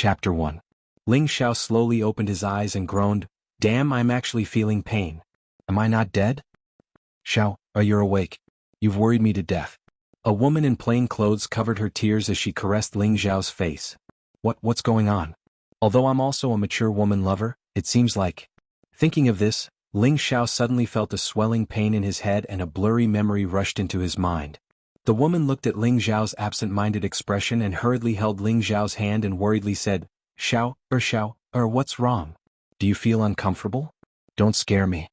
Chapter 1. Ling Xiao slowly opened his eyes and groaned, "Damn, I'm actually feeling pain. Am I not dead?" "Xiao, you're awake. You've worried me to death." A woman in plain clothes covered her tears as she caressed Ling Xiao's face. What's going on? Although I'm also a mature woman lover, it seems like." Thinking of this, Ling Xiao suddenly felt a swelling pain in his head and a blurry memory rushed into his mind. The woman looked at Ling Xiao's absent-minded expression and hurriedly held Ling Xiao's hand and worriedly said, Xiao, what's wrong? Do you feel uncomfortable? Don't scare me."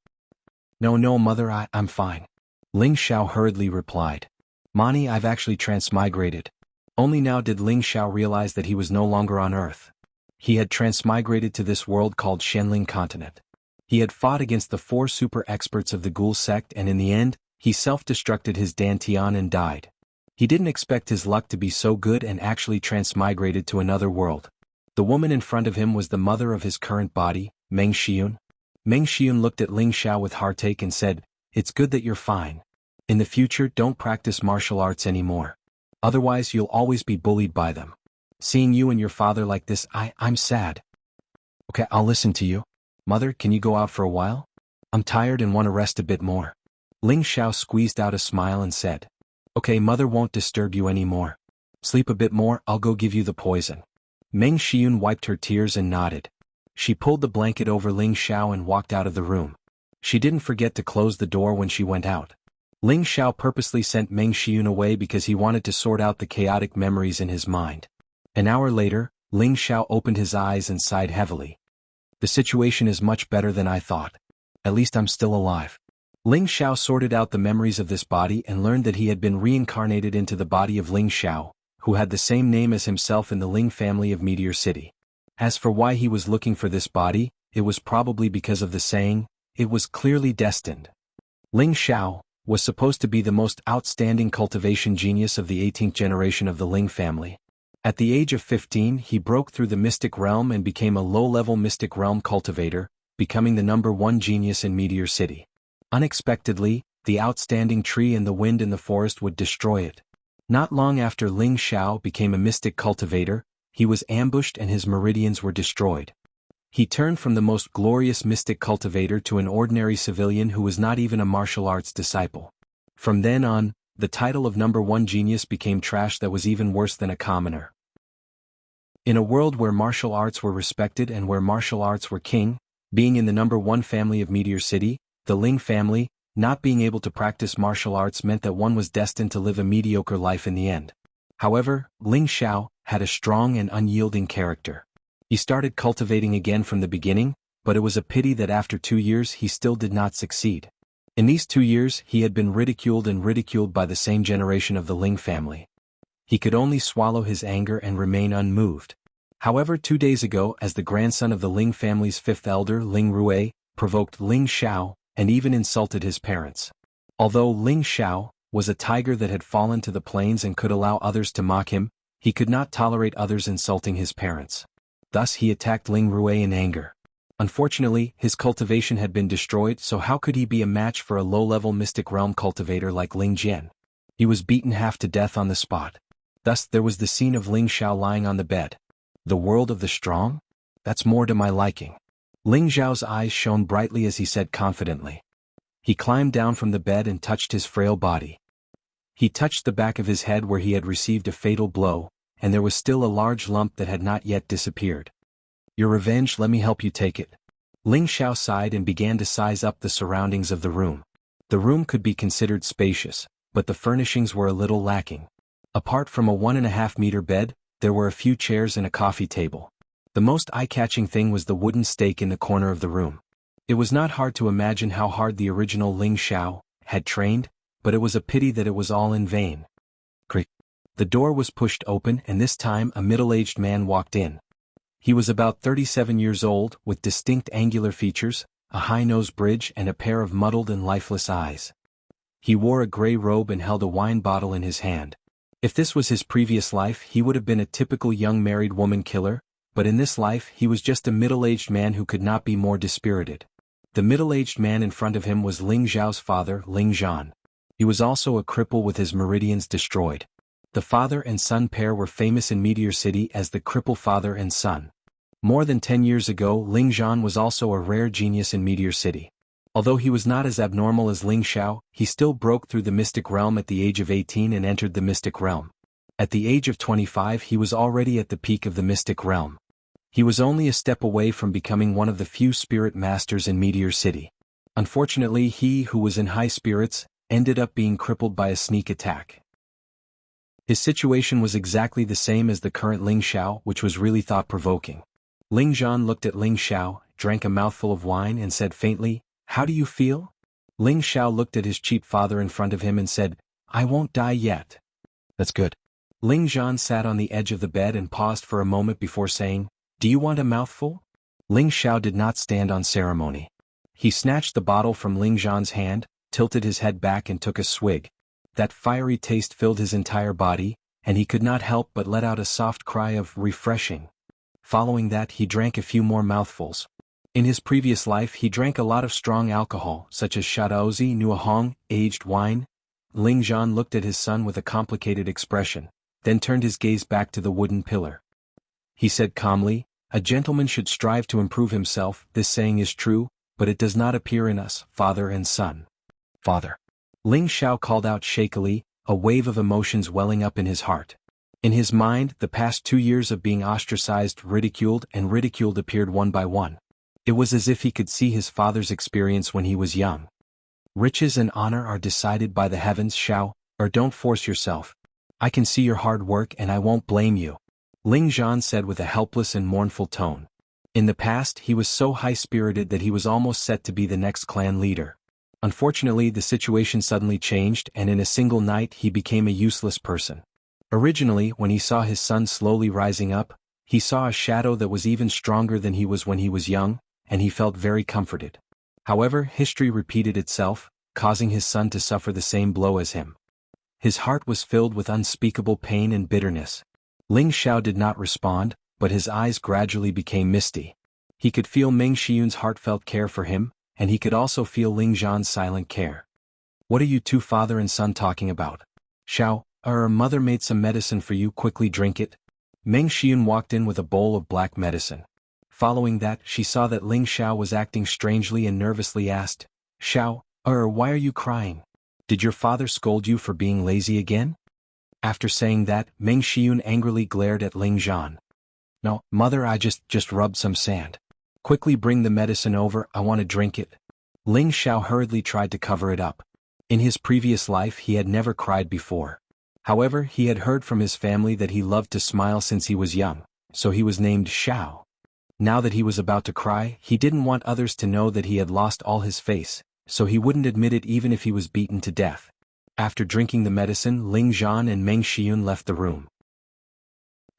No, mother, I'm fine." Ling Xiao hurriedly replied. "Mani, I've actually transmigrated." Only now did Ling Xiao realize that he was no longer on Earth. He had transmigrated to this world called Shenling Continent. He had fought against the 4 super experts of the Ghoul sect and in the end, he self-destructed his Dantian and died. He didn't expect his luck to be so good and actually transmigrated to another world. The woman in front of him was the mother of his current body, Meng Xiun. Meng Xiun looked at Ling Xiao with heartache and said, "It's good that you're fine. In the future, don't practice martial arts anymore. Otherwise you'll always be bullied by them. Seeing you and your father like this, I'm sad." "Okay, I'll listen to you. Mother, can you go out for a while? I'm tired and want to rest a bit more." Ling Xiao squeezed out a smile and said, "Okay, mother won't disturb you anymore. Sleep a bit more, I'll go give you the poison." Meng Xiun wiped her tears and nodded. She pulled the blanket over Ling Xiao and walked out of the room. She didn't forget to close the door when she went out. Ling Xiao purposely sent Meng Xiun away because he wanted to sort out the chaotic memories in his mind. An hour later, Ling Xiao opened his eyes and sighed heavily. "The situation is much better than I thought. At least I'm still alive." Ling Xiao sorted out the memories of this body and learned that he had been reincarnated into the body of Ling Xiao, who had the same name as himself in the Ling family of Meteor City. As for why he was looking for this body, it was probably because of the saying, "It was clearly destined." Ling Xiao was supposed to be the most outstanding cultivation genius of the 18th generation of the Ling family. At the age of 15, he broke through the mystic realm and became a low-level mystic realm cultivator, becoming the #1 genius in Meteor City. Unexpectedly, the outstanding tree in the wind in the forest would destroy it. Not long after Ling Xiao became a mystic cultivator, he was ambushed and his meridians were destroyed. He turned from the most glorious mystic cultivator to an ordinary civilian who was not even a martial arts disciple. From then on, the title of #1 genius became trash that was even worse than a commoner. In a world where martial arts were respected and where martial arts were king, being in the #1 family of Meteor City, the Ling family, not being able to practice martial arts meant that one was destined to live a mediocre life in the end. However, Ling Xiao had a strong and unyielding character. He started cultivating again from the beginning, but it was a pity that after 2 years he still did not succeed. In these 2 years he had been ridiculed by the same generation of the Ling family. He could only swallow his anger and remain unmoved. However, 2 days ago, as the grandson of the Ling family's 5th elder, Ling Rui, provoked Ling Xiao, and even insulted his parents. Although Ling Xiao was a tiger that had fallen to the plains and could allow others to mock him, he could not tolerate others insulting his parents. Thus he attacked Ling Rui in anger. Unfortunately, his cultivation had been destroyed, so how could he be a match for a low-level mystic realm cultivator like Ling Jian? He was beaten half to death on the spot. Thus there was the scene of Ling Xiao lying on the bed. The world of the strong? That's more to my liking. Ling Xiao's eyes shone brightly as he said confidently. He climbed down from the bed and touched his frail body. He touched the back of his head where he had received a fatal blow, and there was still a large lump that had not yet disappeared. "Your revenge, let me help you take it." Ling Xiao sighed and began to size up the surroundings of the room. The room could be considered spacious, but the furnishings were a little lacking. Apart from a 1.5-meter bed, there were a few chairs and a coffee table. The most eye-catching thing was the wooden stake in the corner of the room. It was not hard to imagine how hard the original Ling Xiao had trained, but it was a pity that it was all in vain. Creak. The door was pushed open and this time a middle-aged man walked in. He was about 37 years old, with distinct angular features, a high nose bridge and a pair of muddled and lifeless eyes. He wore a gray robe and held a wine bottle in his hand. If this was his previous life, he would have been a typical young married woman killer, but in this life he was just a middle-aged man who could not be more dispirited. The middle-aged man in front of him was Ling Zhao's father, Ling Zhan. He was also a cripple with his meridians destroyed. The father and son pair were famous in Meteor City as the cripple father and son. More than 10 years ago, Ling Zhan was also a rare genius in Meteor City. Although he was not as abnormal as Ling Xiao, he still broke through the mystic realm at the age of 18 and entered the mystic realm. At the age of 25 he was already at the peak of the mystic realm. He was only a step away from becoming one of the few spirit masters in Meteor City. Unfortunately, he who was in high spirits ended up being crippled by a sneak attack. His situation was exactly the same as the current Ling Xiao, which was really thought-provoking. Ling Zhan looked at Ling Xiao, drank a mouthful of wine and said faintly, "How do you feel?" Ling Xiao looked at his cheap father in front of him and said, "I won't die yet." "That's good." Ling Zhan sat on the edge of the bed and paused for a moment before saying, "Do you want a mouthful?" Ling Xiao did not stand on ceremony. He snatched the bottle from Ling Zhan's hand, tilted his head back and took a swig. That fiery taste filled his entire body, and he could not help but let out a soft cry of refreshing. Following that he drank a few more mouthfuls. In his previous life he drank a lot of strong alcohol, such as Shaozi Nuahong, aged wine. Ling Zhan looked at his son with a complicated expression, then turned his gaze back to the wooden pillar. He said calmly, "A gentleman should strive to improve himself. This saying is true, but it does not appear in us, father and son." "Father." Ling Xiao called out shakily, a wave of emotions welling up in his heart. In his mind, the past 2 years of being ostracized, ridiculed appeared one by one. It was as if he could see his father's experience when he was young. "Riches and honor are decided by the heavens, Xiao, or don't force yourself. I can see your hard work and I won't blame you," Ling Zhan said with a helpless and mournful tone. In the past he was so high-spirited that he was almost set to be the next clan leader. Unfortunately, the situation suddenly changed and in a single night he became a useless person. Originally, when he saw his son slowly rising up, he saw a shadow that was even stronger than he was when he was young, and he felt very comforted. However, history repeated itself, causing his son to suffer the same blow as him. His heart was filled with unspeakable pain and bitterness. Ling Xiao did not respond, but his eyes gradually became misty. He could feel Meng Xiyun's heartfelt care for him, and he could also feel Ling Zhan's silent care. "What are you two father and son talking about? Xiao, our mother made some medicine for you, quickly drink it." Meng Xiyun walked in with a bowl of black medicine. Following that, she saw that Ling Xiao was acting strangely and nervously asked, "Xiao, why are you crying? Did your father scold you for being lazy again?" After saying that, Meng Xiyun angrily glared at Ling Zhan. "No, mother, I just rubbed some sand. Quickly bring the medicine over, I want to drink it." Ling Xiao hurriedly tried to cover it up. In his previous life he had never cried before. However, he had heard from his family that he loved to smile since he was young, so he was named Xiao. Now that he was about to cry, he didn't want others to know that he had lost all his face, so he wouldn't admit it even if he was beaten to death. After drinking the medicine, Ling Zhan and Meng Xiyun left the room.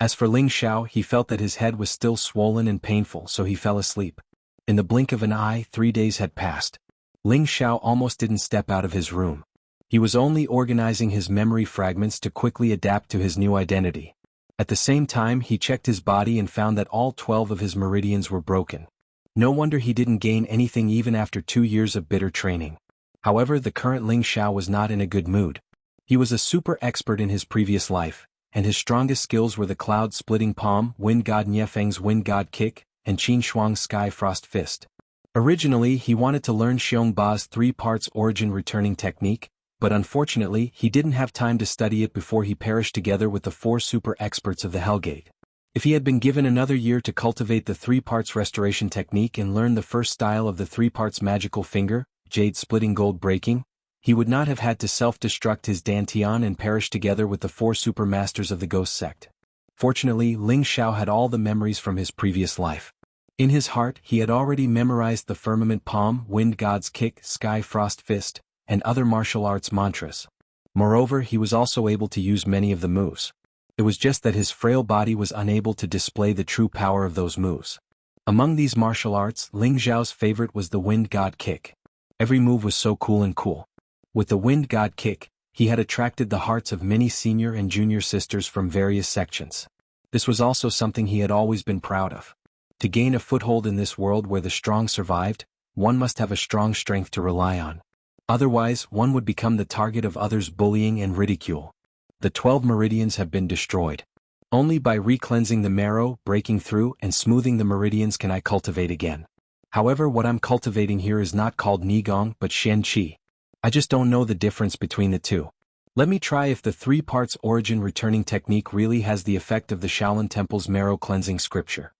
As for Ling Xiao, he felt that his head was still swollen and painful, so he fell asleep. In the blink of an eye, 3 days had passed. Ling Xiao almost didn't step out of his room. He was only organizing his memory fragments to quickly adapt to his new identity. At the same time, he checked his body and found that all 12 of his meridians were broken. No wonder he didn't gain anything even after 2 years of bitter training. However, the current Ling Xiao was not in a good mood. He was a super expert in his previous life, and his strongest skills were the cloud-splitting palm, Wind God Niefeng's Wind God Kick, and Qin Shuang's Sky Frost Fist. Originally, he wanted to learn Xiong Ba's 3 parts origin returning technique, but unfortunately he didn't have time to study it before he perished together with the 4 super experts of the Hellgate. If he had been given another year to cultivate the 3 parts restoration technique and learn the first style of the 3 parts magical finger, jade splitting gold breaking, he would not have had to self-destruct his Dantian and perish together with the 4 super masters of the ghost sect. Fortunately, Ling Xiao had all the memories from his previous life. In his heart he had already memorized the firmament palm, Wind God's Kick, Sky Frost Fist, and other martial arts mantras. Moreover, he was also able to use many of the moves. It was just that his frail body was unable to display the true power of those moves. Among these martial arts, Ling Xiao's favorite was the Wind God Kick. Every move was so cool and cool. With the Wind God Kick, he had attracted the hearts of many senior and junior sisters from various sections. This was also something he had always been proud of. To gain a foothold in this world where the strong survived, one must have a strong strength to rely on. Otherwise, one would become the target of others' bullying and ridicule. The 12 meridians have been destroyed. Only by re-cleansing the marrow, breaking through, and smoothing the meridians can I cultivate again. However, what I'm cultivating here is not called Nigong but Shen Qi. I just don't know the difference between the two. Let me try if the 3 parts origin returning technique really has the effect of the Shaolin Temple's marrow cleansing scripture.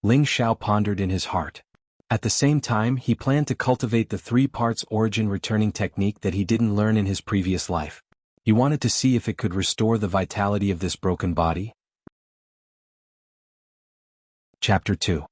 Ling Xiao pondered in his heart. At the same time, he planned to cultivate the 3 parts origin returning technique that he didn't learn in his previous life. He wanted to see if it could restore the vitality of this broken body. Chapter 2.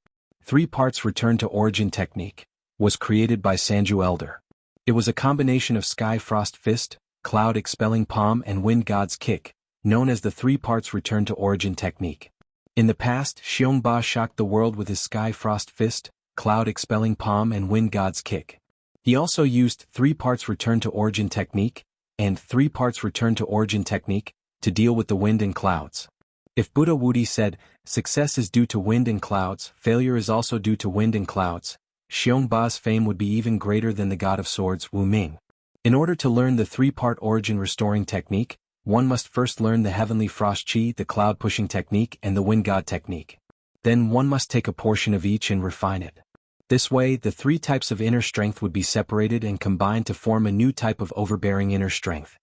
3 parts return to origin technique was created by Sanju Elder. It was a combination of Sky Frost Fist, Cloud Expelling Palm and Wind God's Kick, known as the 3 parts return to origin technique. In the past, Xiongba shocked the world with his Sky Frost Fist, Cloud Expelling Palm and Wind God's Kick. He also used 3 parts return to origin technique and 3 parts return to origin technique to deal with the wind and clouds. If Buddha Wudi said, success is due to wind and clouds, failure is also due to wind and clouds, Xiongba's fame would be even greater than the god of swords Wu Ming. In order to learn the 3-part origin restoring technique, one must first learn the heavenly frost chi, the cloud pushing technique, and the wind god technique. Then one must take a portion of each and refine it. This way, the 3 types of inner strength would be separated and combined to form a new type of overbearing inner strength.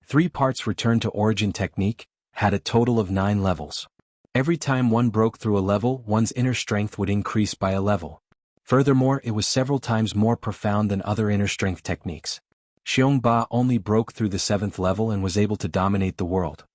3 parts return to origin technique had a total of 9 levels. Every time one broke through a level, one's inner strength would increase by a level. Furthermore, it was several times more profound than other inner strength techniques. Xiongba only broke through the 7th level and was able to dominate the world.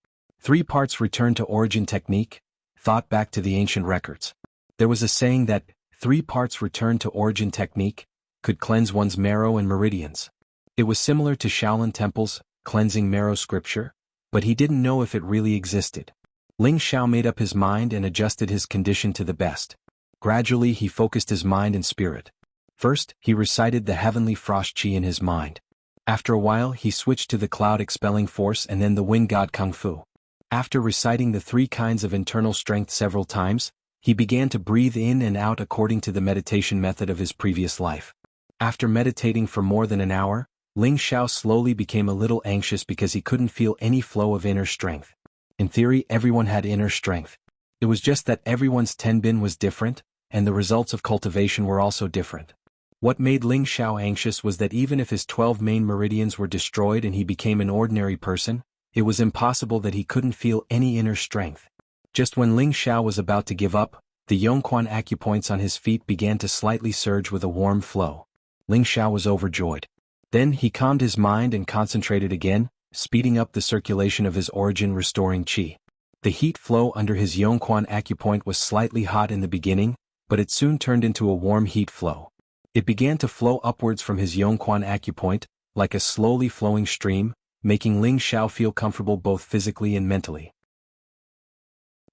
3 parts return to origin technique, thought back to the ancient records. There was a saying that 3 parts return to origin technique could cleanse one's marrow and meridians. It was similar to Shaolin Temple's cleansing marrow scripture, but he didn't know if it really existed. Ling Xiao made up his mind and adjusted his condition to the best. Gradually he focused his mind and spirit. First, he recited the heavenly frost chi in his mind. After a while he switched to the cloud expelling force and then the wind god kung fu. After reciting the 3 kinds of internal strength several times, he began to breathe in and out according to the meditation method of his previous life. After meditating for more than an hour, Ling Xiao slowly became a little anxious because he couldn't feel any flow of inner strength. In theory, everyone had inner strength. It was just that everyone's tenbin was different, and the results of cultivation were also different. What made Ling Xiao anxious was that even if his 12 main meridians were destroyed and he became an ordinary person, it was impossible that he couldn't feel any inner strength. Just when Ling Xiao was about to give up, the Yongquan acupoints on his feet began to slightly surge with a warm flow. Ling Xiao was overjoyed. Then he calmed his mind and concentrated again, speeding up the circulation of his origin restoring qi. The heat flow under his Yongquan acupoint was slightly hot in the beginning, but it soon turned into a warm heat flow. It began to flow upwards from his Yongquan acupoint, like a slowly flowing stream, making Ling Xiao feel comfortable both physically and mentally.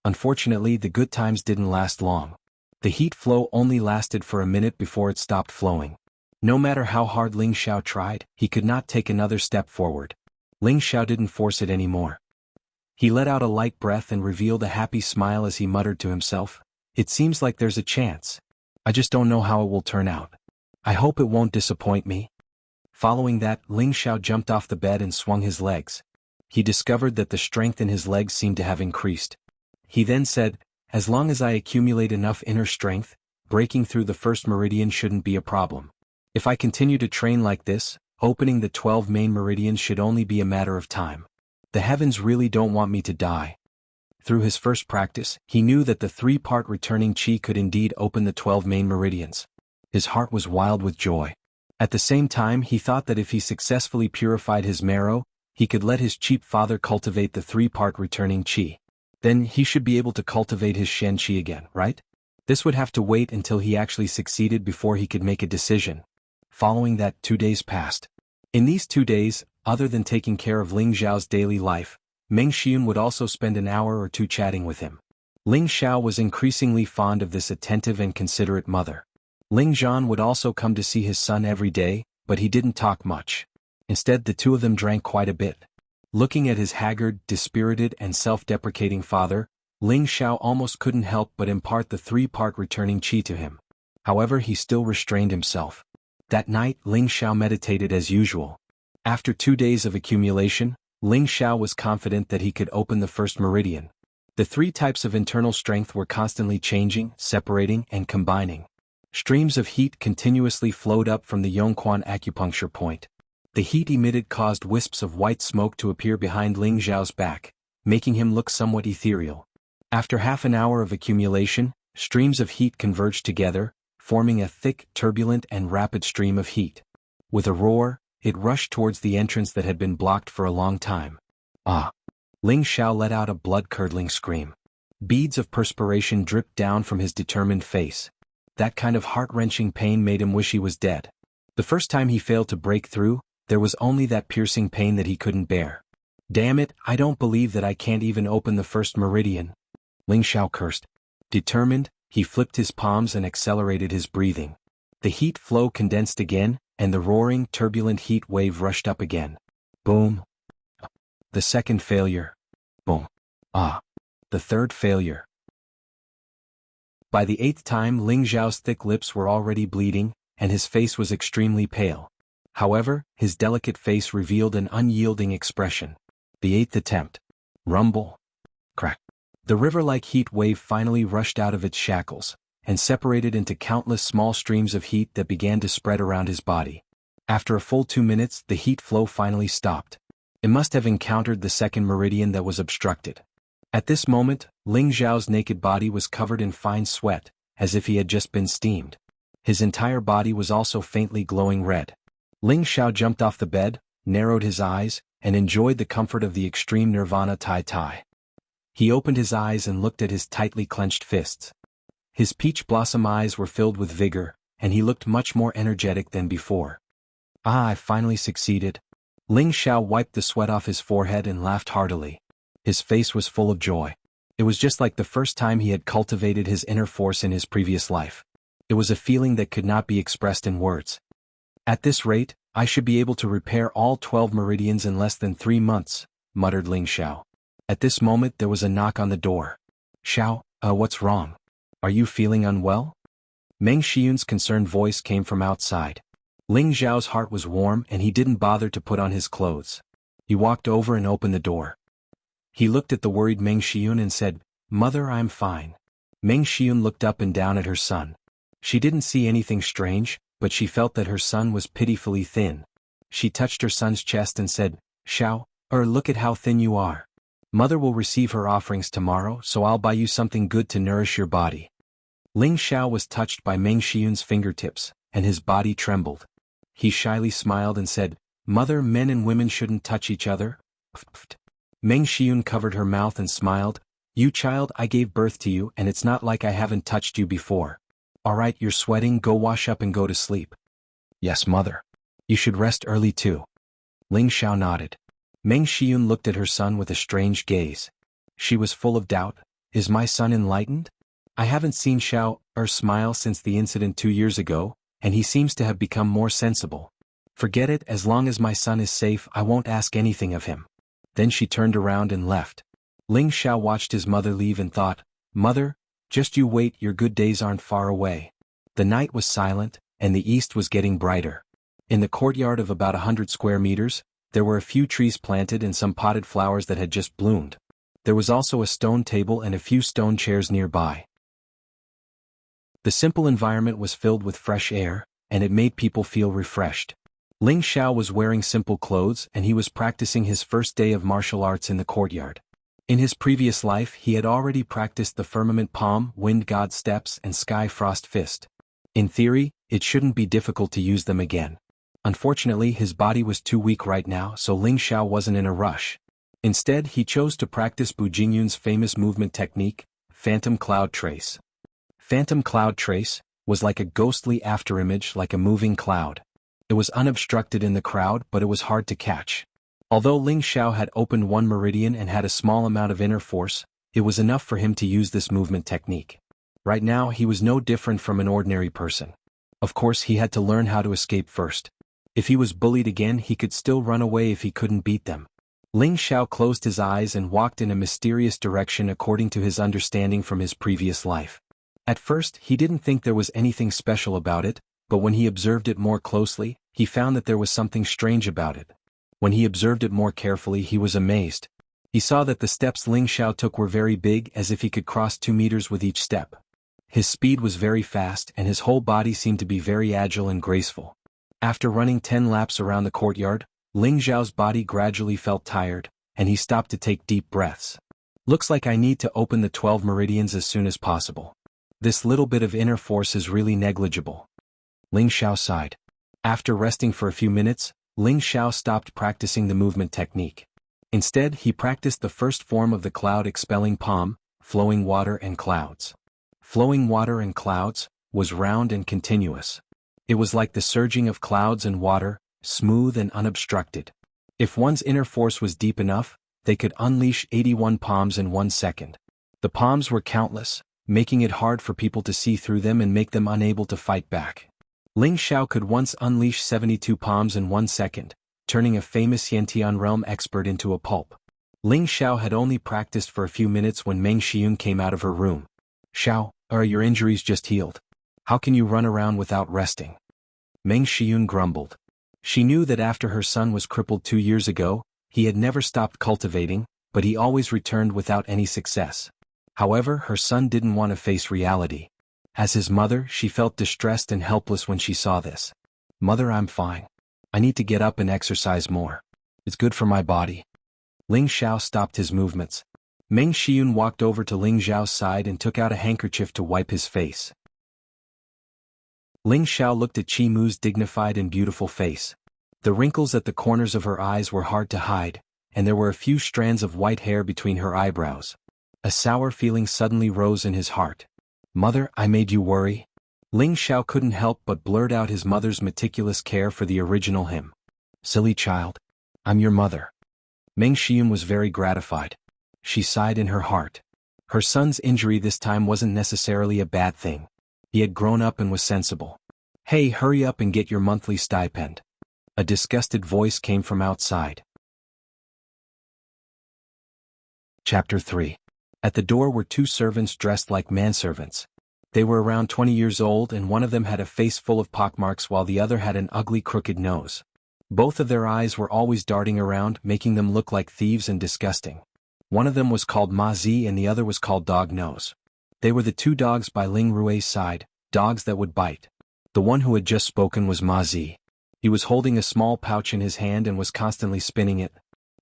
Unfortunately, the good times didn't last long. The heat flow only lasted for a minute before it stopped flowing. No matter how hard Ling Xiao tried, he could not take another step forward. Ling Xiao didn't force it anymore. He let out a light breath and revealed a happy smile as he muttered to himself, "It seems like there's a chance. I just don't know how it will turn out. I hope it won't disappoint me." Following that, Ling Xiao jumped off the bed and swung his legs. He discovered that the strength in his legs seemed to have increased. He then said, "As long as I accumulate enough inner strength, breaking through the first meridian shouldn't be a problem. If I continue to train like this, opening the 12 main meridians should only be a matter of time. The heavens really don't want me to die." Through his first practice, he knew that the 3-part returning chi could indeed open the 12 main meridians. His heart was wild with joy. At the same time, he thought that if he successfully purified his marrow, he could let his cheap father cultivate the 3-part returning chi. Then he should be able to cultivate his Shen Qi again, right? This would have to wait until he actually succeeded before he could make a decision. Following that, 2 days passed. In these 2 days, other than taking care of Ling Xiao's daily life, Meng Xiun would also spend an hour or two chatting with him. Ling Xiao was increasingly fond of this attentive and considerate mother. Ling Zhan would also come to see his son every day, but he didn't talk much. Instead, the two of them drank quite a bit. Looking at his haggard, dispirited and self-deprecating father, Ling Xiao almost couldn't help but impart the 3-part returning qi to him. However, he still restrained himself. That night, Ling Xiao meditated as usual. After 2 days of accumulation, Ling Xiao was confident that he could open the first meridian. The three types of internal strength were constantly changing, separating, and combining. Streams of heat continuously flowed up from the Yongquan acupuncture point. The heat emitted caused wisps of white smoke to appear behind Ling Xiao's back, making him look somewhat ethereal. After half an hour of accumulation, streams of heat converged together, forming a thick, turbulent, and rapid stream of heat. With a roar, it rushed towards the entrance that had been blocked for a long time. Ah! Ling Xiao let out a blood-curdling scream. Beads of perspiration dripped down from his determined face. That kind of heart-wrenching pain made him wish he was dead. The first time he failed to break through, there was only that piercing pain that he couldn't bear. Damn it, I don't believe that I can't even open the first meridian. Ling Xiao cursed. Determined, he flipped his palms and accelerated his breathing. The heat flow condensed again, and the roaring, turbulent heat wave rushed up again. Boom. The second failure. Boom. Ah. The third failure. By the eighth time, Ling Xiao's thick lips were already bleeding, and his face was extremely pale. However, his delicate face revealed an unyielding expression. The eighth attempt. Rumble. Crack. The river-like heat wave finally rushed out of its shackles, and separated into countless small streams of heat that began to spread around his body. After a full 2 minutes, the heat flow finally stopped. It must have encountered the second meridian that was obstructed. At this moment, Ling Xiao's naked body was covered in fine sweat, as if he had just been steamed. His entire body was also faintly glowing red. Ling Xiao jumped off the bed, narrowed his eyes, and enjoyed the comfort of the extreme nirvana tai. He opened his eyes and looked at his tightly clenched fists. His peach blossom eyes were filled with vigor, and he looked much more energetic than before. Ah, I finally succeeded. Ling Xiao wiped the sweat off his forehead and laughed heartily. His face was full of joy. It was just like the first time he had cultivated his inner force in his previous life. It was a feeling that could not be expressed in words. At this rate, I should be able to repair all 12 meridians in less than 3 months, muttered Ling Xiao. At this moment there was a knock on the door. Xiao, what's wrong? Are you feeling unwell? Meng Xiyun's concerned voice came from outside. Ling Xiao's heart was warm and he didn't bother to put on his clothes. He walked over and opened the door. He looked at the worried Meng Xiyun and said, "Mother, I'm fine." Meng Xiyun looked up and down at her son. She didn't see anything strange, but she felt that her son was pitifully thin. She touched her son's chest and said, "Xiao, look at how thin you are. Mother will receive her offerings tomorrow, so I'll buy you something good to nourish your body." Ling Xiao was touched by Meng Xiyun's fingertips, and his body trembled. He shyly smiled and said, "Mother, men and women shouldn't touch each other." Meng Xiyun covered her mouth and smiled. "You child, I gave birth to you and it's not like I haven't touched you before. Alright, you're sweating, go wash up and go to sleep." "Yes, mother. You should rest early too." Ling Xiao nodded. Meng Xiyun looked at her son with a strange gaze. She was full of doubt. Is my son enlightened? I haven't seen Xiao smile since the incident 2 years ago, and he seems to have become more sensible. Forget it, as long as my son is safe, I won't ask anything of him. Then she turned around and left. Ling Xiao watched his mother leave and thought, "Mother, just you wait, your good days aren't far away." The night was silent, and the east was getting brighter. In the courtyard of about 100 square meters, there were a few trees planted and some potted flowers that had just bloomed. There was also a stone table and a few stone chairs nearby. The simple environment was filled with fresh air, and it made people feel refreshed. Ling Xiao was wearing simple clothes and he was practicing his first day of martial arts in the courtyard. In his previous life he had already practiced the firmament palm, wind god steps, and sky frost fist. In theory, it shouldn't be difficult to use them again. Unfortunately, his body was too weak right now, so Ling Xiao wasn't in a rush. Instead, he chose to practice Bu Jingyun's famous movement technique, Phantom Cloud Trace. Phantom Cloud Trace was like a ghostly afterimage, like a moving cloud. It was unobstructed in the crowd, but it was hard to catch. Although Ling Xiao had opened one meridian and had a small amount of inner force, it was enough for him to use this movement technique. Right now he was no different from an ordinary person. Of course he had to learn how to escape first. If he was bullied again he could still run away if he couldn't beat them. Ling Xiao closed his eyes and walked in a mysterious direction according to his understanding from his previous life. At first he didn't think there was anything special about it, but when he observed it more closely, he found that there was something strange about it. When he observed it more carefully, he was amazed. He saw that the steps Ling Xiao took were very big, as if he could cross 2 meters with each step. His speed was very fast and his whole body seemed to be very agile and graceful. After running 10 laps around the courtyard, Ling Xiao's body gradually felt tired, and he stopped to take deep breaths. Looks like I need to open the 12 meridians as soon as possible. This little bit of inner force is really negligible. Ling Xiao sighed. After resting for a few minutes, Ling Xiao stopped practicing the movement technique. Instead, he practiced the first form of the cloud-expelling palm, flowing water and clouds. Flowing water and clouds was round and continuous. It was like the surging of clouds and water, smooth and unobstructed. If one's inner force was deep enough, they could unleash 81 palms in 1 second. The palms were countless, making it hard for people to see through them and make them unable to fight back. Ling Xiao could once unleash 72 palms in 1 second, turning a famous Yantian realm expert into a pulp. Ling Xiao had only practiced for a few minutes when Meng Xiyun came out of her room. "Xiao, are your injuries just healed? How can you run around without resting?" Meng Xiyun grumbled. She knew that after her son was crippled 2 years ago, he had never stopped cultivating, but he always returned without any success. However, her son didn't want to face reality. As his mother, she felt distressed and helpless when she saw this. "Mother, I'm fine. I need to get up and exercise more. It's good for my body." Ling Xiao stopped his movements. Meng Xiyun walked over to Ling Xiao's side and took out a handkerchief to wipe his face. Ling Xiao looked at Qi Mu's dignified and beautiful face. The wrinkles at the corners of her eyes were hard to hide, and there were a few strands of white hair between her eyebrows. A sour feeling suddenly rose in his heart. "Mother, I made you worry?" Ling Xiao couldn't help but blurt out his mother's meticulous care for the original him. "Silly child. I'm your mother." Meng Xiyun was very gratified. She sighed in her heart. Her son's injury this time wasn't necessarily a bad thing. He had grown up and was sensible. "Hey, hurry up and get your monthly stipend." A disgusted voice came from outside. Chapter 3. At the door were 2 servants dressed like manservants. They were around 20 years old and one of them had a face full of pockmarks while the other had an ugly crooked nose. Both of their eyes were always darting around, making them look like thieves and disgusting. One of them was called Ma Zi and the other was called Dog Nose. They were the 2 dogs by Ling Rui's side, dogs that would bite. The one who had just spoken was Ma Zi. He was holding a small pouch in his hand and was constantly spinning it.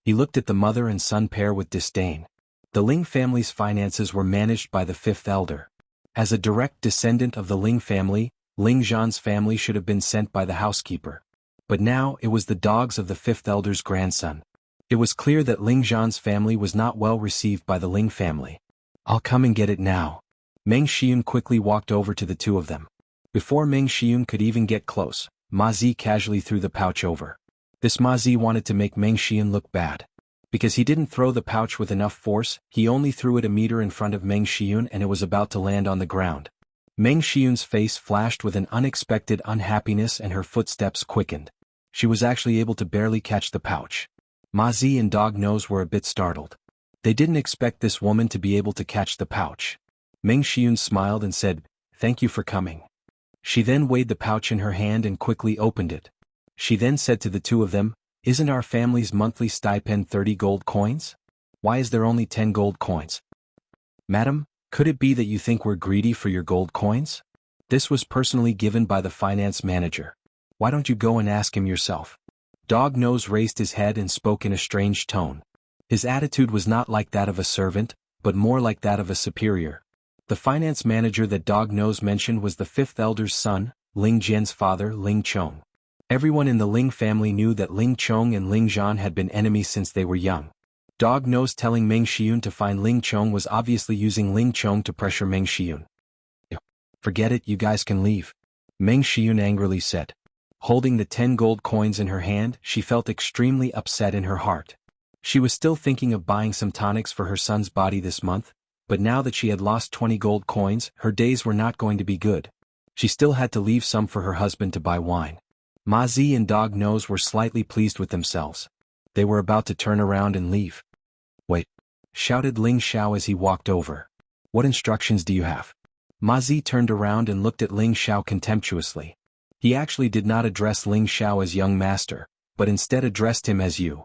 He looked at the mother and son pair with disdain. The Ling family's finances were managed by the 5th elder. As a direct descendant of the Ling family, Ling Zhan's family should have been sent by the housekeeper. But now it was the dogs of the 5th elder's grandson. It was clear that Ling Zhan's family was not well received by the Ling family. "I'll come and get it now." Meng Xiyun quickly walked over to the 2 of them. Before Meng Xiyun could even get close, Ma Zi casually threw the pouch over. This Ma Zi wanted to make Meng Xiyun look bad. Because he didn't throw the pouch with enough force, he only threw it a meter in front of Meng Xiyun and it was about to land on the ground. Meng Xiyun's face flashed with an unexpected unhappiness and her footsteps quickened. She was actually able to barely catch the pouch. Ma Zi and Dog Nose were a bit startled. They didn't expect this woman to be able to catch the pouch. Meng Xiyun smiled and said, "Thank you for coming." She then weighed the pouch in her hand and quickly opened it. She then said to the 2 of them, "Isn't our family's monthly stipend 30 gold coins? Why is there only 10 gold coins?" "Madam, could it be that you think we're greedy for your gold coins? This was personally given by the finance manager. Why don't you go and ask him yourself?" Dog Nose raised his head and spoke in a strange tone. His attitude was not like that of a servant, but more like that of a superior. The finance manager that Dog Nose mentioned was the 5th elder's son, Ling Jian's father, Ling Chong. Everyone in the Ling family knew that Ling Chong and Ling Zhan had been enemies since they were young. Dog Nose telling Meng Xiyun to find Ling Chong was obviously using Ling Chong to pressure Meng Xiyun. "Forget it, you guys can leave," Meng Xiyun angrily said. Holding the 10 gold coins in her hand, she felt extremely upset in her heart. She was still thinking of buying some tonics for her son's body this month, but now that she had lost 20 gold coins, her days were not going to be good. She still had to leave some for her husband to buy wine. Ma Zi and Dog Nose were slightly pleased with themselves. They were about to turn around and leave. "Wait!" shouted Ling Xiao as he walked over. "What instructions do you have?" Ma Zi turned around and looked at Ling Xiao contemptuously. He actually did not address Ling Xiao as young master, but instead addressed him as you.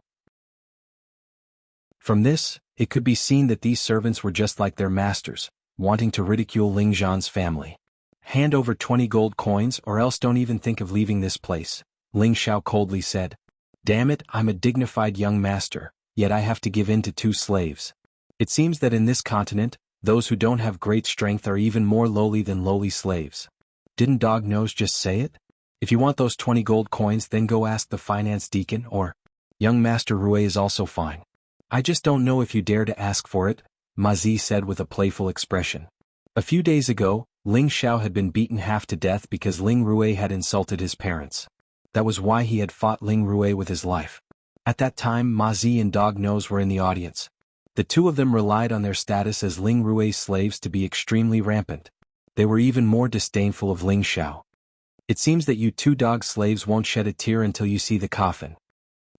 From this, it could be seen that these servants were just like their masters, wanting to ridicule Ling Zhan's family. Hand over 20 gold coins or else don't even think of leaving this place, Ling Xiao coldly said. Damn it, I'm a dignified young master, yet I have to give in to 2 slaves. It seems that in this continent, those who don't have great strength are even more lowly than lowly slaves. Didn't Dog Nose just say it? If you want those 20 gold coins, then go ask the finance deacon, or young Master Rue is also fine. I just don't know if you dare to ask for it, Ma Zi said with a playful expression. A few days ago, Ling Xiao had been beaten half to death because Ling Rue had insulted his parents. That was why he had fought Ling Rue with his life. At that time, Ma Zi and Dog Nose were in the audience. The two of them relied on their status as Ling Rue's slaves to be extremely rampant. They were even more disdainful of Ling Xiao. It seems that you 2 dog slaves won't shed a tear until you see the coffin.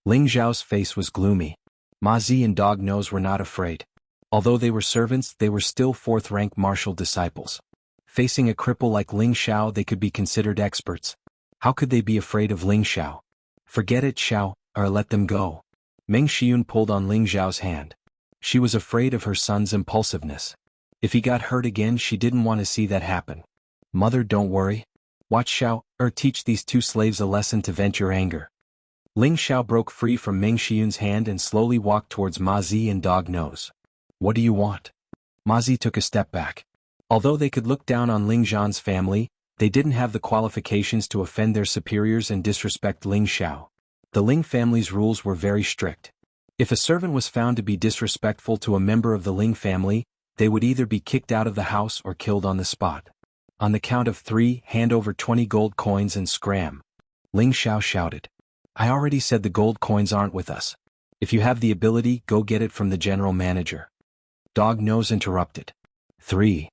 Ling Xiao's face was gloomy. Ma Zi and Dog Nose were not afraid. Although they were servants, they were still 4th-rank martial disciples. Facing a cripple like Ling Xiao, they could be considered experts. How could they be afraid of Ling Xiao? Forget it, Xiao, or let them go. Meng Xiun pulled on Ling Xiao's hand. She was afraid of her son's impulsiveness. If he got hurt again, she didn't want to see that happen. Mother, don't worry. Watch Xiao, or teach these 2 slaves a lesson to vent your anger. Ling Xiao broke free from Meng Xiun's hand and slowly walked towards Ma Zi and Dog Nose. What do you want? Ma Zi took a step back. Although they could look down on Ling Zhan's family, they didn't have the qualifications to offend their superiors and disrespect Ling Xiao. The Ling family's rules were very strict. If a servant was found to be disrespectful to a member of the Ling family, they would either be kicked out of the house or killed on the spot. On the count of 3, hand over 20 gold coins and scram. Ling Xiao shouted. I already said the gold coins aren't with us. If you have the ability, go get it from the general manager. Dog Nose interrupted. 3.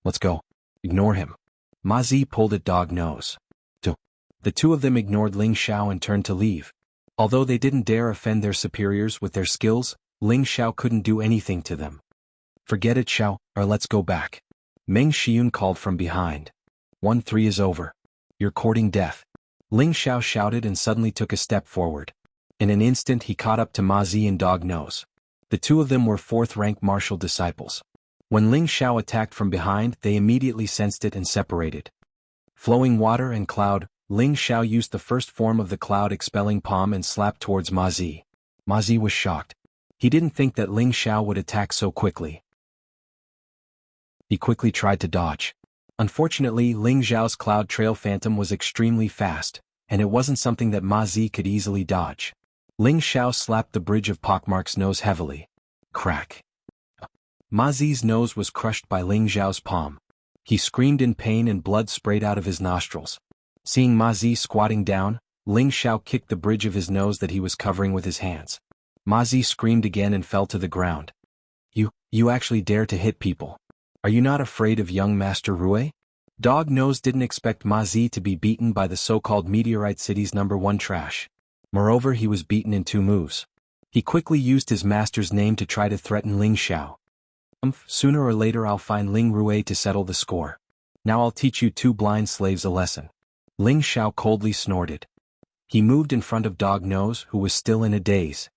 Let's go. Ignore him. Ma Zi pulled at Dog Nose. 2. The 2 of them ignored Ling Xiao and turned to leave. Although they didn't dare offend their superiors with their skills, Ling Xiao couldn't do anything to them. Forget it, Xiao, or let's go back. Meng Xiun called from behind. 1-3 is over. You're courting death. Ling Xiao shouted and suddenly took a step forward. In an instant he caught up to Ma Zi and Dog Nose. The 2 of them were 4th-rank martial disciples. When Ling Xiao attacked from behind, they immediately sensed it and separated. Flowing water and cloud, Ling Xiao used the first form of the cloud-expelling palm and slapped towards Ma Zi. Ma Zi was shocked. He didn't think that Ling Xiao would attack so quickly. He quickly tried to dodge. Unfortunately, Ling Xiao's cloud trail phantom was extremely fast, and it wasn't something that Ma Zi could easily dodge. Ling Xiao slapped the bridge of Pockmark's nose heavily. Crack. Ma Zi's nose was crushed by Ling Xiao's palm. He screamed in pain and blood sprayed out of his nostrils. Seeing Ma Zi squatting down, Ling Xiao kicked the bridge of his nose that he was covering with his hands. Ma Zi screamed again and fell to the ground. You actually dare to hit people. Are you not afraid of young Master Rue? Dog Nose didn't expect Ma Zi to be beaten by the so-called Meteorite City's #1 trash. Moreover, he was beaten in 2 moves. He quickly used his master's name to try to threaten Ling Xiao. Sooner or later I'll find Ling Rue to settle the score. Now I'll teach you 2 blind slaves a lesson. Ling Xiao coldly snorted. He moved in front of Dog Nose, who was still in a daze.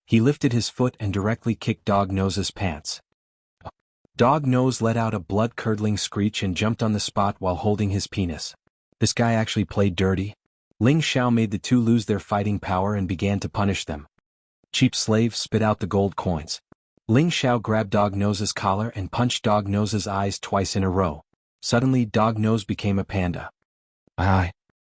He lifted his foot and directly kicked Dog Nose's pants. Dog Nose let out a blood-curdling screech and jumped on the spot while holding his penis. This guy actually played dirty. Ling Xiao made the 2 lose their fighting power and began to punish them. Cheap slave, spit out the gold coins. Ling Xiao grabbed Dog Nose's collar and punched Dog Nose's eyes twice in a row. Suddenly Dog Nose became a panda.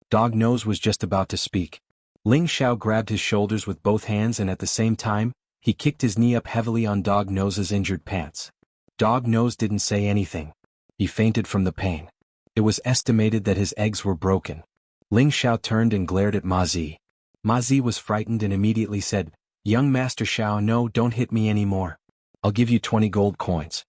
Dog Nose was just about to speak. Ling Xiao grabbed his shoulders with both hands and at the same time, he kicked his knee up heavily on Dog Nose's injured pants. Dog Nose didn't say anything. He fainted from the pain. It was estimated that his eggs were broken. Ling Xiao turned and glared at Ma Zi. Ma Zi was frightened and immediately said, Young Master Xiao, no, don't hit me anymore. I'll give you 20 gold coins.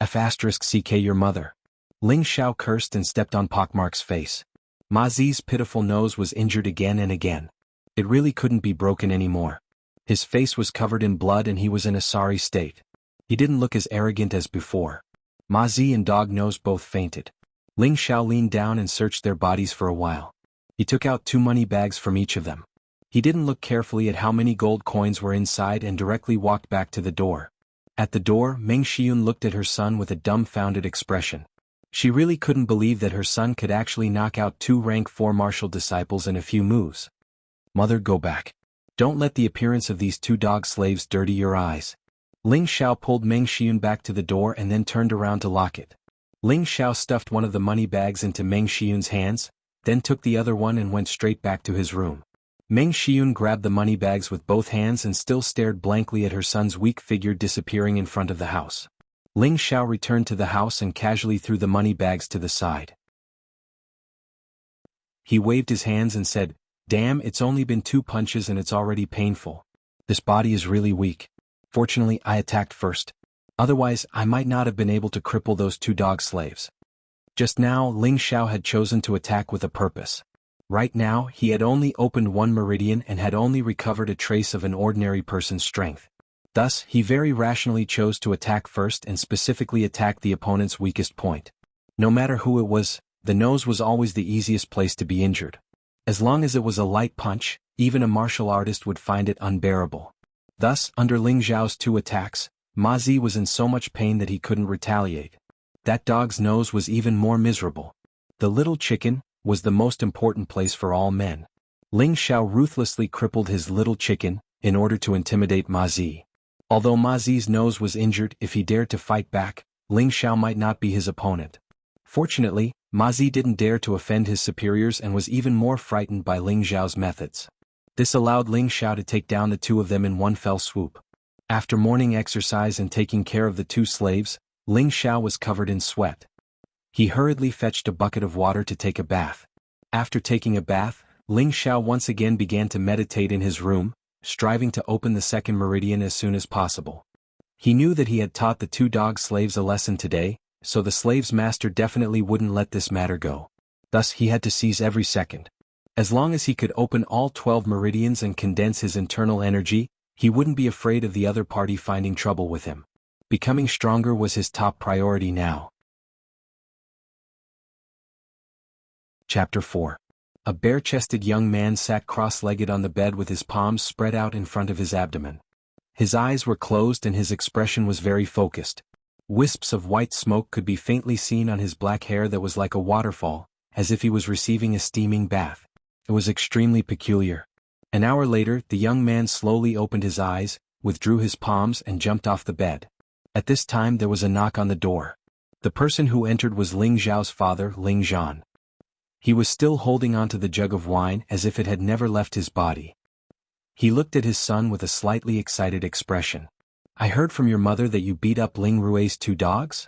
*CK your mother. Ling Xiao cursed and stepped on Pockmark's face. Ma Zi's pitiful nose was injured again and again. It really couldn't be broken anymore. His face was covered in blood and he was in a sorry state. He didn't look as arrogant as before. Ma Zi and Dog Nose both fainted. Ling Xiao leaned down and searched their bodies for a while. He took out 2 money bags from each of them. He didn't look carefully at how many gold coins were inside and directly walked back to the door. At the door, Meng Xiun looked at her son with a dumbfounded expression. She really couldn't believe that her son could actually knock out 2 rank 4 martial disciples in a few moves. Mother, go back. Don't let the appearance of these 2 dog slaves dirty your eyes. Ling Xiao pulled Meng Xiun back to the door and then turned around to lock it. Ling Xiao stuffed one of the money bags into Meng Xiun's hands, then took the other one and went straight back to his room. Meng Xiun grabbed the money bags with both hands and still stared blankly at her son's weak figure disappearing in front of the house. Ling Xiao returned to the house and casually threw the money bags to the side. He waved his hands and said, "Damn, it's only been 2 punches and it's already painful. This body is really weak. Fortunately, I attacked first. Otherwise, I might not have been able to cripple those 2 dog slaves." Just now, Ling Xiao had chosen to attack with a purpose. Right now, he had only opened 1 meridian and had only recovered a trace of an ordinary person's strength. Thus, he very rationally chose to attack first and specifically attack the opponent's weakest point. No matter who it was, the nose was always the easiest place to be injured. As long as it was a light punch, even a martial artist would find it unbearable. Thus, under Ling Xiao's 2 attacks, Ma Zi was in so much pain that he couldn't retaliate. That dog's nose was even more miserable. The little chicken was the most important place for all men. Ling Xiao ruthlessly crippled his little chicken in order to intimidate Ma Zi. Although Ma Zi's nose was injured, if he dared to fight back, Ling Xiao might not be his opponent. Fortunately, Ma Zi didn't dare to offend his superiors and was even more frightened by Ling Xiao's methods. This allowed Ling Xiao to take down the 2 of them in one fell swoop. After morning exercise and taking care of the 2 slaves, Ling Xiao was covered in sweat. He hurriedly fetched a bucket of water to take a bath. After taking a bath, Ling Xiao once again began to meditate in his room, striving to open the 2nd meridian as soon as possible. He knew that he had taught the 2 dog slaves a lesson today, so the slave's master definitely wouldn't let this matter go. Thus he had to seize every second. As long as he could open all 12 meridians and condense his internal energy, he wouldn't be afraid of the other party finding trouble with him. Becoming stronger was his top priority now. Chapter 4. A bare-chested young man sat cross-legged on the bed with his palms spread out in front of his abdomen. His eyes were closed and his expression was very focused. Wisps of white smoke could be faintly seen on his black hair that was like a waterfall, as if he was receiving a steaming bath. It was extremely peculiar. An hour later, the young man slowly opened his eyes, withdrew his palms and jumped off the bed. At this time there was a knock on the door. The person who entered was Ling Xiao's father, Ling Zhan. He was still holding onto the jug of wine as if it had never left his body. He looked at his son with a slightly excited expression. "I heard from your mother that you beat up Ling Rui's 2 dogs?"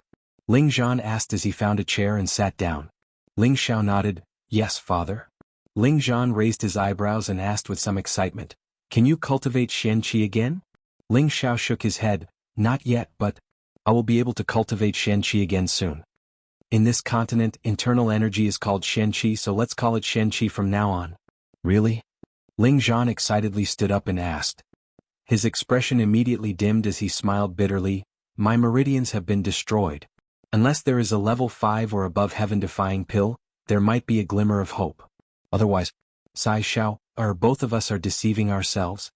Ling Zhan asked as he found a chair and sat down. Ling Xiao nodded, "Yes, father." Ling Zhan raised his eyebrows and asked with some excitement, "Can you cultivate Xian Qi again?" Ling Xiao shook his head, "Not yet, but I will be able to cultivate Xian Qi again soon. In this continent, internal energy is called Xian Qi, so let's call it Xian Qi from now on." "Really?" Ling Zhan excitedly stood up and asked. His expression immediately dimmed as he smiled bitterly, "My meridians have been destroyed. Unless there is a level 5 or above heaven-defying pill, there might be a glimmer of hope. Otherwise, Sai Xiao, both of us are deceiving ourselves."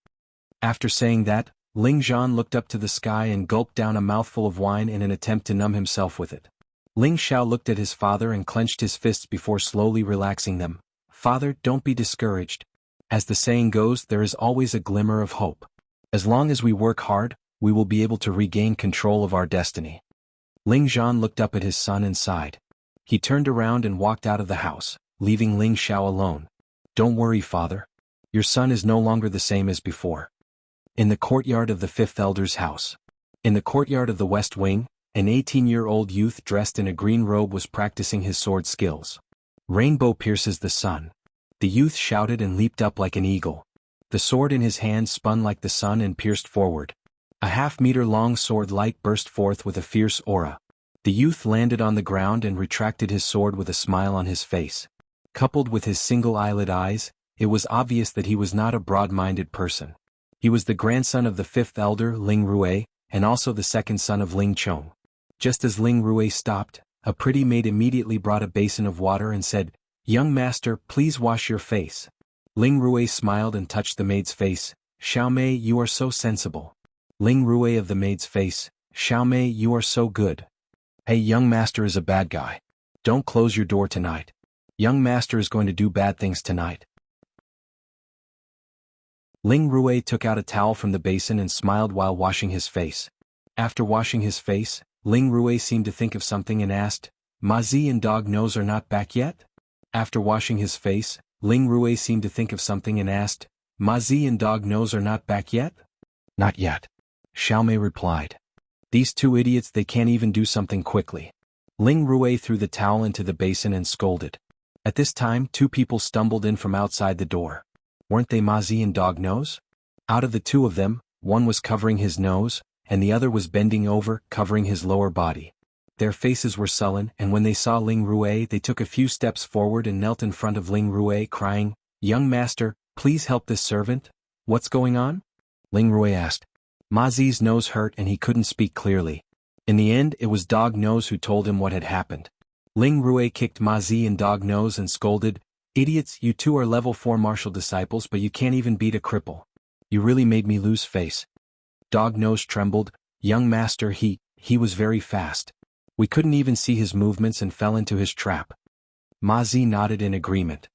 After saying that, Ling Zhan looked up to the sky and gulped down a mouthful of wine in an attempt to numb himself with it. Ling Xiao looked at his father and clenched his fists before slowly relaxing them. "Father, don't be discouraged. As the saying goes, there is always a glimmer of hope. As long as we work hard, we will be able to regain control of our destiny." Ling Zhan looked up at his son and sighed. He turned around and walked out of the house, leaving Ling Xiao alone. "Don't worry, father. Your son is no longer the same as before." In the courtyard of the 5th Elder's house. In the courtyard of the West Wing, an 18-year-old youth dressed in a green robe was practicing his sword skills. "Rainbow pierces the sun." The youth shouted and leaped up like an eagle. The sword in his hand spun like the sun and pierced forward. A half-meter-long sword light burst forth with a fierce aura. The youth landed on the ground and retracted his sword with a smile on his face. Coupled with his single-eyelid eyes, it was obvious that he was not a broad-minded person. He was the grandson of the 5th Elder, Ling Rui, and also the 2nd son of Ling Chong. Just as Ling Rui stopped, a pretty maid immediately brought a basin of water and said, "Young master, please wash your face." Ling Rui smiled and touched the maid's face. Xiao Mei, you are so sensible. Ling Rui of the maid's face. Xiao Mei, you are so good. Hey, young master is a bad guy. Don't close your door tonight. Young master is going to do bad things tonight. Ling Rui took out a towel from the basin and smiled while washing his face. After washing his face, Ling Rui seemed to think of something and asked, Ma Zi and Dog Nose are not back yet? After washing his face, Ling Rui seemed to think of something and asked, Ma Zi and Dog Nose are not back yet? Not yet. Xiao Mei replied. These two idiots, they can't even do something quickly. Ling Rui threw the towel into the basin and scolded. At this time, two people stumbled in from outside the door. Weren't they Ma Zi and Dog Nose? Out of the two of them, one was covering his nose, and the other was bending over, covering his lower body. Their faces were sullen, and when they saw Ling Rui, they took a few steps forward and knelt in front of Ling Rui, crying, Young master, please help this servant. What's going on? Ling Rui asked. Ma Zi's nose hurt and he couldn't speak clearly. In the end, it was Dog Nose who told him what had happened. Ling Rui kicked Ma Zi and Dog Nose and scolded, Idiots, you two are level 4 martial disciples, but you can't even beat a cripple. You really made me lose face. Dog Nose trembled. Young master, he was very fast. We couldn't even see his movements and fell into his trap. Ma Zi nodded in agreement.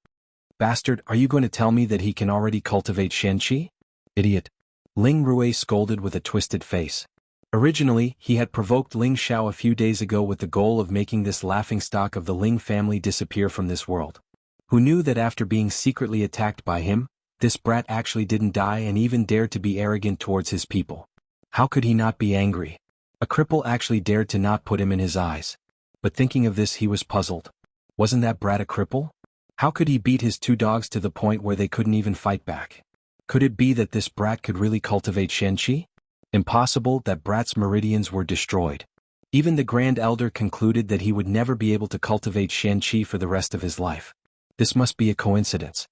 Bastard, are you going to tell me that he can already cultivate Shenqi? Idiot. Ling Rui scolded with a twisted face. Originally, he had provoked Ling Xiao a few days ago with the goal of making this laughingstock of the Ling family disappear from this world. Who knew that after being secretly attacked by him, this brat actually didn't die and even dared to be arrogant towards his people? How could he not be angry? A cripple actually dared to not put him in his eyes. But thinking of this, he was puzzled. Wasn't that brat a cripple? How could he beat his two dogs to the point where they couldn't even fight back? Could it be that this brat could really cultivate Shenqi? Impossible, that brat's meridians were destroyed. Even the Grand Elder concluded that he would never be able to cultivate Shenqi for the rest of his life. This must be a coincidence.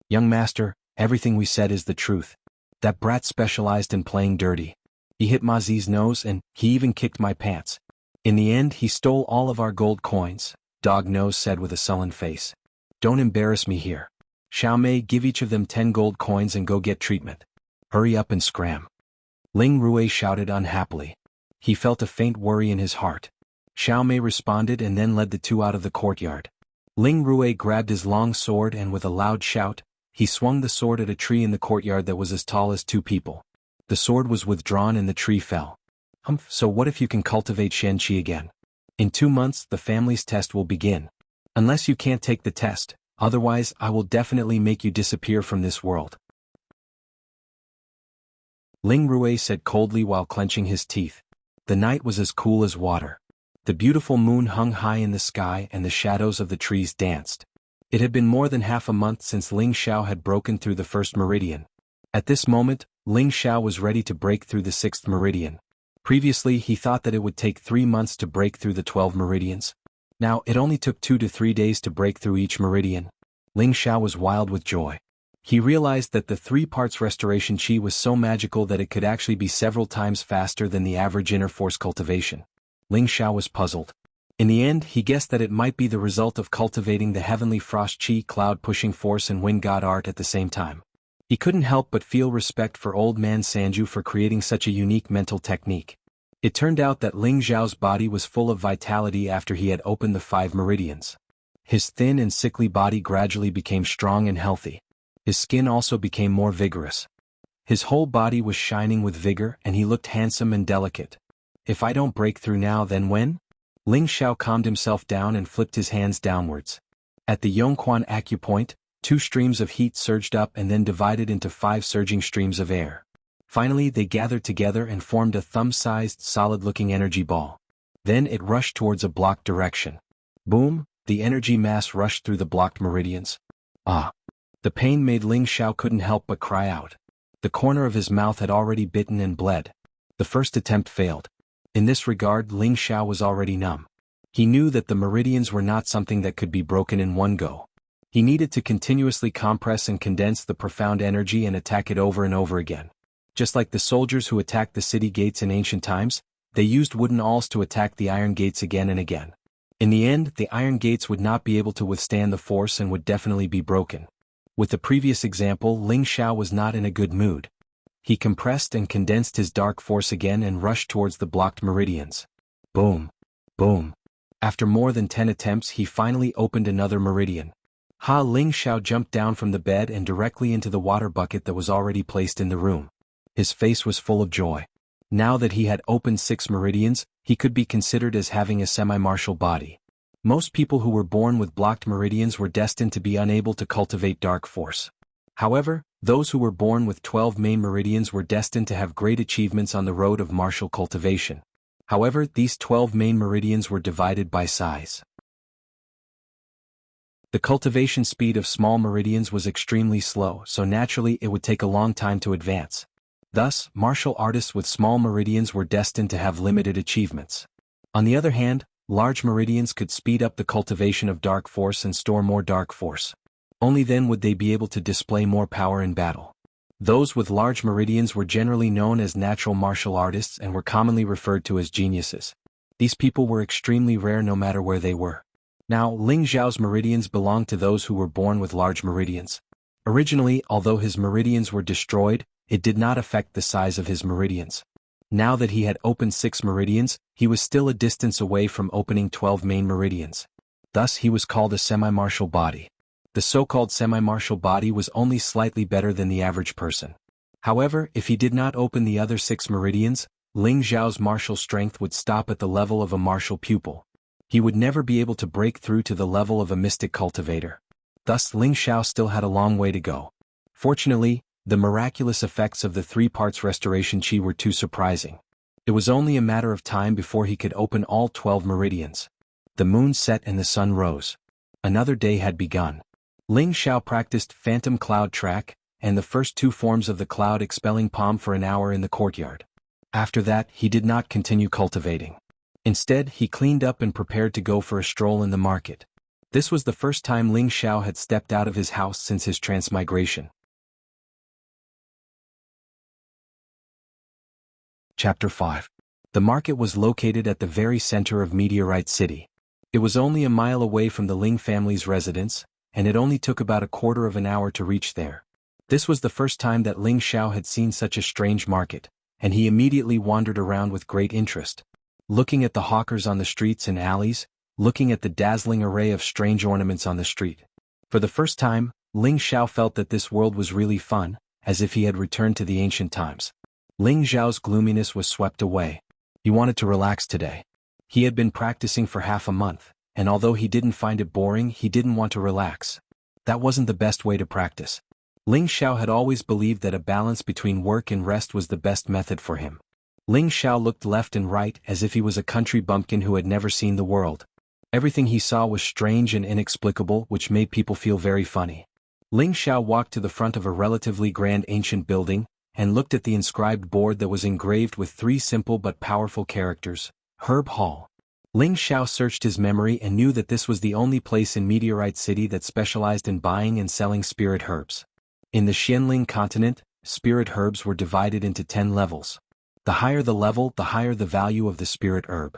Young master, everything we said is the truth. That brat specialized in playing dirty. He hit Ma Zi's nose and he even kicked my pants. In the end, he stole all of our gold coins, Dog Nose said with a sullen face. Don't embarrass me here. Xiao Mei, give each of them 10 gold coins and go get treatment. Hurry up and scram. Ling Rui shouted unhappily. He felt a faint worry in his heart. Xiao Mei responded and then led the two out of the courtyard. Ling Rui grabbed his long sword and with a loud shout, he swung the sword at a tree in the courtyard that was as tall as two people. The sword was withdrawn and the tree fell. So what if you can cultivate Shenqi again? In 2 months the family's test will begin. Unless you can't take the test, otherwise I will definitely make you disappear from this world. Ling Rui said coldly while clenching his teeth. The night was as cool as water. The beautiful moon hung high in the sky and the shadows of the trees danced. It had been more than half a month since Ling Xiao had broken through the first meridian. At this moment, Ling Xiao was ready to break through the 6th meridian. Previously, he thought that it would take 3 months to break through the 12 meridians. Now, it only took 2 to 3 days to break through each meridian. Ling Xiao was wild with joy. He realized that the 3 parts restoration qi was so magical that it could actually be several times faster than the average inner force cultivation. Ling Xiao was puzzled. In the end, he guessed that it might be the result of cultivating the heavenly frost qi, cloud pushing force and wind god art at the same time. He couldn't help but feel respect for old man Sanju for creating such a unique mental technique. It turned out that Ling Xiao's body was full of vitality after he had opened the 5 meridians. His thin and sickly body gradually became strong and healthy. His skin also became more vigorous. His whole body was shining with vigor and he looked handsome and delicate. If I don't break through now, then when? Ling Xiao calmed himself down and flipped his hands downwards. At the Yongquan acupoint, 2 streams of heat surged up and then divided into 5 surging streams of air. Finally, they gathered together and formed a thumb-sized, solid-looking energy ball. Then it rushed towards a blocked direction. Boom, the energy mass rushed through the blocked meridians. Ah! The pain made Ling Xiao couldn't help but cry out. The corner of his mouth had already bitten and bled. The first attempt failed. In this regard, Ling Xiao was already numb. He knew that the meridians were not something that could be broken in one go. He needed to continuously compress and condense the profound energy and attack it over and over again. Just like the soldiers who attacked the city gates in ancient times, they used wooden awls to attack the iron gates again and again. In the end, the iron gates would not be able to withstand the force and would definitely be broken. With the previous example, Ling Xiao was not in a good mood. He compressed and condensed his dark force again and rushed towards the blocked meridians. Boom. Boom. After more than 10 attempts, he finally opened another meridian. Ling Xiao jumped down from the bed and directly into the water bucket that was already placed in the room. His face was full of joy. Now that he had opened 6 meridians, he could be considered as having a semi-martial body. Most people who were born with blocked meridians were destined to be unable to cultivate dark force. However, those who were born with 12 main meridians were destined to have great achievements on the road of martial cultivation. However, these 12 main meridians were divided by size. The cultivation speed of small meridians was extremely slow, so naturally it would take a long time to advance. Thus, martial artists with small meridians were destined to have limited achievements. On the other hand, large meridians could speed up the cultivation of dark force and store more dark force. Only then would they be able to display more power in battle. Those with large meridians were generally known as natural martial artists and were commonly referred to as geniuses. These people were extremely rare no matter where they were. Now, Ling Xiao's meridians belonged to those who were born with large meridians. Originally, although his meridians were destroyed, it did not affect the size of his meridians. Now that he had opened 6 meridians, he was still a distance away from opening 12 main meridians. Thus he was called a semi-martial body. The so-called semi-martial body was only slightly better than the average person. However, if he did not open the other 6 meridians, Ling Xiao's martial strength would stop at the level of a martial pupil. He would never be able to break through to the level of a mystic cultivator. Thus Ling Xiao still had a long way to go. Fortunately, the miraculous effects of the 3 parts restoration chi were too surprising. It was only a matter of time before he could open all 12 meridians. The moon set and the sun rose. Another day had begun. Ling Xiao practiced phantom cloud track, and the first 2 forms of the cloud expelling palm for an hour in the courtyard. After that, he did not continue cultivating. Instead, he cleaned up and prepared to go for a stroll in the market. This was the first time Ling Xiao had stepped out of his house since his transmigration. Chapter 5. The market was located at the very center of Meteorite City. It was only a mile away from the Ling family's residence, and it only took about a quarter of an hour to reach there. This was the first time that Ling Xiao had seen such a strange market, and he immediately wandered around with great interest. Looking at the hawkers on the streets and alleys, looking at the dazzling array of strange ornaments on the street. For the first time, Ling Xiao felt that this world was really fun, as if he had returned to the ancient times. Ling Xiao's gloominess was swept away. He wanted to relax today. He had been practicing for half a month, and although he didn't find it boring, he didn't want to relax. That wasn't the best way to practice. Ling Xiao had always believed that a balance between work and rest was the best method for him. Ling Xiao looked left and right as if he was a country bumpkin who had never seen the world. Everything he saw was strange and inexplicable, which made people feel very funny. Ling Xiao walked to the front of a relatively grand ancient building, and looked at the inscribed board that was engraved with 3 simple but powerful characters, Herb Hall. Ling Xiao searched his memory and knew that this was the only place in Meteorite City that specialized in buying and selling spirit herbs. In the Xianling continent, spirit herbs were divided into 10 levels. The higher the level, the higher the value of the spirit herb.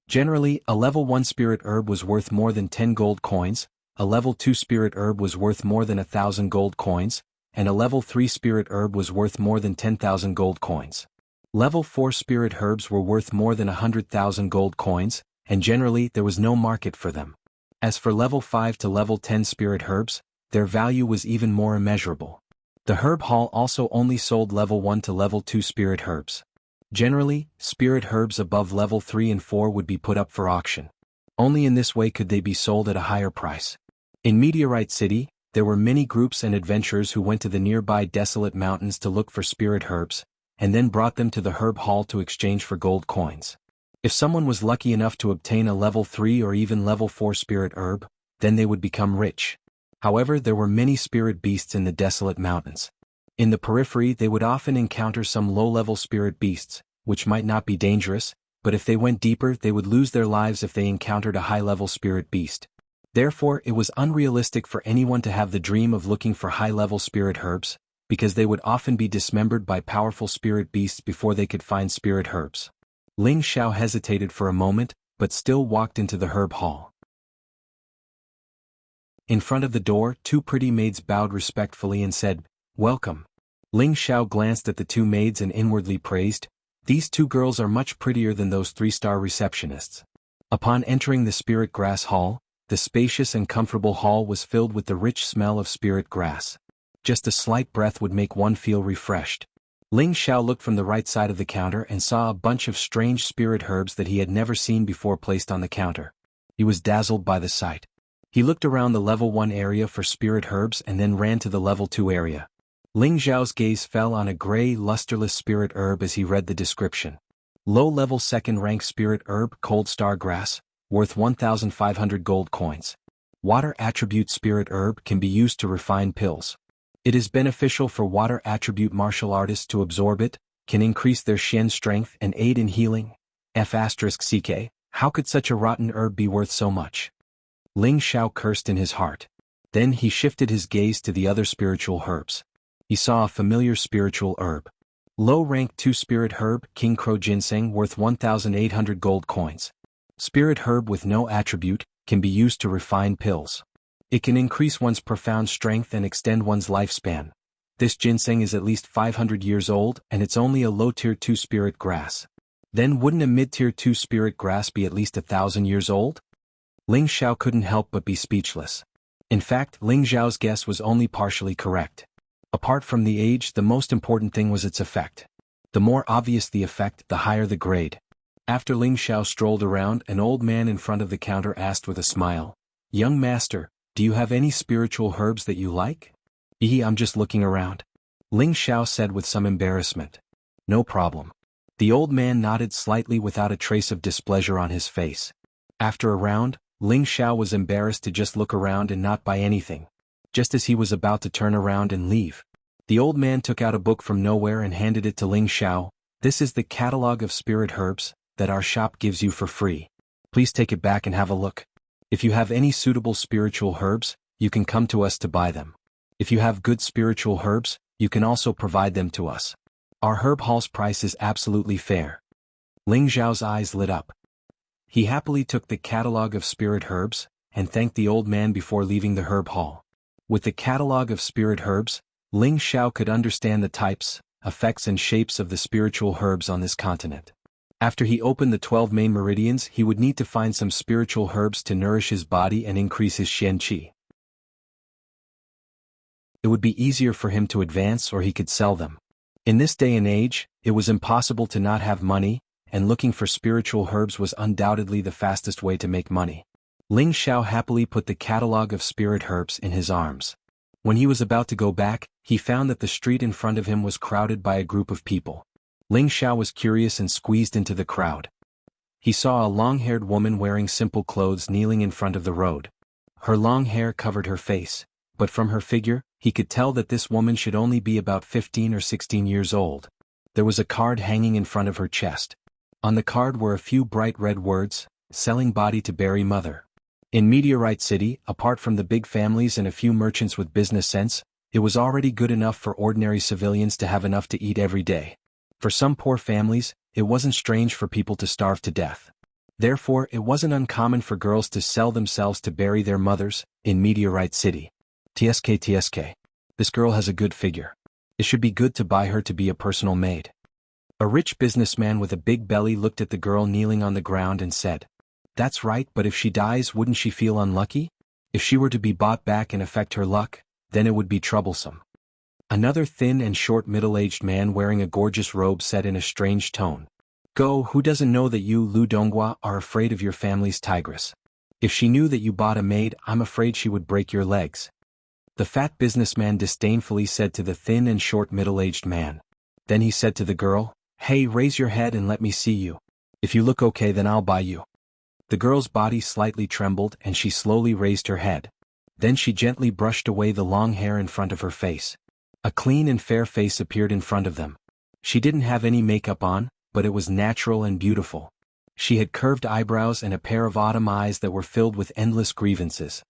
Generally, a level 1 spirit herb was worth more than 10 gold coins, a level 2 spirit herb was worth more than 1,000 gold coins, and a level 3 spirit herb was worth more than 10,000 gold coins. Level 4 spirit herbs were worth more than 100,000 gold coins, and generally there was no market for them. As for level 5 to level 10 spirit herbs, their value was even more immeasurable. The herb hall also only sold level 1 to level 2 spirit herbs. Generally, spirit herbs above level 3 and 4 would be put up for auction. Only in this way could they be sold at a higher price. In Meteorite City, there were many groups and adventurers who went to the nearby desolate mountains to look for spirit herbs, and then brought them to the herb hall to exchange for gold coins. If someone was lucky enough to obtain a level 3 or even level 4 spirit herb, then they would become rich. However, there were many spirit beasts in the desolate mountains. In the periphery they would often encounter some low-level spirit beasts, which might not be dangerous, but if they went deeper they would lose their lives if they encountered a high-level spirit beast. Therefore, it was unrealistic for anyone to have the dream of looking for high-level spirit herbs, because they would often be dismembered by powerful spirit beasts before they could find spirit herbs. Ling Xiao hesitated for a moment, but still walked into the herb hall. In front of the door, two pretty maids bowed respectfully and said, "Welcome." Ling Xiao glanced at the two maids and inwardly praised, "These two girls are much prettier than those three-star receptionists." Upon entering the spirit grass hall, the spacious and comfortable hall was filled with the rich smell of spirit grass. Just a slight breath would make one feel refreshed. Ling Xiao looked from the right side of the counter and saw a bunch of strange spirit herbs that he had never seen before placed on the counter. He was dazzled by the sight. He looked around the level 1 area for spirit herbs and then ran to the level 2 area. Ling Xiao's gaze fell on a gray, lusterless spirit herb as he read the description. Low-level second-rank spirit herb cold star grass, worth 1,500 gold coins. Water attribute spirit herb can be used to refine pills. It is beneficial for water attribute martial artists to absorb it, can increase their Xian strength and aid in healing. F***ck, how could such a rotten herb be worth so much? Ling Xiao cursed in his heart. Then he shifted his gaze to the other spiritual herbs. He saw a familiar spiritual herb. Low-rank 2 spirit herb King Crow ginseng worth 1,800 gold coins. Spirit herb with no attribute, can be used to refine pills. It can increase one's profound strength and extend one's lifespan. This ginseng is at least 500 years old and it's only a low-tier 2 spirit grass. Then wouldn't a mid-tier 2 spirit grass be at least 1,000 years old? Ling Xiao couldn't help but be speechless. In fact, Ling Xiao's guess was only partially correct. Apart from the age, the most important thing was its effect. The more obvious the effect, the higher the grade. After Ling Xiao strolled around, an old man in front of the counter asked with a smile, "Young master, do you have any spiritual herbs that you like?" I'm just looking around." Ling Xiao said with some embarrassment. "No problem." The old man nodded slightly without a trace of displeasure on his face. After a round, Ling Xiao was embarrassed to just look around and not buy anything. Just as he was about to turn around and leave, the old man took out a book from nowhere and handed it to Ling Xiao. "This is the catalog of spirit herbs that our shop gives you for free. Please take it back and have a look. If you have any suitable spiritual herbs, you can come to us to buy them. If you have good spiritual herbs, you can also provide them to us. Our herb hall's price is absolutely fair." Ling Xiao's eyes lit up. He happily took the catalog of spirit herbs and thanked the old man before leaving the herb hall. With the catalog of spirit herbs, Ling Xiao could understand the types, effects and shapes of the spiritual herbs on this continent. After he opened the 12 main meridians, he would need to find some spiritual herbs to nourish his body and increase his Xian Qi. It would be easier for him to advance or he could sell them. In this day and age, it was impossible to not have money, and looking for spiritual herbs was undoubtedly the fastest way to make money. Ling Xiao happily put the catalog of spirit herbs in his arms. When he was about to go back, he found that the street in front of him was crowded by a group of people. Ling Xiao was curious and squeezed into the crowd. He saw a long-haired woman wearing simple clothes kneeling in front of the road. Her long hair covered her face, but from her figure, he could tell that this woman should only be about 15 or 16 years old. There was a card hanging in front of her chest. On the card were a few bright red words, "Selling body to bury mother." In Meteorite City, apart from the big families and a few merchants with business sense, it was already good enough for ordinary civilians to have enough to eat every day. For some poor families, it wasn't strange for people to starve to death. Therefore, it wasn't uncommon for girls to sell themselves to bury their mothers, in Meteorite City. TSK. This girl has a good figure. It should be good to buy her to be a personal maid. A rich businessman with a big belly looked at the girl kneeling on the ground and said, "That's right, but if she dies, wouldn't she feel unlucky? If she were to be bought back and affect her luck, then it would be troublesome." Another thin and short middle-aged man wearing a gorgeous robe said in a strange tone, "Go, who doesn't know that you, Lu Donghua, are afraid of your family's tigress? If she knew that you bought a maid, I'm afraid she would break your legs." The fat businessman disdainfully said to the thin and short middle-aged man. Then he said to the girl, "Hey, raise your head and let me see you. If you look okay, then I'll buy you." The girl's body slightly trembled and she slowly raised her head. Then she gently brushed away the long hair in front of her face. A clean and fair face appeared in front of them. She didn't have any makeup on, but it was natural and beautiful. She had curved eyebrows and a pair of autumn eyes that were filled with endless grievances.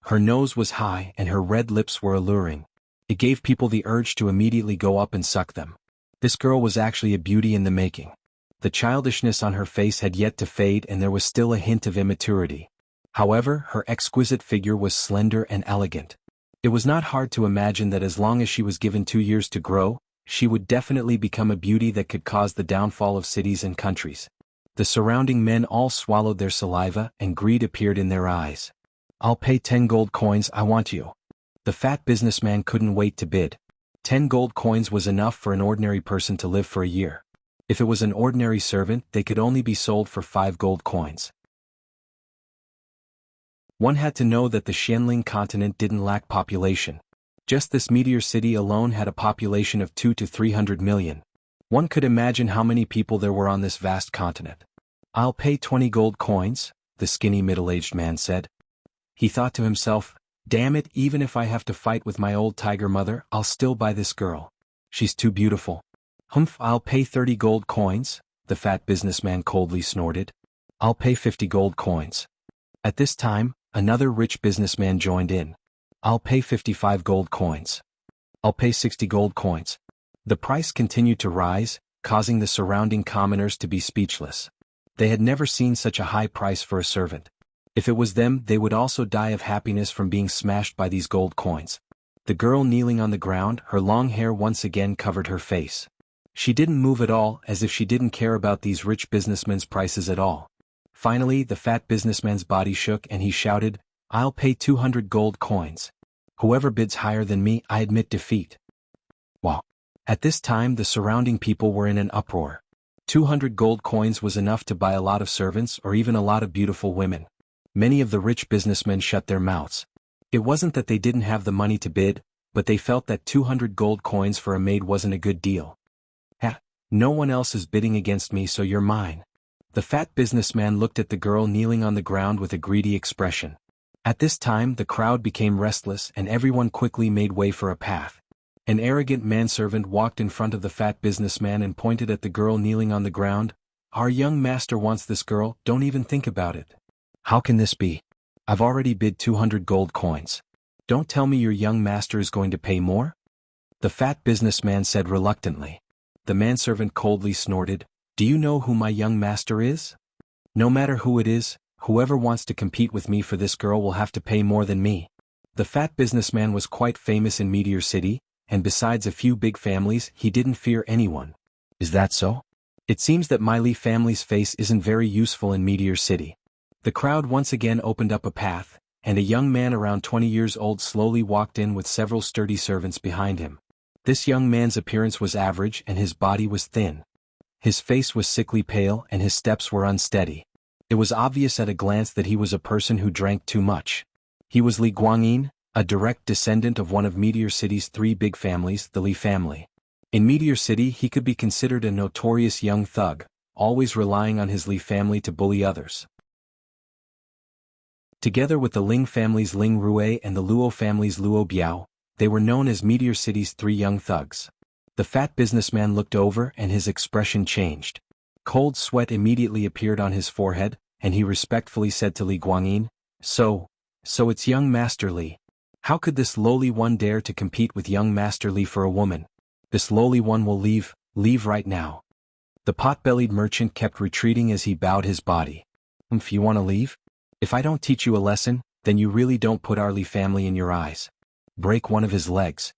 Her nose was high and her red lips were alluring. It gave people the urge to immediately go up and suck them. This girl was actually a beauty in the making. The childishness on her face had yet to fade and there was still a hint of immaturity. However, her exquisite figure was slender and elegant. It was not hard to imagine that as long as she was given 2 years to grow, she would definitely become a beauty that could cause the downfall of cities and countries. The surrounding men all swallowed their saliva and greed appeared in their eyes. "I'll pay 10 gold coins, I want you." The fat businessman couldn't wait to bid. 10 gold coins was enough for an ordinary person to live for a year. If it was an ordinary servant, they could only be sold for 5 gold coins. One had to know that the Xianling continent didn't lack population. Just this meteor city alone had a population of 200 to 300 million. One could imagine how many people there were on this vast continent. "I'll pay 20 gold coins," the skinny middle-aged man said. He thought to himself, "Damn it, even if I have to fight with my old tiger mother, I'll still buy this girl. She's too beautiful." "Humph, I'll pay 30 gold coins," the fat businessman coldly snorted. "I'll pay 50 gold coins." At this time, another rich businessman joined in. "I'll pay 55 gold coins." "I'll pay 60 gold coins." The price continued to rise, causing the surrounding commoners to be speechless. They had never seen such a high price for a servant. If it was them, they would also die of happiness from being smashed by these gold coins. The girl kneeling on the ground, her long hair once again covered her face. She didn't move at all, as if she didn't care about these rich businessmen's prices at all. Finally, the fat businessman's body shook and he shouted, "I'll pay 200 gold coins. Whoever bids higher than me, I admit defeat." Wow. At this time the surrounding people were in an uproar. 200 gold coins was enough to buy a lot of servants or even a lot of beautiful women. Many of the rich businessmen shut their mouths. It wasn't that they didn't have the money to bid, but they felt that 200 gold coins for a maid wasn't a good deal. "Ha! No one else is bidding against me, so you're mine." The fat businessman looked at the girl kneeling on the ground with a greedy expression. At this time the crowd became restless and everyone quickly made way for a path. An arrogant manservant walked in front of the fat businessman and pointed at the girl kneeling on the ground. "Our young master wants this girl, don't even think about it." "How can this be? I've already bid 200 gold coins. Don't tell me your young master is going to pay more?" The fat businessman said reluctantly. The manservant coldly snorted, "Do you know who my young master is? No matter who it is, whoever wants to compete with me for this girl will have to pay more than me." The fat businessman was quite famous in Meteor City, and besides a few big families, he didn't fear anyone. "Is that so? It seems that my Li family's face isn't very useful in Meteor City." The crowd once again opened up a path, and a young man around 20 years old slowly walked in with several sturdy servants behind him. This young man's appearance was average and his body was thin. His face was sickly pale and his steps were unsteady. It was obvious at a glance that he was a person who drank too much. He was Li Guangyin, a direct descendant of one of Meteor City's 3 big families, the Li family. In Meteor City he could be considered a notorious young thug, always relying on his Li family to bully others. Together with the Ling family's Ling Rue and the Luo family's Luo Biao, they were known as Meteor City's 3 young thugs. The fat businessman looked over and his expression changed. Cold sweat immediately appeared on his forehead, and he respectfully said to Li Guangyin, So it's young Master Li. How could this lowly one dare to compete with young Master Li for a woman? This lowly one will leave right now." The pot-bellied merchant kept retreating as he bowed his body. "If you want to leave? If I don't teach you a lesson, then you really don't put our Li family in your eyes. Break one of his legs."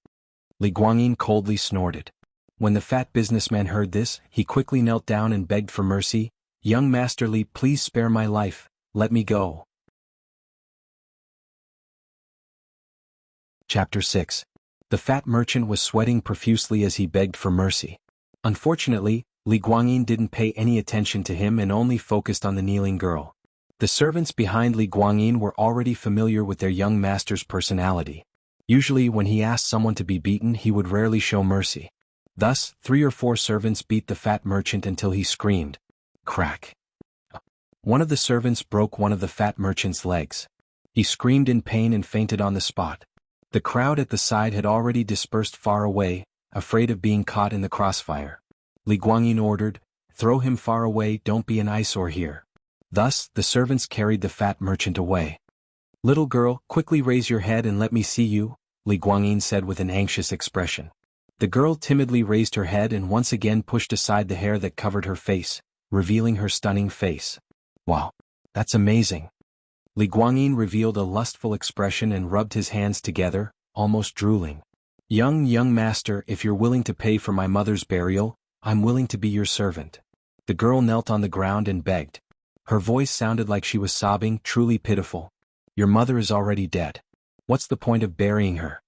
Li Guangyin coldly snorted. When the fat businessman heard this, he quickly knelt down and begged for mercy. "Young Master Li, please spare my life, let me go." Chapter 6. The fat merchant was sweating profusely as he begged for mercy. Unfortunately, Li Guangyin didn't pay any attention to him and only focused on the kneeling girl. The servants behind Li Guangyin were already familiar with their young master's personality. Usually when he asked someone to be beaten he would rarely show mercy. Thus, 3 or 4 servants beat the fat merchant until he screamed. Crack! One of the servants broke one of the fat merchant's legs. He screamed in pain and fainted on the spot. The crowd at the side had already dispersed far away, afraid of being caught in the crossfire. Li Guangyin ordered, "Throw him far away, don't be an eyesore here." Thus, the servants carried the fat merchant away. "Little girl, quickly raise your head and let me see you," Li Guangyin said with an anxious expression. The girl timidly raised her head and once again pushed aside the hair that covered her face, revealing her stunning face. "Wow, that's amazing. Li Guangyin revealed a lustful expression and rubbed his hands together, almost drooling. Young master, if you're willing to pay for my mother's burial, I'm willing to be your servant. The girl knelt on the ground and begged. Her voice sounded like she was sobbing, truly pitiful. Your mother is already dead. What's the point of burying her?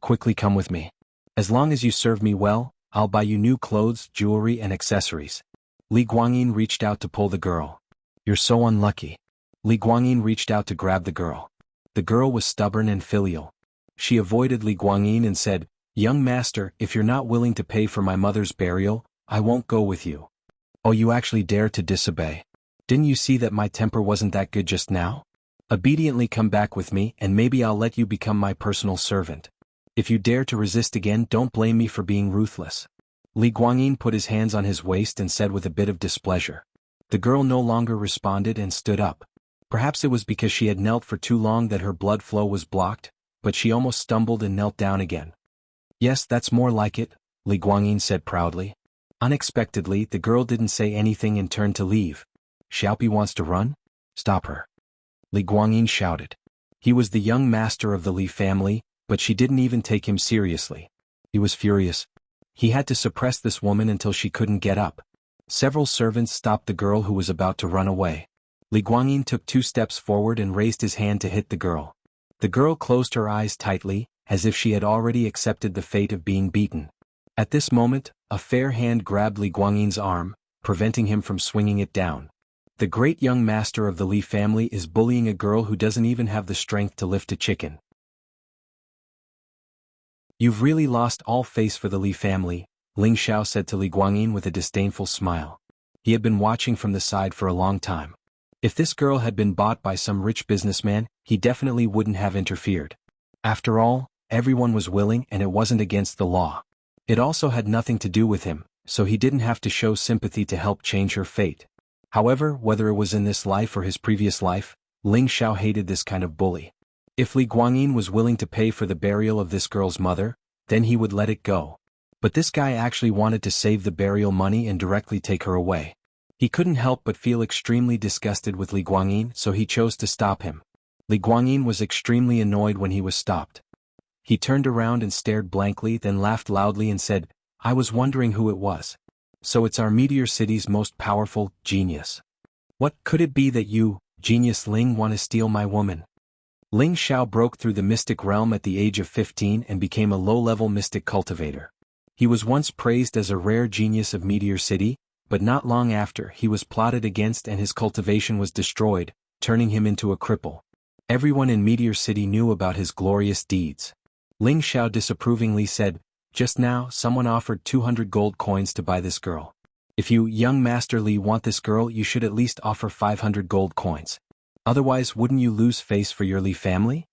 Quickly come with me. As long as you serve me well, I'll buy you new clothes, jewelry and accessories. Li Guangyin reached out to pull the girl. You're so unlucky. Li Guangyin reached out to grab the girl. The girl was stubborn and filial. She avoided Li Guangyin and said, Young master, if you're not willing to pay for my mother's burial, I won't go with you. Oh, you actually dare to disobey. Didn't you see that my temper wasn't that good just now? Obediently come back with me and maybe I'll let you become my personal servant. If you dare to resist again, don't blame me for being ruthless. Li Guangyin put his hands on his waist and said with a bit of displeasure. The girl no longer responded and stood up. Perhaps it was because she had knelt for too long that her blood flow was blocked, but she almost stumbled and knelt down again. Yes, that's more like it, Li Guangyin said proudly. Unexpectedly, the girl didn't say anything and turned to leave. Xiaopi wants to run? Stop her. Li Guangyin shouted. He was the young master of the Li family, but she didn't even take him seriously. He was furious. He had to suppress this woman until she couldn't get up. Several servants stopped the girl who was about to run away. Li Guangyin took 2 steps forward and raised his hand to hit the girl. The girl closed her eyes tightly, as if she had already accepted the fate of being beaten. At this moment, a fair hand grabbed Li Guangyin's arm, preventing him from swinging it down. The great young master of the Li family is bullying a girl who doesn't even have the strength to lift a chicken. You've really lost all face for the Li family, Ling Xiao said to Li Guangyin with a disdainful smile. He had been watching from the side for a long time. If this girl had been bought by some rich businessman, he definitely wouldn't have interfered. After all, everyone was willing and it wasn't against the law. It also had nothing to do with him, so he didn't have to show sympathy to help change her fate. However, whether it was in this life or his previous life, Ling Xiao hated this kind of bully. If Li Guangyin was willing to pay for the burial of this girl's mother, then he would let it go. But this guy actually wanted to save the burial money and directly take her away. He couldn't help but feel extremely disgusted with Li Guangyin, so he chose to stop him. Li Guangyin was extremely annoyed when he was stopped. He turned around and stared blankly, then laughed loudly and said, I was wondering who it was. So it's our Meteor City's most powerful genius. What could it be that you, genius Ling, want to steal my woman? Ling Xiao broke through the mystic realm at the age of 15 and became a low-level mystic cultivator. He was once praised as a rare genius of Meteor City, but not long after he was plotted against and his cultivation was destroyed, turning him into a cripple. Everyone in Meteor City knew about his glorious deeds. Ling Xiao disapprovingly said, Just now someone offered 200 gold coins to buy this girl. If you, young Master Li, want this girl, you should at least offer 500 gold coins. Otherwise, wouldn't you lose face for your Li family?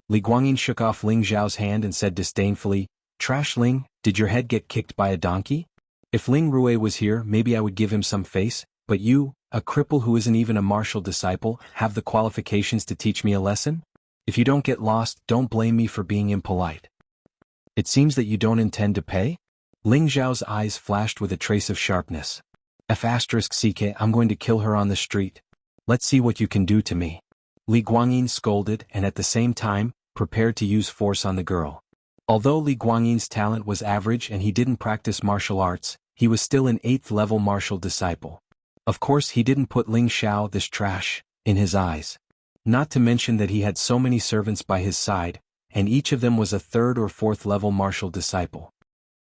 Li Guangyin shook off Ling Xiao's hand and said disdainfully, Trash Ling, did your head get kicked by a donkey? If Ling Rui was here, maybe I would give him some face, but you, a cripple who isn't even a martial disciple, have the qualifications to teach me a lesson? If you don't get lost, don't blame me for being impolite. It seems that you don't intend to pay? Ling Xiao's eyes flashed with a trace of sharpness. F***CK, I'm going to kill her on the street. Let's see what you can do to me. Li Guangyin scolded and at the same time, prepared to use force on the girl. Although Li Guangyin's talent was average and he didn't practice martial arts, he was still an 8th-level martial disciple. Of course he didn't put Ling Xiao, this trash, in his eyes. Not to mention that he had so many servants by his side, and each of them was a 3rd or 4th-level martial disciple.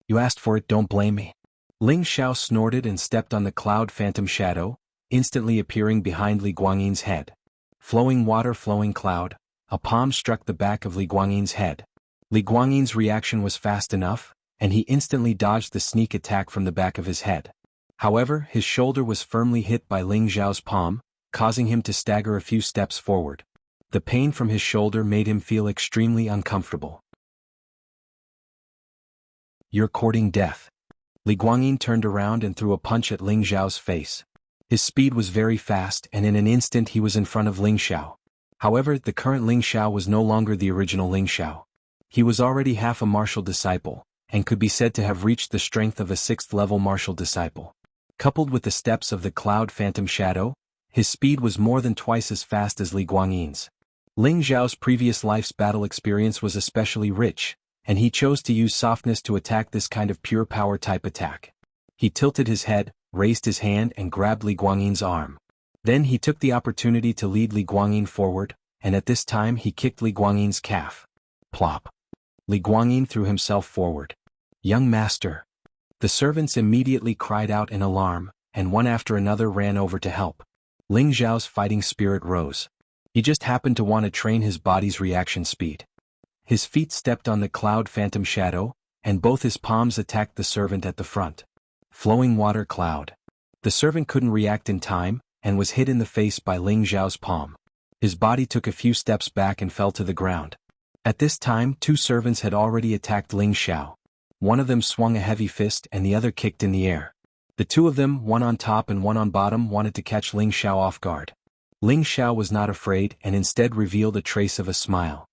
You asked for it, don't blame me. Ling Xiao snorted and stepped on the cloud phantom shadow, instantly appearing behind Li Guangyin's head. Flowing water, flowing cloud, a palm struck the back of Li Guangyin's head. Li Guangyin's reaction was fast enough, and he instantly dodged the sneak attack from the back of his head. However, his shoulder was firmly hit by Ling Xiao's palm, causing him to stagger a few steps forward. The pain from his shoulder made him feel extremely uncomfortable. You're courting death. Li Guangyin turned around and threw a punch at Ling Xiao's face. His speed was very fast and in an instant he was in front of Ling Xiao. However, the current Ling Xiao was no longer the original Ling Xiao. He was already half a martial disciple, and could be said to have reached the strength of a 6th-level martial disciple. Coupled with the steps of the cloud phantom shadow, His speed was more than twice as fast as Li Guangyin's. Ling Zhao's previous life's battle experience was especially rich, and he chose to use softness to attack this kind of pure power type attack. He tilted his head, raised his hand and grabbed Li Guangyin's arm. Then he took the opportunity to lead Li Guangyin forward, and at this time he kicked Li Guangyin's calf. Plop. Li Guangyin threw himself forward. "Young master!" The servants immediately cried out in alarm, and one after another ran over to help. Ling Zhao's fighting spirit rose. He just happened to want to train his body's reaction speed. His feet stepped on the cloud phantom shadow, and both his palms attacked the servant at the front. Flowing water cloud. The servant couldn't react in time, and was hit in the face by Ling Zhao's palm. His body took a few steps back and fell to the ground. At this time, two servants had already attacked Ling Zhao. One of them swung a heavy fist and the other kicked in the air. The two of them, one on top and one on bottom, wanted to catch Ling Zhao off guard. Ling Zhao was not afraid and instead revealed a trace of a smile.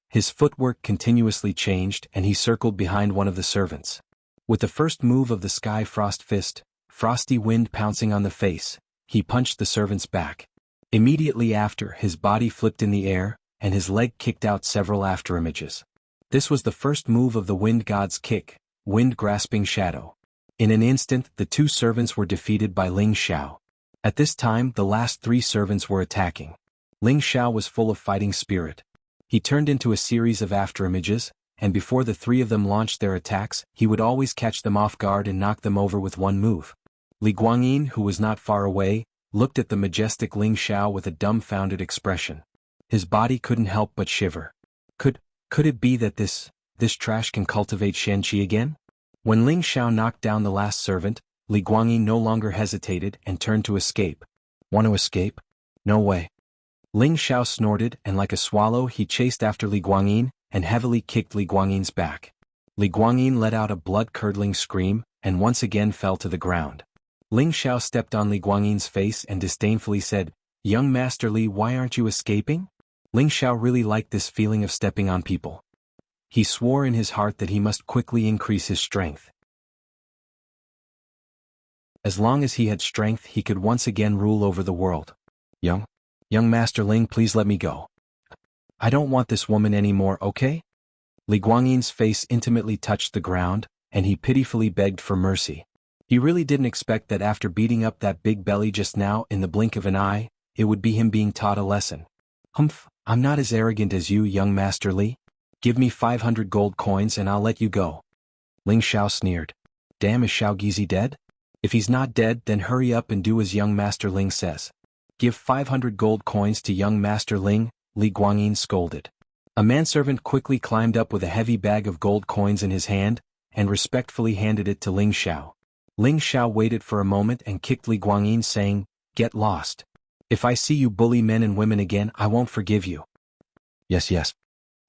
His footwork continuously changed and he circled behind one of the servants. With the first move of the Sky Frost Fist, frosty wind pouncing on the face, he punched the servant's back. Immediately after, his body flipped in the air, and his leg kicked out several afterimages. This was the first move of the Wind God's kick, Wind Grasping Shadow. In an instant, the two servants were defeated by Ling Zhao. At this time, the last three servants were attacking. Ling Zhao was full of fighting spirit. He turned into a series of afterimages, and before the three of them launched their attacks, he would always catch them off guard and knock them over with one move. Li Guangyin, who was not far away, looked at the majestic Ling Zhao with a dumbfounded expression. His body couldn't help but shiver. Could it be that this trash can cultivate Shenqi again? When Ling Zhao knocked down the last servant, Li Guangyin no longer hesitated and turned to escape. Want to escape? No way. Ling Zhao snorted and like a swallow he chased after Li Guangyin and heavily kicked Li Guangyin's back. Li Guangyin let out a blood-curdling scream and once again fell to the ground. Ling Zhao stepped on Li Guangyin's face and disdainfully said, "Young Master Li, why aren't you escaping?" Ling Zhao really liked this feeling of stepping on people. He swore in his heart that he must quickly increase his strength. As long as he had strength, he could once again rule over the world. Young Master Ling, please let me go. I don't want this woman anymore, okay? Li Guangyin's face intimately touched the ground, and he pitifully begged for mercy. He really didn't expect that after beating up that big belly just now in the blink of an eye, it would be him being taught a lesson. Humph, I'm not as arrogant as you, young Master Li. Give me 500 gold coins and I'll let you go. Ling Zhao sneered. Damn, is Xiao Gizi dead? If he's not dead, then hurry up and do as young Master Ling says. Give 500 gold coins to young Master Ling, Li Guangyin scolded. A manservant quickly climbed up with a heavy bag of gold coins in his hand, and respectfully handed it to Ling Zhao. Ling Zhao waited for a moment and kicked Li Guangyin, saying, "Get lost. If I see you bully men and women again, I won't forgive you." Yes.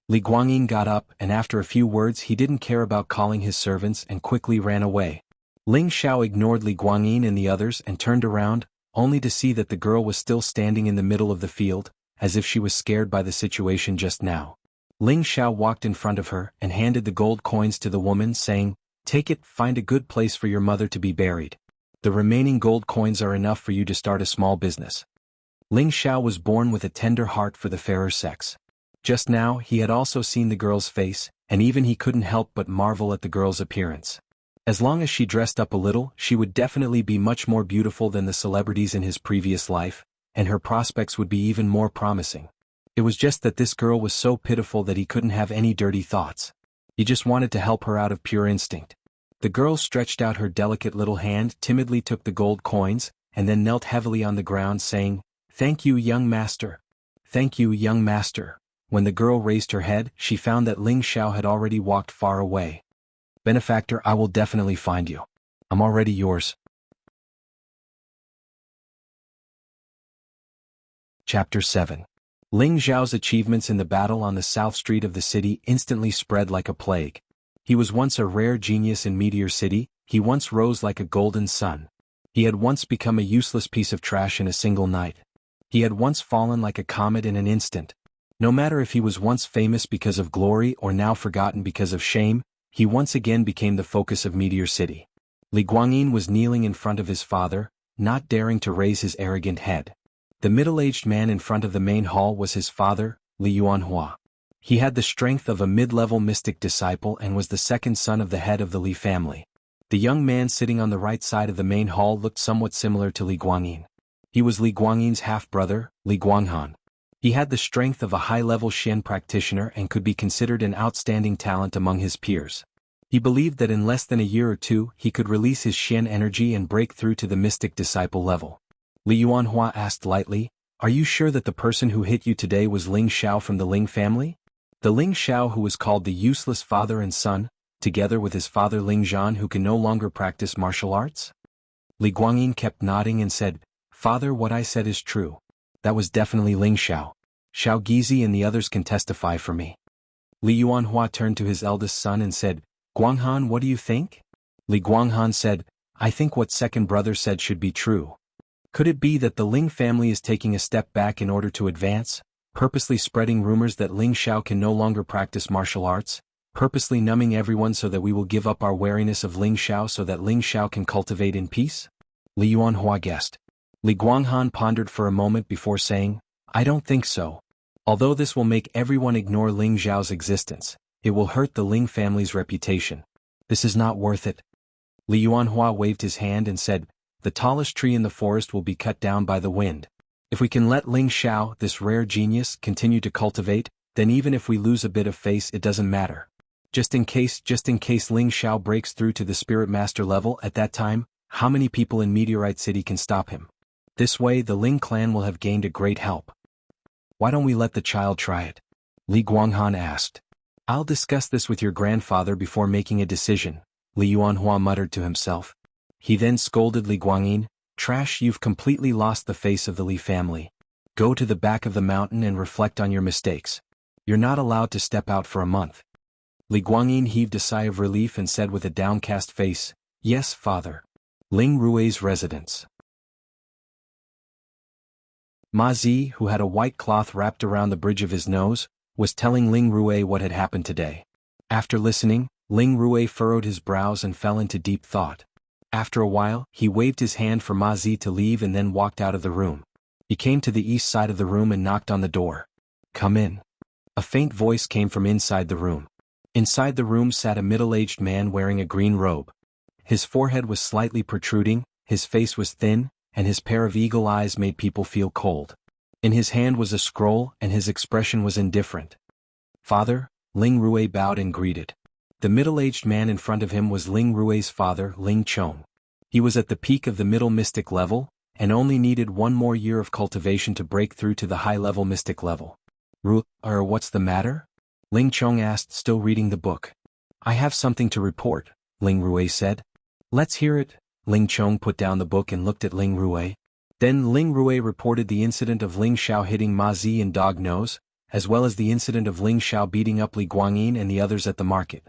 Li Guangyin got up and after a few words he didn't care about calling his servants and quickly ran away. Ling Zhao ignored Li Guangyin and the others and turned around, only to see that the girl was still standing in the middle of the field, as if she was scared by the situation just now. Ling Zhao walked in front of her and handed the gold coins to the woman, saying, "Take it, find a good place for your mother to be buried. The remaining gold coins are enough for you to start a small business." Ling Zhao was born with a tender heart for the fairer sex. Just now he had also seen the girl's face, and even he couldn't help but marvel at the girl's appearance. As long as she dressed up a little, she would definitely be much more beautiful than the celebrities in his previous life, and her prospects would be even more promising. It was just that this girl was so pitiful that he couldn't have any dirty thoughts. He just wanted to help her out of pure instinct. The girl stretched out her delicate little hand, timidly took the gold coins, and then knelt heavily on the ground saying, "Thank you, young master. Thank you, young master." When the girl raised her head, she found that Ling Zhao had already walked far away. "Benefactor, I will definitely find you. I'm already yours." Chapter 7. Ling Zhao's achievements in the battle on the south street of the city instantly spread like a plague. He was once a rare genius in Meteor City, he once rose like a golden sun. He had once become a useless piece of trash in a single night. He had once fallen like a comet in an instant. No matter if he was once famous because of glory or now forgotten because of shame, he once again became the focus of Meteor City. Li Guangyin was kneeling in front of his father, not daring to raise his arrogant head. The middle-aged man in front of the main hall was his father, Li Yuanhua. He had the strength of a mid-level mystic disciple and was the second son of the head of the Li family. The young man sitting on the right side of the main hall looked somewhat similar to Li Guangyin. He was Li Guangyin's half-brother, Li Guanghan. He had the strength of a high-level Xian practitioner and could be considered an outstanding talent among his peers. He believed that in less than a year or two he could release his Xian energy and break through to the mystic disciple level. Li Yuanhua asked lightly, "Are you sure that the person who hit you today was Ling Xiao from the Ling family? The Ling Xiao who was called the useless father and son, together with his father Ling Zhan who can no longer practice martial arts?" Li Guangyin kept nodding and said, "Father, what I said is true. That was definitely Ling Xiao. Xiao Gizi and the others can testify for me." Li Yuanhua turned to his eldest son and said, "Guanghan, what do you think?" Li Guanghan said, "I think what second brother said should be true. Could it be that the Ling family is taking a step back in order to advance, purposely spreading rumors that Ling Xiao can no longer practice martial arts, purposely numbing everyone so that we will give up our wariness of Ling Xiao so that Ling Xiao can cultivate in peace?" Li Yuanhua guessed. Li Guanghan pondered for a moment before saying, "I don't think so. Although this will make everyone ignore Ling Xiao's existence, it will hurt the Ling family's reputation. This is not worth it." Li Yuanhua waved his hand and said, "The tallest tree in the forest will be cut down by the wind. If we can let Ling Xiao, this rare genius, continue to cultivate, then even if we lose a bit of face it doesn't matter. Just in case Ling Xiao breaks through to the Spirit Master level at that time, how many people in Meteorite City can stop him? This way the Ling clan will have gained a great help." "Why don't we let the child try it?" Li Guanghan asked. "I'll discuss this with your grandfather before making a decision," Li Yuanhua muttered to himself. He then scolded Li Guangyin, "Trash, you've completely lost the face of the Li family. Go to the back of the mountain and reflect on your mistakes. You're not allowed to step out for a month." Li Guangyin heaved a sigh of relief and said with a downcast face, "Yes, father." Ling Rui's residence. Ma Zi, who had a white cloth wrapped around the bridge of his nose, was telling Ling Rui what had happened today. After listening, Ling Rui furrowed his brows and fell into deep thought. After a while, he waved his hand for Ma Zi to leave and then walked out of the room. He came to the east side of the room and knocked on the door. "Come in." A faint voice came from inside the room. Inside the room sat a middle-aged man wearing a green robe. His forehead was slightly protruding, his face was thin, and his pair of eagle eyes made people feel cold. In his hand was a scroll and his expression was indifferent. "Father," Ling Rui bowed and greeted. The middle-aged man in front of him was Ling Rui's father, Ling Chong. He was at the peak of the middle mystic level, and only needed one more year of cultivation to break through to the high-level mystic level. What's the matter?" Ling Chong asked, still reading the book. "I have something to report," Ling Rui said. "Let's hear it." Ling Chong put down the book and looked at Ling Rui. Then Ling Rui reported the incident of Ling Xiao hitting Ma Zi in dog nose, as well as the incident of Ling Xiao beating up Li Guangyin and the others at the market.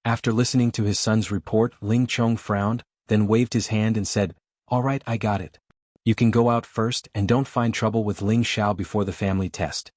After listening to his son's report, Ling Chong frowned, then waved his hand and said, "All right, I got it. You can go out first and don't find trouble with Ling Xiao before the family test."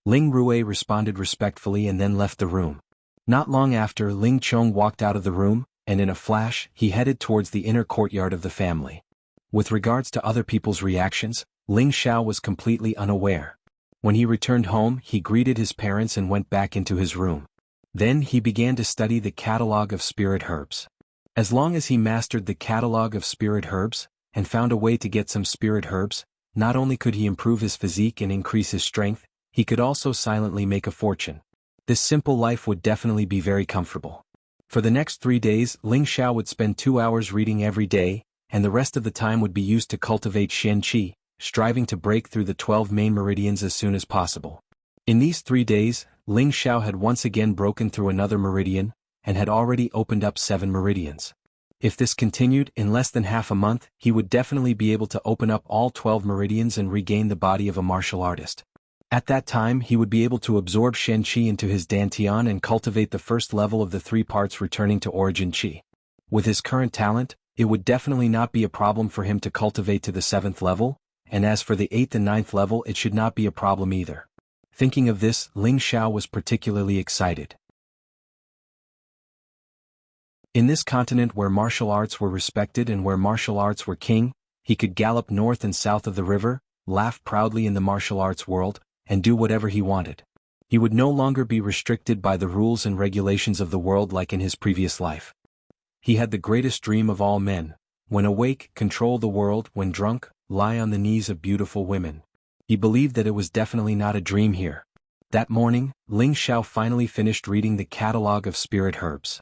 Ling Rui responded respectfully and then left the room. Not long after, Ling Chong walked out of the room, and in a flash, he headed towards the inner courtyard of the family. With regards to other people's reactions, Ling Xiao was completely unaware. When he returned home, he greeted his parents and went back into his room. Then he began to study the catalog of spirit herbs. As long as he mastered the catalog of spirit herbs, and found a way to get some spirit herbs, not only could he improve his physique and increase his strength, he could also silently make a fortune. This simple life would definitely be very comfortable. For the next 3 days, Ling Xiao would spend 2 hours reading every day, and the rest of the time would be used to cultivate Xian Qi, striving to break through the 12 main meridians as soon as possible. In these 3 days, Ling Xiao had once again broken through another meridian, and had already opened up 7 meridians. If this continued, in less than half a month, he would definitely be able to open up all 12 meridians and regain the body of a martial artist. At that time he would be able to absorb Shen Qi into his Dantian and cultivate the first level of the 3 parts returning to origin Qi. With his current talent, it would definitely not be a problem for him to cultivate to the 7th level, and as for the 8th and 9th level it should not be a problem either. Thinking of this, Ling Xiao was particularly excited. In this continent where martial arts were respected and where martial arts were king, he could gallop north and south of the river, laugh proudly in the martial arts world, and do whatever he wanted. He would no longer be restricted by the rules and regulations of the world like in his previous life. He had the greatest dream of all men: when awake, control the world; when drunk, lie on the knees of beautiful women. He believed that it was definitely not a dream here. That morning, Ling Xiao finally finished reading the catalog of spirit herbs.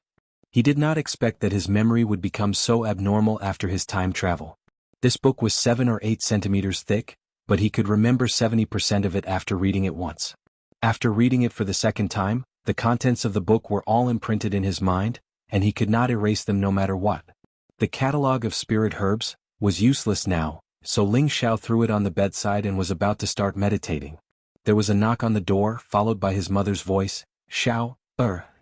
He did not expect that his memory would become so abnormal after his time travel. This book was 7 or 8 centimeters thick, but he could remember 70% of it after reading it once. After reading it for the second time, the contents of the book were all imprinted in his mind, and he could not erase them no matter what. The catalog of spirit herbs was useless now, so Ling Xiao threw it on the bedside and was about to start meditating. There was a knock on the door, followed by his mother's voice. "Xiao,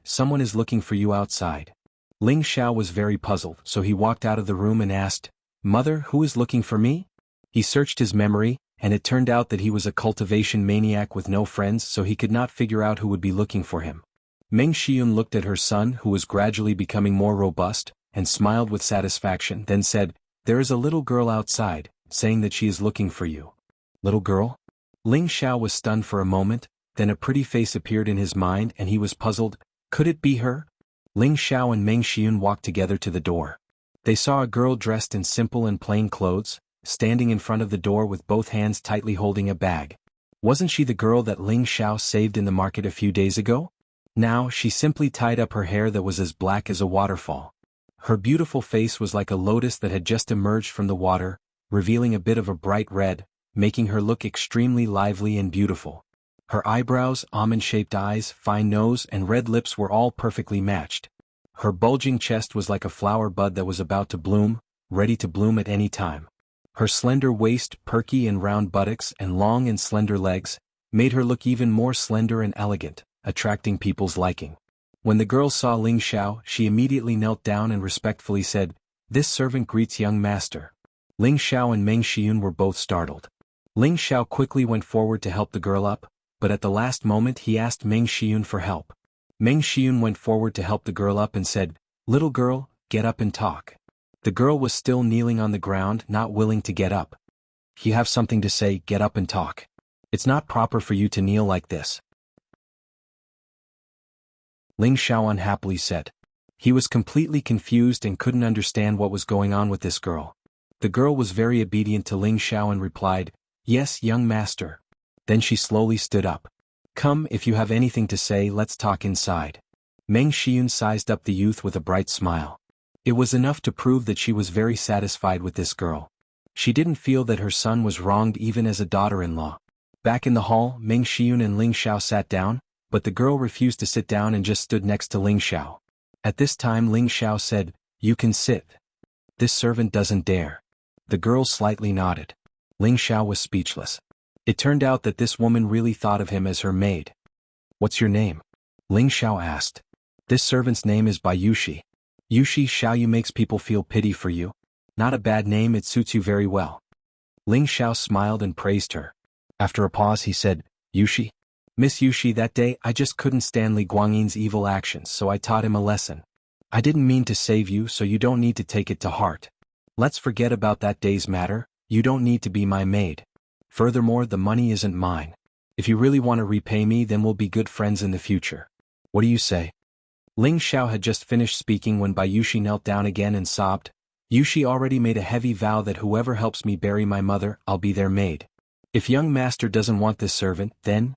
someone is looking for you outside." Ling Xiao was very puzzled, so he walked out of the room and asked, "Mother, who is looking for me?" He searched his memory, and it turned out that he was a cultivation maniac with no friends, so he could not figure out who would be looking for him. Meng Xiyun looked at her son, who was gradually becoming more robust, and smiled with satisfaction, then said, "There is a little girl outside, saying that she is looking for you." Little girl? Ling Xiao was stunned for a moment, then a pretty face appeared in his mind and he was puzzled. Could it be her? Ling Xiao and Meng Xiyun walked together to the door. They saw a girl dressed in simple and plain clothes, standing in front of the door with both hands tightly holding a bag. Wasn't she the girl that Ling Xiao saved in the market a few days ago? Now, she simply tied up her hair that was as black as a waterfall. Her beautiful face was like a lotus that had just emerged from the water, revealing a bit of a bright red, making her look extremely lively and beautiful. Her eyebrows, almond-shaped eyes, fine nose, and red lips were all perfectly matched. Her bulging chest was like a flower bud that was about to bloom, ready to bloom at any time. Her slender waist, perky and round buttocks, and long and slender legs made her look even more slender and elegant, attracting people's liking. When the girl saw Ling Xiao, she immediately knelt down and respectfully said, "This servant greets young master." Ling Xiao and Meng Xiyun were both startled. Ling Xiao quickly went forward to help the girl up, but at the last moment he asked Meng Xiyun for help. Meng Xiyun went forward to help the girl up and said, "Little girl, get up and talk." The girl was still kneeling on the ground, not willing to get up. "You have something to say, get up and talk. It's not proper for you to kneel like this," Ling Xiao unhappily said. He was completely confused and couldn't understand what was going on with this girl. The girl was very obedient to Ling Xiao and replied, "Yes, young master." Then she slowly stood up. "Come, if you have anything to say, let's talk inside." Meng Xiyun sized up the youth with a bright smile. It was enough to prove that she was very satisfied with this girl. She didn't feel that her son was wronged even as a daughter-in-law. Back in the hall, Meng Xiyun and Ling Xiao sat down, but the girl refused to sit down and just stood next to Ling Xiao. At this time Ling Xiao said, "You can sit." "This servant doesn't dare." The girl slightly nodded. Ling Xiao was speechless. It turned out that this woman really thought of him as her maid. "What's your name?" Ling Xiao asked. "This servant's name is Bayushi." "Yushi Xiaoyu makes people feel pity for you. Not a bad name, it suits you very well." Ling Xiao smiled and praised her. After a pause he said, "Yushi? Miss Yushi, that day I just couldn't stand Li Guangyin's evil actions, so I taught him a lesson. I didn't mean to save you, so you don't need to take it to heart. Let's forget about that day's matter. You don't need to be my maid. Furthermore, the money isn't mine. If you really want to repay me, then we'll be good friends in the future. What do you say?" Ling Xiao had just finished speaking when Bayushi knelt down again and sobbed. "Yushi already made a heavy vow that whoever helps me bury my mother, I'll be their maid. If young master doesn't want this servant, then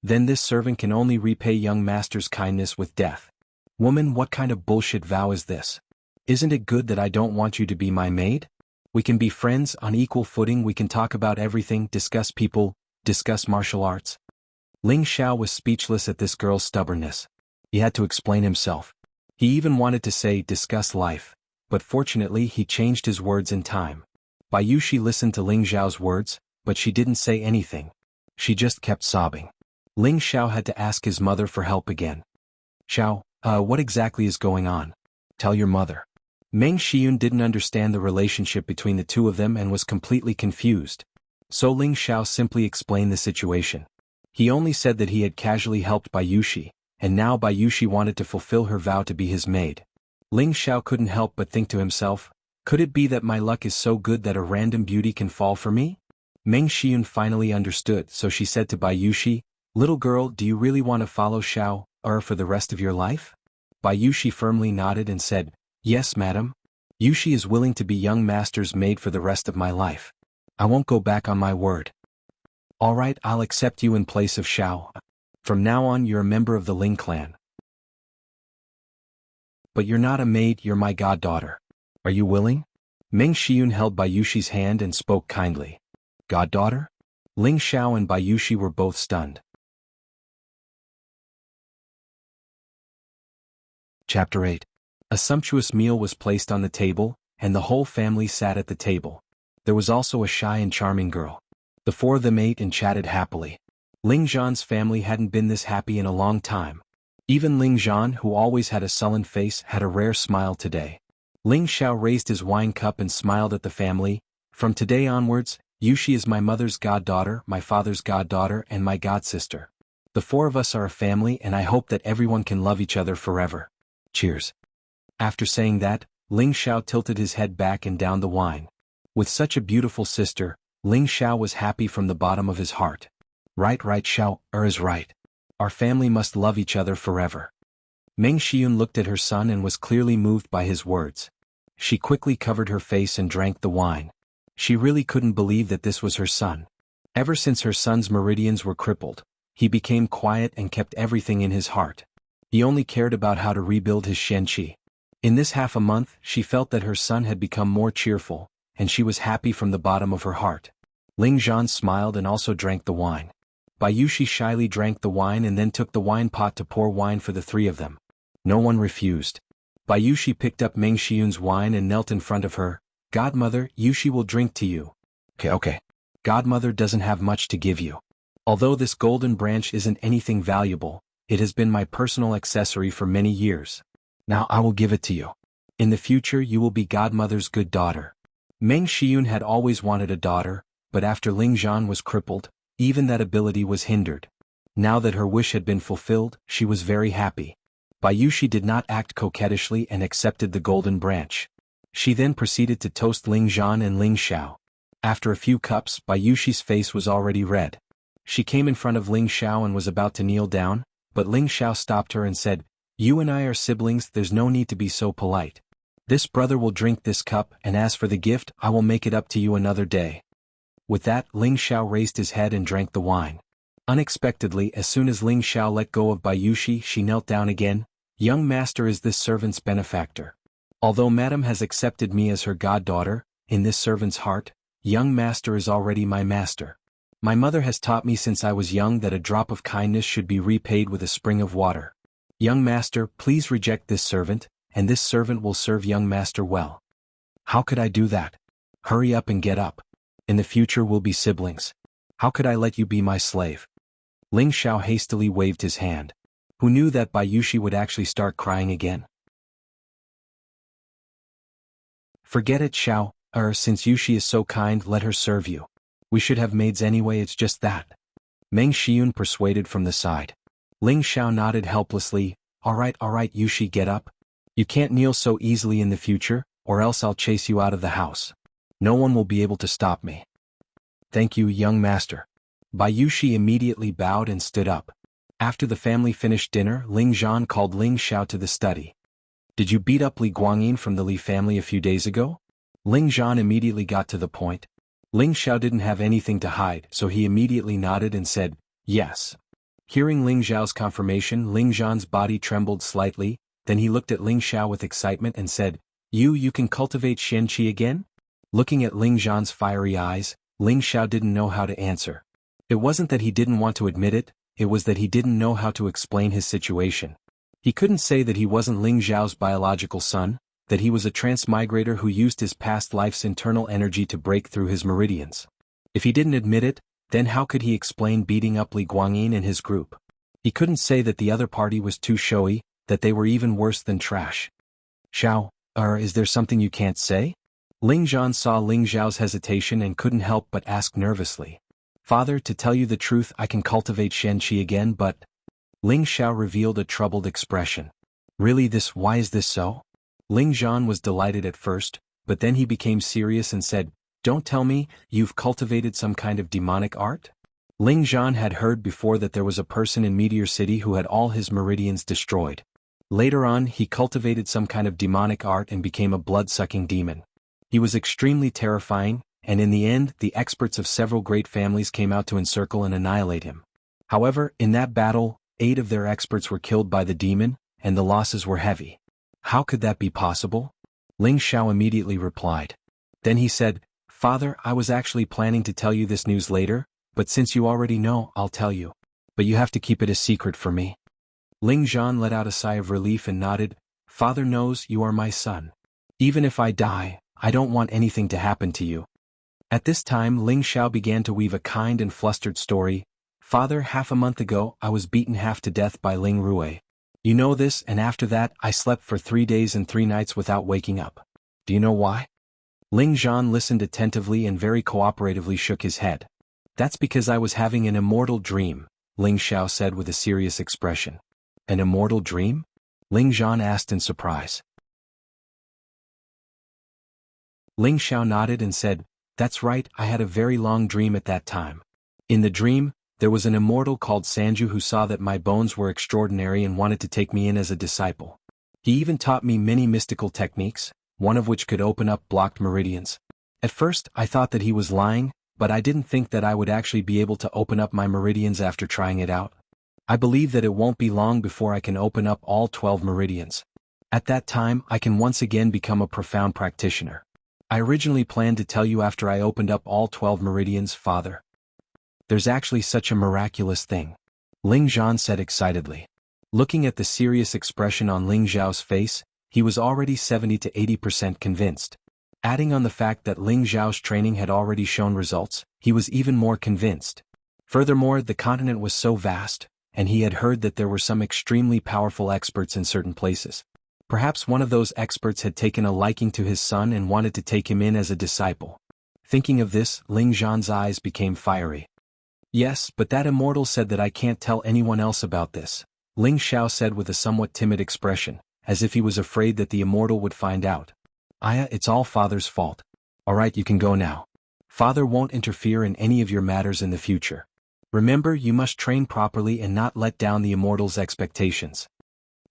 this servant can only repay young master's kindness with death. Woman, what kind of bullshit vow is this? Isn't it good that I don't want you to be my maid? We can be friends on equal footing, we can talk about everything, discuss people, discuss martial arts." Ling Xiao was speechless at this girl's stubbornness. He had to explain himself. He even wanted to say discuss life, but fortunately he changed his words in time. Bayushi listened to Ling Xiao's words, but she didn't say anything. She just kept sobbing. Ling Xiao had to ask his mother for help again. "Xiao, what exactly is going on? Tell your mother." Meng Xiyun didn't understand the relationship between the two of them and was completely confused. So Ling Xiao simply explained the situation. He only said that he had casually helped Bayushi, and now Bayushi wanted to fulfill her vow to be his maid. Ling Xiao couldn't help but think to himself, could it be that my luck is so good that a random beauty can fall for me? Meng Xian finally understood, so she said to Bai Yushi, "Little girl, do you really want to follow Xiao for the rest of your life?" Bai Yushi firmly nodded and said, "Yes, madam. Yushi is willing to be young master's maid for the rest of my life. I won't go back on my word." "All right, I'll accept you in place of Xiao. From now on you're a member of the Ling clan. But you're not a maid, you're my goddaughter. Are you willing?" Meng Xian held Bai Yushi's hand and spoke kindly. "Goddaughter?" Ling Xiao and Bai Yushi were both stunned. Chapter 8. A sumptuous meal was placed on the table, and the whole family sat at the table. There was also a shy and charming girl. The four of them ate and chatted happily. Ling Zhan's family hadn't been this happy in a long time. Even Ling Zhan, who always had a sullen face, had a rare smile today. Ling Xiao raised his wine cup and smiled at the family. "From today onwards, Yushi is my mother's goddaughter, my father's goddaughter, and my godsister. The four of us are a family, and I hope that everyone can love each other forever. Cheers." After saying that, Ling Xiao tilted his head back and downed the wine. With such a beautiful sister, Ling Xiao was happy from the bottom of his heart. Right, Xiao is right. Our family must love each other forever. Meng Xian looked at her son and was clearly moved by his words. She quickly covered her face and drank the wine. She really couldn't believe that this was her son. Ever since her son's meridians were crippled, he became quiet and kept everything in his heart. He only cared about how to rebuild his Shenqi. In this half a month, she felt that her son had become more cheerful, and she was happy from the bottom of her heart. Ling Zhan smiled and also drank the wine. Bai Yushi shyly drank the wine and then took the wine pot to pour wine for the three of them. No one refused. Bai Yushi picked up Meng Xian's wine and knelt in front of her. "Godmother, Yushi will drink to you." Okay. Godmother doesn't have much to give you. Although this golden branch isn't anything valuable, it has been my personal accessory for many years. Now I will give it to you. In the future you will be Godmother's good daughter. Meng Xian had always wanted a daughter, but after Ling Zhan was crippled, even that ability was hindered. Now that her wish had been fulfilled, she was very happy. Bai Yushi did not act coquettishly and accepted the golden branch. She then proceeded to toast Ling Zhan and Ling Xiao. After a few cups, Bai Yushi's face was already red. She came in front of Ling Xiao and was about to kneel down, but Ling Xiao stopped her and said, "You and I are siblings, there's no need to be so polite. This brother will drink this cup, and as for the gift, I will make it up to you another day." With that, Ling Xiao raised his head and drank the wine. Unexpectedly, as soon as Ling Xiao let go of Bai Yushi, she knelt down again. "Young master is this servant's benefactor. Although madam has accepted me as her goddaughter, in this servant's heart, young master is already my master. My mother has taught me since I was young that a drop of kindness should be repaid with a spring of water. Young master, please reject this servant, and this servant will serve young master well." "How could I do that? Hurry up and get up. In the future we'll be siblings. How could I let you be my slave?" Ling Xiao hastily waved his hand. Who knew that Bai Yushi would actually start crying again? "Forget it, Xiao, since Yushi is so kind, let her serve you. We should have maids anyway, it's just that." Meng Xian persuaded from the side. Ling Xiao nodded helplessly. All right, Yushi, get up. You can't kneel so easily in the future, or else I'll chase you out of the house. No one will be able to stop me." "Thank you, young master." Bai Yushi immediately bowed and stood up. After the family finished dinner, Ling Zhan called Ling Xiao to the study. "Did you beat up Li Guangyin from the Li family a few days ago?" Ling Zhan immediately got to the point. Ling Xiao didn't have anything to hide, so he immediately nodded and said, "Yes." Hearing Ling Xiao's confirmation, Ling Zhan's body trembled slightly, then he looked at Ling Xiao with excitement and said, You can cultivate Shenqi again?" Looking at Ling Zhan's fiery eyes, Ling Xiao didn't know how to answer. It wasn't that he didn't want to admit it, it was that he didn't know how to explain his situation. He couldn't say that he wasn't Ling Xiao's biological son, that he was a transmigrator who used his past life's internal energy to break through his meridians. If he didn't admit it, then how could he explain beating up Li Guangyin and his group? He couldn't say that the other party was too showy, that they were even worse than trash. "Xiao, is there something you can't say?" Ling Zhan saw Ling Xiao's hesitation and couldn't help but ask nervously. "Father, to tell you the truth, I can cultivate Shenqi again, but..." Ling Xiao revealed a troubled expression. "Really, why is this so?" Ling Zhan was delighted at first, but then he became serious and said, Don't tell me you've cultivated some kind of demonic art? Ling Zhan had heard before that there was a person in Meteor City who had all his meridians destroyed. Later on, he cultivated some kind of demonic art and became a blood-sucking demon. He was extremely terrifying, and in the end, the experts of several great families came out to encircle and annihilate him. However, in that battle, 8 of their experts were killed by the demon, and the losses were heavy. How could that be possible? Ling Xiao immediately replied. Then he said, Father, I was actually planning to tell you this news later, but since you already know, I'll tell you. But you have to keep it a secret for me. Ling Zhan let out a sigh of relief and nodded. Father knows you are my son. Even if I die, I don't want anything to happen to you. At this time Ling Xiao began to weave a kind and flustered story. Father, half a month ago I was beaten half to death by Ling Rui. You know this, and after that I slept for 3 days and 3 nights without waking up. Do you know why? Ling Zhan listened attentively and very cooperatively shook his head. That's because I was having an immortal dream, Ling Xiao said with a serious expression. An immortal dream? Ling Zhan asked in surprise. Ling Xiao nodded and said, That's right, I had a very long dream at that time. In the dream, there was an immortal called Sanju who saw that my bones were extraordinary and wanted to take me in as a disciple. He even taught me many mystical techniques, one of which could open up blocked meridians. At first, I thought that he was lying, but I didn't think that I would actually be able to open up my meridians after trying it out. I believe that it won't be long before I can open up all 12 meridians. At that time, I can once again become a profound practitioner. I originally planned to tell you after I opened up all 12 meridians, Father. There's actually such a miraculous thing. Ling Zhan said excitedly. Looking at the serious expression on Ling Xiao's face, he was already 70 to 80% convinced. Adding on the fact that Ling Xiao's training had already shown results, he was even more convinced. Furthermore, the continent was so vast, and he had heard that there were some extremely powerful experts in certain places. Perhaps one of those experts had taken a liking to his son and wanted to take him in as a disciple. Thinking of this, Ling Zhan's eyes became fiery. Yes, but that immortal said that I can't tell anyone else about this, Ling Xiao said with a somewhat timid expression, as if he was afraid that the immortal would find out. Aya, it's all Father's fault. Alright, you can go now. Father won't interfere in any of your matters in the future. Remember, you must train properly and not let down the immortal's expectations.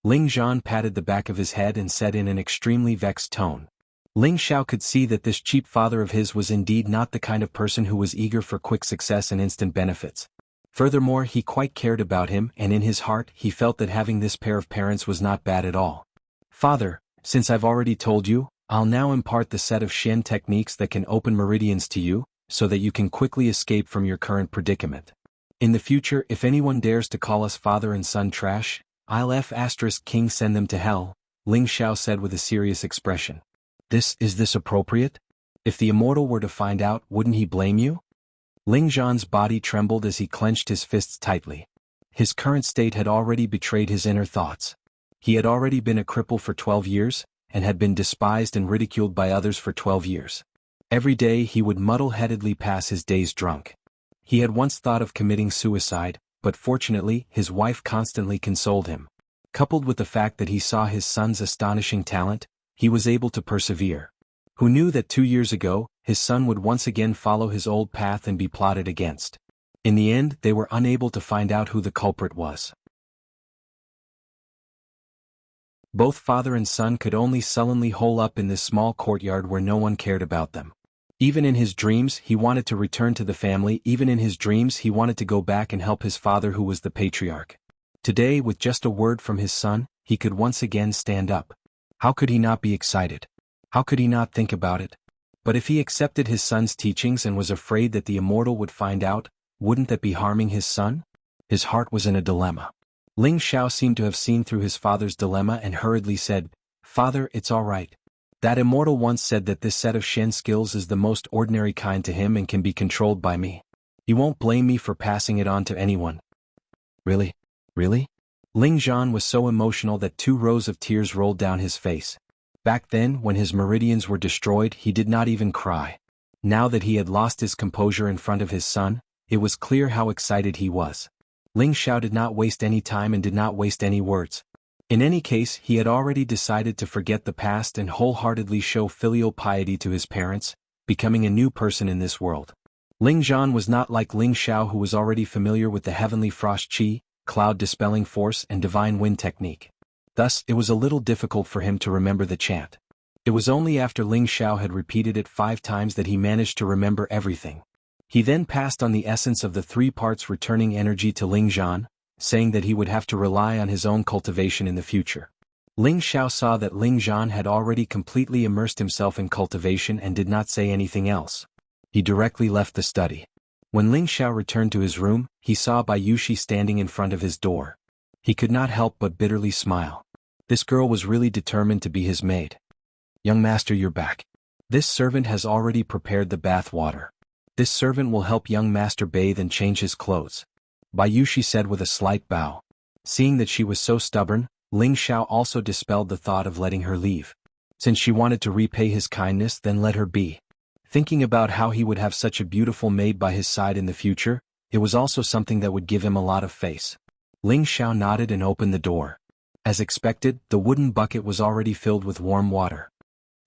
Ling Zhan patted the back of his head and said in an extremely vexed tone. Ling Xiao could see that this cheap father of his was indeed not the kind of person who was eager for quick success and instant benefits. Furthermore, he quite cared about him, and in his heart he felt that having this pair of parents was not bad at all. Father, since I've already told you, I'll now impart the set of Shen techniques that can open meridians to you, so that you can quickly escape from your current predicament. In the future, if anyone dares to call us father and son trash, I'll King send them to hell, Ling Xiao said with a serious expression. Is this appropriate? If the immortal were to find out, wouldn't he blame you? Ling Zhan's body trembled as he clenched his fists tightly. His current state had already betrayed his inner thoughts. He had already been a cripple for 12 years, and had been despised and ridiculed by others for 12 years. Every day he would muddle-headedly pass his days drunk. He had once thought of committing suicide, but fortunately his wife constantly consoled him. Coupled with the fact that he saw his son's astonishing talent, he was able to persevere. Who knew that 2 years ago, his son would once again follow his old path and be plotted against? In the end, they were unable to find out who the culprit was. Both father and son could only sullenly hole up in this small courtyard where no one cared about them. Even in his dreams, he wanted to return to the family. Even in his dreams, he wanted to go back and help his father who was the patriarch. Today, with just a word from his son, he could once again stand up. How could he not be excited? How could he not think about it? But if he accepted his son's teachings and was afraid that the immortal would find out, wouldn't that be harming his son? His heart was in a dilemma. Ling Xiao seemed to have seen through his father's dilemma and hurriedly said, Father, it's all right. That immortal once said that this set of Shen skills is the most ordinary kind to him and can be controlled by me. He won't blame me for passing it on to anyone. Really? Really? Ling Zhan was so emotional that 2 rows of tears rolled down his face. Back then, when his meridians were destroyed, he did not even cry. Now that he had lost his composure in front of his son, it was clear how excited he was. Ling Xiao did not waste any time and did not waste any words. In any case, he had already decided to forget the past and wholeheartedly show filial piety to his parents, becoming a new person in this world. Ling Zhan was not like Ling Xiao, who was already familiar with the heavenly frost qi, cloud dispelling force and divine wind technique. Thus, it was a little difficult for him to remember the chant. It was only after Ling Xiao had repeated it 5 times that he managed to remember everything. He then passed on the essence of the 3 parts, returning energy to Ling Zhan, saying that he would have to rely on his own cultivation in the future. Ling Xiao saw that Ling Zhan had already completely immersed himself in cultivation and did not say anything else. He directly left the study. When Ling Xiao returned to his room, he saw Bai Yushi standing in front of his door. He could not help but bitterly smile. This girl was really determined to be his maid. "Young master, you're back. This servant has already prepared the bath water. This servant will help young master bathe and change his clothes," Bai Yushi said with a slight bow. Seeing that she was so stubborn, Ling Xiao also dispelled the thought of letting her leave. Since she wanted to repay his kindness, then let her be. Thinking about how he would have such a beautiful maid by his side in the future, it was also something that would give him a lot of face. Ling Xiao nodded and opened the door. As expected, the wooden bucket was already filled with warm water.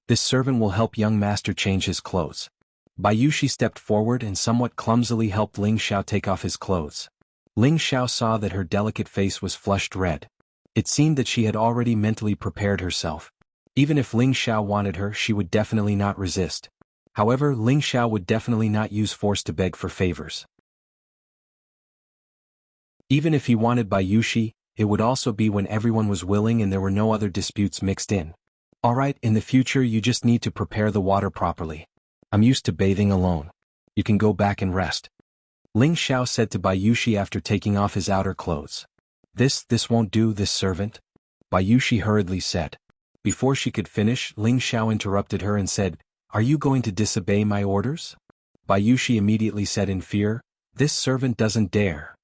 "This servant will help young master change his clothes." Bai Yushi stepped forward and somewhat clumsily helped Ling Xiao take off his clothes. Ling Xiao saw that her delicate face was flushed red. It seemed that she had already mentally prepared herself. Even if Ling Xiao wanted her, she would definitely not resist. However, Ling Xiao would definitely not use force to beg for favors. Even if he wanted Bai Yushi, it would also be when everyone was willing and there were no other disputes mixed in. "Alright, in the future you just need to prepare the water properly. I'm used to bathing alone. You can go back and rest," Ling Xiao said to Bai Yushi after taking off his outer clothes. This won't do, this servant," Bai Yushi hurriedly said. Before she could finish, Ling Xiao interrupted her and said, "Are you going to disobey my orders?" Bai Yushi immediately said in fear, "This servant doesn't dare."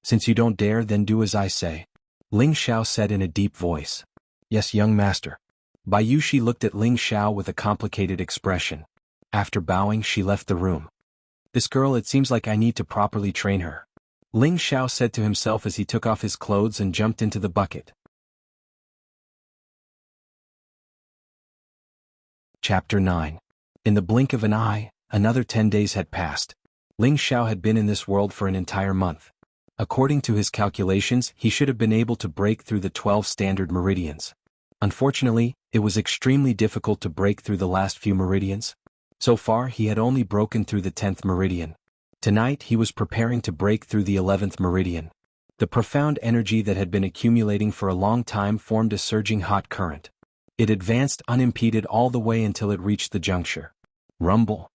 "Since you don't dare, then do as I say," Ling Xiao said in a deep voice. "Yes, young master." Bai Yushi looked at Ling Xiao with a complicated expression. After bowing, she left the room. "This girl, it seems like I need to properly train her," Ling Xiao said to himself as he took off his clothes and jumped into the bucket. Chapter 9. In the blink of an eye, another 10 days had passed. Ling Xiao had been in this world for an entire month. According to his calculations, he should have been able to break through the 12 standard meridians. Unfortunately, it was extremely difficult to break through the last few meridians. So far, he had only broken through the 10th meridian. Tonight, he was preparing to break through the 11th meridian. The profound energy that had been accumulating for a long time formed a surging hot current. It advanced unimpeded all the way until it reached the juncture. Rumble.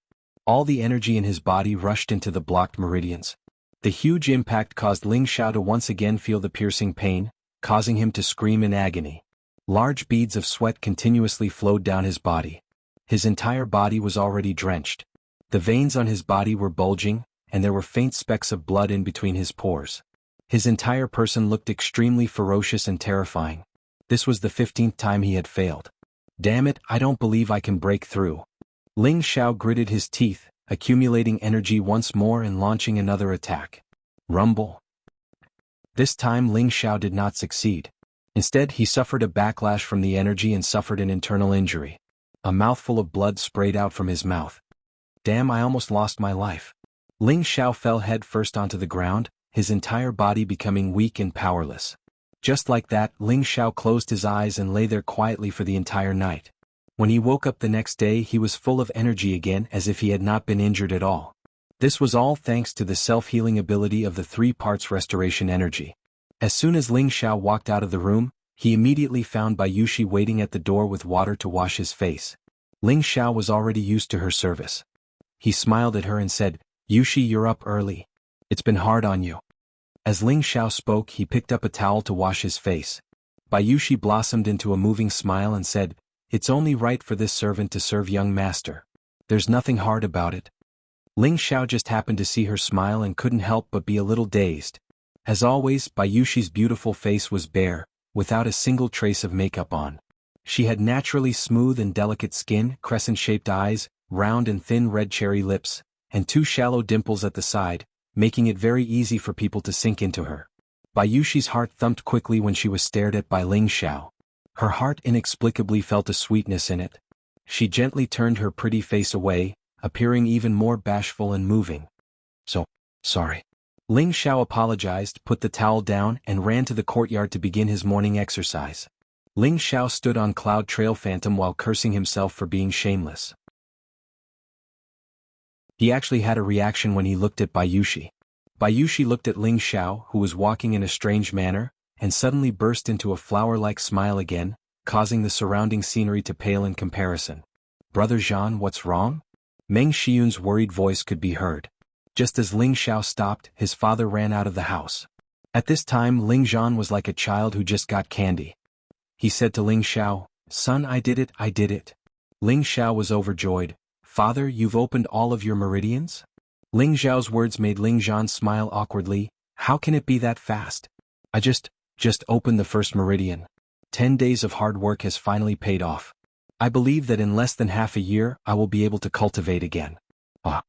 All the energy in his body rushed into the blocked meridians. The huge impact caused Ling Xiao to once again feel the piercing pain, causing him to scream in agony. Large beads of sweat continuously flowed down his body. His entire body was already drenched. The veins on his body were bulging, and there were faint specks of blood in between his pores. His entire person looked extremely ferocious and terrifying. This was the 15th time he had failed. "Damn it, I don't believe I can break through." Ling Xiao gritted his teeth, accumulating energy once more and launching another attack. Rumble. This time Ling Xiao did not succeed. Instead, he suffered a backlash from the energy and suffered an internal injury. A mouthful of blood sprayed out from his mouth. "Damn, I almost lost my life." Ling Xiao fell head first onto the ground, his entire body becoming weak and powerless. Just like that, Ling Xiao closed his eyes and lay there quietly for the entire night. When he woke up the next day, he was full of energy again, as if he had not been injured at all. This was all thanks to the self-healing ability of the 3 parts restoration energy. As soon as Ling Xiao walked out of the room, he immediately found Bai Yushi waiting at the door with water to wash his face. Ling Xiao was already used to her service. He smiled at her and said, "Yushi, you're up early. It's been hard on you." As Ling Xiao spoke, he picked up a towel to wash his face. Bai Yushi blossomed into a moving smile and said, "It's only right for this servant to serve young master. There's nothing hard about it." Ling Xiao just happened to see her smile and couldn't help but be a little dazed. As always, Bai Yushi's beautiful face was bare, without a single trace of makeup on. She had naturally smooth and delicate skin, crescent-shaped eyes, round and thin red cherry lips, and 2 shallow dimples at the side, making it very easy for people to sink into her. Bai Yushi's heart thumped quickly when she was stared at by Ling Xiao. Her heart inexplicably felt a sweetness in it. She gently turned her pretty face away, appearing even more bashful and moving. So, sorry. Ling Xiao apologized, put the towel down, and ran to the courtyard to begin his morning exercise. Ling Xiao stood on Cloud Trail Phantom while cursing himself for being shameless. He actually had a reaction when he looked at Bayushi. Bayushi looked at Ling Xiao, who was walking in a strange manner, and suddenly burst into a flower-like smile again, causing the surrounding scenery to pale in comparison. "Brother Zhan, what's wrong?" Meng Xiyun's worried voice could be heard. Just as Ling Xiao stopped, his father ran out of the house. At this time Ling Zhan was like a child who just got candy. He said to Ling Xiao, "Son, I did it, I did it." Ling Xiao was overjoyed. "Father, you've opened all of your meridians?" Ling Xiao's words made Ling Zhan smile awkwardly. "How can it be that fast? I just opened the first meridian. 10 days of hard work has finally paid off. I believe that in less than half a year I will be able to cultivate again." "Ah.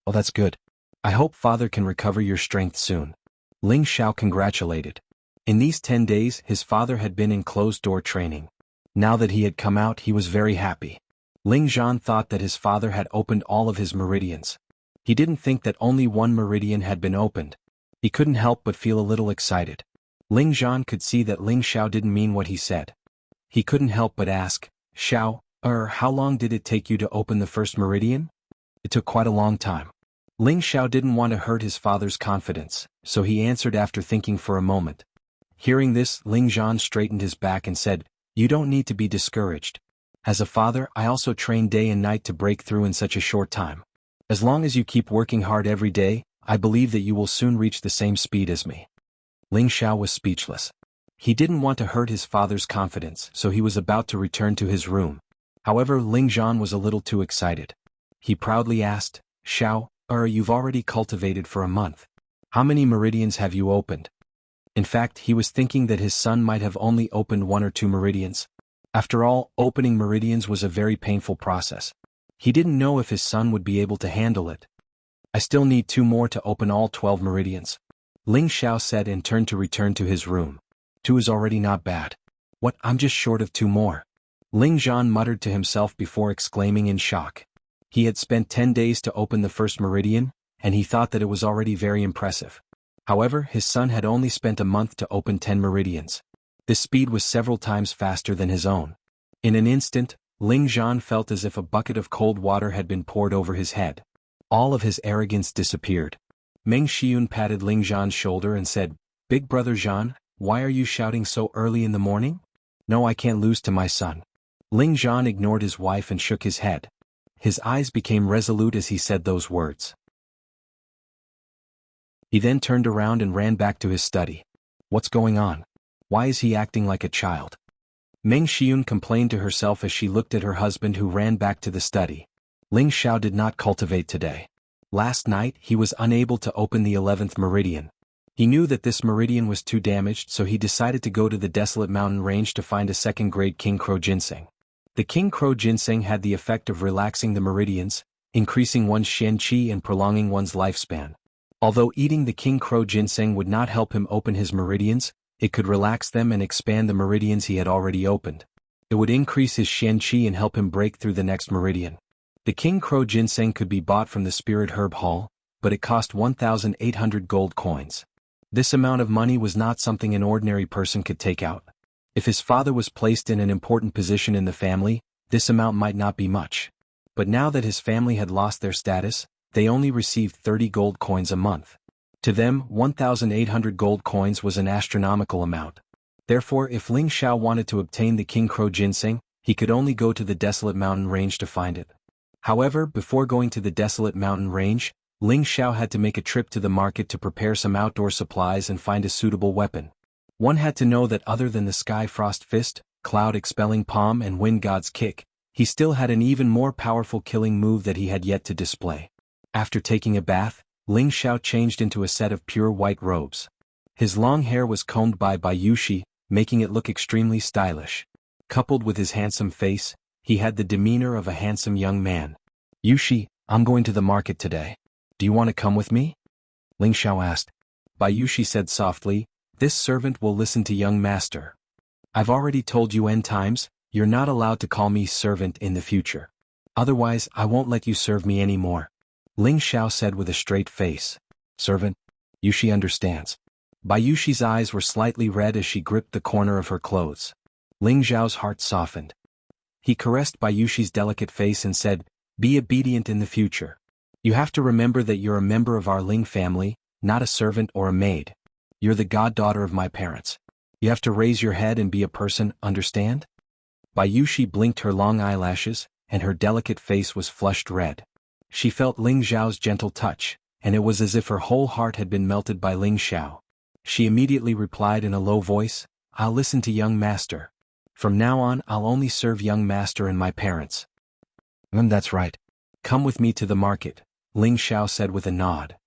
Oh, that's good. I hope Father can recover your strength soon." Ling Xiao congratulated. In these 10 days his father had been in closed-door training. Now that he had come out he was very happy. Ling Zhan thought that his father had opened all of his meridians. He didn't think that only one meridian had been opened. He couldn't help but feel a little excited. Ling Zhan could see that Ling Xiao didn't mean what he said. He couldn't help but ask, "Xiao, how long did it take you to open the first meridian?" "It took quite a long time." Ling Xiao didn't want to hurt his father's confidence, so he answered after thinking for a moment. Hearing this, Ling Zhan straightened his back and said, "You don't need to be discouraged. As a father, I also train day and night to break through in such a short time. As long as you keep working hard every day, I believe that you will soon reach the same speed as me." Ling Xiao was speechless. He didn't want to hurt his father's confidence, so he was about to return to his room. However, Ling Zhan was a little too excited. He proudly asked, "Xiao, you've already cultivated for a month. How many meridians have you opened?" In fact, he was thinking that his son might have only opened 1 or 2 meridians. After all, opening meridians was a very painful process. He didn't know if his son would be able to handle it. "I still need 2 more to open all 12 meridians," Ling Xiao said and turned to return to his room. 2 is already not bad. "What, I'm just short of 2 more." Ling Zhan muttered to himself before exclaiming in shock. He had spent 10 days to open the first meridian, and he thought that it was already very impressive. However, his son had only spent a month to open 10 meridians. This speed was several times faster than his own. In an instant, Ling Zhan felt as if a bucket of cold water had been poured over his head. All of his arrogance disappeared. Meng Xiyun patted Ling Zhan's shoulder and said, "Big brother Zhan, why are you shouting so early in the morning?" "No, I can't lose to my son." Ling Zhan ignored his wife and shook his head. His eyes became resolute as he said those words. He then turned around and ran back to his study. "What's going on? Why is he acting like a child?" Meng Xiyun complained to herself as she looked at her husband who ran back to the study. Ling Xiao did not cultivate today. Last night he was unable to open the 11th meridian. He knew that this meridian was too damaged, so he decided to go to the desolate mountain range to find a second-grade king crow ginseng. The king crow ginseng had the effect of relaxing the meridians, increasing one's shen qi and prolonging one's lifespan. Although eating the king crow ginseng would not help him open his meridians, it could relax them and expand the meridians he had already opened. It would increase his shen qi and help him break through the next meridian. The king crow ginseng could be bought from the spirit herb hall, but it cost 1,800 gold coins. This amount of money was not something an ordinary person could take out. If his father was placed in an important position in the family, this amount might not be much. But now that his family had lost their status, they only received 30 gold coins a month. To them, 1,800 gold coins was an astronomical amount. Therefore, if Ling Xiao wanted to obtain the king crow ginseng, he could only go to the desolate mountain range to find it. However, before going to the desolate mountain range, Ling Xiao had to make a trip to the market to prepare some outdoor supplies and find a suitable weapon. One had to know that other than the Sky Frost Fist, Cloud Expelling Palm and Wind God's Kick, he still had an even more powerful killing move that he had yet to display. After taking a bath, Ling Xiao changed into a set of pure white robes. His long hair was combed by Bayushi, making it look extremely stylish. Coupled with his handsome face, he had the demeanor of a handsome young man. "Yushi, I'm going to the market today. Do you want to come with me?" Ling Xiao asked. Bayushi said softly, "This servant will listen to young master. I've already told you N times, you're not allowed to call me servant in the future." Otherwise, I won't let you serve me any more. Ling Xiao said with a straight face. Servant? Yushi understands. Bayushi's eyes were slightly red as she gripped the corner of her clothes. Ling Xiao's heart softened. He caressed Bayushi's delicate face and said, "Be obedient in the future. You have to remember that you're a member of our Ling family, not a servant or a maid. You're the goddaughter of my parents. You have to raise your head and be a person, understand?" Bayushi blinked her long eyelashes, and her delicate face was flushed red. She felt Ling Xiao's gentle touch, and it was as if her whole heart had been melted by Ling Xiao. She immediately replied in a low voice, "I'll listen to young master. From now on I'll only serve young master and my parents." That's right. Come with me to the market," Ling Xiao said with a nod.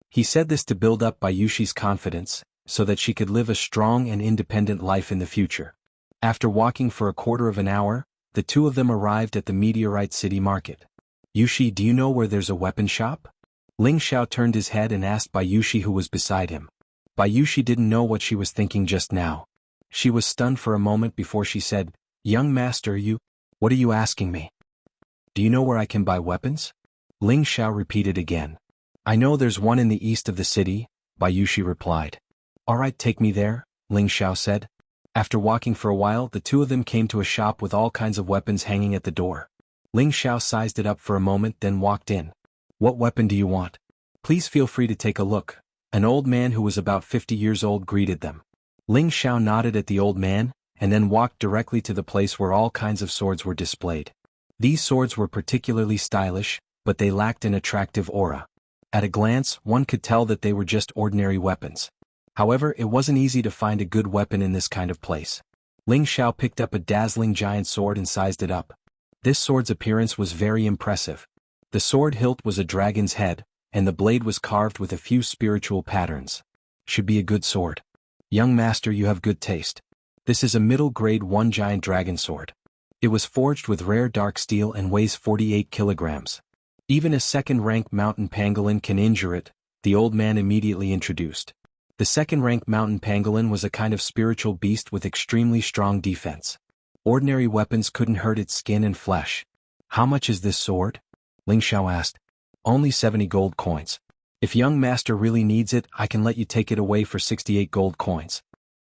He said this to build up Bayushi's confidence, so that she could live a strong and independent life in the future. After walking for a quarter of an hour, the two of them arrived at the Meteorite City Market. "Yushi, do you know where there's a weapon shop?" Ling Xiao turned his head and asked Bayushi, who was beside him. Bayushi didn't know what she was thinking just now. She was stunned for a moment before she said, "Young master, what are you asking me? Do you know where I can buy weapons?" Ling Xiao repeated again. "I know there's one in the east of the city," Bayushi replied. "All right, take me there," Ling Xiao said. After walking for a while, the two of them came to a shop with all kinds of weapons hanging at the door. Ling Xiao sized it up for a moment, then walked in. "What weapon do you want? Please feel free to take a look." An old man who was about 50 years old greeted them. Ling Xiao nodded at the old man, and then walked directly to the place where all kinds of swords were displayed. These swords were particularly stylish, but they lacked an attractive aura. At a glance, one could tell that they were just ordinary weapons. However, it wasn't easy to find a good weapon in this kind of place. Ling Xiao picked up a dazzling giant sword and sized it up. This sword's appearance was very impressive. The sword hilt was a dragon's head, and the blade was carved with a few spiritual patterns. Should be a good sword. Young master, you have good taste. This is a middle grade 1 giant dragon sword. It was forged with rare dark steel and weighs 48 kilograms. Even a second-rank mountain pangolin can injure it, the old man immediately introduced. The second-rank mountain pangolin was a kind of spiritual beast with extremely strong defense. Ordinary weapons couldn't hurt its skin and flesh. "How much is this sword?" Ling Xiao asked. "Only 70 gold coins. If young master really needs it, I can let you take it away for 68 gold coins."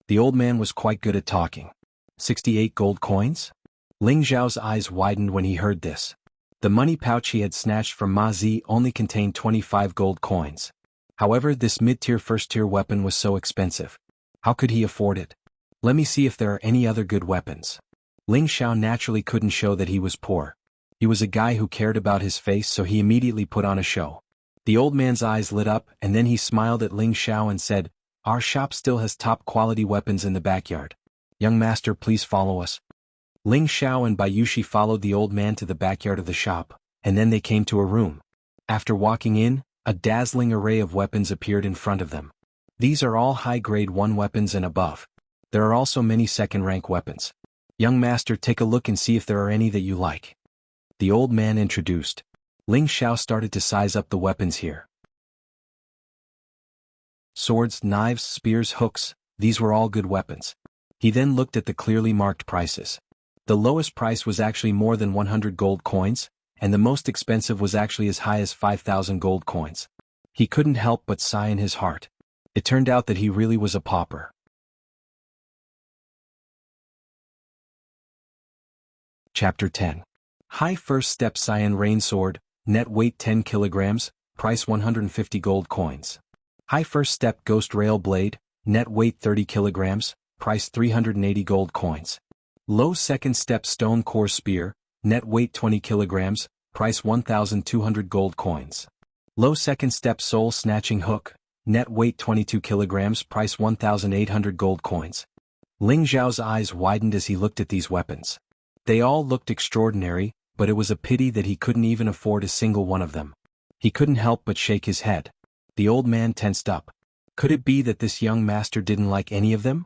The old man was quite good at talking. 68 gold coins? Ling Xiao's eyes widened when he heard this. The money pouch he had snatched from Ma Zi only contained 25 gold coins. However, this mid-tier first-tier weapon was so expensive. How could he afford it? "Let me see if there are any other good weapons." Ling Xiao naturally couldn't show that he was poor. He was a guy who cared about his face, so he immediately put on a show. The old man's eyes lit up, and then he smiled at Ling Xiao and said, "Our shop still has top-quality weapons in the backyard. Young master, please follow us." Ling Xiao and Bayushi followed the old man to the backyard of the shop, and then they came to a room. After walking in, a dazzling array of weapons appeared in front of them. These are all high-grade 1 weapons and above. There are also many second-rank weapons. "Young master, take a look and see if there are any that you like." The old man introduced. Ling Xiao started to size up the weapons here. Swords, knives, spears, hooks, these were all good weapons. He then looked at the clearly marked prices. The lowest price was actually more than 100 gold coins, and the most expensive was actually as high as 5,000 gold coins. He couldn't help but sigh in his heart. It turned out that he really was a pauper. Chapter 10. High First Step Cyan Rain Sword, net weight 10 kilograms, price 150 gold coins. High First Step Ghost Rail Blade, net weight 30 kilograms, price 380 gold coins. Low Second Step Stone Core Spear, net weight 20 kilograms, price 1,200 gold coins. Low Second Step Soul Snatching Hook, net weight 22 kilograms, price 1,800 gold coins. Ling Xiao's eyes widened as he looked at these weapons. They all looked extraordinary, but it was a pity that he couldn't even afford a single one of them. He couldn't help but shake his head. The old man tensed up. Could it be that this young master didn't like any of them?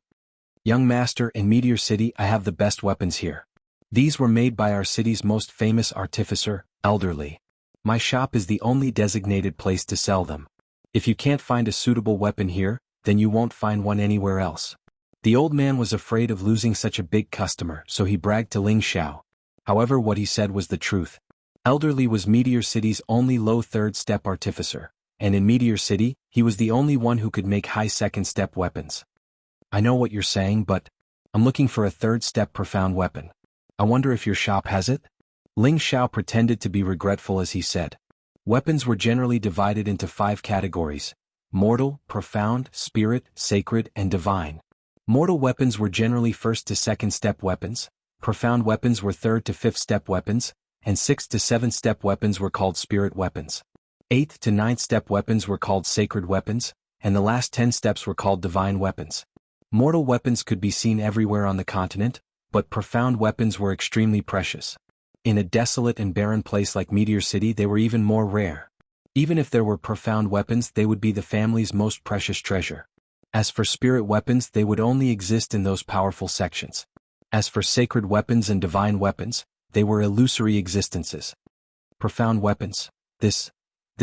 "Young master, in Meteor City I have the best weapons here. These were made by our city's most famous artificer, Elderly. My shop is the only designated place to sell them. If you can't find a suitable weapon here, then you won't find one anywhere else." The old man was afraid of losing such a big customer, so he bragged to Ling Xiao. However, what he said was the truth. Elder Li was Meteor City's only low third-step artificer, and in Meteor City, he was the only one who could make high second-step weapons. I know what you're saying, but I'm looking for a third-step profound weapon. I wonder if your shop has it? Ling Xiao pretended to be regretful as he said. Weapons were generally divided into 5 categories: mortal, profound, spirit, sacred, and divine. Mortal weapons were generally first to second step weapons, profound weapons were third to fifth step weapons, and sixth to seventh step weapons were called spirit weapons. Eighth to ninth step weapons were called sacred weapons, and the last 10 steps were called divine weapons. Mortal weapons could be seen everywhere on the continent, but profound weapons were extremely precious. In a desolate and barren place like Meteor City, they were even more rare. Even if there were profound weapons, they would be the family's most precious treasure. As for spirit weapons, they would only exist in those powerful sections. As for sacred weapons and divine weapons, they were illusory existences. Profound weapons, this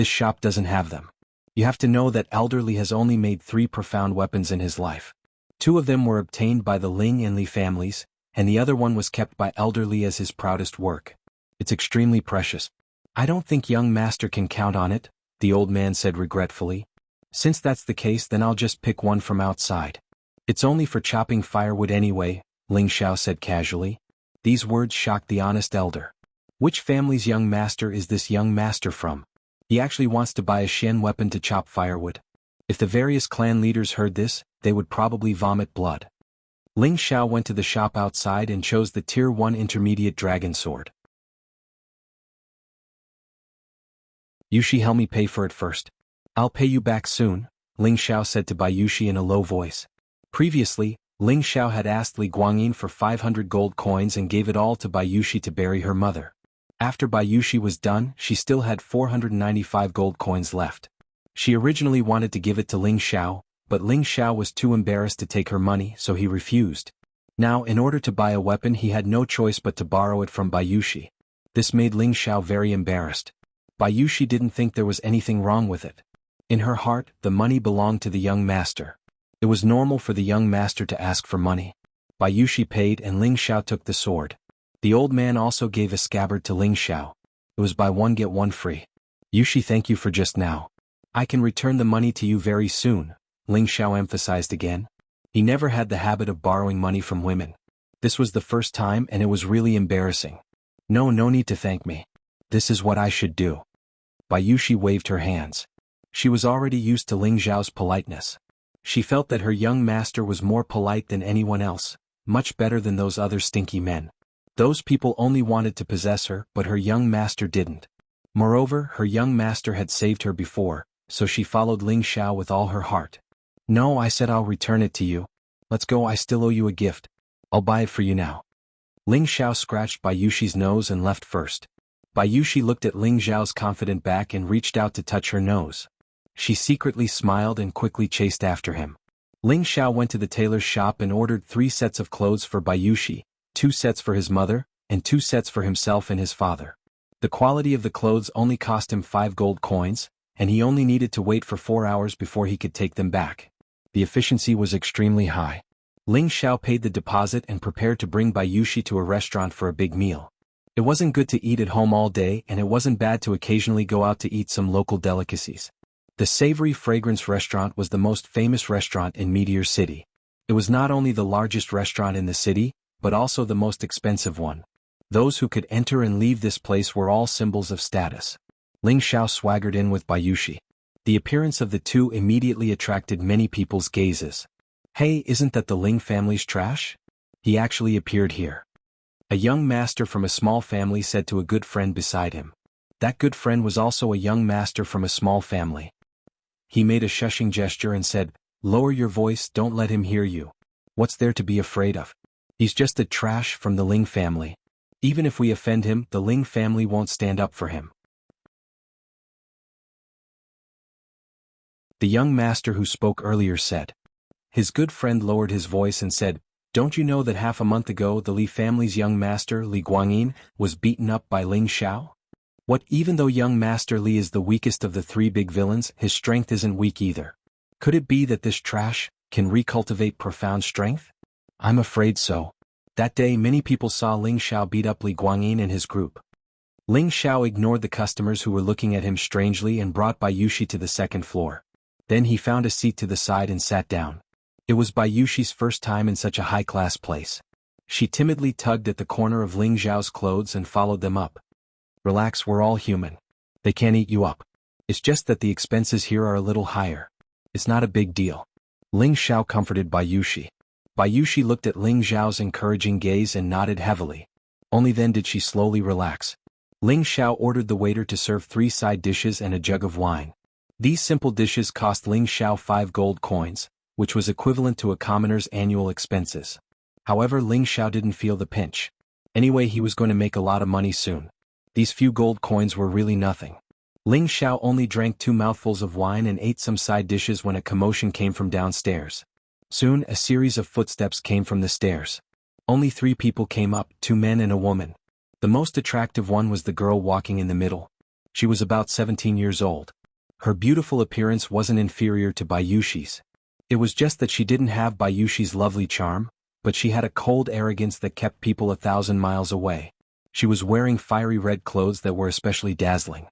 shop doesn't have them. You have to know that Elder Li has only made 3 profound weapons in his life. 2 of them were obtained by the Ling and Li families, and the other one was kept by Elder Li as his proudest work. It's extremely precious. I don't think young master can count on it, the old man said regretfully. Since that's the case, then I'll just pick one from outside. It's only for chopping firewood anyway, Ling Xiao said casually. These words shocked the honest elder. Which family's young master is this young master from? He actually wants to buy a Shen weapon to chop firewood. If the various clan leaders heard this, they would probably vomit blood. Ling Xiao went to the shop outside and chose the Tier 1 Intermediate Dragon Sword. Yushi, help me pay for it first. I'll pay you back soon, Ling Xiao said to Bayushi in a low voice. Previously, Ling Xiao had asked Li Guangyin for 500 gold coins and gave it all to Bayushi to bury her mother. After Bayushi was done, she still had 495 gold coins left. She originally wanted to give it to Ling Xiao, but Ling Xiao was too embarrassed to take her money, so he refused. Now, in order to buy a weapon, he had no choice but to borrow it from Bayushi. This made Ling Xiao very embarrassed. Bayushi didn't think there was anything wrong with it. In her heart, the money belonged to the young master. It was normal for the young master to ask for money. Bayushi paid and Ling Xiao took the sword. The old man also gave a scabbard to Ling Xiao. It was buy one get one free. Yushi, thank you for just now. I can return the money to you very soon, Ling Xiao emphasized again. He never had the habit of borrowing money from women. This was the first time and it was really embarrassing. No need to thank me. This is what I should do. Bayushi waved her hands. She was already used to Ling Xiao's politeness. She felt that her young master was more polite than anyone else, much better than those other stinky men. Those people only wanted to possess her, but her young master didn't. Moreover, her young master had saved her before, so she followed Ling Xiao with all her heart. No, I said I'll return it to you. Let's go, I still owe you a gift. I'll buy it for you now. Ling Xiao scratched Bayushi's nose and left first. Bayushi looked at Ling Xiao's confident back and reached out to touch her nose. She secretly smiled and quickly chased after him. Ling Xiao went to the tailor's shop and ordered 3 sets of clothes for Bayushi, 2 sets for his mother, and 2 sets for himself and his father. The quality of the clothes only cost him 5 gold coins, and he only needed to wait for 4 hours before he could take them back. The efficiency was extremely high. Ling Xiao paid the deposit and prepared to bring Bayushi to a restaurant for a big meal. It wasn't good to eat at home all day, and it wasn't bad to occasionally go out to eat some local delicacies. The Savory Fragrance restaurant was the most famous restaurant in Meteor City. It was not only the largest restaurant in the city, but also the most expensive one. Those who could enter and leave this place were all symbols of status. Ling Xiao swaggered in with Bayushi. The appearance of the two immediately attracted many people's gazes. Hey, isn't that the Ling family's trash? He actually appeared here. A young master from a small family said to a good friend beside him. That good friend was also a young master from a small family. He made a shushing gesture and said, "Lower your voice, don't let him hear you. What's there to be afraid of? He's just a trash from the Ling family. Even if we offend him, the Ling family won't stand up for him." The young master who spoke earlier said. His good friend lowered his voice and said, "Don't you know that half a month ago the Li family's young master, Li Guangyin, was beaten up by Ling Xiao? What, even though young master Li is the weakest of the 3 big villains, his strength isn't weak either. Could it be that this trash, can recultivate profound strength? I'm afraid so. That day many people saw Ling Xiao beat up Li Guangyin and his group. Ling Xiao ignored the customers who were looking at him strangely and brought Bayushi to the second floor. Then he found a seat to the side and sat down. It was Bayushi's first time in such a high-class place. She timidly tugged at the corner of Ling Xiao's clothes and followed them up. Relax, we're all human. They can't eat you up. It's just that the expenses here are a little higher. It's not a big deal. Ling Xiao comforted Bayushi. Bayushi looked at Ling Xiao's encouraging gaze and nodded heavily. Only then did she slowly relax. Ling Xiao ordered the waiter to serve 3 side dishes and a jug of wine. These simple dishes cost Ling Xiao 5 gold coins, which was equivalent to a commoner's annual expenses. However, Ling Xiao didn't feel the pinch. Anyway, he was going to make a lot of money soon. These few gold coins were really nothing. Ling Xiao only drank 2 mouthfuls of wine and ate some side dishes when a commotion came from downstairs. Soon, a series of footsteps came from the stairs. Only 3 people came up, 2 men and a woman. The most attractive one was the girl walking in the middle. She was about 17 years old. Her beautiful appearance wasn't inferior to Bayushi's. It was just that she didn't have Bayushi's lovely charm, but she had a cold arrogance that kept people 1,000 miles away. She was wearing fiery red clothes that were especially dazzling.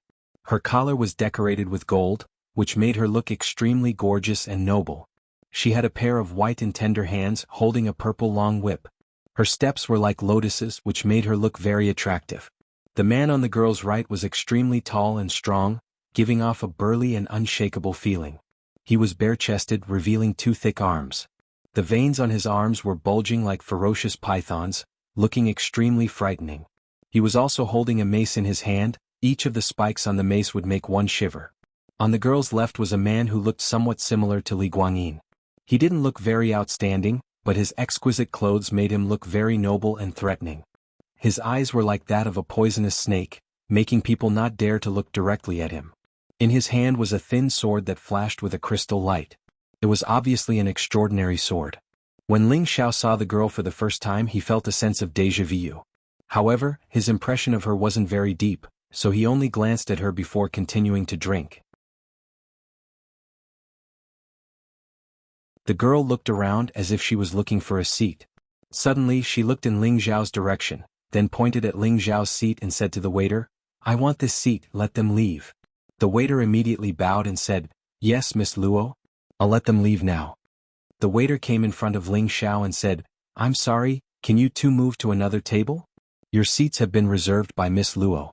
Her collar was decorated with gold, which made her look extremely gorgeous and noble. She had a pair of white and tender hands holding a purple long whip. Her steps were like lotuses, which made her look very attractive. The man on the girl's right was extremely tall and strong, giving off a burly and unshakable feeling. He was bare-chested, revealing 2 thick arms. The veins on his arms were bulging like ferocious pythons, looking extremely frightening. He was also holding a mace in his hand. Each of the spikes on the mace would make one shiver. On the girl's left was a man who looked somewhat similar to Li Guangyin. He didn't look very outstanding, but his exquisite clothes made him look very noble and threatening. His eyes were like that of a poisonous snake, making people not dare to look directly at him. In his hand was a thin sword that flashed with a crystal light. It was obviously an extraordinary sword. When Ling Xiao saw the girl for the first time, he felt a sense of déjà vu. However, his impression of her wasn't very deep, so he only glanced at her before continuing to drink. The girl looked around as if she was looking for a seat. Suddenly she looked in Ling Xiao's direction, then pointed at Ling Xiao's seat and said to the waiter, "I want this seat, let them leave." The waiter immediately bowed and said, "Yes, Miss Luo. I'll let them leave now." The waiter came in front of Ling Xiao and said, "I'm sorry, can you 2 move to another table? Your seats have been reserved by Miss Luo."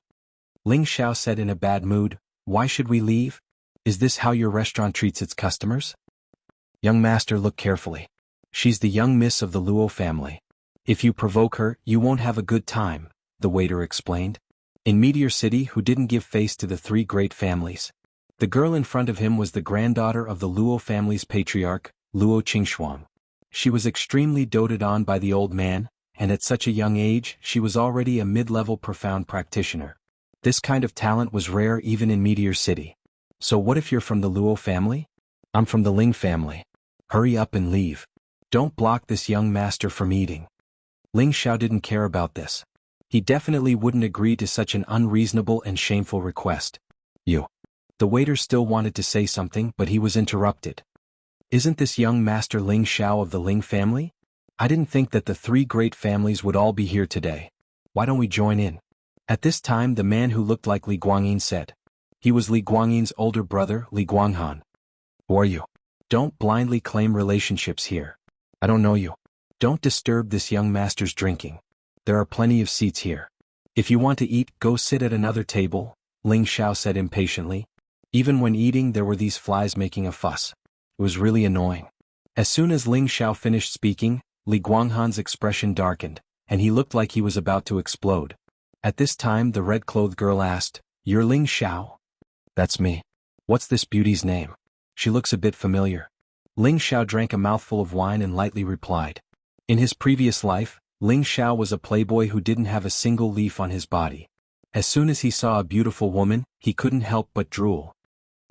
Ling Xiao said in a bad mood, "Why should we leave? Is this how your restaurant treats its customers?" "Young master, look carefully. She's the young miss of the Luo family. If you provoke her, you won't have a good time," the waiter explained. In Meteor City, who didn't give face to the 3 great families? The girl in front of him was the granddaughter of the Luo family's patriarch, Luo Qingxuang. She was extremely doted on by the old man, and at such a young age, she was already a mid-level profound practitioner. This kind of talent was rare even in Meteor City. "So what if you're from the Luo family?" "I'm from the Ling family." "Hurry up and leave. Don't block this young master from eating." Ling Xiao didn't care about this. He definitely wouldn't agree to such an unreasonable and shameful request. "You." The waiter still wanted to say something, but he was interrupted. "Isn't this young master Ling Xiao of the Ling family? I didn't think that the 3 great families would all be here today. Why don't we join in?" At this time the man who looked like Li Guangyin said. He was Li Guangyin's older brother, Li Guanghan. "Who are you? Don't blindly claim relationships here. I don't know you. Don't disturb this young master's drinking. There are plenty of seats here. If you want to eat, go sit at another table," Ling Xiao said impatiently. Even when eating, there were these flies making a fuss. It was really annoying. As soon as Ling Xiao finished speaking, Li Guanghan's expression darkened, and he looked like he was about to explode. At this time the red-clothed girl asked, "You're Ling Xiao?" "That's me. What's this beauty's name? She looks a bit familiar." Ling Xiao drank a mouthful of wine and lightly replied. In his previous life, Ling Xiao was a playboy who didn't have a single leaf on his body. As soon as he saw a beautiful woman, he couldn't help but drool.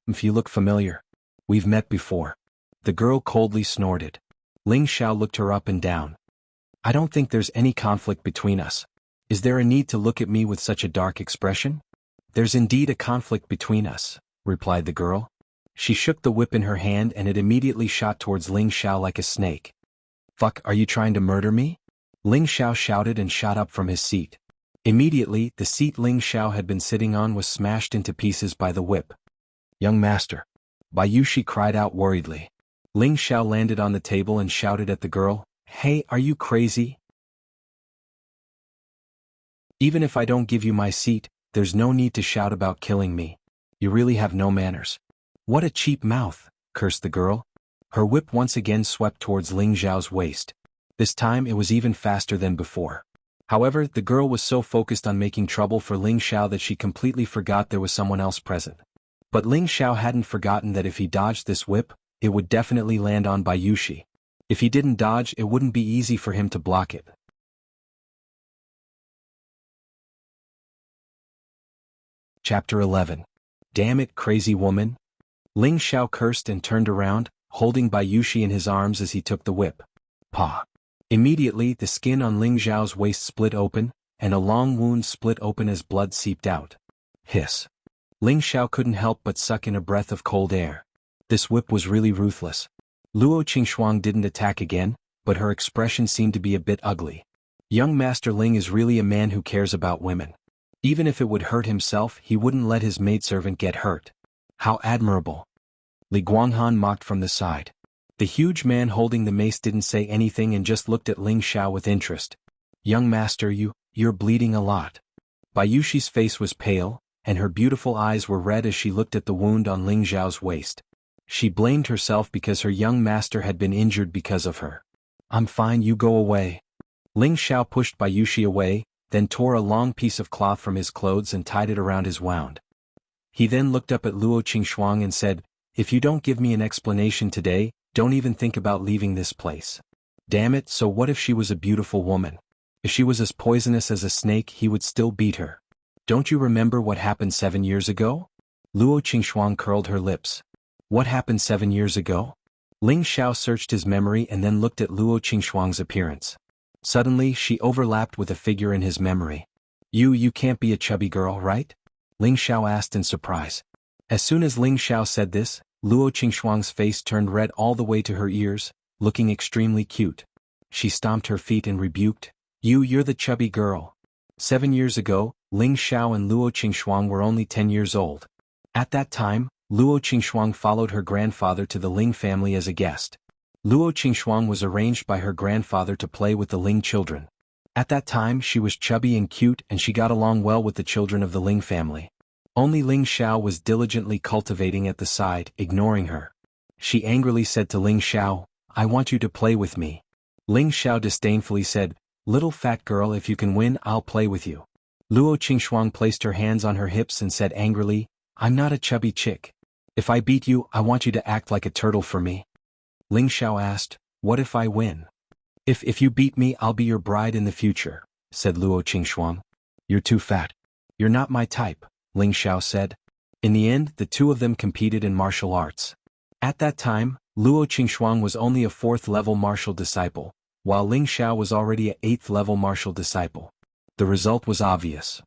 "If you look familiar. We've met before." The girl coldly snorted. Ling Xiao looked her up and down. "I don't think there's any conflict between us. Is there a need to look at me with such a dark expression?" "There's indeed a conflict between us," replied the girl. She shook the whip in her hand and it immediately shot towards Ling Xiao like a snake. "Fuck, are you trying to murder me?" Ling Xiao shouted and shot up from his seat. Immediately, the seat Ling Xiao had been sitting on was smashed into pieces by the whip. "Young master." Bayushi cried out worriedly. Ling Xiao landed on the table and shouted at the girl, "Hey, are you crazy? Even if I don't give you my seat, there's no need to shout about killing me. You really have no manners." "What a cheap mouth," cursed the girl. Her whip once again swept towards Ling Xiao's waist. This time it was even faster than before. However, the girl was so focused on making trouble for Ling Xiao that she completely forgot there was someone else present. But Ling Xiao hadn't forgotten that if he dodged this whip, it would definitely land on Bayushi. If he didn't dodge, it wouldn't be easy for him to block it. Chapter 11. Damn it, crazy woman. Ling Xiao cursed and turned around, holding Bayushi in his arms as he took the whip. Pa! Immediately, the skin on Ling Xiao's waist split open, and a long wound split open as blood seeped out. Hiss. Ling Xiao couldn't help but suck in a breath of cold air. This whip was really ruthless. Luo Qingxuang didn't attack again, but her expression seemed to be a bit ugly. Young Master Ling is really a man who cares about women. Even if it would hurt himself, he wouldn't let his maidservant get hurt. How admirable. Li Guanghan mocked from the side. The huge man holding the mace didn't say anything and just looked at Ling Xiao with interest. "Young master, you're bleeding a lot." Bayushi's face was pale, and her beautiful eyes were red as she looked at the wound on Ling Xiao's waist. She blamed herself because her young master had been injured because of her. "I'm fine, you go away." Ling Xiao pushed Bayushi away, then tore a long piece of cloth from his clothes and tied it around his wound. He then looked up at Luo Qingxuang and said, "If you don't give me an explanation today, don't even think about leaving this place." Damn it, so what if she was a beautiful woman? If she was as poisonous as a snake, he would still beat her. "Don't you remember what happened 7 years ago?" Luo Qingxuang curled her lips. "What happened 7 years ago?" Ling Xiao searched his memory and then looked at Luo Qingxuang's appearance. Suddenly, she overlapped with a figure in his memory. You can't be a chubby girl, right?" Ling Xiao asked in surprise. As soon as Ling Xiao said this, Luo Qingxuang's face turned red all the way to her ears, looking extremely cute. She stomped her feet and rebuked, You're the chubby girl." 7 years ago, Ling Xiao and Luo Qingxuang were only 10 years old. At that time, Luo Qingxuang followed her grandfather to the Ling family as a guest. Luo Qingxuang was arranged by her grandfather to play with the Ling children. At that time she was chubby and cute and she got along well with the children of the Ling family. Only Ling Xiao was diligently cultivating at the side, ignoring her. She angrily said to Ling Xiao, "I want you to play with me." Ling Xiao disdainfully said, "Little fat girl, if you can win, I'll play with you." Luo Qingxuang placed her hands on her hips and said angrily, "I'm not a chubby chick. If I beat you, I want you to act like a turtle for me." Ling Xiao asked, "What if I win?" If you beat me, I'll be your bride in the future," said Luo Qingxuang. "You're too fat. You're not my type," Ling Xiao said. In the end, the two of them competed in martial arts. At that time, Luo Qingxuang was only a 4th-level martial disciple, while Ling Xiao was already a 8th-level martial disciple. The result was obvious.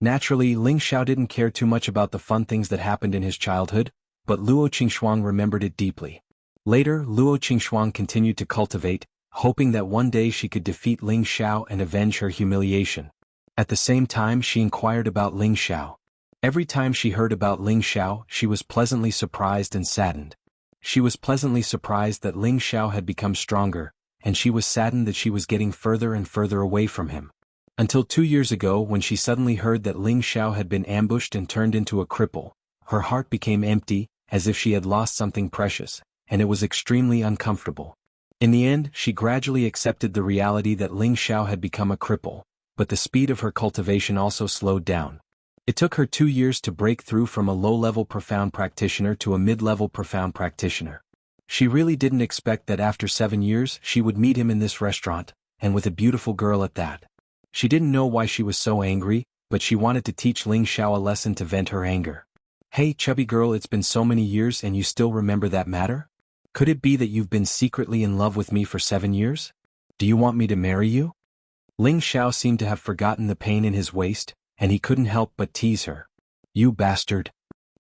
Naturally, Ling Xiao didn't care too much about the fun things that happened in his childhood, but Luo Qingxuang remembered it deeply. Later, Luo Qingxuang continued to cultivate, hoping that one day she could defeat Ling Xiao and avenge her humiliation. At the same time, she inquired about Ling Xiao. Every time she heard about Ling Xiao, she was pleasantly surprised and saddened. She was pleasantly surprised that Ling Xiao had become stronger, and she was saddened that she was getting further and further away from him. Until 2 years ago, when she suddenly heard that Ling Xiao had been ambushed and turned into a cripple, her heart became empty, as if she had lost something precious, and it was extremely uncomfortable. In the end, she gradually accepted the reality that Ling Xiao had become a cripple, but the speed of her cultivation also slowed down. It took her 2 years to break through from a low-level profound practitioner to a mid-level profound practitioner. She really didn't expect that after 7 years she would meet him in this restaurant, and with a beautiful girl at that. She didn't know why she was so angry, but she wanted to teach Ling Xiao a lesson to vent her anger. "Hey chubby girl, it's been so many years and you still remember that matter? Could it be that you've been secretly in love with me for 7 years? Do you want me to marry you?" Ling Xiao seemed to have forgotten the pain in his waist, and he couldn't help but tease her. "You bastard."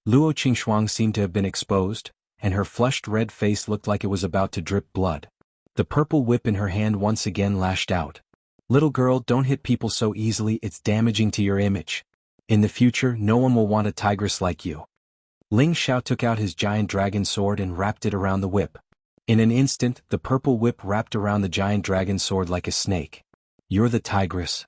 Luo Qingxuang seemed to have been exposed, and her flushed red face looked like it was about to drip blood. The purple whip in her hand once again lashed out. "Little girl, don't hit people so easily, it's damaging to your image. In the future, no one will want a tigress like you." Ling Xiao took out his giant dragon sword and wrapped it around the whip. In an instant, the purple whip wrapped around the giant dragon sword like a snake. "You're the tigress."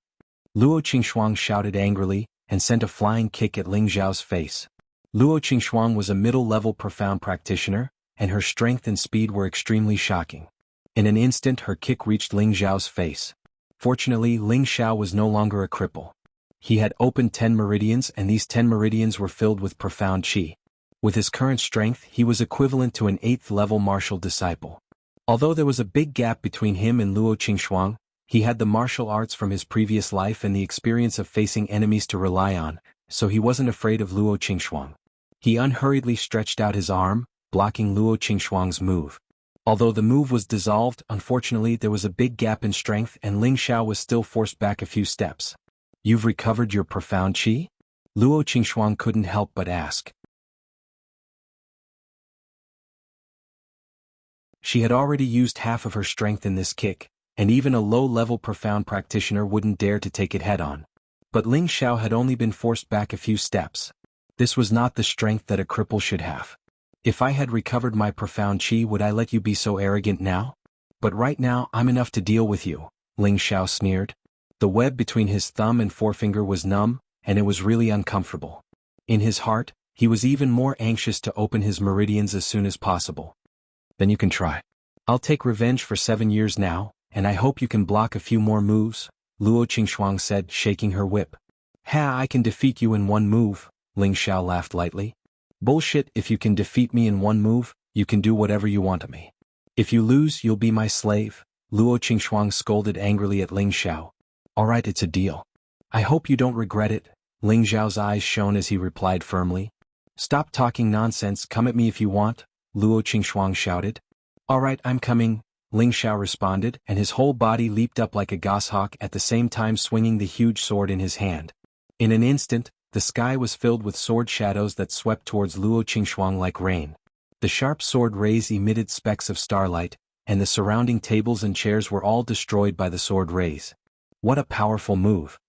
Luo Qingxuang shouted angrily, and sent a flying kick at Ling Xiao's face. Luo Qingxuang was a middle-level profound practitioner, and her strength and speed were extremely shocking. In an instant her kick reached Ling Xiao's face. Fortunately, Ling Xiao was no longer a cripple. He had opened 10 meridians, and these 10 meridians were filled with profound qi. With his current strength, he was equivalent to an 8th-level martial disciple. Although there was a big gap between him and Luo Qingxuang, he had the martial arts from his previous life and the experience of facing enemies to rely on, so he wasn't afraid of Luo Qingxuang. He unhurriedly stretched out his arm, blocking Luo Qingxuang's move. Although the move was dissolved, unfortunately there was a big gap in strength and Ling Xiao was still forced back a few steps. "You've recovered your profound qi?" Luo Qingxuang couldn't help but ask. She had already used half of her strength in this kick, and even a low-level profound practitioner wouldn't dare to take it head-on. But Ling Xiao had only been forced back a few steps. This was not the strength that a cripple should have. "If I had recovered my profound qi, would I let you be so arrogant now? But right now I'm enough to deal with you," Ling Xiao sneered. The web between his thumb and forefinger was numb, and it was really uncomfortable. In his heart, he was even more anxious to open his meridians as soon as possible. "Then you can try. I'll take revenge for 7 years now, and I hope you can block a few more moves," Luo Qingxuang said, shaking her whip. "Ha, I can defeat you in one move," Ling Xiao laughed lightly. "Bullshit, if you can defeat me in one move, you can do whatever you want to me. If you lose, you'll be my slave," Luo Qingxuang scolded angrily at Ling Xiao. "Alright, it's a deal. I hope you don't regret it," Ling Xiao's eyes shone as he replied firmly. "Stop talking nonsense, come at me if you want," Luo Qingxuang shouted. "Alright, I'm coming," Ling Xiao responded, and his whole body leaped up like a goshawk at the same time swinging the huge sword in his hand. In an instant, the sky was filled with sword shadows that swept towards Luo Qingxuang like rain. The sharp sword rays emitted specks of starlight, and the surrounding tables and chairs were all destroyed by the sword rays. What a powerful move!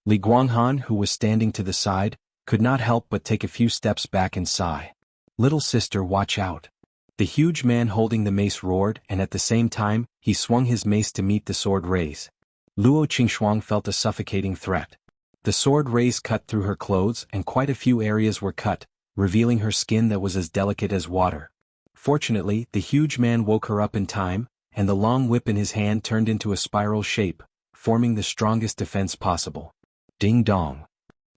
Li Guanghan, who was standing to the side, could not help but take a few steps back and sigh. "Little sister, watch out." The huge man holding the mace roared, and at the same time, he swung his mace to meet the sword rays. Luo Qingxuang felt a suffocating threat. The sword rays cut through her clothes and quite a few areas were cut, revealing her skin that was as delicate as water. Fortunately, the huge man woke her up in time, and the long whip in his hand turned into a spiral shape, forming the strongest defense possible. Ding dong.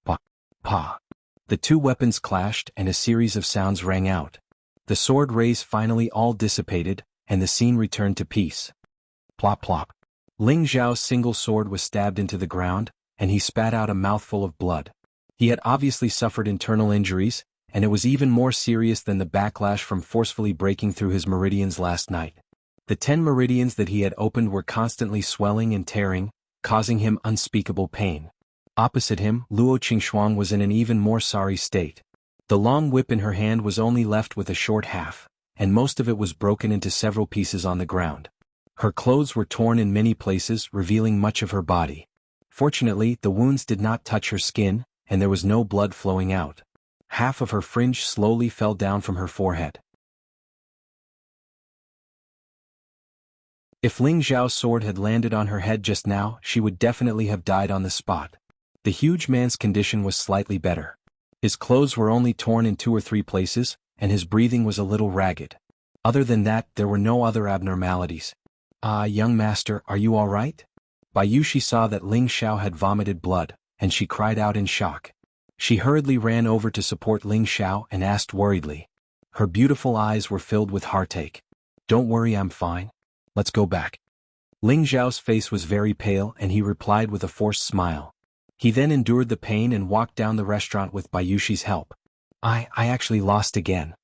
Pa. Pa. The two weapons clashed and a series of sounds rang out. The sword rays finally all dissipated, and the scene returned to peace. Plop plop. Ling Xiao's single sword was stabbed into the ground, and he spat out a mouthful of blood. He had obviously suffered internal injuries, and it was even more serious than the backlash from forcefully breaking through his meridians last night. The 10 meridians that he had opened were constantly swelling and tearing, causing him unspeakable pain. Opposite him, Luo Qingxuang was in an even more sorry state. The long whip in her hand was only left with a short half, and most of it was broken into several pieces on the ground. Her clothes were torn in many places, revealing much of her body. Fortunately, the wounds did not touch her skin, and there was no blood flowing out. Half of her fringe slowly fell down from her forehead. If Ling Xiao's sword had landed on her head just now, she would definitely have died on the spot. The huge man's condition was slightly better. His clothes were only torn in 2 or 3 places, and his breathing was a little ragged. Other than that, there were no other abnormalities. "Ah, young master, are you all right?" Bayushi saw that Ling Xiao had vomited blood, and she cried out in shock. She hurriedly ran over to support Ling Xiao and asked worriedly. Her beautiful eyes were filled with heartache. "Don't worry, I'm fine. Let's go back." Ling Xiao's face was very pale and he replied with a forced smile. He then endured the pain and walked down the restaurant with Bayushi's help. I actually lost again."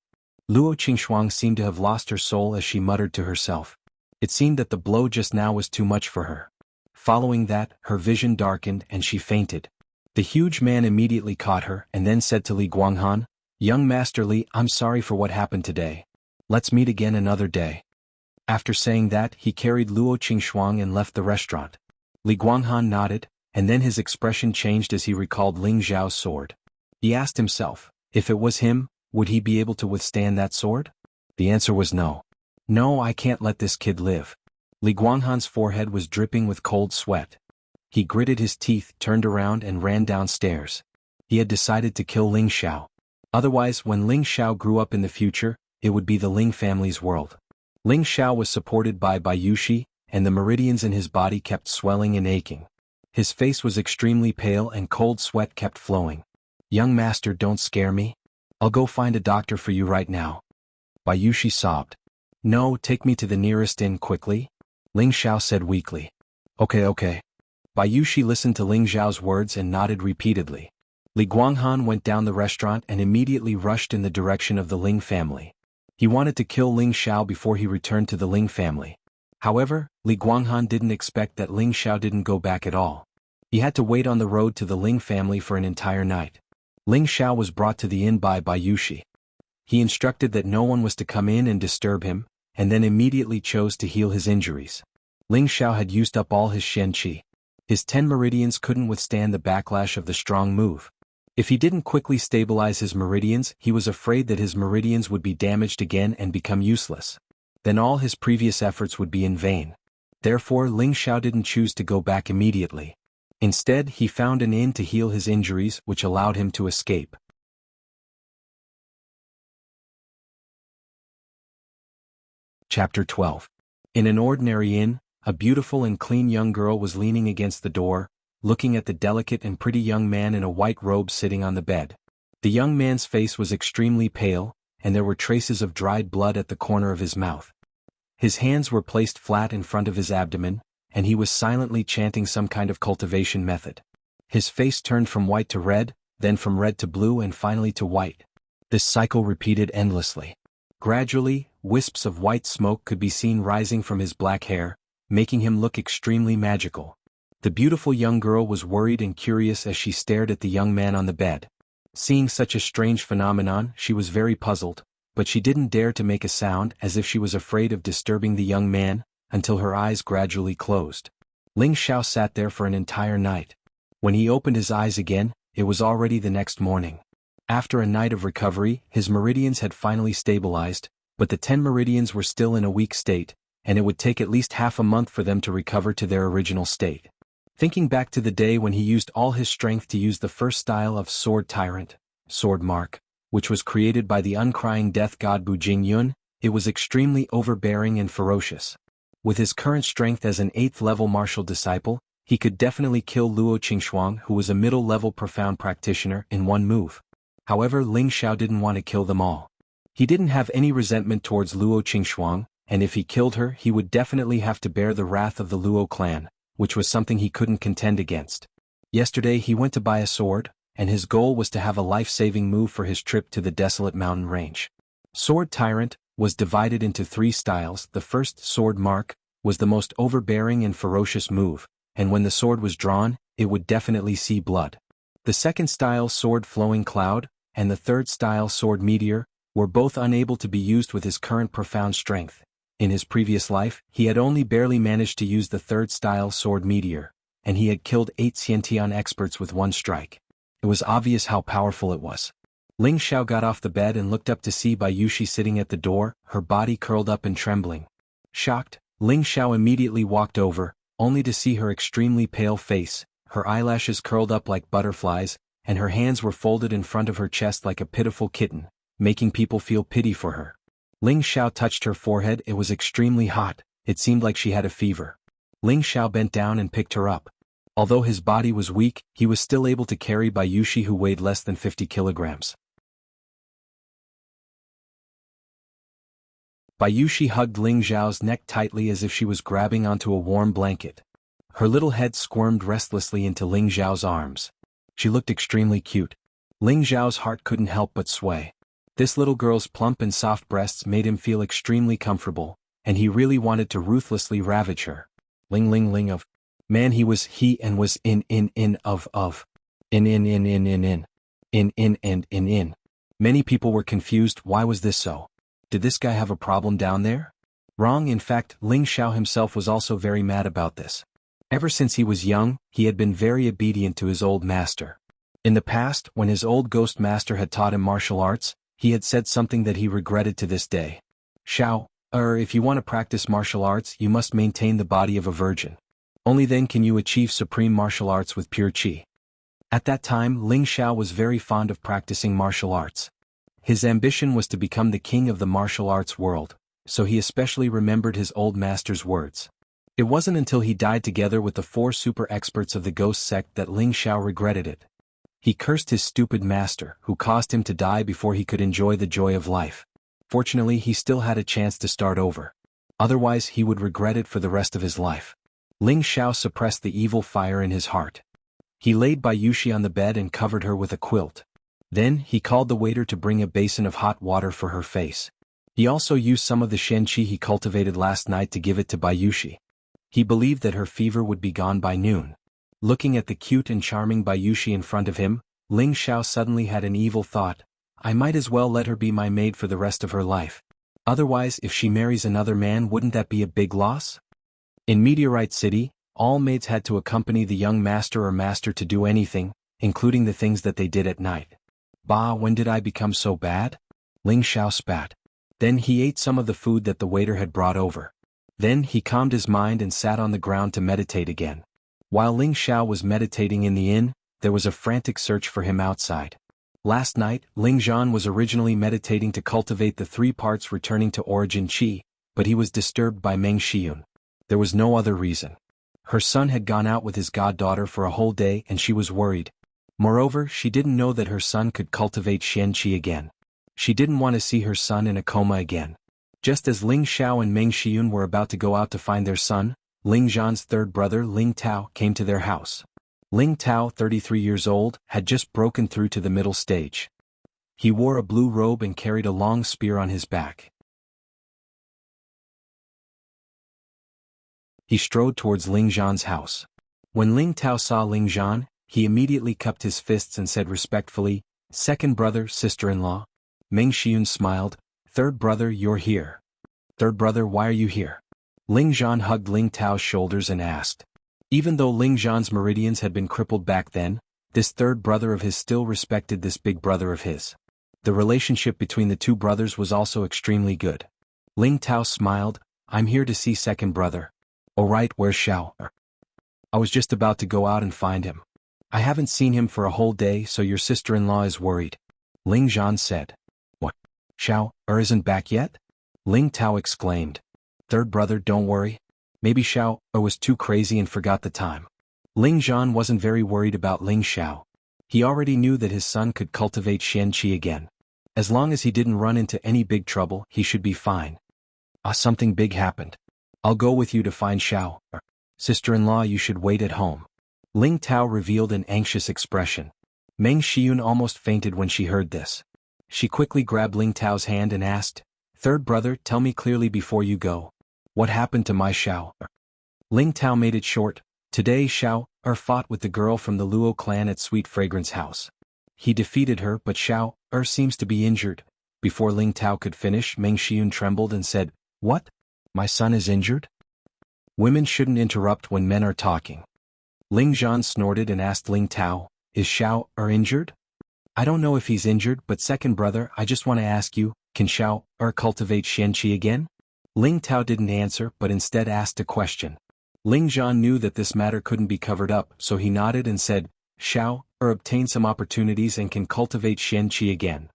Luo Qingxuang seemed to have lost her soul as she muttered to herself. It seemed that the blow just now was too much for her. Following that, her vision darkened and she fainted. The huge man immediately caught her and then said to Li Guanghan, "Young Master Li, I'm sorry for what happened today. Let's meet again another day." After saying that, he carried Luo Qingxuang and left the restaurant. Li Guanghan nodded, and then his expression changed as he recalled Ling Zhao's sword. He asked himself, if it was him, would he be able to withstand that sword? The answer was no. No, I can't let this kid live. Li Guanghan's forehead was dripping with cold sweat. He gritted his teeth, turned around and ran downstairs. He had decided to kill Ling Xiao. Otherwise, when Ling Xiao grew up in the future, it would be the Ling family's world. Ling Xiao was supported by Bayushi, and the meridians in his body kept swelling and aching. His face was extremely pale and cold sweat kept flowing. "Young master, don't scare me. I'll go find a doctor for you right now." Bayushi sobbed. "No, take me to the nearest inn quickly," Ling Xiao said weakly. Okay. Bayushi listened to Ling Xiao's words and nodded repeatedly. Li Guanghan went down the restaurant and immediately rushed in the direction of the Ling family. He wanted to kill Ling Xiao before he returned to the Ling family. However, Li Guanghan didn't expect that Ling Xiao didn't go back at all. He had to wait on the road to the Ling family for an entire night. Ling Xiao was brought to the inn by Bayushi. He instructed that no one was to come in and disturb him, and then immediately chose to heal his injuries. Ling Xiao had used up all his Shen Qi. His 10 meridians couldn't withstand the backlash of the strong move. If he didn't quickly stabilize his meridians, he was afraid that his meridians would be damaged again and become useless. Then all his previous efforts would be in vain. Therefore, Ling Xiao didn't choose to go back immediately. Instead, he found an inn to heal his injuries, which allowed him to escape. Chapter 12. In an ordinary inn, a beautiful and clean young girl was leaning against the door, looking at the delicate and pretty young man in a white robe sitting on the bed. The young man's face was extremely pale, and there were traces of dried blood at the corner of his mouth. His hands were placed flat in front of his abdomen, and he was silently chanting some kind of cultivation method. His face turned from white to red, then from red to blue and finally to white. This cycle repeated endlessly. Gradually, wisps of white smoke could be seen rising from his black hair, making him look extremely magical. The beautiful young girl was worried and curious as she stared at the young man on the bed. Seeing such a strange phenomenon, she was very puzzled, but she didn't dare to make a sound as if she was afraid of disturbing the young man, until her eyes gradually closed. Ling Xiao sat there for an entire night. When he opened his eyes again, it was already the next morning. After a night of recovery, his meridians had finally stabilized, but the 10 meridians were still in a weak state, and it would take at least half a month for them to recover to their original state. Thinking back to the day when he used all his strength to use the first style of Sword Tyrant, Sword Mark, which was created by the uncrying death god Bu Jingyun, it was extremely overbearing and ferocious. With his current strength as an 8th level martial disciple, he could definitely kill Luo Qingxuang, who was a middle level profound practitioner, in one move. However, Ling Xiao didn't want to kill them all. He didn't have any resentment towards Luo Qingxuang, and if he killed her, he would definitely have to bear the wrath of the Luo clan, which was something he couldn't contend against. Yesterday he went to buy a sword, and his goal was to have a life-saving move for his trip to the desolate mountain range. Sword Tyrant was divided into 3 styles. The first, Sword Mark, was the most overbearing and ferocious move, and when the sword was drawn, it would definitely see blood. The second style, Sword Flowing Cloud, and the third style, Sword Meteor, were both unable to be used with his current profound strength. In his previous life, he had only barely managed to use the third style, Sword Meteor, and he had killed 8 Xiantian experts with one strike. It was obvious how powerful it was. Ling Xiao got off the bed and looked up to see Bayushi sitting at the door, her body curled up and trembling. Shocked, Ling Xiao immediately walked over, only to see her extremely pale face, her eyelashes curled up like butterflies, and her hands were folded in front of her chest like a pitiful kitten, making people feel pity for her. Ling Xiao touched her forehead. It was extremely hot, it seemed like she had a fever. Ling Xiao bent down and picked her up. Although his body was weak, he was still able to carry Bayushi, who weighed less than 50 kilograms. Bayushi hugged Ling Xiao's neck tightly as if she was grabbing onto a warm blanket. Her little head squirmed restlessly into Ling Xiao's arms. She looked extremely cute. Ling Xiao's heart couldn't help but sway. This little girl's plump and soft breasts made him feel extremely comfortable, and he really wanted to ruthlessly ravage her. Ling of. Man, he was in of. In. Many people were confused. Why was this so? Did this guy have a problem down there? Wrong. In fact, Ling Xiao himself was also very mad about this. Ever since he was young, he had been very obedient to his old master. In the past, when his old ghost master had taught him martial arts, he had said something that he regretted to this day. Xiao, if you want to practice martial arts, you must maintain the body of a virgin. Only then can you achieve supreme martial arts with pure qi. At that time, Ling Xiao was very fond of practicing martial arts. His ambition was to become the king of the martial arts world, so he especially remembered his old master's words. It wasn't until he died together with the 4 super experts of the ghost sect that Ling Xiao regretted it. He cursed his stupid master, who caused him to die before he could enjoy the joy of life. Fortunately, he still had a chance to start over. Otherwise, he would regret it for the rest of his life. Ling Xiao suppressed the evil fire in his heart. He laid Bayushi on the bed and covered her with a quilt. Then, he called the waiter to bring a basin of hot water for her face. He also used some of the shen qi he cultivated last night to give it to Bayushi. He believed that her fever would be gone by noon. Looking at the cute and charming Bayushi in front of him, Ling Xiao suddenly had an evil thought. I might as well let her be my maid for the rest of her life. Otherwise, if she marries another man, wouldn't that be a big loss? In Meteorite City, all maids had to accompany the young master or master to do anything, including the things that they did at night. Bah, when did I become so bad? Ling Xiao spat. Then he ate some of the food that the waiter had brought over. Then he calmed his mind and sat on the ground to meditate again. While Ling Xiao was meditating in the inn, there was a frantic search for him outside. Last night, Ling Zhan was originally meditating to cultivate the 3 parts returning to origin qi, but he was disturbed by Meng Xiyun. There was no other reason. Her son had gone out with his goddaughter for a whole day and she was worried. Moreover, she didn't know that her son could cultivate Shen Qi again. She didn't want to see her son in a coma again. Just as Ling Xiao and Meng Xiyun were about to go out to find their son, Ling Zhan's 3rd brother Ling Tao came to their house. Ling Tao, 33 years old, had just broken through to the middle stage. He wore a blue robe and carried a long spear on his back. He strode towards Ling Zhan's house. When Ling Tao saw Ling Zhan, he immediately cupped his fists and said respectfully, "Second brother, sister-in-law." Meng Xiyun smiled, "Third brother, you're here." "Third brother, why are you here?" Ling Zhan hugged Ling Tao's shoulders and asked. Even though Ling Zhan's meridians had been crippled back then, this third brother of his still respected this big brother of his. The relationship between the 2 brothers was also extremely good. Ling Tao smiled, "I'm here to see second brother." "Oh right, where's Xiao?" "I was just about to go out and find him. I haven't seen him for a whole day, so your sister-in-law is worried." Ling Zhan said. "What? Xiao isn't back yet?" Ling Tao exclaimed. "Third brother, don't worry. Maybe Xiao was too crazy and forgot the time." Ling Zhan wasn't very worried about Ling Xiao. He already knew that his son could cultivate Shen Qi again. As long as he didn't run into any big trouble, he should be fine. Something big happened. I'll go with you to find Xiao. Sister-in-law, you should wait at home." Ling Tao revealed an anxious expression. Meng Xiyun almost fainted when she heard this. She quickly grabbed Ling Tao's hand and asked, "Third brother, tell me clearly before you go. What happened to my Xiao?" Ling Tao made it short. Today Xiao fought with the girl from the Luo clan at Sweet Fragrance House. He defeated her, but Xiao seems to be injured. Before Ling Tao could finish, Meng Xiyun trembled and said, "What? My son is injured?" Women shouldn't interrupt when men are talking. Ling Zhan snorted and asked Ling Tao, "Is Xiao injured?" "I don't know if he's injured, but second brother, I just want to ask you, can Xiao cultivate Shen Qi again?" Ling Tao didn't answer but instead asked a question. Ling Zhan knew that this matter couldn't be covered up, so he nodded and said, "Xiao obtained some opportunities and can cultivate Shen Qi again."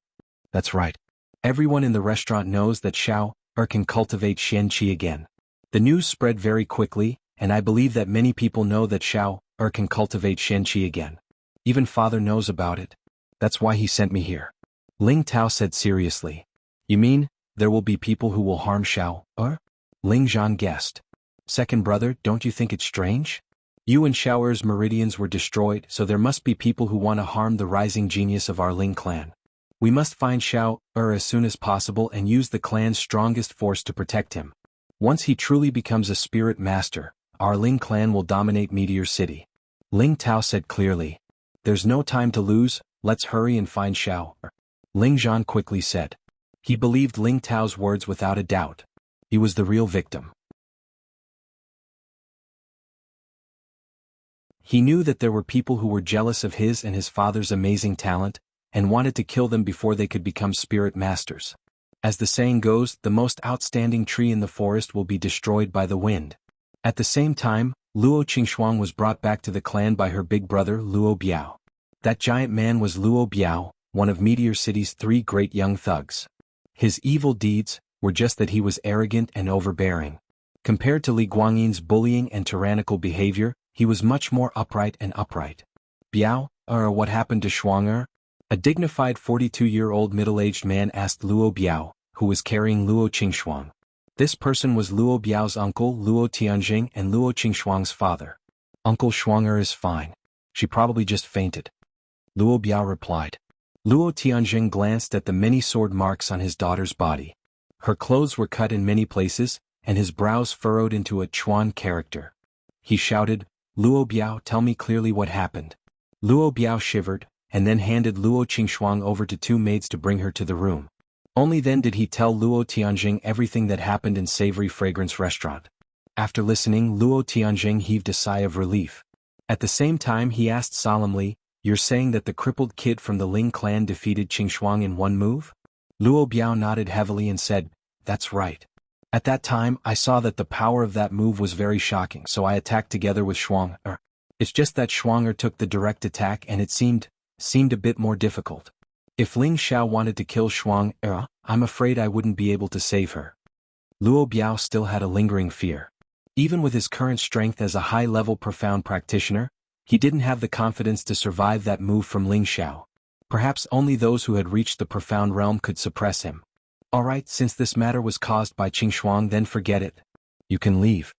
"That's right. Everyone in the restaurant knows that Xiao can cultivate Shen Qi again." The news spread very quickly, and I believe that many people know that Xiao can cultivate Shen Qi again. Even father knows about it. That's why he sent me here. Ling Tao said seriously. "You mean, there will be people who will harm Xiao?" Ling Zhan guessed. "Second brother, don't you think it's strange? You and Xiao's meridians were destroyed, so there must be people who want to harm the rising genius of our Ling clan. We must find Xiao as soon as possible and use the clan's strongest force to protect him. Once he truly becomes a spirit master, our Ling clan will dominate Meteor City." Ling Tao said clearly. There's no time to lose, let's hurry and find Xiao. Ling Zhan quickly said. He believed Ling Tao's words without a doubt. He was the real victim. He knew that there were people who were jealous of his and his father's amazing talent, and wanted to kill them before they could become spirit masters. As the saying goes, the most outstanding tree in the forest will be destroyed by the wind. At the same time, Luo Qingxuang was brought back to the clan by her big brother Luo Biao. That giant man was Luo Biao, one of Meteor City's 3 great young thugs. His evil deeds were just that he was arrogant and overbearing. Compared to Li Guangyin's bullying and tyrannical behavior, he was much more upright and upright. Biao, what happened to Shuang? A dignified 42-year-old middle-aged man asked Luo Biao, who was carrying Luo Qingxuang. This person was Luo Biao's uncle Luo Tianjing and Luo Qingxuang's father. Uncle Shuang is fine. She probably just fainted. Luo Biao replied. Luo Tianjing glanced at the many sword marks on his daughter's body. Her clothes were cut in many places, and his brows furrowed into a Chuan character. He shouted, Luo Biao, tell me clearly what happened. Luo Biao shivered, and then handed Luo Qingxuang over to 2 maids to bring her to the room. Only then did he tell Luo Tianjing everything that happened in Savory Fragrance Restaurant. After listening, Luo Tianjing heaved a sigh of relief. At the same time he asked solemnly, You're saying that the crippled kid from the Ling clan defeated Qingxuang in one move? Luo Biao nodded heavily and said, That's right. At that time I saw that the power of that move was very shocking, so I attacked together with Shuang. It's just that Shuang took the direct attack and it seemed a bit more difficult. If Ling Xiao wanted to kill Shuang, I'm afraid I wouldn't be able to save her. Luo Biao still had a lingering fear. Even with his current strength as a high-level profound practitioner, he didn't have the confidence to survive that move from Ling Xiao. Perhaps only those who had reached the profound realm could suppress him. Alright, since this matter was caused by Qingxuang, then forget it. You can leave.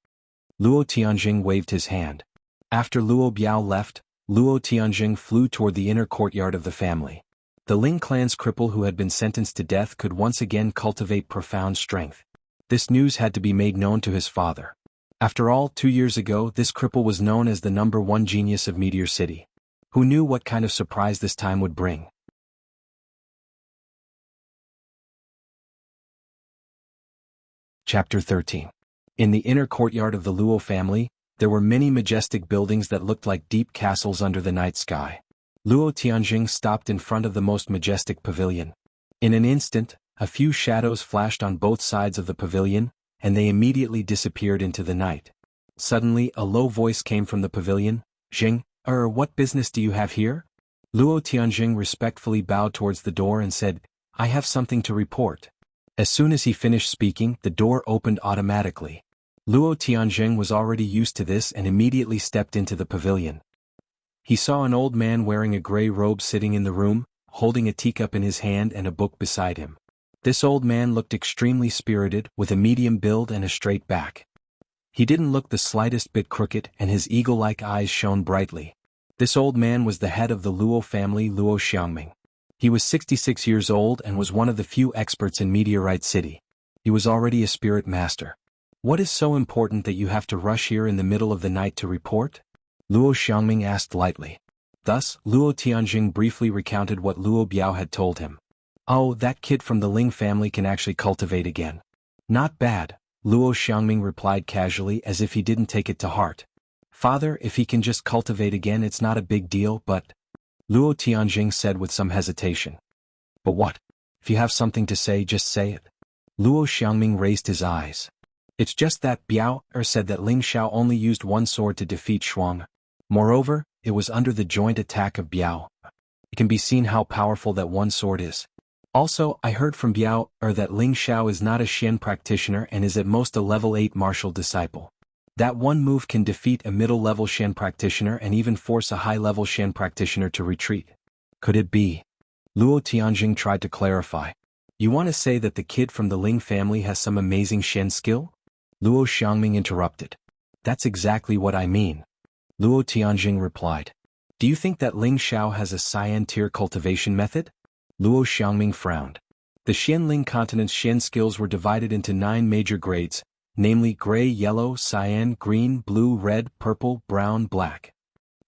Luo Tianjing waved his hand. After Luo Biao left, Luo Tianjing flew toward the inner courtyard of the family. The Ling clan's cripple who had been sentenced to death could once again cultivate profound strength. This news had to be made known to his father. After all, 2 years ago this cripple was known as the #1 genius of Meteor City. Who knew what kind of surprise this time would bring? Chapter 13. In the inner courtyard of the Luo family, there were many majestic buildings that looked like deep castles under the night sky. Luo Tianjing stopped in front of the most majestic pavilion. In an instant, a few shadows flashed on both sides of the pavilion, and they immediately disappeared into the night. Suddenly a low voice came from the pavilion, Jing, what business do you have here? Luo Tianjing respectfully bowed towards the door and said, I have something to report. As soon as he finished speaking, the door opened automatically. Luo Tianjing was already used to this and immediately stepped into the pavilion. He saw an old man wearing a gray robe sitting in the room, holding a teacup in his hand and a book beside him. This old man looked extremely spirited, with a medium build and a straight back. He didn't look the slightest bit crooked and his eagle-like eyes shone brightly. This old man was the head of the Luo family, Luo Xiangming. He was 66 years old and was one of the few experts in Meteorite City. He was already a spirit master. What is so important that you have to rush here in the middle of the night to report? Luo Xiangming asked lightly. Thus, Luo Tianjing briefly recounted what Luo Biao had told him. Oh, that kid from the Ling family can actually cultivate again. Not bad, Luo Xiangming replied casually as if he didn't take it to heart. Father, if he can just cultivate again it's not a big deal, but... Luo Tianjing said with some hesitation. But what? If you have something to say, just say it. Luo Xiangming raised his eyes. It's just that Biao said that Ling Xiao only used one sword to defeat Shuang. Moreover, it was under the joint attack of Biao. It can be seen how powerful that one sword is. Also, I heard from Biao that Ling Xiao is not a Xian practitioner and is at most a level 8 martial disciple. That one move can defeat a middle-level Xian practitioner and even force a high-level Xian practitioner to retreat. Could it be? Luo Tianjing tried to clarify. You want to say that the kid from the Ling family has some amazing Xian skill? Luo Xiangming interrupted. That's exactly what I mean. Luo Tianjing replied. Do you think that Ling Xiao has a Cyan tier cultivation method? Luo Xiangming frowned. The Xianling continent's Xian skills were divided into 9 major grades, namely gray, yellow, cyan, green, blue, red, purple, brown, black.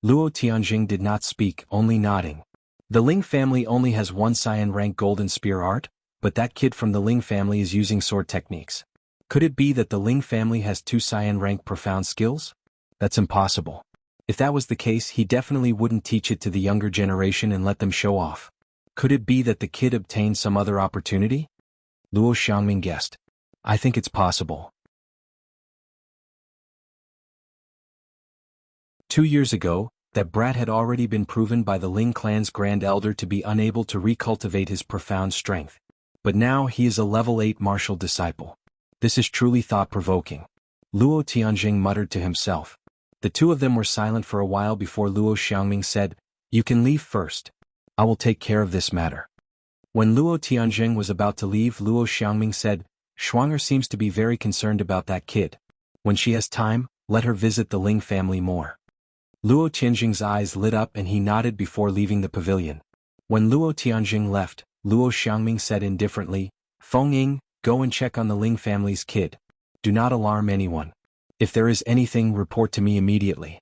Luo Tianjing did not speak, only nodding. The Ling family only has one Cyan rank golden spear art, but that kid from the Ling family is using sword techniques. Could it be that the Ling family has two Cyan rank profound skills? That's impossible. If that was the case, he definitely wouldn't teach it to the younger generation and let them show off. Could it be that the kid obtained some other opportunity? Luo Xiangming guessed. I think it's possible. 2 years ago, that brat had already been proven by the Ling clan's Grand Elder to be unable to recultivate his profound strength. But now he is a level 8 martial disciple. This is truly thought-provoking. Luo Tianjing muttered to himself. The two of them were silent for a while before Luo Xiangming said, "You can leave first. I will take care of this matter." When Luo Tianjing was about to leave, Luo Xiangming said, "Shuang'er seems to be very concerned about that kid. When she has time, let her visit the Ling family more." Luo Tianjing's eyes lit up and he nodded before leaving the pavilion. When Luo Tianjing left, Luo Xiangming said indifferently, "Feng Ying, go and check on the Ling family's kid. Do not alarm anyone. If there is anything, report to me immediately."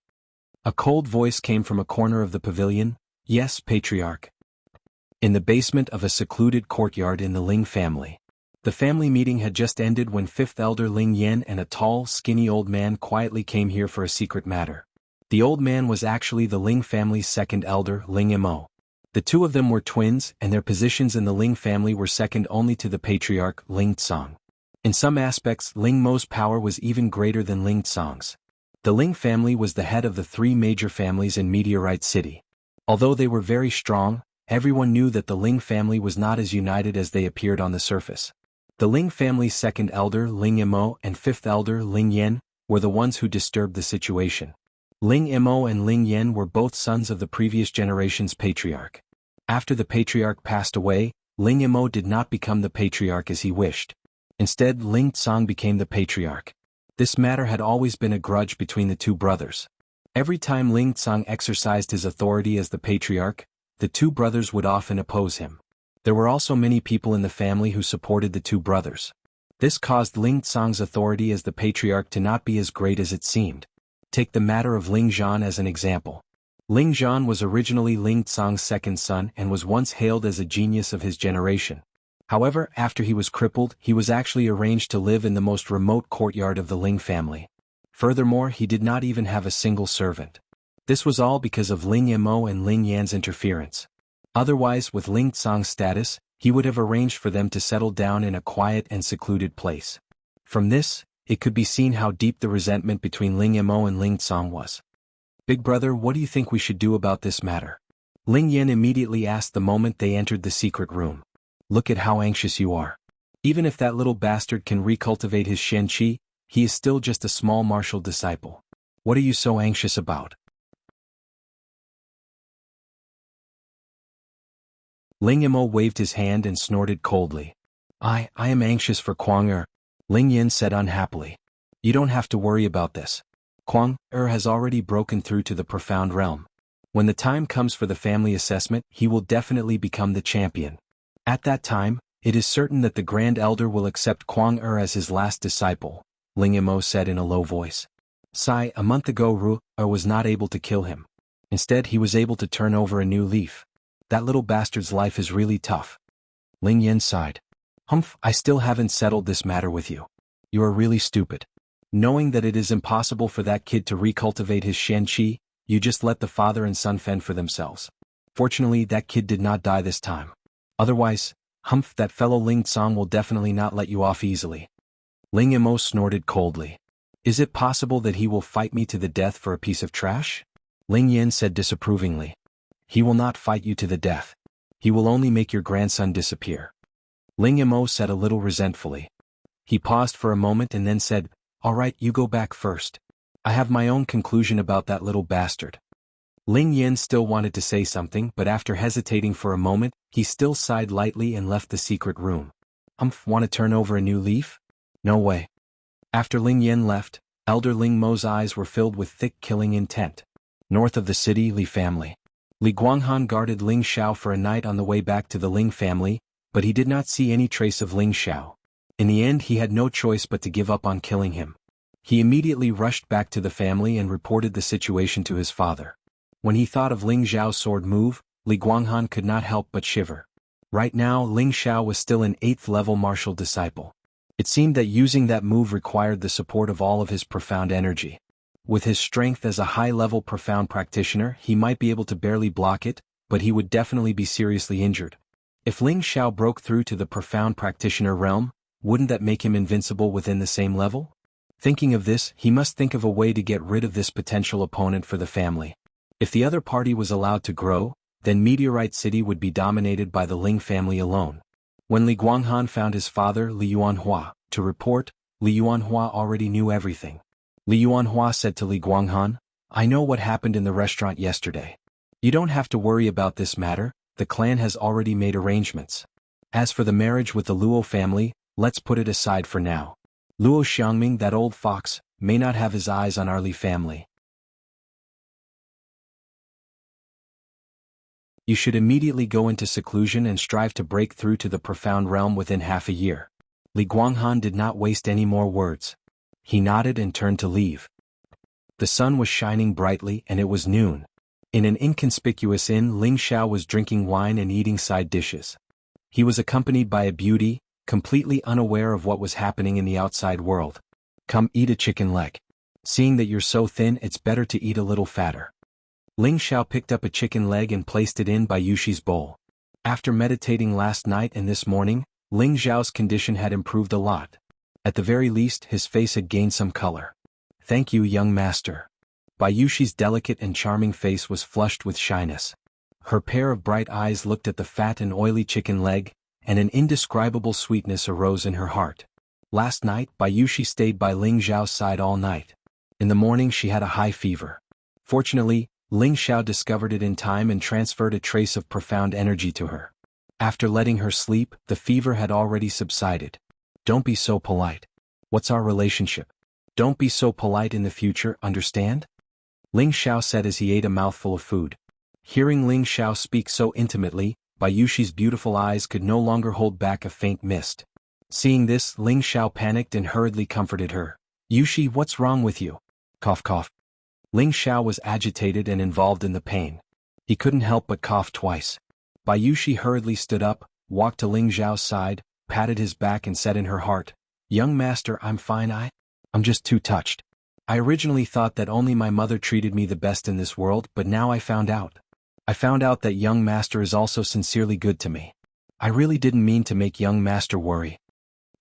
A cold voice came from a corner of the pavilion. "Yes, Patriarch." In the basement of a secluded courtyard in the Ling family. The family meeting had just ended when 5th Elder Ling Yan and a tall, skinny old man quietly came here for a secret matter. The old man was actually the Ling family's 2nd elder, Ling Mo. The two of them were twins, and their positions in the Ling family were second only to the patriarch, Ling Tsang. In some aspects, Ling Mo's power was even greater than Ling Tsang's. The Ling family was the head of the 3 major families in Meteorite City. Although they were very strong, everyone knew that the Ling family was not as united as they appeared on the surface. The Ling family's 2nd elder, Ling Mo, and 5th elder, Ling Yan, were the ones who disturbed the situation. Ling Mo and Ling Yan were both sons of the previous generation's patriarch. After the patriarch passed away, Ling Mo did not become the patriarch as he wished. Instead, Ling Tsang became the patriarch. This matter had always been a grudge between the two brothers. Every time Ling Tsang exercised his authority as the patriarch, the two brothers would often oppose him. There were also many people in the family who supported the two brothers. This caused Ling Tsang's authority as the patriarch to not be as great as it seemed. Take the matter of Ling Zhan as an example. Ling Zhan was originally Ling Tsang's 2nd son and was once hailed as a genius of his generation. However, after he was crippled, he was actually arranged to live in the most remote courtyard of the Ling family. Furthermore, he did not even have a single servant. This was all because of Ling Mo and Ling Yan's interference. Otherwise, with Ling Tsang's status, he would have arranged for them to settle down in a quiet and secluded place. From this, it could be seen how deep the resentment between Ling Mo and Ling Tsang was. "Big brother, what do you think we should do about this matter?" Ling Yan immediately asked the moment they entered the secret room. "Look at how anxious you are. Even if that little bastard can recultivate his Shen Qi, he is still just a small martial disciple. What are you so anxious about?" Ling Mo waved his hand and snorted coldly. I am anxious for Kuang-er," Ling Yan said unhappily. "You don't have to worry about this. Kuang-er has already broken through to the profound realm. When the time comes for the family assessment, he will definitely become the champion. At that time, it is certain that the Grand Elder will accept Kuang-er as his last disciple," Ling Mo said in a low voice. A month ago Ru-er was not able to kill him. Instead, he was able to turn over a new leaf. That little bastard's life is really tough. Ling Yan sighed. "Humph, I still haven't settled this matter with you. You are really stupid. Knowing that it is impossible for that kid to recultivate his Shen Qi, you just let the father and son fend for themselves. Fortunately, that kid did not die this time. Otherwise, humph, that fellow Ling Tsang will definitely not let you off easily." Ling Mo snorted coldly. "Is it possible that he will fight me to the death for a piece of trash?" Ling Yan said disapprovingly. "He will not fight you to the death. He will only make your grandson disappear." Ling Mo said a little resentfully. He paused for a moment and then said, "All right, you go back first. I have my own conclusion about that little bastard." Ling Yan still wanted to say something, but after hesitating for a moment, he still sighed lightly and left the secret room. Want to turn over a new leaf? No way." After Ling Yan left, Elder Ling Mo's eyes were filled with thick killing intent. North of the city, Li family. Li Guanghan guarded Ling Xiao for a night on the way back to the Ling family, but he did not see any trace of Ling Xiao. In the end, he had no choice but to give up on killing him. He immediately rushed back to the family and reported the situation to his father. When he thought of Ling Xiao's sword move, Li Guanghan could not help but shiver. Right now Ling Xiao was still an 8th level martial disciple. It seemed that using that move required the support of all of his profound energy. With his strength as a high-level profound practitioner, he might be able to barely block it, but he would definitely be seriously injured. If Ling Xiao broke through to the profound practitioner realm, wouldn't that make him invincible within the same level? Thinking of this, he must think of a way to get rid of this potential opponent for the family. If the other party was allowed to grow, then Meteorite City would be dominated by the Ling family alone. When Li Guanghan found his father Li Yuanhua to report, Li Yuanhua already knew everything. Li Yuanhua said to Li Guanghan, "I know what happened in the restaurant yesterday. You don't have to worry about this matter, the clan has already made arrangements. As for the marriage with the Luo family, let's put it aside for now. Luo Xiangming, that old fox, may not have his eyes on our Li family. You should immediately go into seclusion and strive to break through to the profound realm within half a year." Li Guanghan did not waste any more words. He nodded and turned to leave. The sun was shining brightly and it was noon. In an inconspicuous inn, Ling Xiao was drinking wine and eating side dishes. He was accompanied by a beauty, completely unaware of what was happening in the outside world. "Come eat a chicken leg. Seeing that you're so thin, it's better to eat a little fatter." Ling Xiao picked up a chicken leg and placed it in Bayushi's bowl. After meditating last night and this morning, Ling Xiao's condition had improved a lot. At the very least, his face had gained some color. "Thank you, young master." Bayushi's delicate and charming face was flushed with shyness. Her pair of bright eyes looked at the fat and oily chicken leg, and an indescribable sweetness arose in her heart. Last night, Bayushi stayed by Ling Xiao's side all night. In the morning she had a high fever. Fortunately, Ling Xiao discovered it in time and transferred a trace of profound energy to her. After letting her sleep, the fever had already subsided. "Don't be so polite. What's our relationship? Don't be so polite in the future, understand?" Ling Xiao said as he ate a mouthful of food. Hearing Ling Xiao speak so intimately, Bayushi's beautiful eyes could no longer hold back a faint mist. Seeing this, Ling Xiao panicked and hurriedly comforted her. "Yushi, what's wrong with you?" Cough cough. Ling Xiao was agitated and involved in the pain. He couldn't help but cough twice. Bayushi hurriedly stood up, walked to Ling Xiao's side, patted his back and said in her heart, "Young master, I'm fine. I'm just too touched. I originally thought that only my mother treated me the best in this world, but now I found out. That young master is also sincerely good to me. I really didn't mean to make young master worry."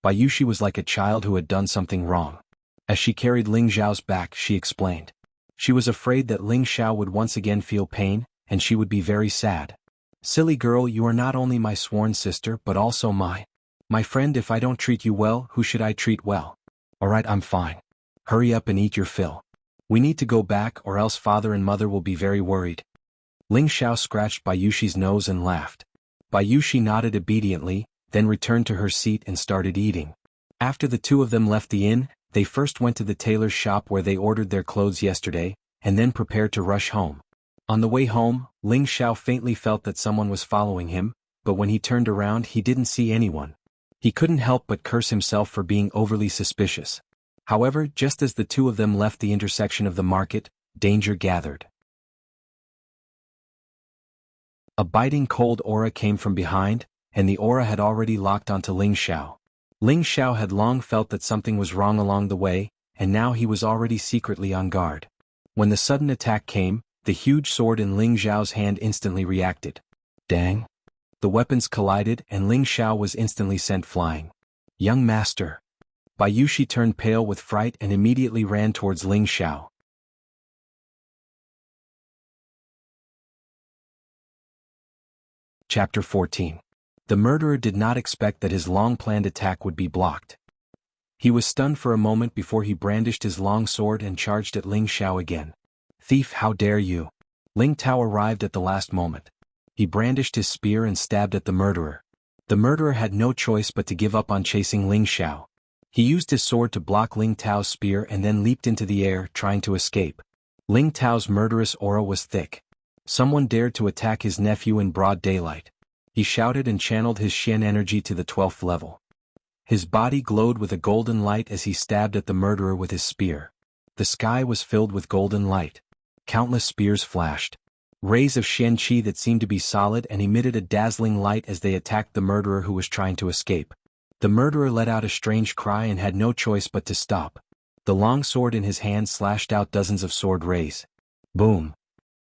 Bayushi was like a child who had done something wrong. As she carried Ling Xiao's back, she explained. She was afraid that Ling Xiao would once again feel pain, and she would be very sad. "Silly girl, you are not only my sworn sister but also my friend. If I don't treat you well, who should I treat well? Alright, I'm fine. Hurry up and eat your fill. We need to go back or else father and mother will be very worried." Ling Xiao scratched Bayushi's nose and laughed. Bayushi nodded obediently, then returned to her seat and started eating. After the two of them left the inn, they first went to the tailor's shop where they ordered their clothes yesterday, and then prepared to rush home. On the way home, Ling Xiao faintly felt that someone was following him, but when he turned around he didn't see anyone. He couldn't help but curse himself for being overly suspicious. However, just as the two of them left the intersection of the market, danger gathered. A biting cold aura came from behind, and the aura had already locked onto Ling Xiao. Ling Xiao had long felt that something was wrong along the way, and now he was already secretly on guard. When the sudden attack came, the huge sword in Ling Xiao's hand instantly reacted. Dang! The weapons collided and Ling Xiao was instantly sent flying. "Young master!" Bayushi turned pale with fright and immediately ran towards Ling Xiao. Chapter 14. The murderer did not expect that his long-planned attack would be blocked. He was stunned for a moment before he brandished his long sword and charged at Ling Xiao again. "Thief, how dare you!" Ling Tao arrived at the last moment. He brandished his spear and stabbed at the murderer. The murderer had no choice but to give up on chasing Ling Xiao. He used his sword to block Ling Tao's spear and then leaped into the air, trying to escape. Ling Tao's murderous aura was thick. Someone dared to attack his nephew in broad daylight. He shouted and channeled his Xian energy to the 12th level. His body glowed with a golden light as he stabbed at the murderer with his spear. The sky was filled with golden light. Countless spears flashed. rays of Xian Qi that seemed to be solid and emitted a dazzling light as they attacked the murderer who was trying to escape. The murderer let out a strange cry and had no choice but to stop. The long sword in his hand slashed out dozens of sword rays. Boom.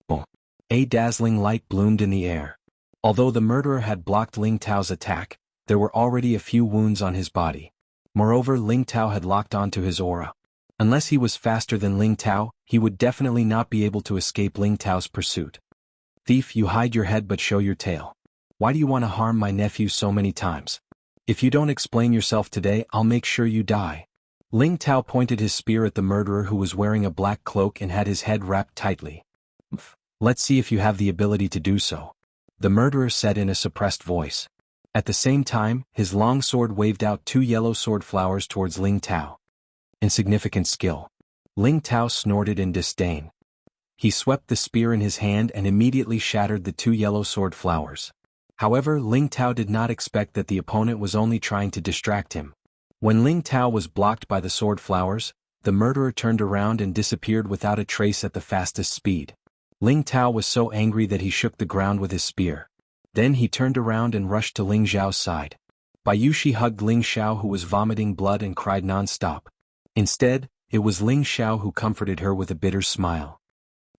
Boom. A dazzling light bloomed in the air. Although the murderer had blocked Ling Tao's attack, there were already a few wounds on his body. Moreover, Ling Tao had locked onto his aura. Unless he was faster than Ling Tao, he would definitely not be able to escape Ling Tao's pursuit. Thief, you hide your head but show your tail. Why do you want to harm my nephew so many times? If you don't explain yourself today, I'll make sure you die. Ling Tao pointed his spear at the murderer who was wearing a black cloak and had his head wrapped tightly. Let's see if you have the ability to do so, the murderer said in a suppressed voice. At the same time, his long sword waved out 2 yellow sword flowers towards Ling Tao. Insignificant skill. Ling Tao snorted in disdain. He swept the spear in his hand and immediately shattered the 2 yellow sword flowers. However, Ling Tao did not expect that the opponent was only trying to distract him. When Ling Tao was blocked by the sword flowers, the murderer turned around and disappeared without a trace at the fastest speed. Ling Tao was so angry that he shook the ground with his spear. Then he turned around and rushed to Ling Xiao's side. Bai Yushi hugged Ling Xiao, who was vomiting blood and cried non-stop. Instead, it was Ling Xiao who comforted her with a bitter smile.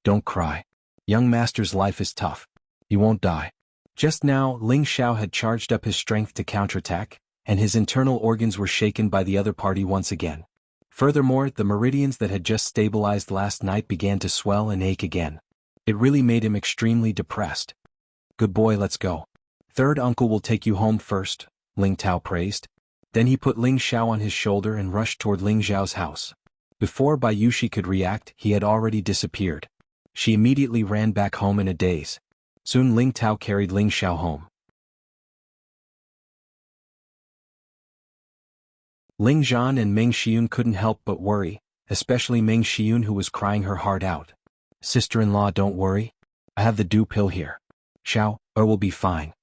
Don't cry. Young master's life is tough. He won't die. Just now, Ling Xiao had charged up his strength to counterattack, and his internal organs were shaken by the other party once again. Furthermore, the meridians that had just stabilized last night began to swell and ache again. It really made him extremely depressed. Good boy, let's go. Third uncle will take you home first, Ling Tao praised. Then he put Ling Xiao on his shoulder and rushed toward Ling Xiao's house. Before Bai Yushi could react, he had already disappeared. She immediately ran back home in a daze. Soon Ling Tao carried Ling Xiao home. Ling Zhan and Meng Xiun couldn't help but worry, especially Meng Xiun, who was crying her heart out. Sister-in-law, don't worry. I have the dew pill here. Xiao, will be fine.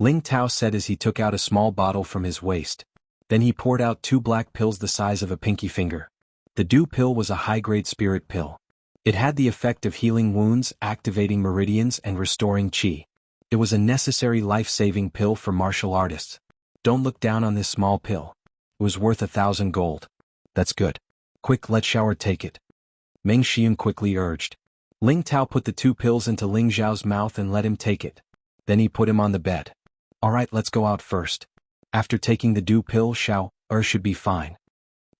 Ling Tao said as he took out a small bottle from his waist. Then he poured out 2 black pills the size of a pinky finger. The dew pill was a high-grade spirit pill. It had the effect of healing wounds, activating meridians, and restoring qi. It was a necessary life-saving pill for martial artists. Don't look down on this small pill. It was worth 1,000 gold. That's good. Quick, let Shower take it. Meng Xiun quickly urged. Ling Tao put the 2 pills into Ling Xiao's mouth and let him take it. Then he put him on the bed. Alright, let's go out first. After taking the dew pill, Xiao, should be fine.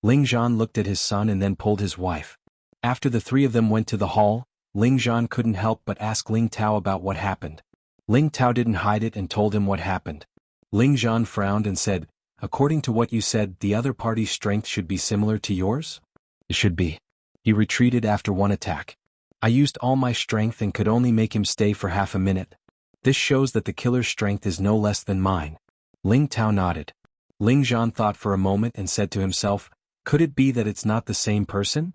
Ling Zhan looked at his son and then pulled his wife. After the 3 of them went to the hall, Ling Zhan couldn't help but ask Ling Tao about what happened. Ling Tao didn't hide it and told him what happened. Ling Zhan frowned and said, according to what you said, the other party's strength should be similar to yours? It should be. He retreated after 1 attack. I used all my strength and could only make him stay for half a minute. This shows that the killer's strength is no less than mine. Ling Tao nodded. Ling Zhan thought for a moment and said to himself, could it be that it's not the same person?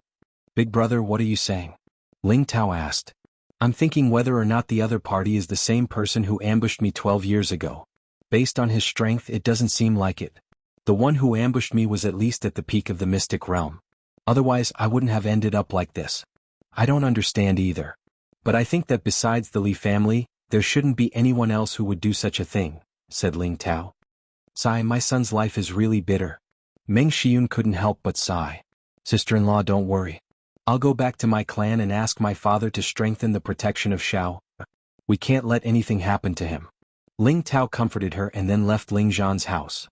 Big brother, what are you saying? Ling Tao asked. I'm thinking whether or not the other party is the same person who ambushed me 12 years ago. Based on his strength, it doesn't seem like it. The one who ambushed me was at least at the peak of the mystic realm. Otherwise, I wouldn't have ended up like this. I don't understand either. But I think that besides the Li family, there shouldn't be anyone else who would do such a thing, said Ling Tao. Sigh, my son's life is really bitter. Meng Xiun couldn't help but sigh. Sister-in-law, don't worry. I'll go back to my clan and ask my father to strengthen the protection of Xiao. We can't let anything happen to him. Ling Tao comforted her and then left Ling Zhan's house.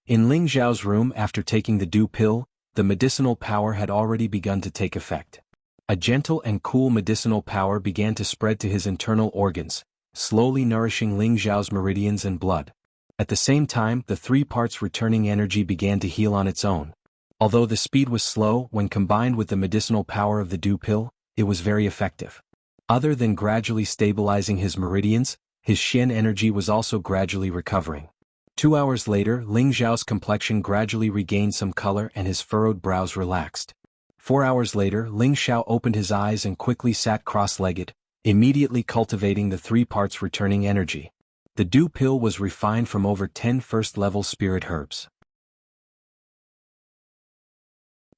In Ling Xiao's room, after taking the dew pill, the medicinal power had already begun to take effect. A gentle and cool medicinal power began to spread to his internal organs, slowly nourishing Ling Xiao's meridians and blood. At the same time, the 3 parts returning energy began to heal on its own. Although the speed was slow, when combined with the medicinal power of the dew pill, it was very effective. Other than gradually stabilizing his meridians, his Xian energy was also gradually recovering. 2 hours later, Ling Xiao's complexion gradually regained some color and his furrowed brows relaxed. 4 hours later, Ling Xiao opened his eyes and quickly sat cross-legged, immediately cultivating the 3 parts returning energy. The dew pill was refined from over 10 first-level spirit herbs.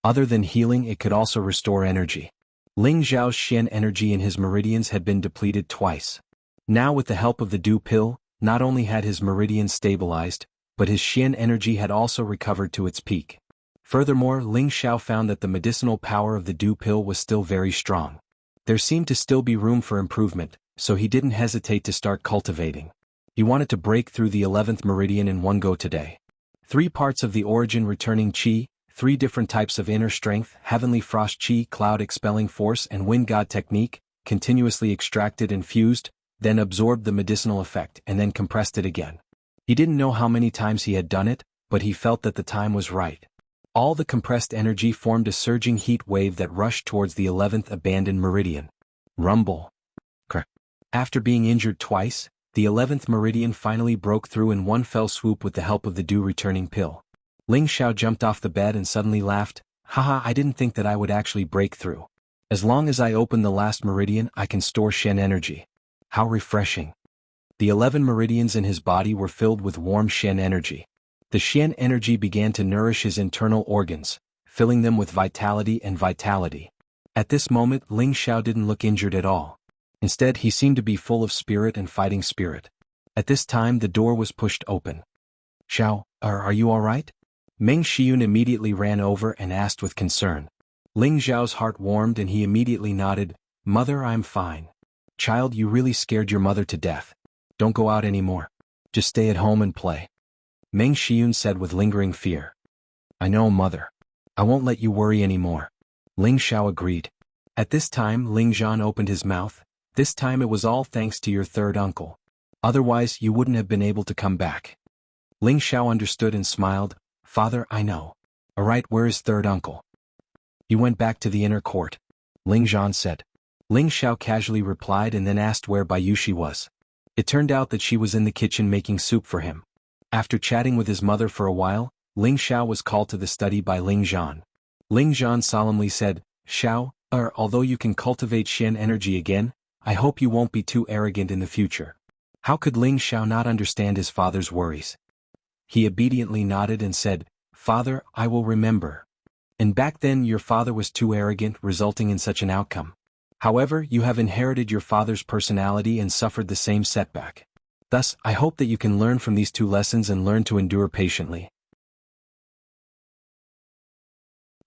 Other than healing, it could also restore energy. Ling Zhao's Xian energy in his meridians had been depleted twice. Now with the help of the dew pill, not only had his meridians stabilized, but his Xian energy had also recovered to its peak. Furthermore, Ling Xiao found that the medicinal power of the dew pill was still very strong. There seemed to still be room for improvement, so he didn't hesitate to start cultivating. He wanted to break through the 11th meridian in one go today. 3 parts of the origin returning qi, 3 different types of inner strength, heavenly frost qi, cloud expelling force and wind god technique, continuously extracted and fused, then absorbed the medicinal effect and then compressed it again. He didn't know how many times he had done it, but he felt that the time was right. All the compressed energy formed a surging heat wave that rushed towards the 11th abandoned meridian. Rumble. After being injured twice, the 11th meridian finally broke through in one fell swoop with the help of the dew returning pill. Ling Xiao jumped off the bed and suddenly laughed. Haha, I didn't think that I would actually break through. As long as I open the last meridian, I can store Shen energy. How refreshing. The 11 meridians in his body were filled with warm Shen energy. The Xian energy began to nourish his internal organs, filling them with vitality and vitality. At this moment, Ling Xiao didn't look injured at all. Instead, he seemed to be full of spirit and fighting spirit. At this time, the door was pushed open. Xiao, are you all right? Meng Xiyun immediately ran over and asked with concern. Ling Xiao's heart warmed and he immediately nodded. Mother, I'm fine. Child, you really scared your mother to death. Don't go out anymore. Just stay at home and play. Meng Xiyun said with lingering fear. I know, mother. I won't let you worry anymore. Ling Xiao agreed. At this time, Ling Zhan opened his mouth. This time it was all thanks to your third uncle. Otherwise, you wouldn't have been able to come back. Ling Xiao understood and smiled. Father, I know. Alright, where is third uncle? He went back to the inner court. Ling Zhan said. Ling Xiao casually replied and then asked where Bayushi was. It turned out that she was in the kitchen making soup for him. After chatting with his mother for a while, Ling Xiao was called to the study by Ling Zhan. Ling Zhan solemnly said, Xiao, although you can cultivate Xian energy again, I hope you won't be too arrogant in the future. How could Ling Xiao not understand his father's worries? He obediently nodded and said, Father, I will remember. And back then your father was too arrogant, resulting in such an outcome. However, you have inherited your father's personality and suffered the same setback. Thus, I hope that you can learn from these 2 lessons and learn to endure patiently.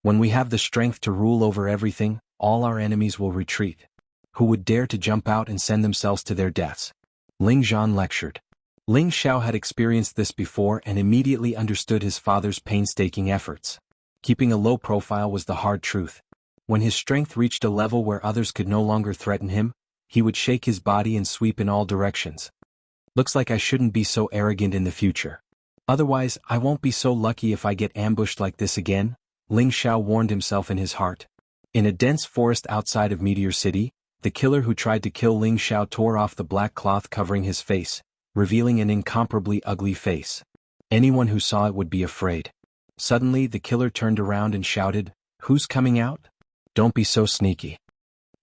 When we have the strength to rule over everything, all our enemies will retreat. Who would dare to jump out and send themselves to their deaths? Ling Zhan lectured. Ling Xiao had experienced this before and immediately understood his father's painstaking efforts. Keeping a low profile was the hard truth. When his strength reached a level where others could no longer threaten him, he would shake his body and sweep in all directions. Looks like I shouldn't be so arrogant in the future. Otherwise, I won't be so lucky if I get ambushed like this again, Ling Xiao warned himself in his heart. In a dense forest outside of Meteor City, the killer who tried to kill Ling Xiao tore off the black cloth covering his face, revealing an incomparably ugly face. Anyone who saw it would be afraid. Suddenly, the killer turned around and shouted, Who's coming out? Don't be so sneaky.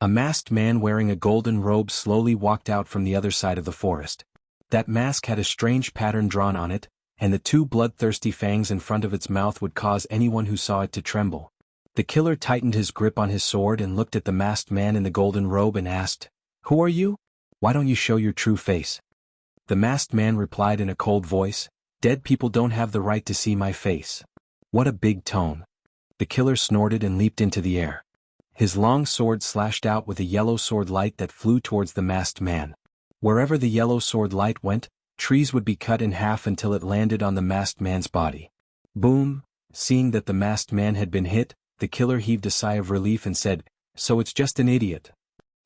A masked man wearing a golden robe slowly walked out from the other side of the forest. That mask had a strange pattern drawn on it, and the 2 bloodthirsty fangs in front of its mouth would cause anyone who saw it to tremble. The killer tightened his grip on his sword and looked at the masked man in the golden robe and asked, Who are you? Why don't you show your true face? The masked man replied in a cold voice, Dead people don't have the right to see my face. What a big tone. The killer snorted and leaped into the air. His long sword slashed out with a yellow sword light that flew towards the masked man. Wherever the yellow sword light went, trees would be cut in half until it landed on the masked man's body. Boom! Seeing that the masked man had been hit, the killer heaved a sigh of relief and said, So it's just an idiot.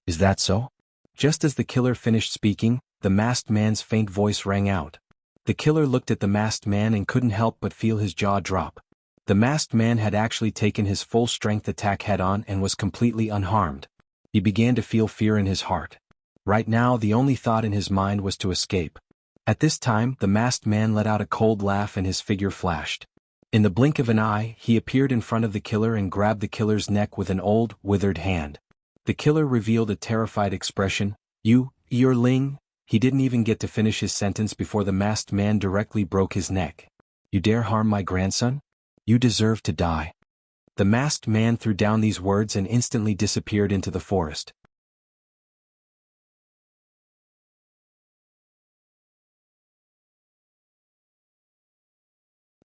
Is that so? Just as the killer finished speaking, the masked man's faint voice rang out. The killer looked at the masked man and couldn't help but feel his jaw drop. The masked man had actually taken his full strength attack head-on and was completely unharmed. He began to feel fear in his heart. Right now, the only thought in his mind was to escape. At this time, the masked man let out a cold laugh and his figure flashed. In the blink of an eye, he appeared in front of the killer and grabbed the killer's neck with an old, withered hand. The killer revealed a terrified expression. You're Ling? He didn't even get to finish his sentence before the masked man directly broke his neck. You dare harm my grandson? You deserve to die. The masked man threw down these words and instantly disappeared into the forest.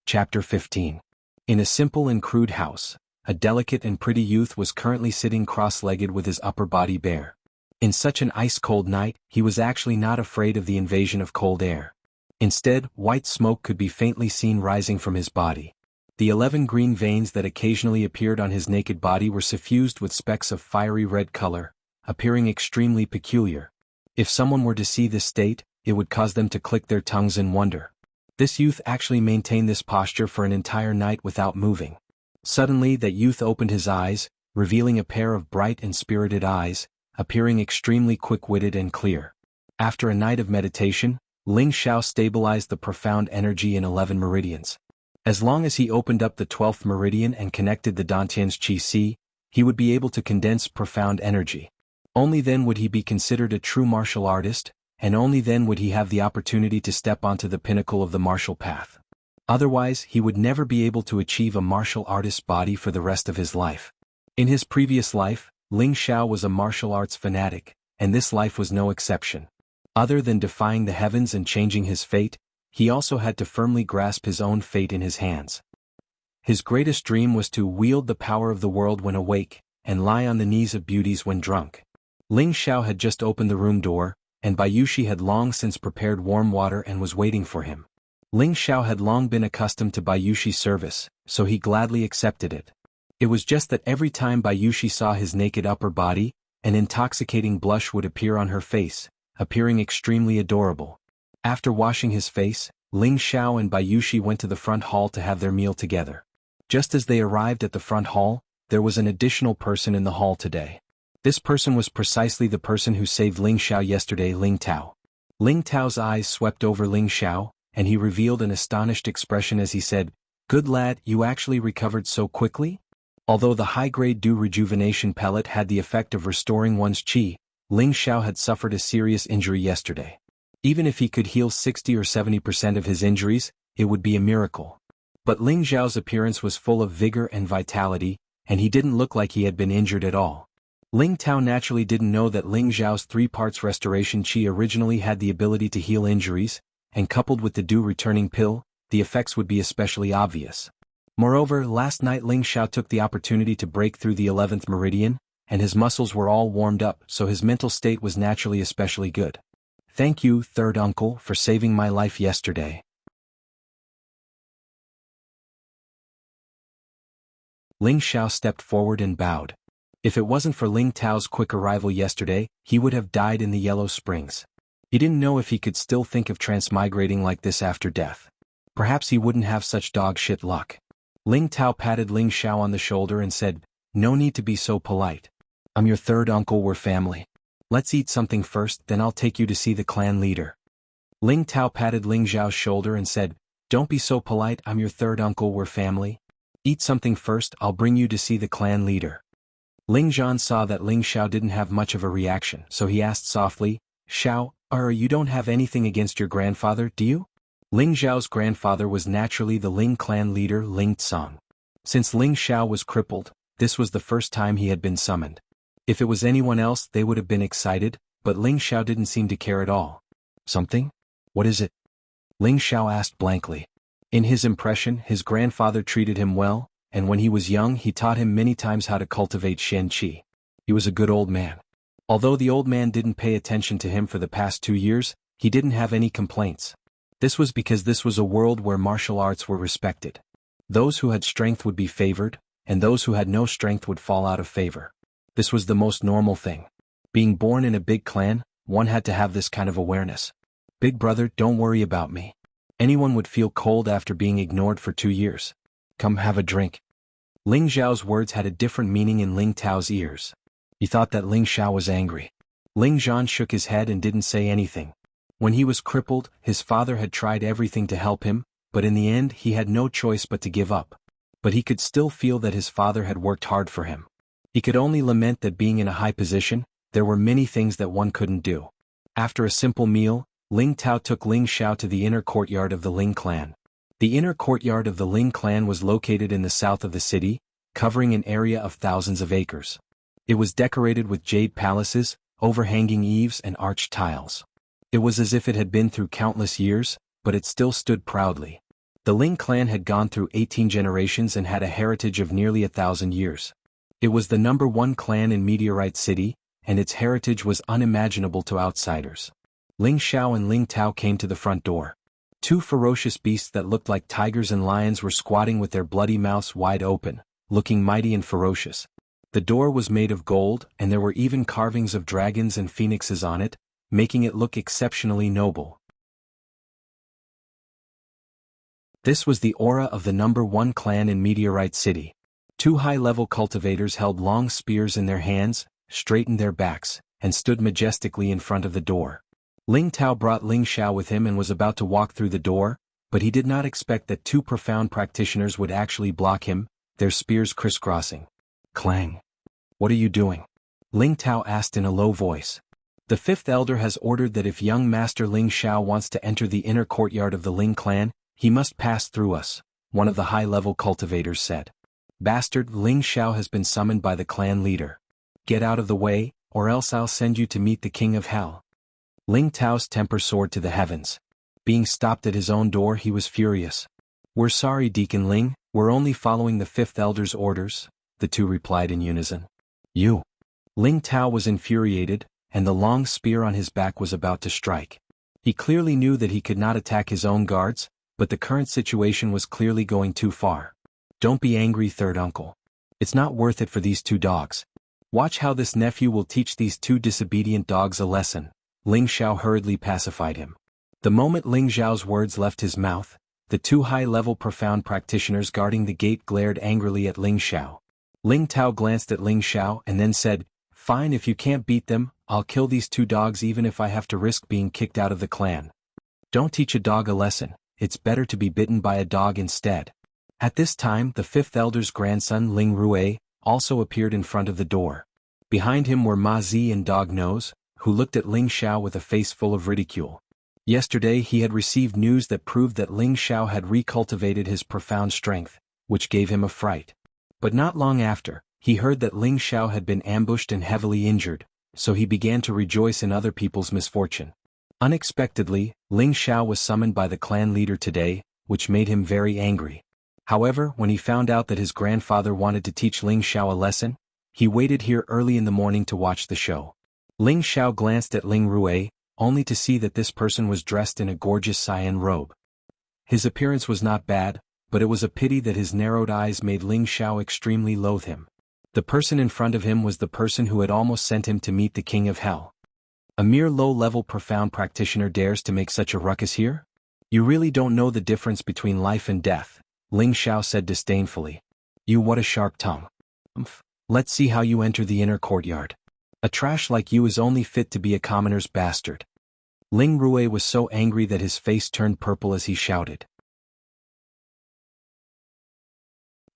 Chapter 15. In a simple and crude house, a delicate and pretty youth was currently sitting cross-legged with his upper body bare. In such an ice-cold night, he was actually not afraid of the invasion of cold air. Instead, white smoke could be faintly seen rising from his body. The 11 green veins that occasionally appeared on his naked body were suffused with specks of fiery red color, appearing extremely peculiar. If someone were to see this state, it would cause them to click their tongues in wonder. This youth actually maintained this posture for an entire night without moving. Suddenly that youth opened his eyes, revealing a pair of bright and spirited eyes, appearing extremely quick-witted and clear. After a night of meditation, Ling Xiao stabilized the profound energy in 11 meridians. As long as he opened up the 12th meridian and connected the Dantian's Qi, he would be able to condense profound energy. Only then would he be considered a true martial artist, and only then would he have the opportunity to step onto the pinnacle of the martial path. Otherwise, he would never be able to achieve a martial artist's body for the rest of his life. In his previous life, Ling Xiao was a martial arts fanatic, and this life was no exception. Other than defying the heavens and changing his fate, he also had to firmly grasp his own fate in his hands. His greatest dream was to wield the power of the world when awake, and lie on the knees of beauties when drunk. Ling Xiao had just opened the room door, and Bayushi had long since prepared warm water and was waiting for him. Ling Xiao had long been accustomed to Bayushi's service, so he gladly accepted it. It was just that every time Bayushi saw his naked upper body, an intoxicating blush would appear on her face, appearing extremely adorable. After washing his face, Ling Xiao and Bayushi went to the front hall to have their meal together. Just as they arrived at the front hall, there was an additional person in the hall today. This person was precisely the person who saved Ling Xiao yesterday, Ling Tao. Ling Tao's eyes swept over Ling Xiao, and he revealed an astonished expression as he said, "Good lad, you actually recovered so quickly?" Although the high-grade dew rejuvenation pellet had the effect of restoring one's qi, Ling Xiao had suffered a serious injury yesterday. Even if he could heal 60 or 70% of his injuries, it would be a miracle. But Ling Xiao's appearance was full of vigor and vitality, and he didn't look like he had been injured at all. Ling Tao naturally didn't know that Ling Xiao's 3 parts restoration qi originally had the ability to heal injuries, and coupled with the dew returning pill, the effects would be especially obvious. Moreover, last night Ling Xiao took the opportunity to break through the 11th meridian, and his muscles were all warmed up, so his mental state was naturally especially good. "Thank you, third uncle, for saving my life yesterday." Ling Xiao stepped forward and bowed. If it wasn't for Ling Tao's quick arrival yesterday, he would have died in the Yellow Springs. He didn't know if he could still think of transmigrating like this after death. Perhaps he wouldn't have such dog shit luck. Ling Tao patted Ling Xiao on the shoulder and said, "No need to be so polite. I'm your third uncle, we're family. Let's eat something first, then I'll take you to see the clan leader." Ling Tao patted Ling Xiao's shoulder and said, "Don't be so polite, I'm your third uncle, we're family. Eat something first, I'll bring you to see the clan leader." Ling Zhan saw that Ling Xiao didn't have much of a reaction, so he asked softly, "Xiao, you don't have anything against your grandfather, do you?" Ling Xiao's grandfather was naturally the Ling clan leader Ling Tsang. Since Ling Xiao was crippled, this was the first time he had been summoned. If it was anyone else they would have been excited, but Ling Xiao didn't seem to care at all. "Something? What is it?" Ling Xiao asked blankly. In his impression, his grandfather treated him well, and when he was young he taught him many times how to cultivate Shen Qi. He was a good old man. Although the old man didn't pay attention to him for the past 2 years, he didn't have any complaints. This was because this was a world where martial arts were respected. Those who had strength would be favored, and those who had no strength would fall out of favor. This was the most normal thing. Being born in a big clan, one had to have this kind of awareness. "Big brother, don't worry about me. Anyone would feel cold after being ignored for 2 years. Come have a drink." Ling Xiao's words had a different meaning in Ling Tao's ears. He thought that Ling Xiao was angry. Ling Zhan shook his head and didn't say anything. When he was crippled, his father had tried everything to help him, but in the end he had no choice but to give up. But he could still feel that his father had worked hard for him. He could only lament that being in a high position, there were many things that one couldn't do. After a simple meal, Ling Tao took Ling Xiao to the inner courtyard of the Ling clan. The inner courtyard of the Ling clan was located in the south of the city, covering an area of thousands of acres. It was decorated with jade palaces, overhanging eaves and arched tiles. It was as if it had been through countless years, but it still stood proudly. The Ling clan had gone through 18 generations and had a heritage of nearly 1,000 years. It was the #1 clan in Meteorite City, and its heritage was unimaginable to outsiders. Ling Xiao and Ling Tao came to the front door. Two ferocious beasts that looked like tigers and lions were squatting with their bloody mouths wide open, looking mighty and ferocious. The door was made of gold, and there were even carvings of dragons and phoenixes on it, making it look exceptionally noble. This was the aura of the #1 clan in Meteorite City. Two high-level cultivators held long spears in their hands, straightened their backs, and stood majestically in front of the door. Ling Tao brought Ling Xiao with him and was about to walk through the door, but he did not expect that two profound practitioners would actually block him, their spears crisscrossing. Clang. What are you doing? Ling Tao asked in a low voice. The fifth elder has ordered that if young master Ling Xiao wants to enter the inner courtyard of the Ling clan, he must pass through us, one of the high-level cultivators said. Bastard, Ling Xiao has been summoned by the clan leader. Get out of the way, or else I'll send you to meet the king of hell. Ling Tao's temper soared to the heavens. Being stopped at his own door, he was furious. We're sorry, Deacon Ling, we're only following the fifth elder's orders, the two replied in unison. You. Ling Tao was infuriated, and the long spear on his back was about to strike. He clearly knew that he could not attack his own guards, but the current situation was clearly going too far. Don't be angry, third uncle. It's not worth it for these two dogs. Watch how this nephew will teach these two disobedient dogs a lesson. Ling Xiao hurriedly pacified him. The moment Ling Xiao's words left his mouth, the two high-level profound practitioners guarding the gate glared angrily at Ling Xiao. Ling Tao glanced at Ling Xiao and then said, Fine, if you can't beat them, I'll kill these two dogs even if I have to risk being kicked out of the clan. Don't teach a dog a lesson, it's better to be bitten by a dog instead. At this time, the fifth elder's grandson Ling Rui also appeared in front of the door. Behind him were Ma Zi and Dog Nose, who looked at Ling Xiao with a face full of ridicule. Yesterday he had received news that proved that Ling Xiao had recultivated his profound strength, which gave him a fright. But not long after, he heard that Ling Xiao had been ambushed and heavily injured, so he began to rejoice in other people's misfortune. Unexpectedly, Ling Xiao was summoned by the clan leader today, which made him very angry. However, when he found out that his grandfather wanted to teach Ling Xiao a lesson, he waited here early in the morning to watch the show. Ling Xiao glanced at Ling Rui, only to see that this person was dressed in a gorgeous cyan robe. His appearance was not bad, but it was a pity that his narrowed eyes made Ling Xiao extremely loathe him. The person in front of him was the person who had almost sent him to meet the king of hell. A mere low-level profound practitioner dares to make such a ruckus here? You really don't know the difference between life and death, Ling Xiao said disdainfully. You, what a sharp tongue. Let's see how you enter the inner courtyard. A trash like you is only fit to be a commoner's bastard. Ling Rui was so angry that his face turned purple as he shouted.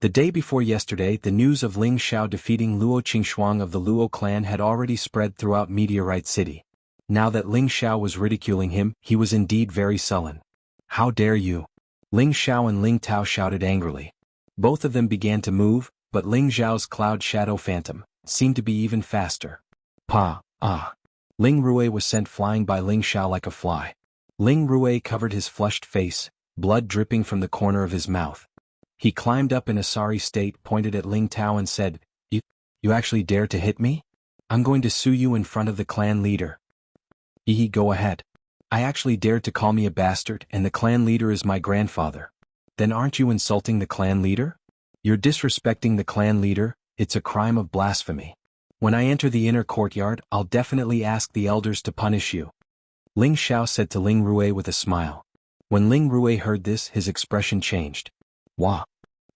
The day before yesterday, the news of Ling Xiao defeating Luo Qingxuang of the Luo clan had already spread throughout Meteorite City. Now that Ling Xiao was ridiculing him, he was indeed very sullen. How dare you? Ling Xiao and Ling Tao shouted angrily. Both of them began to move, but Ling Xiao's cloud shadow phantom seemed to be even faster. Ling Rui was sent flying by Ling Xiao like a fly. Ling Rui covered his flushed face, blood dripping from the corner of his mouth. He climbed up in a sorry state, pointed at Ling Tao and said, You actually dare to hit me? I'm going to sue you in front of the clan leader. Go ahead. I actually dared to call me a bastard, and the clan leader is my grandfather. Then aren't you insulting the clan leader? You're disrespecting the clan leader, it's a crime of blasphemy. When I enter the inner courtyard, I'll definitely ask the elders to punish you. Ling Xiao said to Ling Rui with a smile. When Ling Rui heard this, his expression changed. Wah!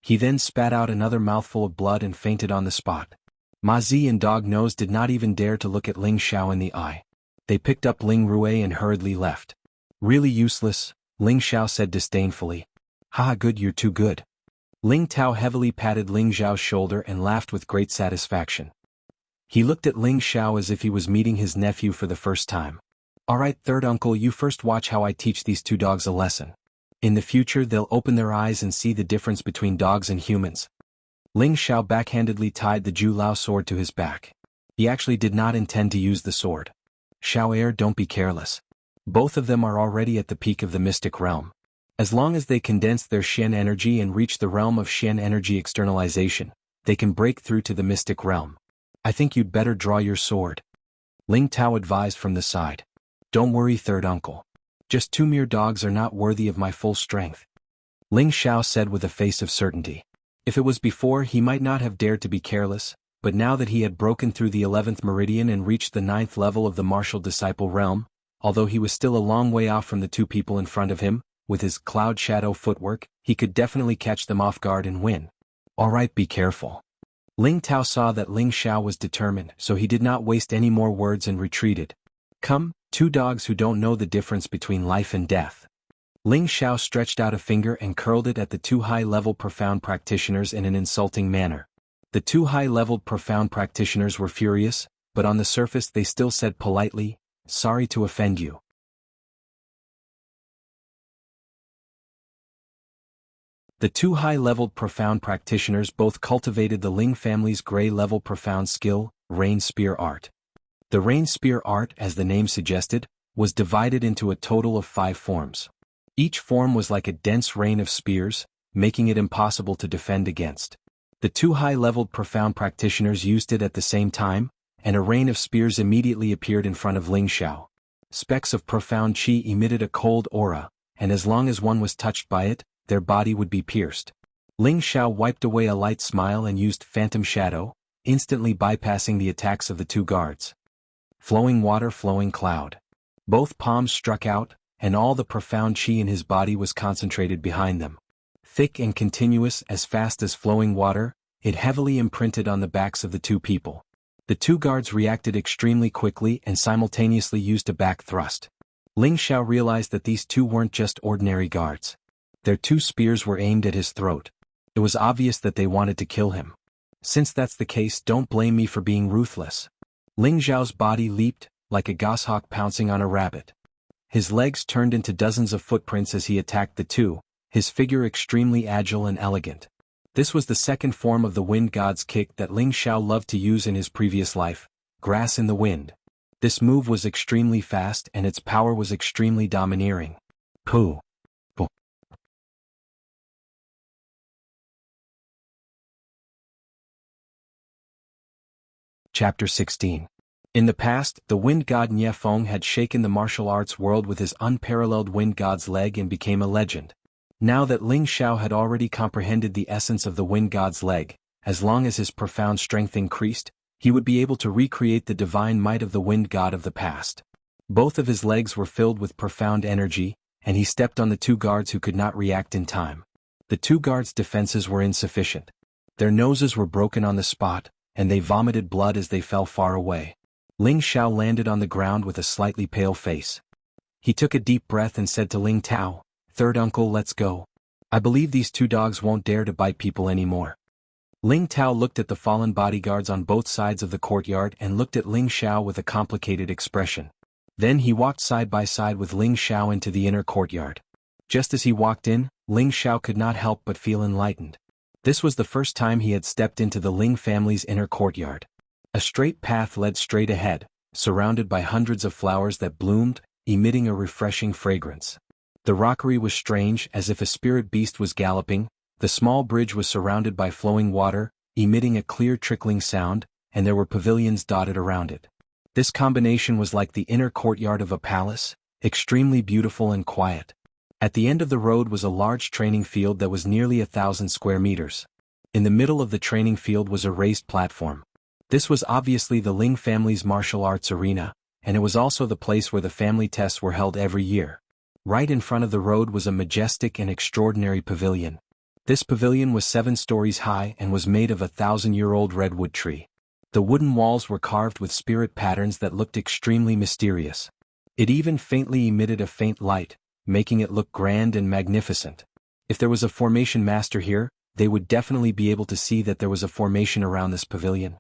He then spat out another mouthful of blood and fainted on the spot. Ma Zi and Dog Nose did not even dare to look at Ling Xiao in the eye. They picked up Ling Rui and hurriedly left. Really useless, Ling Xiao said disdainfully. Ha, good, you're too good. Ling Tao heavily patted Ling Xiao's shoulder and laughed with great satisfaction. He looked at Ling Xiao as if he was meeting his nephew for the first time. Alright, third uncle, you first watch how I teach these two dogs a lesson. In the future they'll open their eyes and see the difference between dogs and humans. Ling Xiao backhandedly tied the Ju Lao sword to his back. He actually did not intend to use the sword. Xiao Heir, don't be careless. Both of them are already at the peak of the mystic realm. As long as they condense their Xian energy and reach the realm of Xian energy externalization, they can break through to the mystic realm. I think you'd better draw your sword. Ling Tao advised from the side. Don't worry, third uncle. Just two mere dogs are not worthy of my full strength. Ling Xiao said with a face of certainty. If it was before, he might not have dared to be careless, but now that he had broken through the 11th meridian and reached the 9th level of the martial disciple realm, although he was still a long way off from the two people in front of him, with his cloud shadow footwork, he could definitely catch them off guard and win. Alright, be careful. Ling Tao saw that Ling Xiao was determined, so he did not waste any more words and retreated. Come, two dogs who don't know the difference between life and death. Ling Xiao stretched out a finger and curled it at the two high-level profound practitioners in an insulting manner. The two high-leveled profound practitioners were furious, but on the surface they still said politely, "Sorry to offend you." The two high-leveled profound practitioners both cultivated the Ling family's gray-level profound skill, Rain Spear Art. The Rain Spear Art, as the name suggested, was divided into a total of 5 forms. Each form was like a dense rain of spears, making it impossible to defend against. The two high-leveled profound practitioners used it at the same time, and a rain of spears immediately appeared in front of Ling Xiao. Specks of profound qi emitted a cold aura, and as long as one was touched by it, their body would be pierced. Ling Xiao wiped away a light smile and used Phantom Shadow, instantly bypassing the attacks of the two guards. Flowing water, flowing cloud. Both palms struck out, and all the profound qi in his body was concentrated behind them. Thick and continuous, as fast as flowing water, it heavily imprinted on the backs of the two people. The two guards reacted extremely quickly and simultaneously used a back thrust. Ling Xiao realized that these two weren't just ordinary guards. Their two spears were aimed at his throat. It was obvious that they wanted to kill him. Since that's the case, don't blame me for being ruthless. Ling Xiao's body leaped, like a goshawk pouncing on a rabbit. His legs turned into dozens of footprints as he attacked the two, his figure extremely agile and elegant. This was the second form of the Wind God's kick that Ling Xiao loved to use in his previous life, Grass in the Wind. This move was extremely fast and its power was extremely domineering. Pooh. Chapter 16. In the past, the Wind God Nye Feng had shaken the martial arts world with his unparalleled Wind God's leg and became a legend. Now that Ling Xiao had already comprehended the essence of the Wind God's leg, as long as his profound strength increased, he would be able to recreate the divine might of the Wind God of the past. Both of his legs were filled with profound energy, and he stepped on the two guards who could not react in time. The two guards' defenses were insufficient. Their noses were broken on the spot, and they vomited blood as they fell far away. Ling Xiao landed on the ground with a slightly pale face. He took a deep breath and said to Ling Tao, "Third uncle, let's go. I believe these two dogs won't dare to bite people anymore." Ling Tao looked at the fallen bodyguards on both sides of the courtyard and looked at Ling Xiao with a complicated expression. Then he walked side by side with Ling Xiao into the inner courtyard. Just as he walked in, Ling Xiao could not help but feel enlightened. This was the first time he had stepped into the Ling family's inner courtyard. A straight path led straight ahead, surrounded by hundreds of flowers that bloomed, emitting a refreshing fragrance. The rockery was strange, as if a spirit beast was galloping. The small bridge was surrounded by flowing water, emitting a clear trickling sound, and there were pavilions dotted around it. This combination was like the inner courtyard of a palace, extremely beautiful and quiet. At the end of the road was a large training field that was nearly 1,000 square meters. In the middle of the training field was a raised platform. This was obviously the Ling family's martial arts arena, and it was also the place where the family tests were held every year. Right in front of the road was a majestic and extraordinary pavilion. This pavilion was 7 stories high and was made of a 1,000-year-old redwood tree. The wooden walls were carved with spirit patterns that looked extremely mysterious. It even faintly emitted a faint light, making it look grand and magnificent. If there was a formation master here, they would definitely be able to see that there was a formation around this pavilion.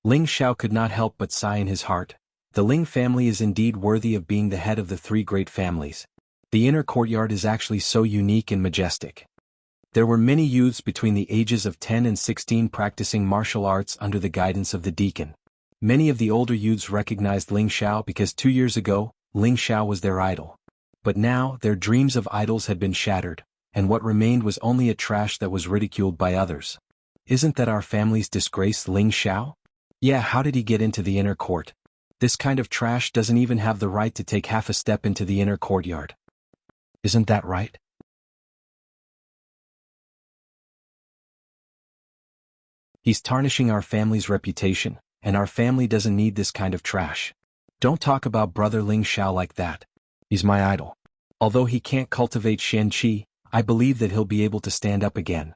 Ling Xiao could not help but sigh in his heart. The Ling family is indeed worthy of being the head of the 3 great families. The inner courtyard is actually so unique and majestic. There were many youths between the ages of 10 and 16 practicing martial arts under the guidance of the deacon. Many of the older youths recognized Ling Xiao because 2 years ago, Ling Xiao was their idol. But now, their dreams of idols had been shattered, and what remained was only a trash that was ridiculed by others. Isn't that our family's disgrace, Ling Xiao? Yeah, how did he get into the inner court? This kind of trash doesn't even have the right to take half a step into the inner courtyard. Isn't that right? He's tarnishing our family's reputation, and our family doesn't need this kind of trash. Don't talk about brother Ling Xiao like that. He's my idol. Although he can't cultivate Shen Qi, I believe that he'll be able to stand up again.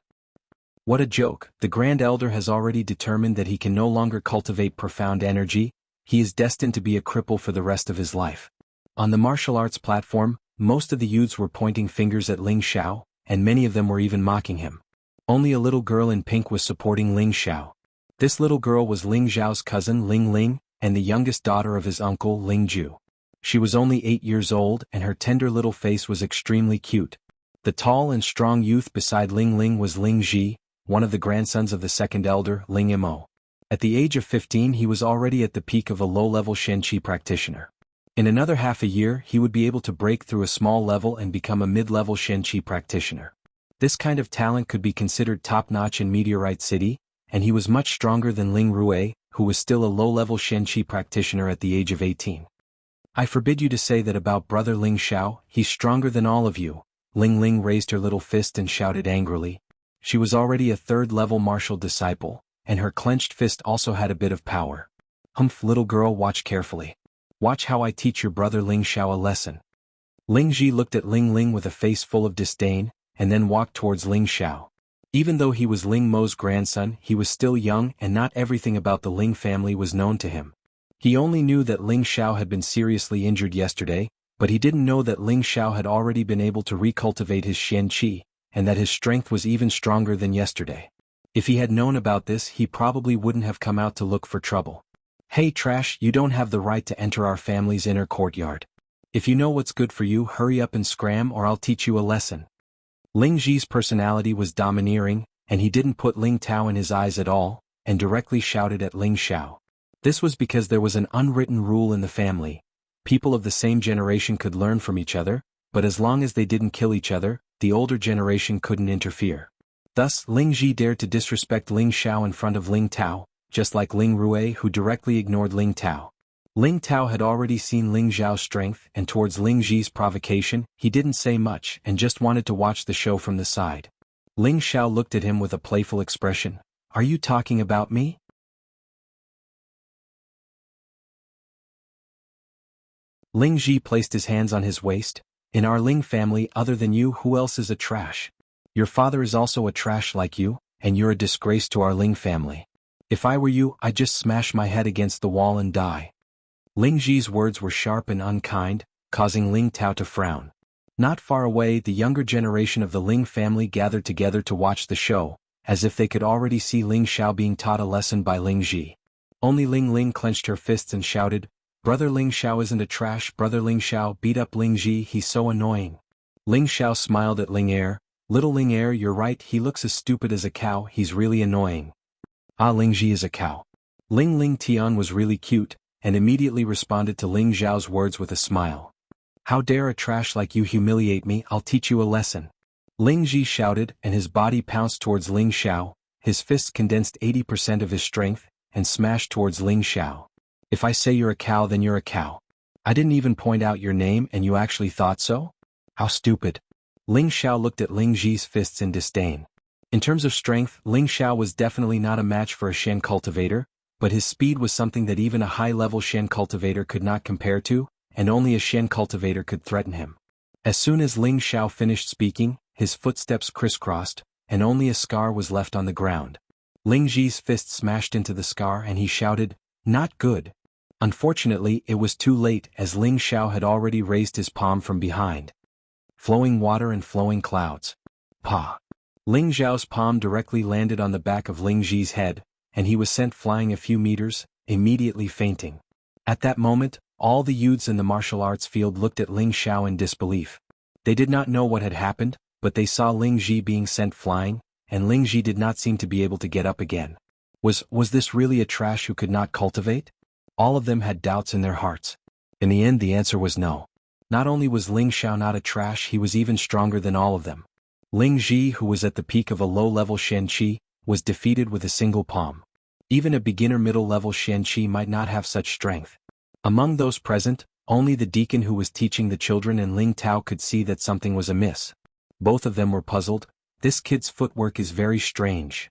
What a joke. The Grand Elder has already determined that he can no longer cultivate profound energy. He is destined to be a cripple for the rest of his life. On the martial arts platform, most of the youths were pointing fingers at Ling Xiao, and many of them were even mocking him. Only a little girl in pink was supporting Ling Xiao. This little girl was Ling Xiao's cousin Ling Ling, and the youngest daughter of his uncle Ling Ju. She was only 8 years old and her tender little face was extremely cute. The tall and strong youth beside Ling Ling was Ling Ji, one of the grandsons of the second elder, Ling Mo. At the age of 15 he was already at the peak of a low-level Shen Qi practitioner. In another half a year he would be able to break through a small level and become a mid-level Shen Qi practitioner. This kind of talent could be considered top-notch in Meteorite City, and he was much stronger than Ling Rui, who was still a low-level Shen Qi practitioner at the age of 18. I forbid you to say that about brother Ling Xiao, he's stronger than all of you. Ling Ling raised her little fist and shouted angrily. She was already a third-level martial disciple, and her clenched fist also had a bit of power. Humph, little girl, watch carefully. Watch how I teach your brother Ling Xiao a lesson. Ling Ji looked at Ling Ling with a face full of disdain, and then walked towards Ling Xiao. Even though he was Ling Mo's grandson, he was still young and not everything about the Ling family was known to him. He only knew that Ling Xiao had been seriously injured yesterday, but he didn't know that Ling Xiao had already been able to recultivate his Shen Qi, and that his strength was even stronger than yesterday. If he had known about this, he probably wouldn't have come out to look for trouble. Hey trash, you don't have the right to enter our family's inner courtyard. If you know what's good for you, hurry up and scram or I'll teach you a lesson. Ling Ji's personality was domineering, and he didn't put Ling Tao in his eyes at all, and directly shouted at Ling Xiao. This was because there was an unwritten rule in the family. People of the same generation could learn from each other, but as long as they didn't kill each other, the older generation couldn't interfere. Thus, Ling Ji dared to disrespect Ling Xiao in front of Ling Tao, just like Ling Rui who directly ignored Ling Tao. Ling Tao had already seen Ling Xiao's strength and towards Ling Ji's provocation, he didn't say much and just wanted to watch the show from the side. Ling Xiao looked at him with a playful expression. Are you talking about me? Ling Ji placed his hands on his waist. In our Ling family, other than you, who else is a trash? Your father is also a trash like you, and you're a disgrace to our Ling family. If I were you, I'd just smash my head against the wall and die. Ling Ji's words were sharp and unkind, causing Ling Tao to frown. Not far away, the younger generation of the Ling family gathered together to watch the show, as if they could already see Ling Xiao being taught a lesson by Ling Ji. Only Ling Ling clenched her fists and shouted, Brother Ling Xiao isn't a trash. Brother Ling Xiao beat up Ling Ji, he's so annoying. Ling Xiao smiled at Ling Er. Little Ling Er, you're right, he looks as stupid as a cow, he's really annoying. Ah, Ling Ji is a cow. Ling Ling Tian was really cute, and immediately responded to Ling Xiao's words with a smile. How dare a trash like you humiliate me, I'll teach you a lesson. Ling Ji shouted, and his body pounced towards Ling Xiao, his fists condensed 80% of his strength, and smashed towards Ling Xiao. If I say you're a cow, then you're a cow. I didn't even point out your name and you actually thought so? How stupid. Ling Xiao looked at Ling Ji's fists in disdain. In terms of strength, Ling Xiao was definitely not a match for a Shen cultivator, but his speed was something that even a high-level Shen cultivator could not compare to, and only a Shen cultivator could threaten him. As soon as Ling Xiao finished speaking, his footsteps crisscrossed, and only a scar was left on the ground. Ling Ji's fist smashed into the scar and he shouted, Not good. Unfortunately, it was too late as Ling Xiao had already raised his palm from behind. Flowing water and flowing clouds. Pa! Ling Xiao's palm directly landed on the back of Ling Ji's head, and he was sent flying a few meters, immediately fainting. At that moment, all the youths in the martial arts field looked at Ling Xiao in disbelief. They did not know what had happened, but they saw Ling Ji being sent flying, and Ling Ji did not seem to be able to get up again. Was this really a trash who could not cultivate? All of them had doubts in their hearts. In the end, the answer was no. Not only was Ling Xiao not a trash, he was even stronger than all of them. Ling Ji, who was at the peak of a low-level Shenqi, was defeated with a single palm. Even a beginner middle-level Shenqi might not have such strength. Among those present, only the deacon who was teaching the children and Ling Tao could see that something was amiss. Both of them were puzzled. This kid's footwork is very strange.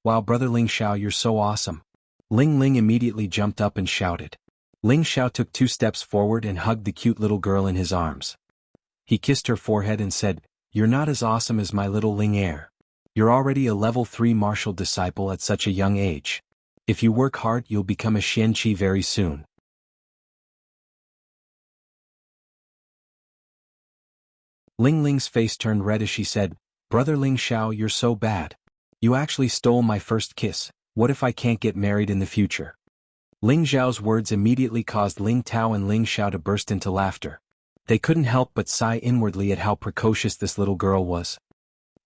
Wow, brother Ling Xiao, you're so awesome. Ling Ling immediately jumped up and shouted. Ling Xiao took 2 steps forward and hugged the cute little girl in his arms. He kissed her forehead and said, "You're not as awesome as my little Ling heir. You're already a level 3 martial disciple at such a young age. If you work hard, you'll become a Xianqi very soon." Ling Ling's face turned red as she said, "Brother Ling Xiao, you're so bad. You actually stole my first kiss. What if I can't get married in the future?" Ling Xiao's words immediately caused Ling Tao and Ling Xiao to burst into laughter. They couldn't help but sigh inwardly at how precocious this little girl was.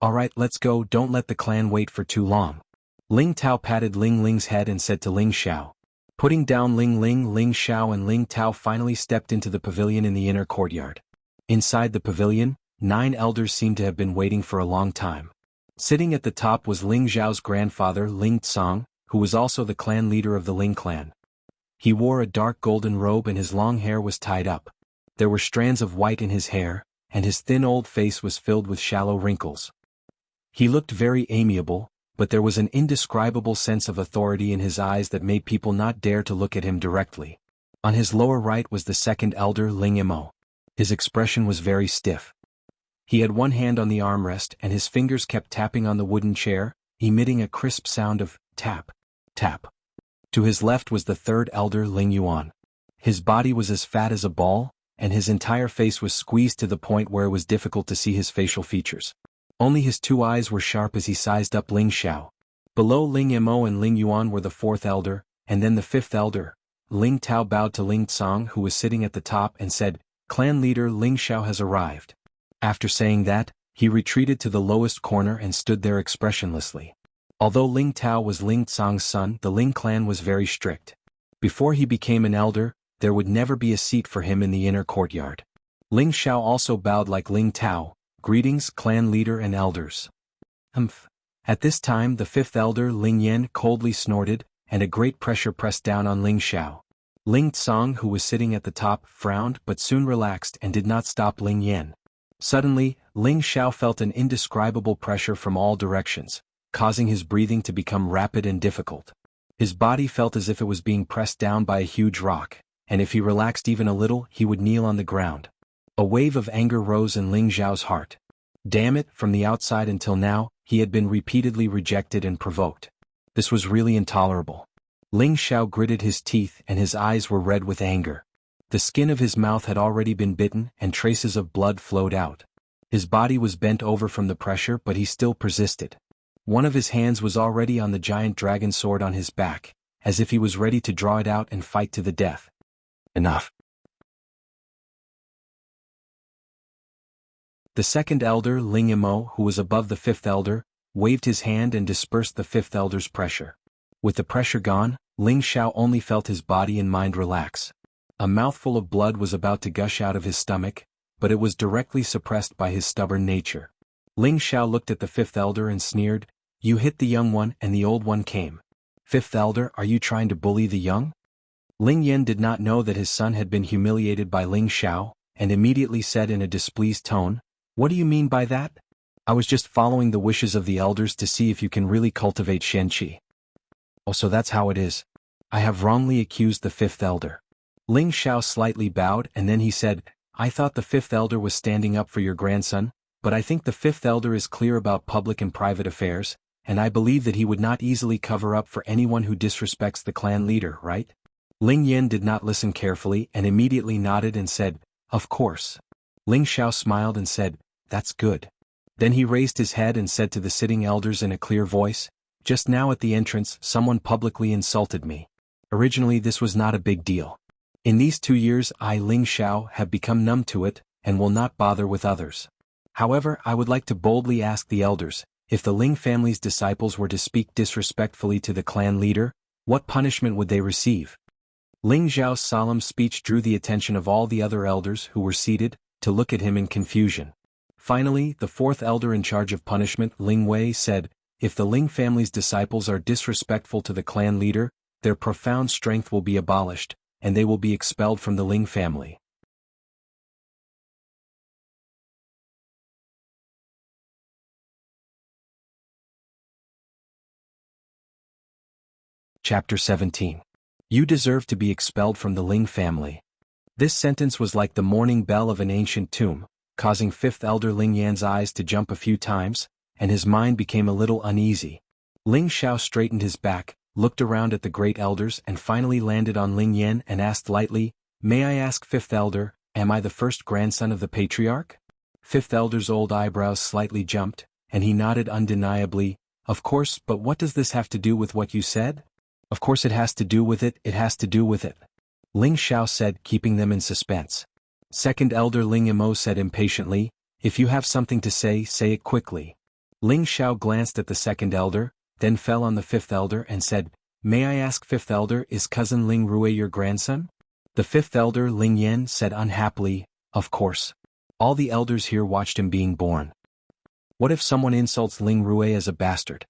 "Alright, let's go, don't let the clan wait for too long." Ling Tao patted Ling Ling's head and said to Ling Xiao. Putting down Ling Ling, Ling Xiao and Ling Tao finally stepped into the pavilion in the inner courtyard. Inside the pavilion, 9 elders seemed to have been waiting for a long time. Sitting at the top was Ling Zhao's grandfather Ling Tsong, who was also the clan leader of the Ling clan. He wore a dark golden robe and his long hair was tied up. There were strands of white in his hair, and his thin old face was filled with shallow wrinkles. He looked very amiable, but there was an indescribable sense of authority in his eyes that made people not dare to look at him directly. On his lower right was the second elder Ling Imo. His expression was very stiff. He had one hand on the armrest and his fingers kept tapping on the wooden chair, emitting a crisp sound of tap, tap. To his left was the third elder Ling Yuan. His body was as fat as a ball, and his entire face was squeezed to the point where it was difficult to see his facial features. Only his 2 eyes were sharp as he sized up Ling Xiao. Below Ling Imo and Ling Yuan were the 4th elder, and then the 5th elder. Ling Tao bowed to Ling Tsong, who was sitting at the top, and said, "Clan leader Ling Xiao has arrived." After saying that, he retreated to the lowest corner and stood there expressionlessly. Although Ling Tao was Ling Tsong's son, the Ling clan was very strict. Before he became an elder, there would never be a seat for him in the inner courtyard. Ling Xiao also bowed like Ling Tao, "Greetings, clan leader and elders." At this time the 5th elder Ling Yan coldly snorted, and a great pressure pressed down on Ling Xiao. Ling Tsong, who was sitting at the top, frowned but soon relaxed and did not stop Ling Yan. Suddenly, Ling Xiao felt an indescribable pressure from all directions, causing his breathing to become rapid and difficult. His body felt as if it was being pressed down by a huge rock, and if he relaxed even a little, he would kneel on the ground. A wave of anger rose in Ling Xiao's heart. Damn it, from the outside until now, he had been repeatedly rejected and provoked. This was really intolerable. Ling Xiao gritted his teeth and his eyes were red with anger. The skin of his mouth had already been bitten and traces of blood flowed out. His body was bent over from the pressure, but he still persisted. One of his hands was already on the giant dragon sword on his back, as if he was ready to draw it out and fight to the death. Enough. The 2nd elder, Ling Imo, who was above the 5th elder, waved his hand and dispersed the 5th elder's pressure. With the pressure gone, Ling Xiao only felt his body and mind relax. A mouthful of blood was about to gush out of his stomach, but it was directly suppressed by his stubborn nature. Ling Xiao looked at the 5th elder and sneered, "You hit the young one and the old one came. 5th elder, are you trying to bully the young?" Ling Yan did not know that his son had been humiliated by Ling Xiao, and immediately said in a displeased tone, "What do you mean by that? I was just following the wishes of the elders to see if you can really cultivate Shenqi." "Oh, so that's how it is. I have wrongly accused the 5th elder." Ling Xiao slightly bowed and then he said, "I thought the 5th elder was standing up for your grandson, but I think the 5th elder is clear about public and private affairs, and I believe that he would not easily cover up for anyone who disrespects the clan leader, right?" Ling Yan did not listen carefully and immediately nodded and said, "Of course." Ling Xiao smiled and said, "That's good." Then he raised his head and said to the sitting elders in a clear voice, "Just now at the entrance someone publicly insulted me. Originally this was not a big deal. In these 2 years I, Ling Xiao, have become numb to it, and will not bother with others. However, I would like to boldly ask the elders, if the Ling family's disciples were to speak disrespectfully to the clan leader, what punishment would they receive? Ling Zhao's solemn speech drew the attention of all the other elders who were seated, to look at him in confusion. Finally, the fourth elder in charge of punishment, Ling Wei, said, if the Ling family's disciples are disrespectful to the clan leader, their profound strength will be abolished, and they will be expelled from the Ling family. Chapter 17. You deserve to be expelled from the Ling family. This sentence was like the morning bell of an ancient tomb, causing fifth elder Ling Yan's eyes to jump a few times, and his mind became a little uneasy. Ling Xiao straightened his back, looked around at the great elders and finally landed on Ling Yan and asked lightly, may I ask fifth elder, am I the first grandson of the patriarch? Fifth elder's old eyebrows slightly jumped, and he nodded undeniably, of course, but what does this have to do with what you said? Of course it has to do with it, it has to do with it. Ling Xiao said, keeping them in suspense. Second elder Ling Yimo said impatiently, if you have something to say it quickly. Ling Xiao glanced at the second elder, then fell on the fifth elder and said, may I ask fifth elder, is cousin Ling Rui your grandson? The fifth elder Ling Yan said unhappily, of course. All the elders here watched him being born. What if someone insults Ling Rui as a bastard?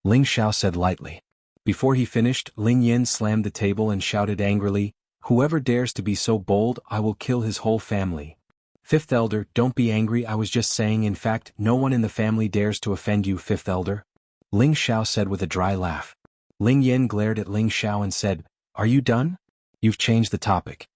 Ling Xiao said lightly. Before he finished, Ling Yan slammed the table and shouted angrily, whoever dares to be so bold, I will kill his whole family. Fifth elder, don't be angry, I was just saying, in fact, no one in the family dares to offend you, fifth elder. Ling Xiao said with a dry laugh. Ling Yan glared at Ling Xiao and said, are you done? You've changed the topic.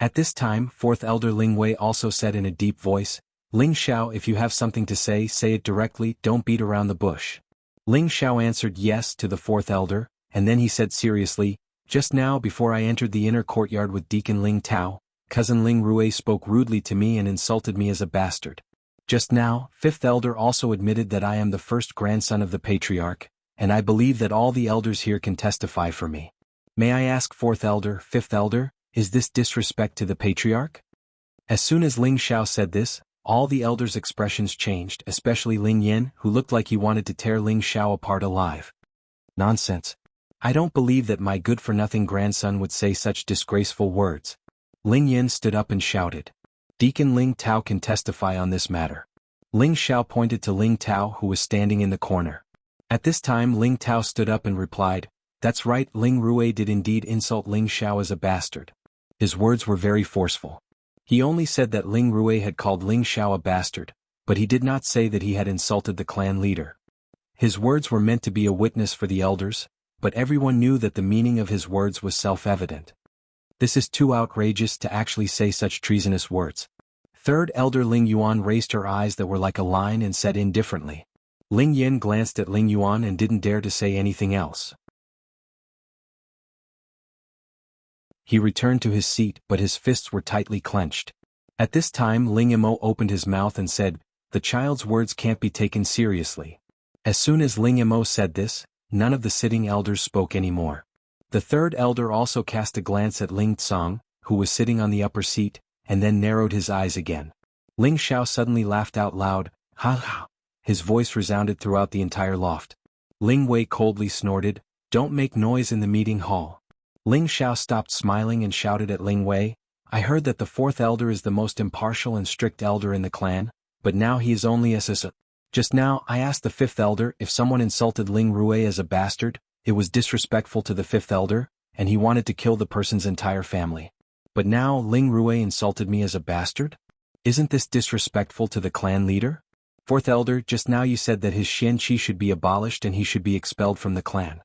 At this time, fourth elder Ling Wei also said in a deep voice, Ling Xiao, if you have something to say it directly, don't beat around the bush. Ling Xiao answered yes to the fourth elder, and then he said seriously, just now before I entered the inner courtyard with Deacon Ling Tao, cousin Ling Rui spoke rudely to me and insulted me as a bastard. Just now, fifth elder also admitted that I am the first grandson of the patriarch, and I believe that all the elders here can testify for me. May I ask fourth elder, fifth elder, is this disrespect to the patriarch? As soon as Ling Xiao said this, all the elders' expressions changed, especially Ling Yan, who looked like he wanted to tear Ling Xiao apart alive. Nonsense. I don't believe that my good-for-nothing grandson would say such disgraceful words. Ling Yan stood up and shouted. Deacon Ling Tao can testify on this matter. Ling Xiao pointed to Ling Tao, who was standing in the corner. At this time Ling Tao stood up and replied, that's right, Ling Rui did indeed insult Ling Xiao as a bastard. His words were very forceful. He only said that Ling Rui had called Ling Xiao a bastard, but he did not say that he had insulted the clan leader. His words were meant to be a witness for the elders, but everyone knew that the meaning of his words was self-evident. This is too outrageous to actually say such treasonous words. Third elder Ling Yuan raised her eyes that were like a line and said indifferently. Ling Yin glanced at Ling Yuan and didn't dare to say anything else. He returned to his seat, but his fists were tightly clenched. At this time Ling Yimo opened his mouth and said, the child's words can't be taken seriously. As soon as Ling Yimo said this, none of the sitting elders spoke anymore. The third elder also cast a glance at Ling Tsang, who was sitting on the upper seat, and then narrowed his eyes again. Ling Xiao suddenly laughed out loud, ha ha. His voice resounded throughout the entire loft. Ling Wei coldly snorted, don't make noise in the meeting hall. Ling Xiao stopped smiling and shouted at Ling Wei, I heard that the fourth elder is the most impartial and strict elder in the clan, but now he is only a Just now I asked the fifth elder if someone insulted Ling Rui as a bastard, it was disrespectful to the fifth elder, and he wanted to kill the person's entire family. But now Ling Rui insulted me as a bastard? Isn't this disrespectful to the clan leader? Fourth elder, just now you said that his Xianqi should be abolished and he should be expelled from the clan.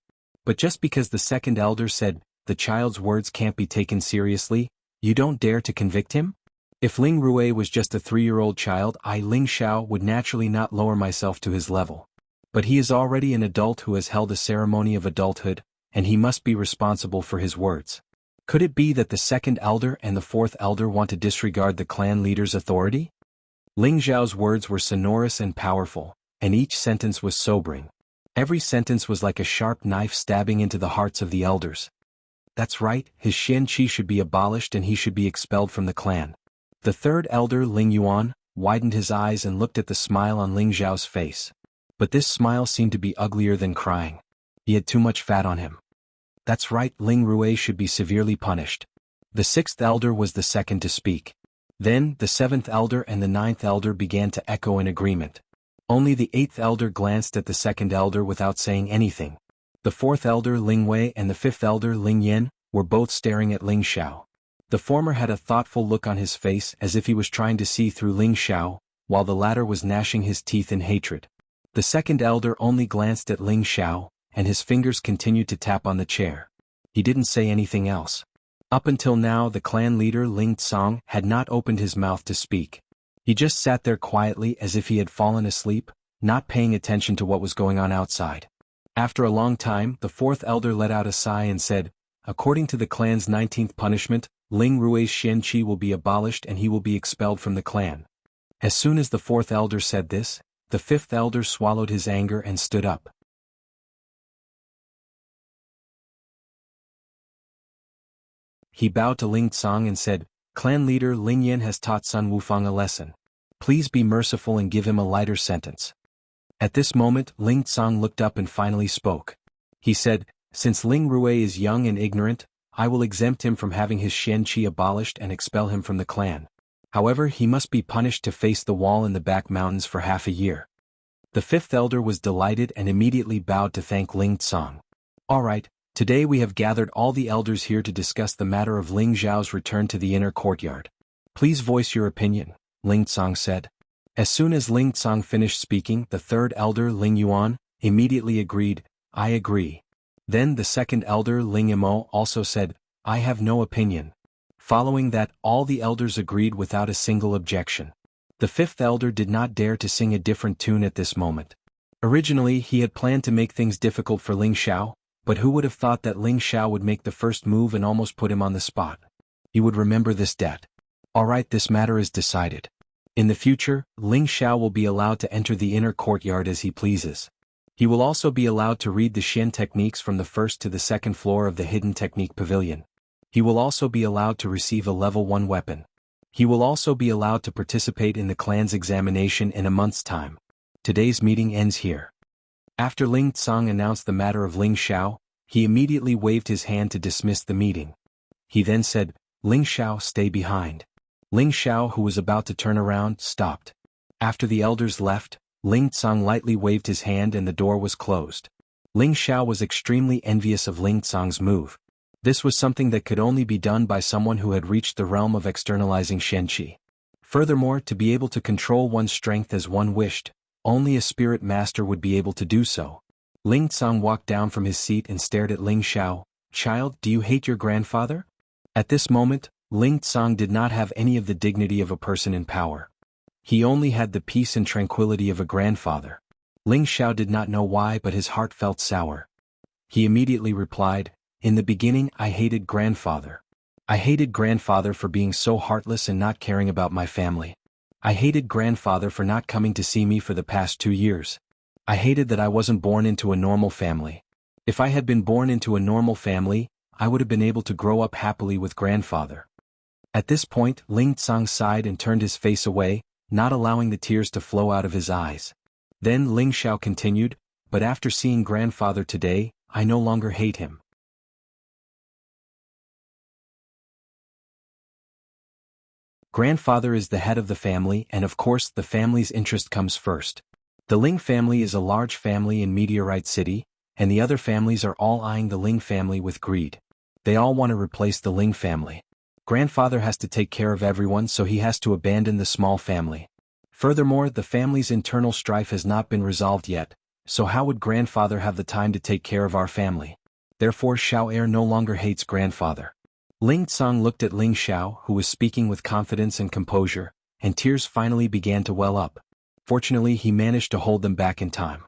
But just because the second elder said, the child's words can't be taken seriously, you don't dare to convict him? If Ling Rui was just a 3-year-old child, I, Ling Xiao, would naturally not lower myself to his level. But he is already an adult who has held a ceremony of adulthood, and he must be responsible for his words. Could it be that the second elder and the fourth elder want to disregard the clan leader's authority? Ling Xiao's words were sonorous and powerful, and each sentence was sobering. Every sentence was like a sharp knife stabbing into the hearts of the elders. That's right, his Xianqi should be abolished and he should be expelled from the clan. The third elder, Ling Yuan, widened his eyes and looked at the smile on Ling Xiao's face. But this smile seemed to be uglier than crying. He had too much fat on him. That's right, Ling Rui should be severely punished. The 6th elder was the second to speak. Then, the 7th elder and the 9th elder began to echo in agreement. Only the 8th elder glanced at the 2nd elder without saying anything. The 4th elder Ling Wei and the 5th elder Ling Yin were both staring at Ling Xiao. The former had a thoughtful look on his face as if he was trying to see through Ling Xiao, while the latter was gnashing his teeth in hatred. The 2nd elder only glanced at Ling Xiao, and his fingers continued to tap on the chair. He didn't say anything else. Up until now the clan leader Ling Tsong had not opened his mouth to speak. He just sat there quietly as if he had fallen asleep, not paying attention to what was going on outside. After a long time, the 4th elder let out a sigh and said, "According to the clan's 19th punishment, Ling Rui's Xianqi will be abolished and he will be expelled from the clan." As soon as the 4th elder said this, the 5th elder swallowed his anger and stood up. He bowed to Ling Tsong and said, "Clan leader Ling Yin has taught Sun Wufang a lesson. Please be merciful and give him a lighter sentence." At this moment Ling Tsong looked up and finally spoke. He said, "Since Ling Rui is young and ignorant, I will exempt him from having his Xianqi abolished and expel him from the clan. However, he must be punished to face the wall in the back mountains for half a year." The 5th elder was delighted and immediately bowed to thank Ling Tsong. "All right. Today we have gathered all the elders here to discuss the matter of Ling Xiao's return to the inner courtyard. Please voice your opinion," Ling Tsong said. As soon as Ling Tsong finished speaking, the 3rd elder Ling Yuan immediately agreed, "I agree." Then the 2nd elder Ling Imo also said, "I have no opinion." Following that, all the elders agreed without a single objection. The 5th elder did not dare to sing a different tune at this moment. Originally he had planned to make things difficult for Ling Xiao, but who would have thought that Ling Xiao would make the first move and almost put him on the spot? He would remember this debt. Alright, this matter is decided. In the future, Ling Xiao will be allowed to enter the inner courtyard as he pleases. He will also be allowed to read the Xian techniques from the 1st to the 2nd floor of the Hidden Technique Pavilion. He will also be allowed to receive a level 1 weapon. He will also be allowed to participate in the clan's examination in a month's time. Today's meeting ends here. After Ling Tsong announced the matter of Ling Xiao, he immediately waved his hand to dismiss the meeting. He then said, "Ling Xiao, stay behind." Ling Xiao, who was about to turn around, stopped. After the elders left, Ling Tsong lightly waved his hand and the door was closed. Ling Xiao was extremely envious of Ling Tsong's move. This was something that could only be done by someone who had reached the realm of externalizing Xianqi. Furthermore, to be able to control one's strength as one wished, only a spirit master would be able to do so. Ling Tsong walked down from his seat and stared at Ling Xiao. "Child, do you hate your grandfather?" At this moment, Ling Tsong did not have any of the dignity of a person in power. He only had the peace and tranquility of a grandfather. Ling Xiao did not know why, but his heart felt sour. He immediately replied, "In the beginning I hated grandfather. I hated grandfather for being so heartless and not caring about my family. I hated grandfather for not coming to see me for the past 2 years. I hated that I wasn't born into a normal family. If I had been born into a normal family, I would have been able to grow up happily with grandfather." At this point, Ling Tsong sighed and turned his face away, not allowing the tears to flow out of his eyes. Then Ling Xiao continued, "But after seeing grandfather today, I no longer hate him. Grandfather is the head of the family, and of course the family's interest comes first. The Ling family is a large family in Meteorite City, and the other families are all eyeing the Ling family with greed. They all want to replace the Ling family. Grandfather has to take care of everyone, so he has to abandon the small family. Furthermore, the family's internal strife has not been resolved yet, so how would grandfather have the time to take care of our family? Therefore Xiao Er no longer hates grandfather." Ling Tsong looked at Ling Xiao, who was speaking with confidence and composure, and tears finally began to well up. Fortunately, he managed to hold them back in time.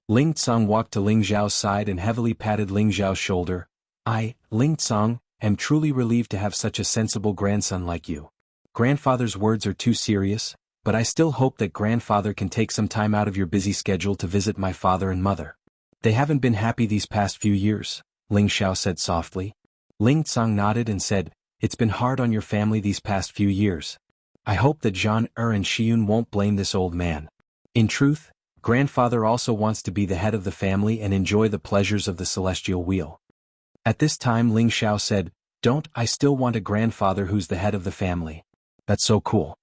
Ling Tsong walked to Ling Xiao's side and heavily patted Ling Xiao's shoulder. "I, Ling Tsong, am truly relieved to have such a sensible grandson like you. Grandfather's words are too serious, but I still hope that grandfather can take some time out of your busy schedule to visit my father and mother. They haven't been happy these past few years," Ling Xiao said softly. Ling Tsong nodded and said, "It's been hard on your family these past few years. I hope that Jean-Er and Shiyun won't blame this old man. In truth, grandfather also wants to be the head of the family and enjoy the pleasures of the celestial wheel. At this time Ling Xiao said, "Don't, I still want a grandfather who's the head of the family. That's so cool.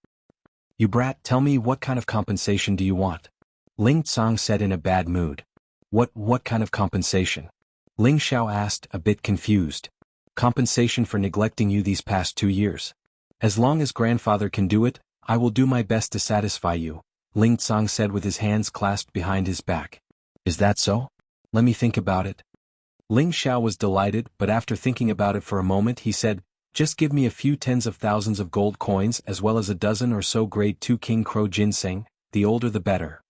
You brat, tell me what kind of compensation do you want?" Ling Tsang said in a bad mood. What kind of compensation?" Ling Xiao asked, a bit confused. "Compensation for neglecting you these past 2 years. As long as grandfather can do it, I will do my best to satisfy you," Ling Tsang said with his hands clasped behind his back. "Is that so? Let me think about it." Ling Xiao was delighted, but after thinking about it for a moment he said, "Just give me a few tens of thousands of gold coins as well as a dozen or so grade 2 King Crow ginseng, the older the better."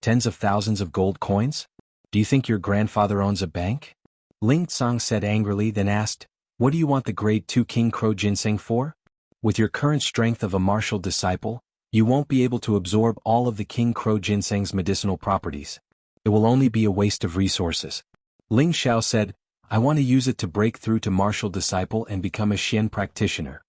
"Tens of thousands of gold coins? Do you think your grandfather owns a bank?" Ling Tsang said angrily, then asked, "What do you want the grade 2 King Crow ginseng for? With your current strength of a martial disciple, you won't be able to absorb all of the King Crow ginseng's medicinal properties. It will only be a waste of resources." Ling Xiao said, "I want to use it to break through to martial disciple and become a Xian practitioner."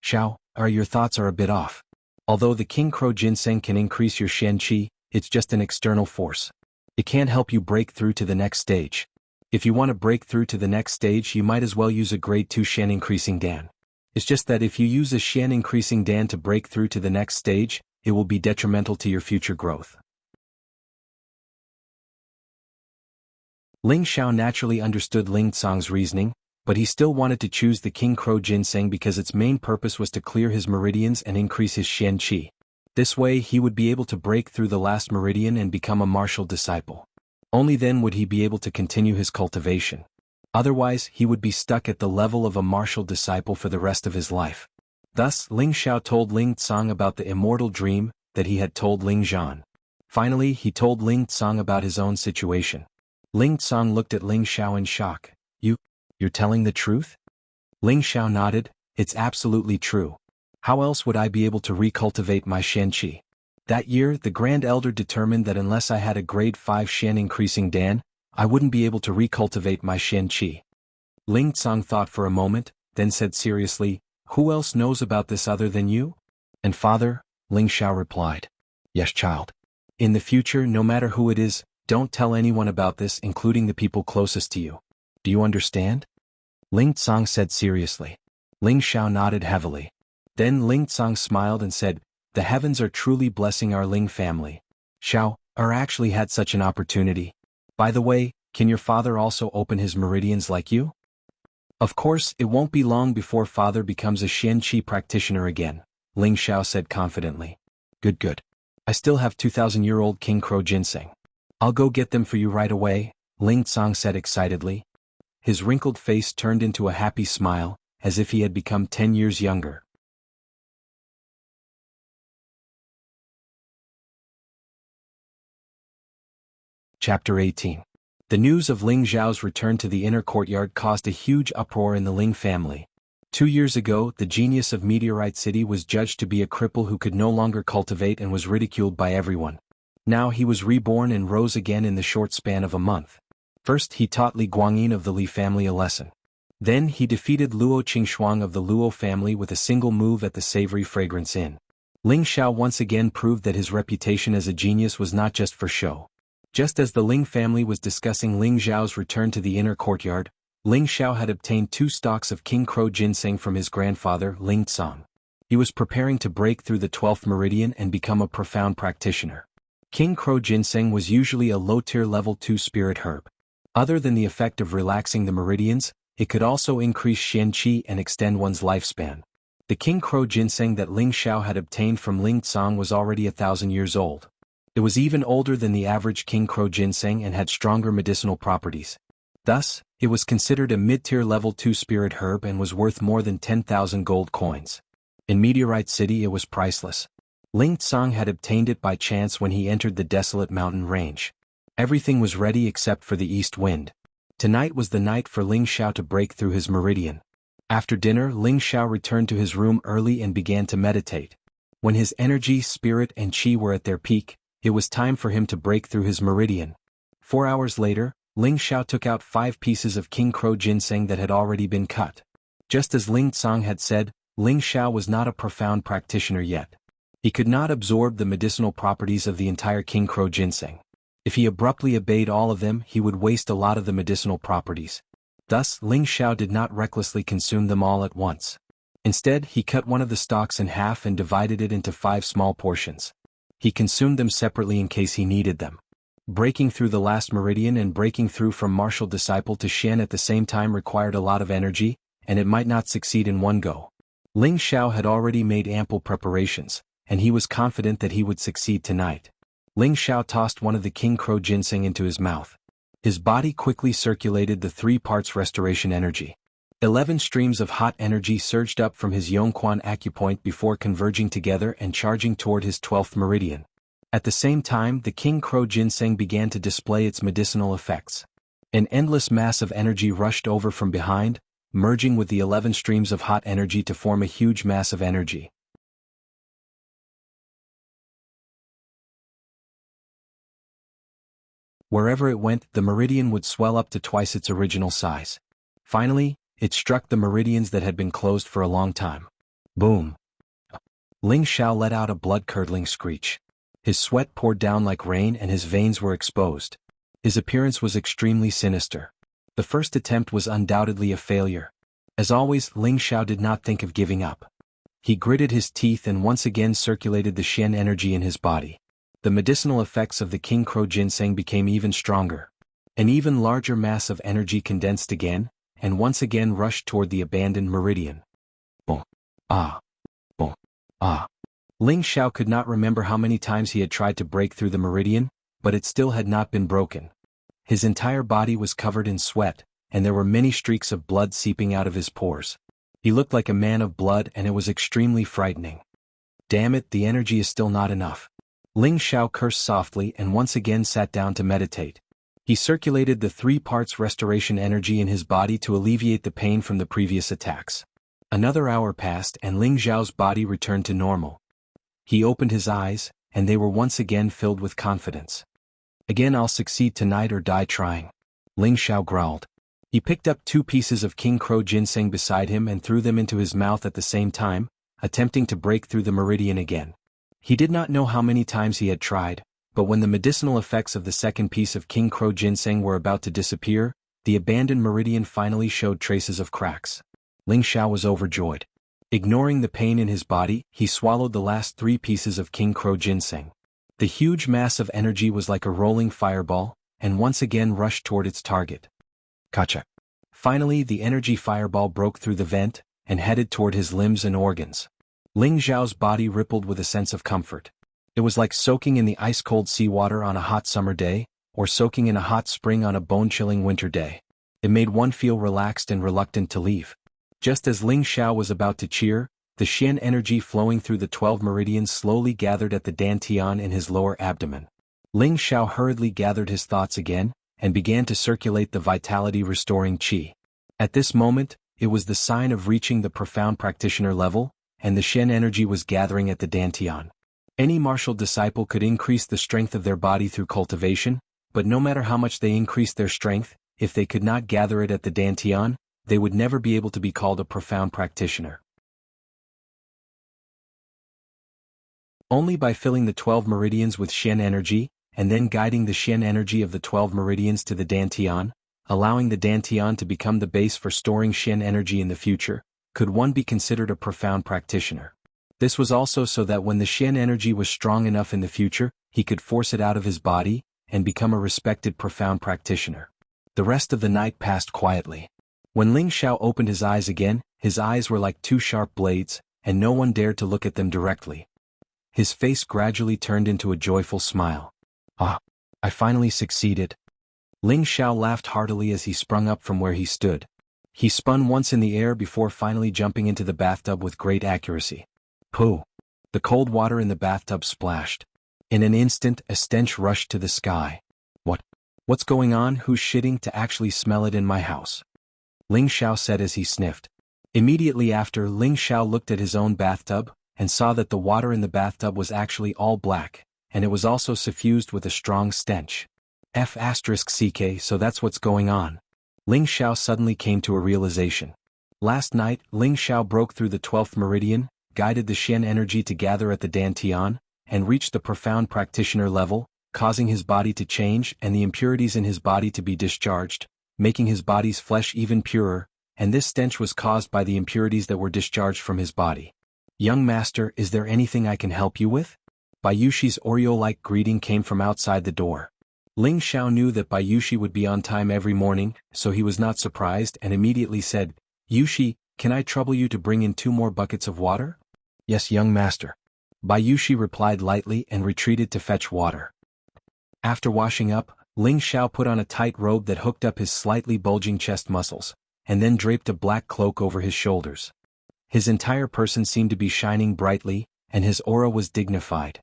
"Xiao, your thoughts are a bit off. Although the King Crow ginseng can increase your Xian qi, it's just an external force. It can't help you break through to the next stage. If you want to break through to the next stage you might as well use a grade 2 Xian increasing Dan. It's just that if you use a Xian increasing Dan to break through to the next stage, it will be detrimental to your future growth." Ling Xiao naturally understood Ling Tsang's reasoning, but he still wanted to choose the King Crow ginseng because its main purpose was to clear his meridians and increase his Xian qi. This way he would be able to break through the last meridian and become a martial disciple. Only then would he be able to continue his cultivation. Otherwise he would be stuck at the level of a martial disciple for the rest of his life. Thus Ling Xiao told Ling Tsang about the immortal dream that he had told Ling Zhan. Finally he told Ling Tsang about his own situation. Ling Tsang looked at Ling Xiao in shock. You're telling the truth?" Ling Xiao nodded, "It's absolutely true. How else would I be able to recultivate my Xian qi?" That year the Grand Elder determined that unless I had a grade 5 Xian increasing Dan, I wouldn't be able to recultivate my Xian qi. Ling Tsang thought for a moment, then said seriously, "Who else knows about this other than you?" "And father?" Ling Xiao replied. "Yes, child. In the future, no matter who it is, don't tell anyone about this, including the people closest to you. Do you understand?" Ling Tsang said seriously. Ling Xiao nodded heavily. Then Ling Tsang smiled and said, "The heavens are truly blessing our Ling family. Xiao, actually had such an opportunity. By the way, can your father also open his meridians like you?" "Of course, it won't be long before father becomes a Xian qi practitioner again," Ling Xiao said confidently. Good. I still have 2,000-year-old King Crow ginseng. I'll go get them for you right away," Ling Tsang said excitedly. His wrinkled face turned into a happy smile, as if he had become 10 years younger. Chapter 18. The news of Ling Zhao's return to the inner courtyard caused a huge uproar in the Ling family. 2 years ago, the genius of Meteorite City was judged to be a cripple who could no longer cultivate and was ridiculed by everyone. Now he was reborn and rose again in the short span of a month. First he taught Li Guangyin of the Li family a lesson. Then he defeated Luo Qingxuang of the Luo family with a single move at the Savory Fragrance Inn. Ling Xiao once again proved that his reputation as a genius was not just for show. Just as the Ling family was discussing Ling Zhao's return to the inner courtyard, Ling Xiao had obtained 2 stalks of King Crow ginseng from his grandfather, Ling Tsang. He was preparing to break through the 12th meridian and become a profound practitioner. King Crow ginseng was usually a low-tier level 2 spirit herb. Other than the effect of relaxing the meridians, it could also increase Xian qi and extend one's lifespan. The King Crow ginseng that Ling Xiao had obtained from Ling Tsang was already 1,000 years old. It was even older than the average King Crow ginseng and had stronger medicinal properties. Thus, it was considered a mid-tier level 2 spirit herb and was worth more than 10,000 gold coins. In Meteorite City it was priceless. Ling Tsang had obtained it by chance when he entered the desolate mountain range. Everything was ready except for the east wind. Tonight was the night for Ling Xiao to break through his meridian. After dinner Ling Xiao returned to his room early and began to meditate. When his energy, spirit and qi were at their peak, it was time for him to break through his meridian. 4 hours later, Ling Xiao took out 5 pieces of King Crow ginseng that had already been cut. Just as Ling Tsang had said, Ling Xiao was not a profound practitioner yet. He could not absorb the medicinal properties of the entire king crow ginseng. If he abruptly obeyed all of them, he would waste a lot of the medicinal properties. Thus, Ling Xiao did not recklessly consume them all at once. Instead, he cut one of the stalks in half and divided it into 5 small portions. He consumed them separately in case he needed them. Breaking through the last meridian and breaking through from martial disciple to Xian at the same time required a lot of energy, and it might not succeed in one go. Ling Xiao had already made ample preparations, and he was confident that he would succeed tonight. Ling Xiao tossed one of the king crow ginseng into his mouth. His body quickly circulated the 3 parts restoration energy. 11 streams of hot energy surged up from his Yongquan acupoint before converging together and charging toward his 12th meridian. At the same time, the king crow ginseng began to display its medicinal effects. An endless mass of energy rushed over from behind, merging with the 11 streams of hot energy to form a huge mass of energy. Wherever it went, the meridian would swell up to twice its original size. Finally, it struck the meridians that had been closed for a long time. Boom! Ling Xiao let out a blood-curdling screech. His sweat poured down like rain and his veins were exposed. His appearance was extremely sinister. The first attempt was undoubtedly a failure. As always, Ling Xiao did not think of giving up. He gritted his teeth and once again circulated the Xian energy in his body. The medicinal effects of the king crow ginseng became even stronger. An even larger mass of energy condensed again, and once again rushed toward the abandoned meridian. Boom! Ah! Boom! Ah! Ling Xiao could not remember how many times he had tried to break through the meridian, but it still had not been broken. His entire body was covered in sweat, and there were many streaks of blood seeping out of his pores. He looked like a man of blood and it was extremely frightening. Damn it, the energy is still not enough. Ling Xiao cursed softly and once again sat down to meditate. He circulated the 3 parts restoration energy in his body to alleviate the pain from the previous attacks. Another hour passed and Ling Xiao's body returned to normal. He opened his eyes, and they were once again filled with confidence. Again, I'll succeed tonight or die trying. Ling Xiao growled. He picked up 2 pieces of king crow ginseng beside him and threw them into his mouth at the same time, attempting to break through the meridian again. He did not know how many times he had tried, but when the medicinal effects of the second piece of king crow ginseng were about to disappear, the abandoned meridian finally showed traces of cracks. Ling Xiao was overjoyed. Ignoring the pain in his body, he swallowed the last 3 pieces of king crow ginseng. The huge mass of energy was like a rolling fireball, and once again rushed toward its target. Kacha. Finally, the energy fireball broke through the vent, and headed toward his limbs and organs. Ling Xiao's body rippled with a sense of comfort. It was like soaking in the ice-cold seawater on a hot summer day, or soaking in a hot spring on a bone-chilling winter day. It made one feel relaxed and reluctant to leave. Just as Ling Xiao was about to cheer, the Xian energy flowing through the 12 meridians slowly gathered at the dantian in his lower abdomen. Ling Xiao hurriedly gathered his thoughts again, and began to circulate the vitality-restoring qi. At this moment, it was the sign of reaching the profound practitioner level, and the Xian energy was gathering at the dantian. Any martial disciple could increase the strength of their body through cultivation, but no matter how much they increased their strength, if they could not gather it at the dantian, they would never be able to be called a profound practitioner. Only by filling the 12 meridians with Xian energy, and then guiding the Xian energy of the 12 meridians to the dantian, allowing the dantian to become the base for storing Xian energy in the future, could one be considered a profound practitioner. This was also so that when the Xian energy was strong enough in the future, he could force it out of his body, and become a respected profound practitioner. The rest of the night passed quietly. When Ling Xiao opened his eyes again, his eyes were like 2 sharp blades, and no one dared to look at them directly. His face gradually turned into a joyful smile. Ah, I finally succeeded. Ling Xiao laughed heartily as he sprung up from where he stood. He spun once in the air before finally jumping into the bathtub with great accuracy. Pooh! The cold water in the bathtub splashed. In an instant, a stench rushed to the sky. What's going on? Who's shitting to actually smell it in my house? Ling Xiao said as he sniffed. Immediately after, Ling Xiao looked at his own bathtub, and saw that the water in the bathtub was actually all black, and it was also suffused with a strong stench. F***ck, so that's what's going on. Ling Xiao suddenly came to a realization. Last night, Ling Xiao broke through the 12th meridian, guided the Xian energy to gather at the Dantian, and reached the profound practitioner level, causing his body to change and the impurities in his body to be discharged, making his body's flesh even purer, and this stench was caused by the impurities that were discharged from his body. Young master, is there anything I can help you with? Bayushi's Oreo-like greeting came from outside the door. Ling Xiao knew that Bayushi would be on time every morning, so he was not surprised and immediately said, Yushi, can I trouble you to bring in 2 more buckets of water? Yes, young master. Bayushi replied lightly and retreated to fetch water. After washing up, Ling Xiao put on a tight robe that hooked up his slightly bulging chest muscles, and then draped a black cloak over his shoulders. His entire person seemed to be shining brightly, and his aura was dignified.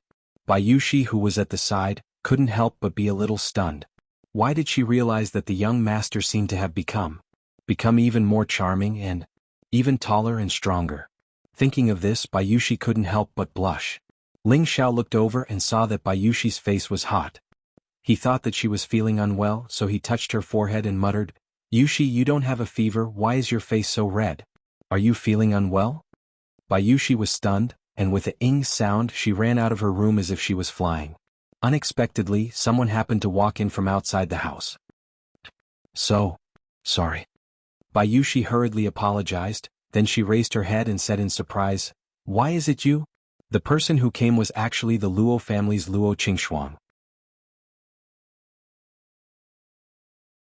Bayushi, who was at the side, couldn't help but be a little stunned. Why did she realize that the young master seemed to have become even more charming and even taller and stronger? Thinking of this, Bayushi couldn't help but blush. Ling Xiao looked over and saw that Bayushi's face was hot. He thought that she was feeling unwell, so he touched her forehead and muttered, Yushi, you don't have a fever, why is your face so red? Are you feeling unwell? Bayushi was stunned, and with a ing sound she ran out of her room as if she was flying. Unexpectedly, someone happened to walk in from outside the house. Sorry. Bayushi hurriedly apologized, then she raised her head and said in surprise, Why is it you? The person who came was actually the Luo family's Luo Qingxuang.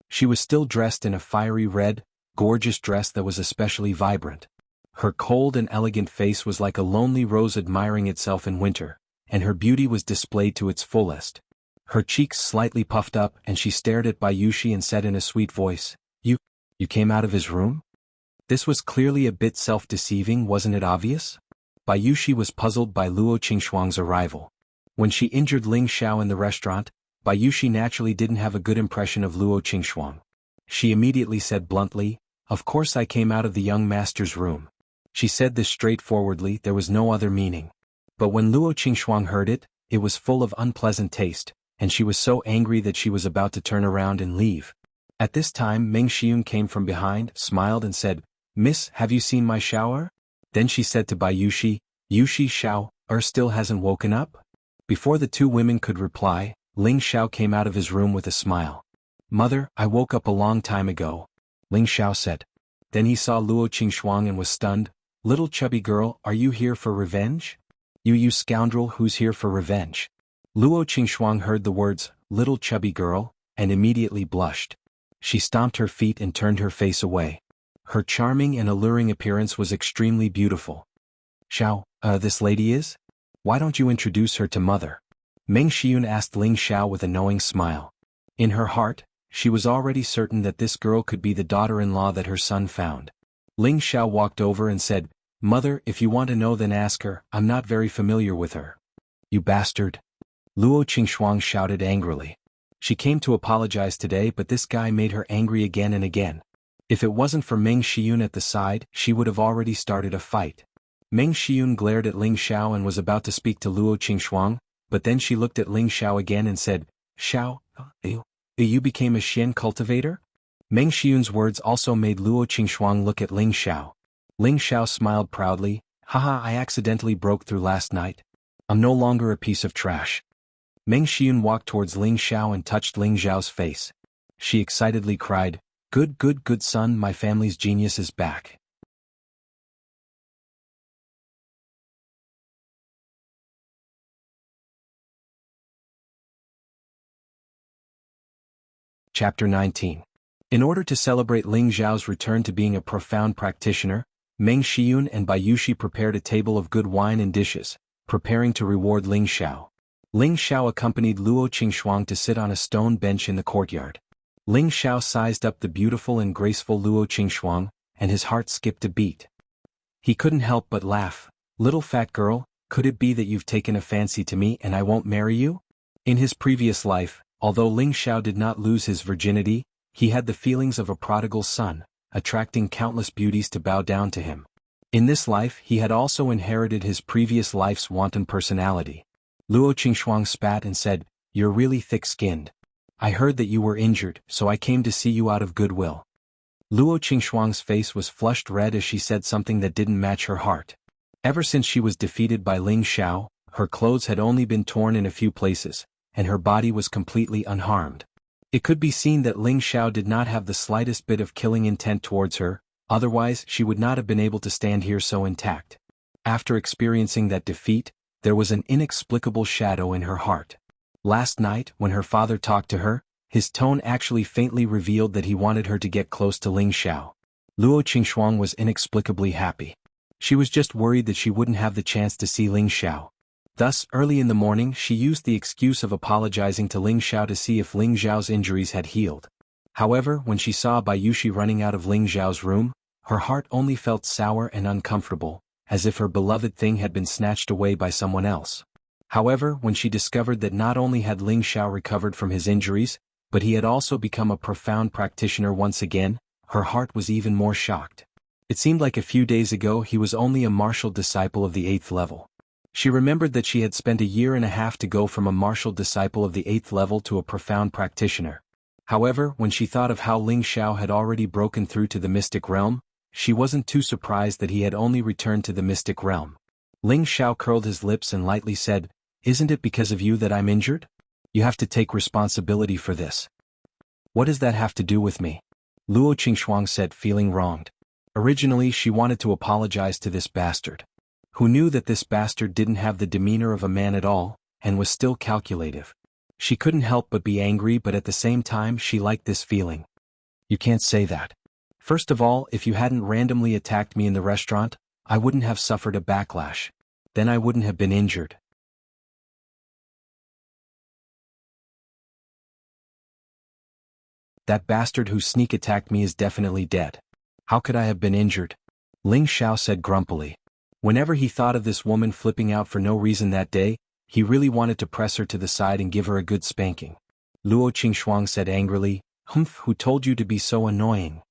She was still dressed in a fiery red, gorgeous dress that was especially vibrant. Her cold and elegant face was like a lonely rose admiring itself in winter, and her beauty was displayed to its fullest. Her cheeks slightly puffed up and she stared at Bayushi and said in a sweet voice, You came out of his room? This was clearly a bit self-deceiving, wasn't it obvious? Bayushi was puzzled by Luo Qingxuang's arrival. When she injured Ling Xiao in the restaurant, Bayushi naturally didn't have a good impression of Luo Qingxuang. She immediately said bluntly, Of course I came out of the young master's room. She said this straightforwardly, there was no other meaning. But when Luo Qingxuang heard it, it was full of unpleasant taste, and she was so angry that she was about to turn around and leave. At this time Meng Xiun came from behind, smiled and said, Miss, have you seen my shower? Then she said to Bayushi, Yushi Xiao, still hasn't woken up? Before the 2 women could reply, Ling Xiao came out of his room with a smile. Mother, I woke up a long time ago, Ling Xiao said. Then he saw Luo Qingxuang and was stunned. Little chubby girl, are you here for revenge? You scoundrel, who's here for revenge? Luo Qingxuang heard the words, little chubby girl, and immediately blushed. She stomped her feet and turned her face away. Her charming and alluring appearance was extremely beautiful. Xiao, this lady is? Why don't you introduce her to mother? Meng Xiun asked Ling Xiao with a knowing smile. In her heart, she was already certain that this girl could be the daughter-in-law that her son found. Ling Xiao walked over and said, Mother, if you want to know then ask her, I'm not very familiar with her. You bastard! Luo Qingxuang shouted angrily. She came to apologize today, but this guy made her angry again and again. If it wasn't for Meng Xiun at the side, she would have already started a fight. Meng Xiun glared at Ling Xiao and was about to speak to Luo Qingxuang, but then she looked at Ling Xiao again and said, Xiao, you became a Xian cultivator? Meng Xiun's words also made Luo Qingxuang look at Ling Xiao. Ling Xiao smiled proudly, Haha, I accidentally broke through last night. I'm no longer a piece of trash. Meng Xiun walked towards Ling Xiao and touched Ling Xiao's face. She excitedly cried, Good son, my family's genius is back. Chapter 19. In order to celebrate Ling Xiao's return to being a profound practitioner, Meng Xiun and Bayushi prepared a table of good wine and dishes, preparing to reward Ling Xiao. Ling Xiao accompanied Luo Qingxuang to sit on a stone bench in the courtyard. Ling Xiao sized up the beautiful and graceful Luo Qingxuang, and his heart skipped a beat. He couldn't help but laugh. Little fat girl, could it be that you've taken a fancy to me and I won't marry you? In his previous life, although Ling Xiao did not lose his virginity, he had the feelings of a prodigal son, attracting countless beauties to bow down to him. In this life he had also inherited his previous life's wanton personality. Luo Qingxuang spat and said, You're really thick-skinned. I heard that you were injured, so I came to see you out of goodwill. Luo Qingxuang's face was flushed red as she said something that didn't match her heart. Ever since she was defeated by Ling Xiao, her clothes had only been torn in a few places, and her body was completely unharmed. It could be seen that Ling Xiao did not have the slightest bit of killing intent towards her, otherwise she would not have been able to stand here so intact. After experiencing that defeat, there was an inexplicable shadow in her heart. Last night, when her father talked to her, his tone actually faintly revealed that he wanted her to get close to Ling Xiao. Luo Qingxuang was inexplicably happy. She was just worried that she wouldn't have the chance to see Ling Xiao. Thus, early in the morning she used the excuse of apologizing to Ling Xiao to see if Ling Xiao's injuries had healed. However, when she saw Bayushi running out of Ling Xiao's room, her heart only felt sour and uncomfortable, as if her beloved thing had been snatched away by someone else. However, when she discovered that not only had Ling Xiao recovered from his injuries, but he had also become a profound practitioner once again, her heart was even more shocked. It seemed like a few days ago he was only a martial disciple of the 8th level. She remembered that she had spent a year and a half to go from a martial disciple of the 8th level to a profound practitioner. However, when she thought of how Ling Xiao had already broken through to the mystic realm, she wasn't too surprised that he had only returned to the mystic realm. Ling Xiao curled his lips and lightly said, "Isn't it because of you that I'm injured? You have to take responsibility for this." "What does that have to do with me?" Luo Qingxuang said, feeling wronged. Originally she wanted to apologize to this bastard. Who knew that this bastard didn't have the demeanor of a man at all, and was still calculative. She couldn't help but be angry, but at the same time she liked this feeling. "You can't say that. First of all, if you hadn't randomly attacked me in the restaurant, I wouldn't have suffered a backlash. Then I wouldn't have been injured. That bastard who sneak attacked me is definitely dead. How could I have been injured?" Ling Xiao said grumpily. Whenever he thought of this woman flipping out for no reason that day, he really wanted to press her to the side and give her a good spanking. Luo Qingxuang said angrily, "Humph, who told you to be so annoying?"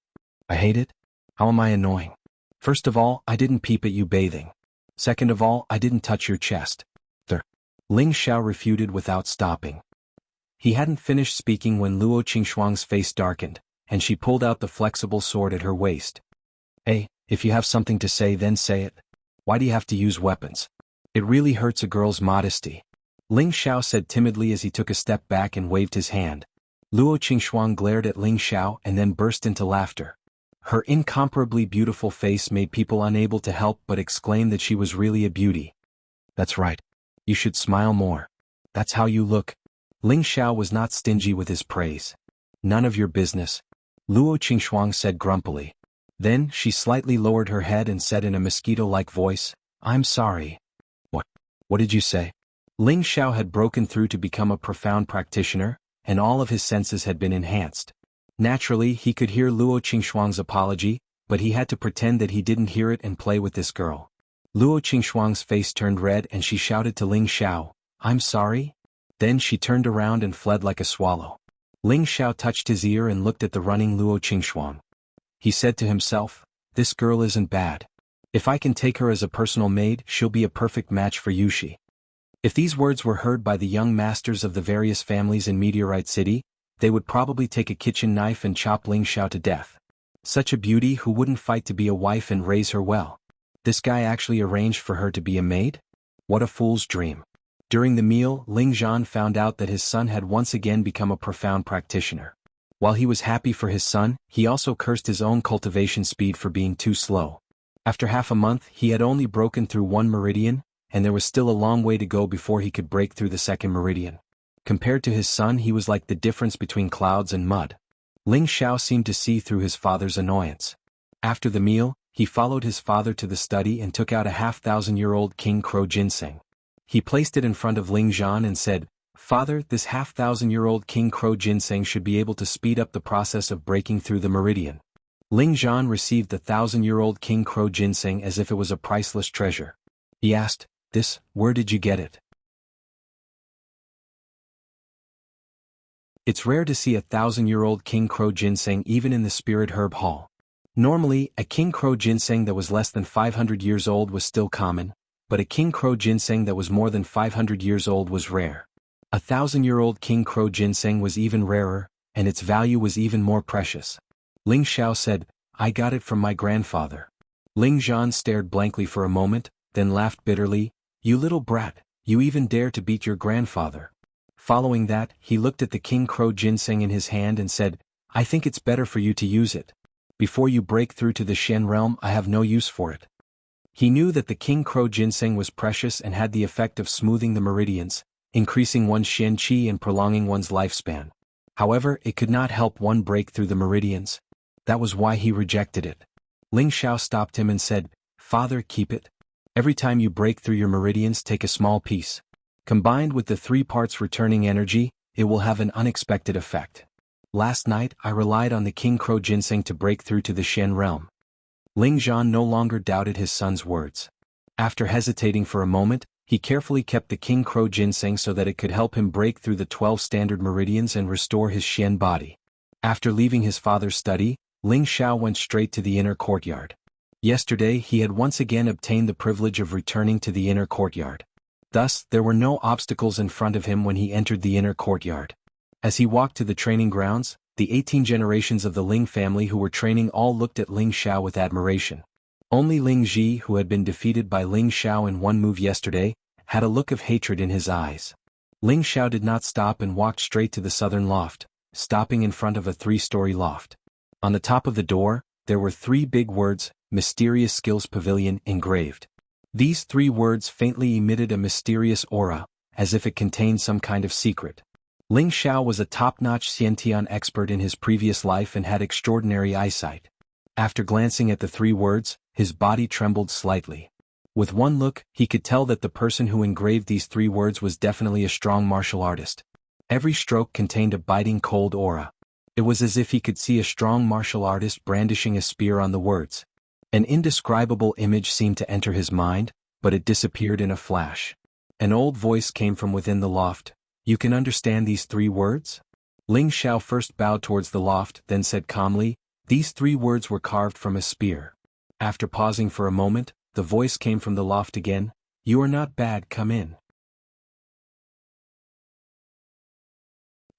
"I hate it? How am I annoying? First of all, I didn't peep at you bathing. Second of all, I didn't touch your chest." Ling Xiao refuted without stopping. He hadn't finished speaking when Luo Qingxuang's face darkened, and she pulled out the flexible sword at her waist. "Hey, if you have something to say then say it. Why do you have to use weapons? It really hurts a girl's modesty." Ling Xiao said timidly as he took a step back and waved his hand. Luo Qingxuang glared at Ling Xiao and then burst into laughter. Her incomparably beautiful face made people unable to help but exclaim that she was really a beauty. "That's right. You should smile more. That's how you look." Ling Xiao was not stingy with his praise. "None of your business," Luo Qingxuang said grumpily. Then she slightly lowered her head and said in a mosquito-like voice, "I'm sorry." What did you say?" Ling Xiao had broken through to become a profound practitioner, and all of his senses had been enhanced. Naturally, he could hear Luo Qingxuang's apology, but he had to pretend that he didn't hear it and play with this girl. Luo Qingxuang's face turned red and she shouted to Ling Xiao, "I'm sorry?" Then she turned around and fled like a swallow. Ling Xiao touched his ear and looked at the running Luo Qingxuang. He said to himself, "This girl isn't bad. If I can take her as a personal maid, she'll be a perfect match for Yushi." If these words were heard by the young masters of the various families in Meteorite City, they would probably take a kitchen knife and chop Ling Xiao to death. Such a beauty who wouldn't fight to be a wife and raise her well. This guy actually arranged for her to be a maid? What a fool's dream. During the meal, Ling Zhan found out that his son had once again become a profound practitioner. While he was happy for his son, he also cursed his own cultivation speed for being too slow. After half a month, he had only broken through one meridian, and there was still a long way to go before he could break through the second meridian. Compared to his son, he was like the difference between clouds and mud. Ling Xiao seemed to see through his father's annoyance. After the meal, he followed his father to the study and took out a 1,500-year-old king crow ginseng. He placed it in front of Ling Zhan and said, "Father, this 1,500-year-old king crow ginseng should be able to speed up the process of breaking through the meridian." Ling Zhan received the 1,000-year-old king crow ginseng as if it was a priceless treasure. He asked, Where did you get it?" It's rare to see a 1,000-year-old king crow ginseng even in the Spirit Herb Hall. Normally, a king crow ginseng that was less than 500 years old was still common, but a king crow ginseng that was more than 500 years old was rare. A 1,000-year-old king crow ginseng was even rarer, and its value was even more precious. Ling Xiao said, I got it from my grandfather. Ling Zhan stared blankly for a moment, then laughed bitterly, you little brat, you even dare to beat your grandfather. Following that, he looked at the King Crow ginseng in his hand and said, I think it's better for you to use it. Before you break through to the Shen realm, I have no use for it. He knew that the King Crow ginseng was precious and had the effect of smoothing the meridians, increasing one's Shen Qi and prolonging one's lifespan. However, it could not help one break through the meridians. That was why he rejected it. Ling Xiao stopped him and said, Father, keep it. Every time you break through your meridians, take a small piece. Combined with the 3 parts returning energy, it will have an unexpected effect. Last night, I relied on the King Crow ginseng to break through to the Shen realm. Ling Zhan no longer doubted his son's words. After hesitating for a moment, he carefully kept the King Crow ginseng so that it could help him break through the 12 standard meridians and restore his Shen body. After leaving his father's study, Ling Xiao went straight to the inner courtyard. Yesterday he had once again obtained the privilege of returning to the inner courtyard. Thus, there were no obstacles in front of him when he entered the inner courtyard. As he walked to the training grounds, the 18 generations of the Ling family who were training all looked at Ling Xiao with admiration. Only Ling Ji, who had been defeated by Ling Xiao in one move yesterday, had a look of hatred in his eyes. Ling Xiao did not stop and walked straight to the southern loft, stopping in front of a 3-story loft. On the top of the door, there were 3 big words, Mysterious Skills Pavilion, engraved. These 3 words faintly emitted a mysterious aura, as if it contained some kind of secret. Ling Xiao was a top-notch Xiantian expert in his previous life and had extraordinary eyesight. After glancing at the 3 words, his body trembled slightly. With one look, he could tell that the person who engraved these 3 words was definitely a strong martial artist. Every stroke contained a biting cold aura. It was as if he could see a strong martial artist brandishing a spear on the words. An indescribable image seemed to enter his mind, but it disappeared in a flash. An old voice came from within the loft. You can understand these 3 words? Ling Xiao first bowed towards the loft, then said calmly, these 3 words were carved from a spear. After pausing for a moment, the voice came from the loft again, you are not bad, come in.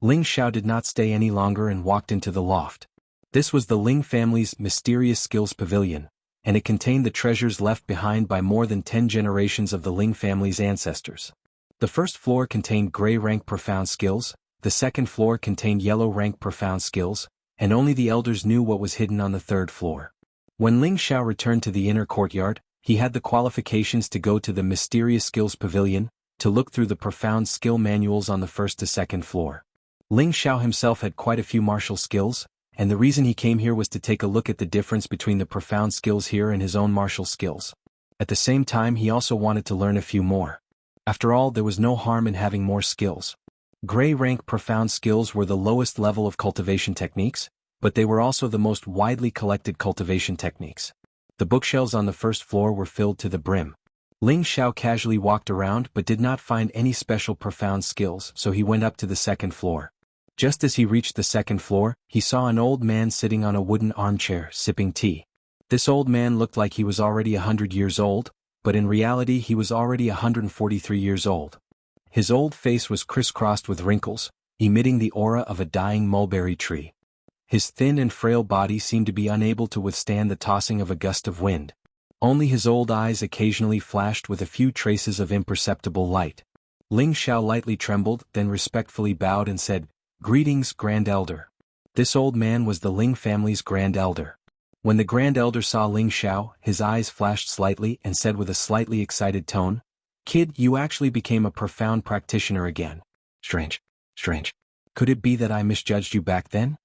Ling Xiao did not stay any longer and walked into the loft. This was the Ling family's Mysterious Skills Pavilion, and it contained the treasures left behind by more than 10 generations of the Ling family's ancestors. The first floor contained gray rank profound skills, the second floor contained yellow rank profound skills, and only the elders knew what was hidden on the 3rd floor. When Ling Xiao returned to the inner courtyard, he had the qualifications to go to the Mysterious Skills Pavilion, to look through the profound skill manuals on the 1st to 2nd floor. Ling Xiao himself had quite a few martial skills, and the reason he came here was to take a look at the difference between the profound skills here and his own martial skills. At the same time, he also wanted to learn a few more. After all, there was no harm in having more skills. Gray rank profound skills were the lowest level of cultivation techniques, but they were also the most widely collected cultivation techniques. The bookshelves on the 1st floor were filled to the brim. Ling Xiao casually walked around but did not find any special profound skills, so he went up to the 2nd floor. Just as he reached the 2nd floor, he saw an old man sitting on a wooden armchair, sipping tea. This old man looked like he was already 100 years old, but in reality he was already 143 years old. His old face was crisscrossed with wrinkles, emitting the aura of a dying mulberry tree. His thin and frail body seemed to be unable to withstand the tossing of a gust of wind. Only his old eyes occasionally flashed with a few traces of imperceptible light. Ling Xiao lightly trembled, then respectfully bowed and said, "Greetings, Grand Elder." This old man was the Ling family's Grand Elder. When the Grand Elder saw Ling Xiao, his eyes flashed slightly and said with a slightly excited tone, "Kid, you actually became a profound practitioner again. Strange. Could it be that I misjudged you back then?"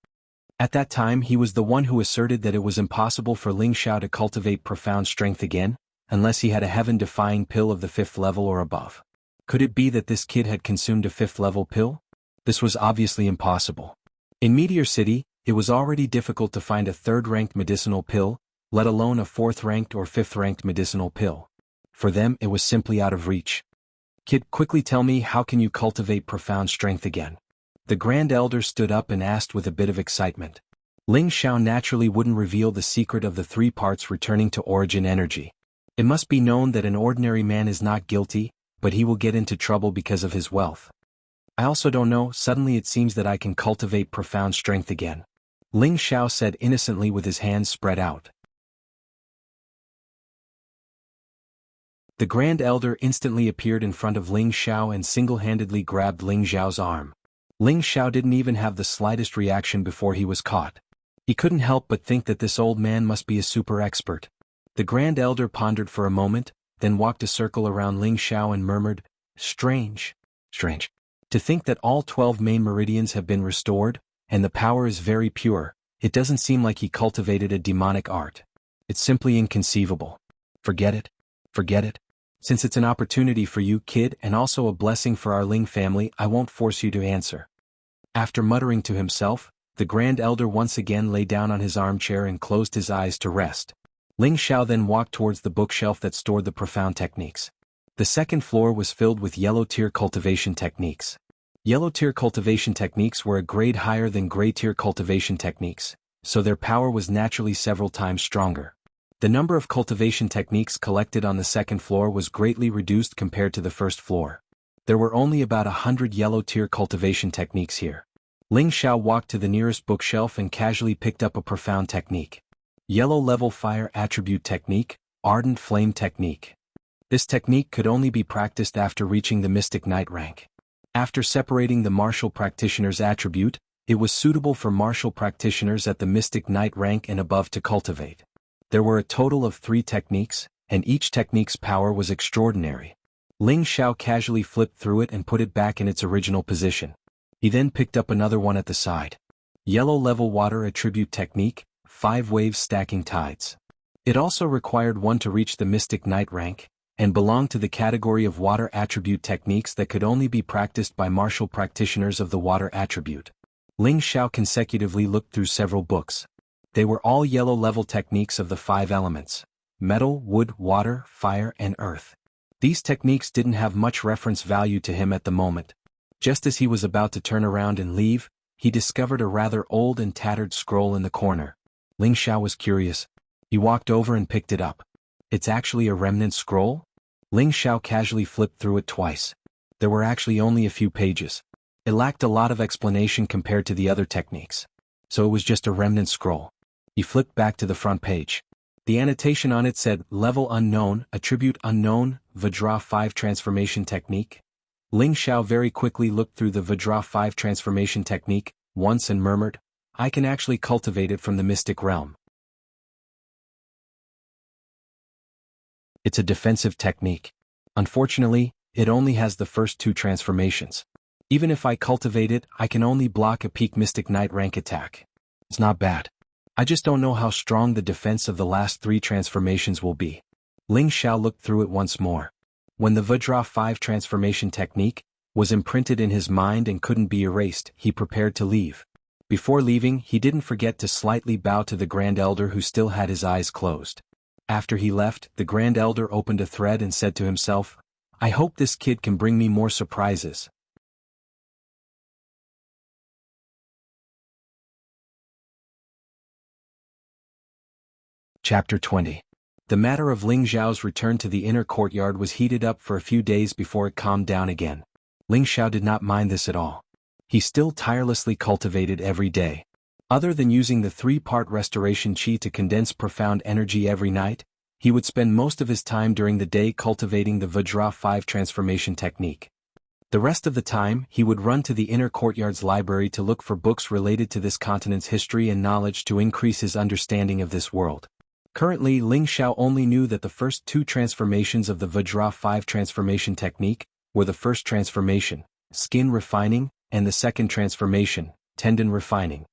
At that time he was the one who asserted that it was impossible for Ling Xiao to cultivate profound strength again, unless he had a heaven-defying pill of the 5th level or above. Could it be that this kid had consumed a 5th level pill? This was obviously impossible. In Meteor City, it was already difficult to find a 3rd-ranked medicinal pill, let alone a 4th-ranked or 5th-ranked medicinal pill. For them it was simply out of reach. "Kid, quickly tell me, how can you cultivate profound strength again?" The Grand Elder stood up and asked with a bit of excitement. Ling Xiao naturally wouldn't reveal the secret of the 3 parts returning to origin energy. It must be known that an ordinary man is not guilty, but he will get into trouble because of his wealth. "I also don't know, suddenly it seems that I can cultivate profound strength again." Ling Xiao said innocently with his hands spread out. The Grand Elder instantly appeared in front of Ling Xiao and single-handedly grabbed Ling Xiao's arm. Ling Xiao didn't even have the slightest reaction before he was caught. He couldn't help but think that this old man must be a super expert. The Grand Elder pondered for a moment, then walked a circle around Ling Xiao and murmured, "Strange. Strange. To think that all 12 main meridians have been restored, and the power is very pure, it doesn't seem like he cultivated a demonic art. It's simply inconceivable. Forget it. Forget it. Since it's an opportunity for you, kid, and also a blessing for our Ling family, I won't force you to answer." After muttering to himself, the Grand Elder once again lay down on his armchair and closed his eyes to rest. Ling Xiao then walked towards the bookshelf that stored the profound techniques. The second floor was filled with yellow tier cultivation techniques. Yellow tier cultivation techniques were a grade higher than gray tier cultivation techniques, so their power was naturally several times stronger. The number of cultivation techniques collected on the second floor was greatly reduced compared to the first floor. There were only about 100 yellow tier cultivation techniques here. Ling Xiao walked to the nearest bookshelf and casually picked up a profound technique. Yellow level fire attribute technique, ardent flame technique. This technique could only be practiced after reaching the Mystic Knight rank. After separating the martial practitioner's attribute, it was suitable for martial practitioners at the Mystic Knight rank and above to cultivate. There were a total of 3 techniques, and each technique's power was extraordinary. Ling Xiao casually flipped through it and put it back in its original position. He then picked up another one at the side. Yellow level water attribute technique, 5 waves stacking tides. It also required one to reach the Mystic Knight rank, and belonged to the category of water attribute techniques that could only be practiced by martial practitioners of the water attribute. Ling Xiao consecutively looked through several books. They were all yellow-level techniques of the 5 elements: metal, wood, water, fire, and earth. These techniques didn't have much reference value to him at the moment. Just as he was about to turn around and leave, he discovered a rather old and tattered scroll in the corner. Ling Xiao was curious. He walked over and picked it up. It's actually a remnant scroll? Ling Xiao casually flipped through it twice. There were actually only a few pages. It lacked a lot of explanation compared to the other techniques. So it was just a remnant scroll. He flipped back to the front page. The annotation on it said, "Level unknown, attribute unknown, Vajra 5 transformation technique." Ling Xiao very quickly looked through the Vajra 5 transformation technique once and murmured, "I can actually cultivate it from the mystic realm." It's a defensive technique. Unfortunately, it only has the first 2 transformations. Even if I cultivate it, I can only block a peak Mystic Knight rank attack. It's not bad. I just don't know how strong the defense of the last 3 transformations will be. Ling Xiao looked through it once more. When the Vajra 5 transformation technique was imprinted in his mind and couldn't be erased, he prepared to leave. Before leaving, he didn't forget to slightly bow to the Grand Elder, who still had his eyes closed. After he left, the Grand Elder opened a thread and said to himself, "I hope this kid can bring me more surprises." Chapter 20. The matter of Ling Xiao's return to the inner courtyard was heated up for a few days before it calmed down again. Ling Xiao did not mind this at all. He still tirelessly cultivated every day. Other than using the 3-part restoration chi to condense profound energy every night, he would spend most of his time during the day cultivating the Vajra 5 transformation technique. The rest of the time, he would run to the inner courtyard's library to look for books related to this continent's history and knowledge to increase his understanding of this world. Currently, Ling Xiao only knew that the first 2 transformations of the Vajra 5 transformation technique were the first transformation, skin refining, and the second transformation, tendon refining.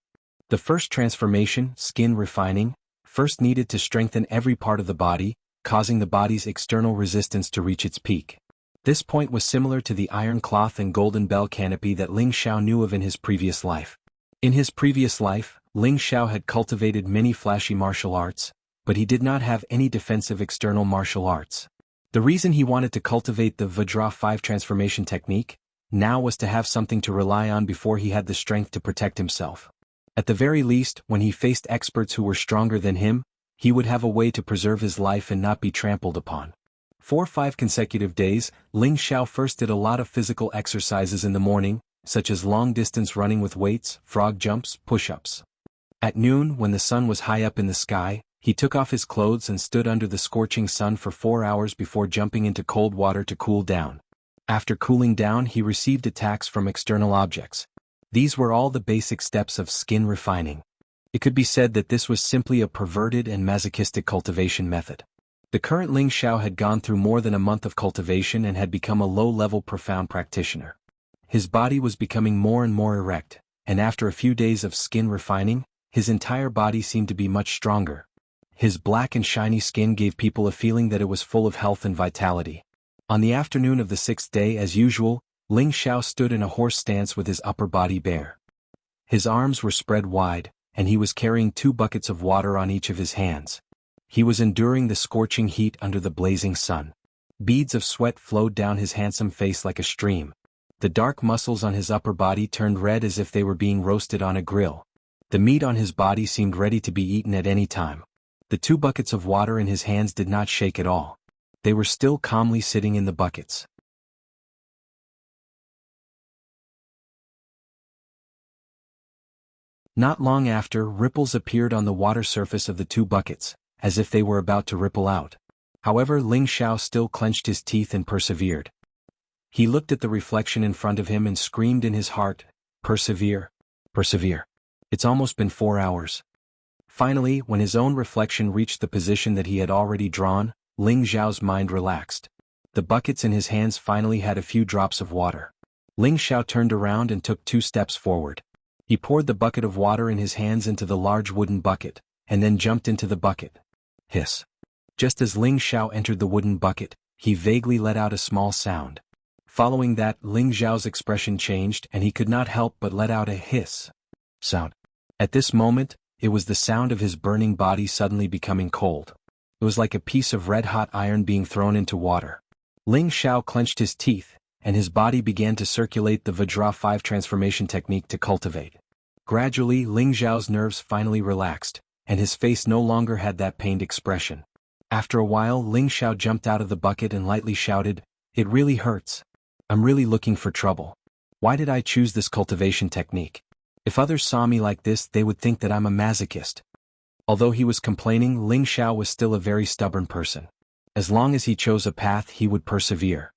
The first transformation, skin refining, first needed to strengthen every part of the body, causing the body's external resistance to reach its peak. This point was similar to the iron cloth and golden bell canopy that Ling Xiao knew of in his previous life. In his previous life, Ling Xiao had cultivated many flashy martial arts, but he did not have any defensive external martial arts. The reason he wanted to cultivate the Vajra 5 transformation technique now was to have something to rely on before he had the strength to protect himself. At the very least, when he faced experts who were stronger than him, he would have a way to preserve his life and not be trampled upon. For 5 consecutive days, Ling Xiao first did a lot of physical exercises in the morning, such as long-distance running with weights, frog jumps, push-ups. At noon, when the sun was high up in the sky, he took off his clothes and stood under the scorching sun for 4 hours before jumping into cold water to cool down. After cooling down, he received attacks from external objects. These were all the basic steps of skin refining. It could be said that this was simply a perverted and masochistic cultivation method. The current Ling Xiao had gone through more than a month of cultivation and had become a low-level profound practitioner. His body was becoming more and more erect, and after a few days of skin refining, his entire body seemed to be much stronger. His black and shiny skin gave people a feeling that it was full of health and vitality. On the afternoon of the 6th day, as usual, Ling Xiao stood in a horse stance with his upper body bare. His arms were spread wide, and he was carrying 2 buckets of water on each of his hands. He was enduring the scorching heat under the blazing sun. Beads of sweat flowed down his handsome face like a stream. The dark muscles on his upper body turned red as if they were being roasted on a grill. The meat on his body seemed ready to be eaten at any time. The 2 buckets of water in his hands did not shake at all. They were still calmly sitting in the buckets. Not long after, ripples appeared on the water surface of the 2 buckets, as if they were about to ripple out. However, Ling Xiao still clenched his teeth and persevered. He looked at the reflection in front of him and screamed in his heart, "Persevere, persevere. It's almost been 4 hours." Finally, when his own reflection reached the position that he had already drawn, Ling Xiao's mind relaxed. The buckets in his hands finally had a few drops of water. Ling Xiao turned around and took 2 steps forward. He poured the bucket of water in his hands into the large wooden bucket, and then jumped into the bucket. Hiss. Just as Ling Xiao entered the wooden bucket, he vaguely let out a small sound. Following that, Ling Xiao's expression changed and he could not help but let out a hiss sound. At this moment, it was the sound of his burning body suddenly becoming cold. It was like a piece of red-hot iron being thrown into water. Ling Xiao clenched his teeth, and his body began to circulate the Vajra 5 transformation technique to cultivate. Gradually, Ling Xiao's nerves finally relaxed, and his face no longer had that pained expression. After a while, Ling Xiao jumped out of the bucket and lightly shouted, "It really hurts. I'm really looking for trouble. Why did I choose this cultivation technique? If others saw me like this, they would think that I'm a masochist." Although he was complaining, Ling Xiao was still a very stubborn person. As long as he chose a path, he would persevere.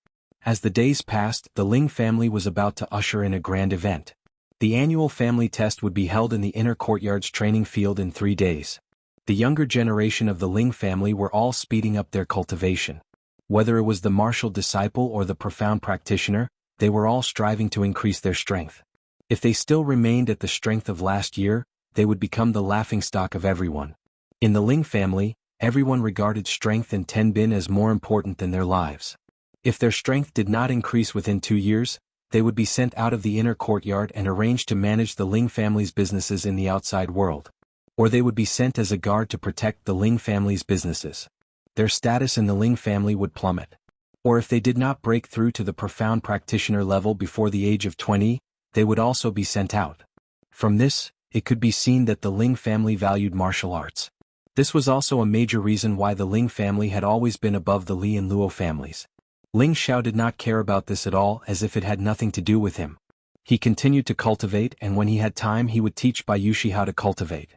As the days passed, the Ling family was about to usher in a grand event. The annual family test would be held in the inner courtyard's training field in 3 days. The younger generation of the Ling family were all speeding up their cultivation. Whether it was the martial disciple or the profound practitioner, they were all striving to increase their strength. If they still remained at the strength of last year, they would become the laughingstock of everyone. In the Ling family, everyone regarded strength and tenbin as more important than their lives. If their strength did not increase within 2 years, they would be sent out of the inner courtyard and arranged to manage the Ling family's businesses in the outside world. Or they would be sent as a guard to protect the Ling family's businesses. Their status in the Ling family would plummet. Or if they did not break through to the profound practitioner level before the age of 20, they would also be sent out. From this, it could be seen that the Ling family valued martial arts. This was also a major reason why the Ling family had always been above the Li and Luo families. Ling Xiao did not care about this at all, as if it had nothing to do with him. He continued to cultivate, and when he had time he would teach Bayushi how to cultivate.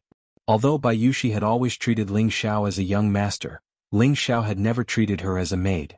Although Bayushi had always treated Ling Xiao as a young master, Ling Xiao had never treated her as a maid.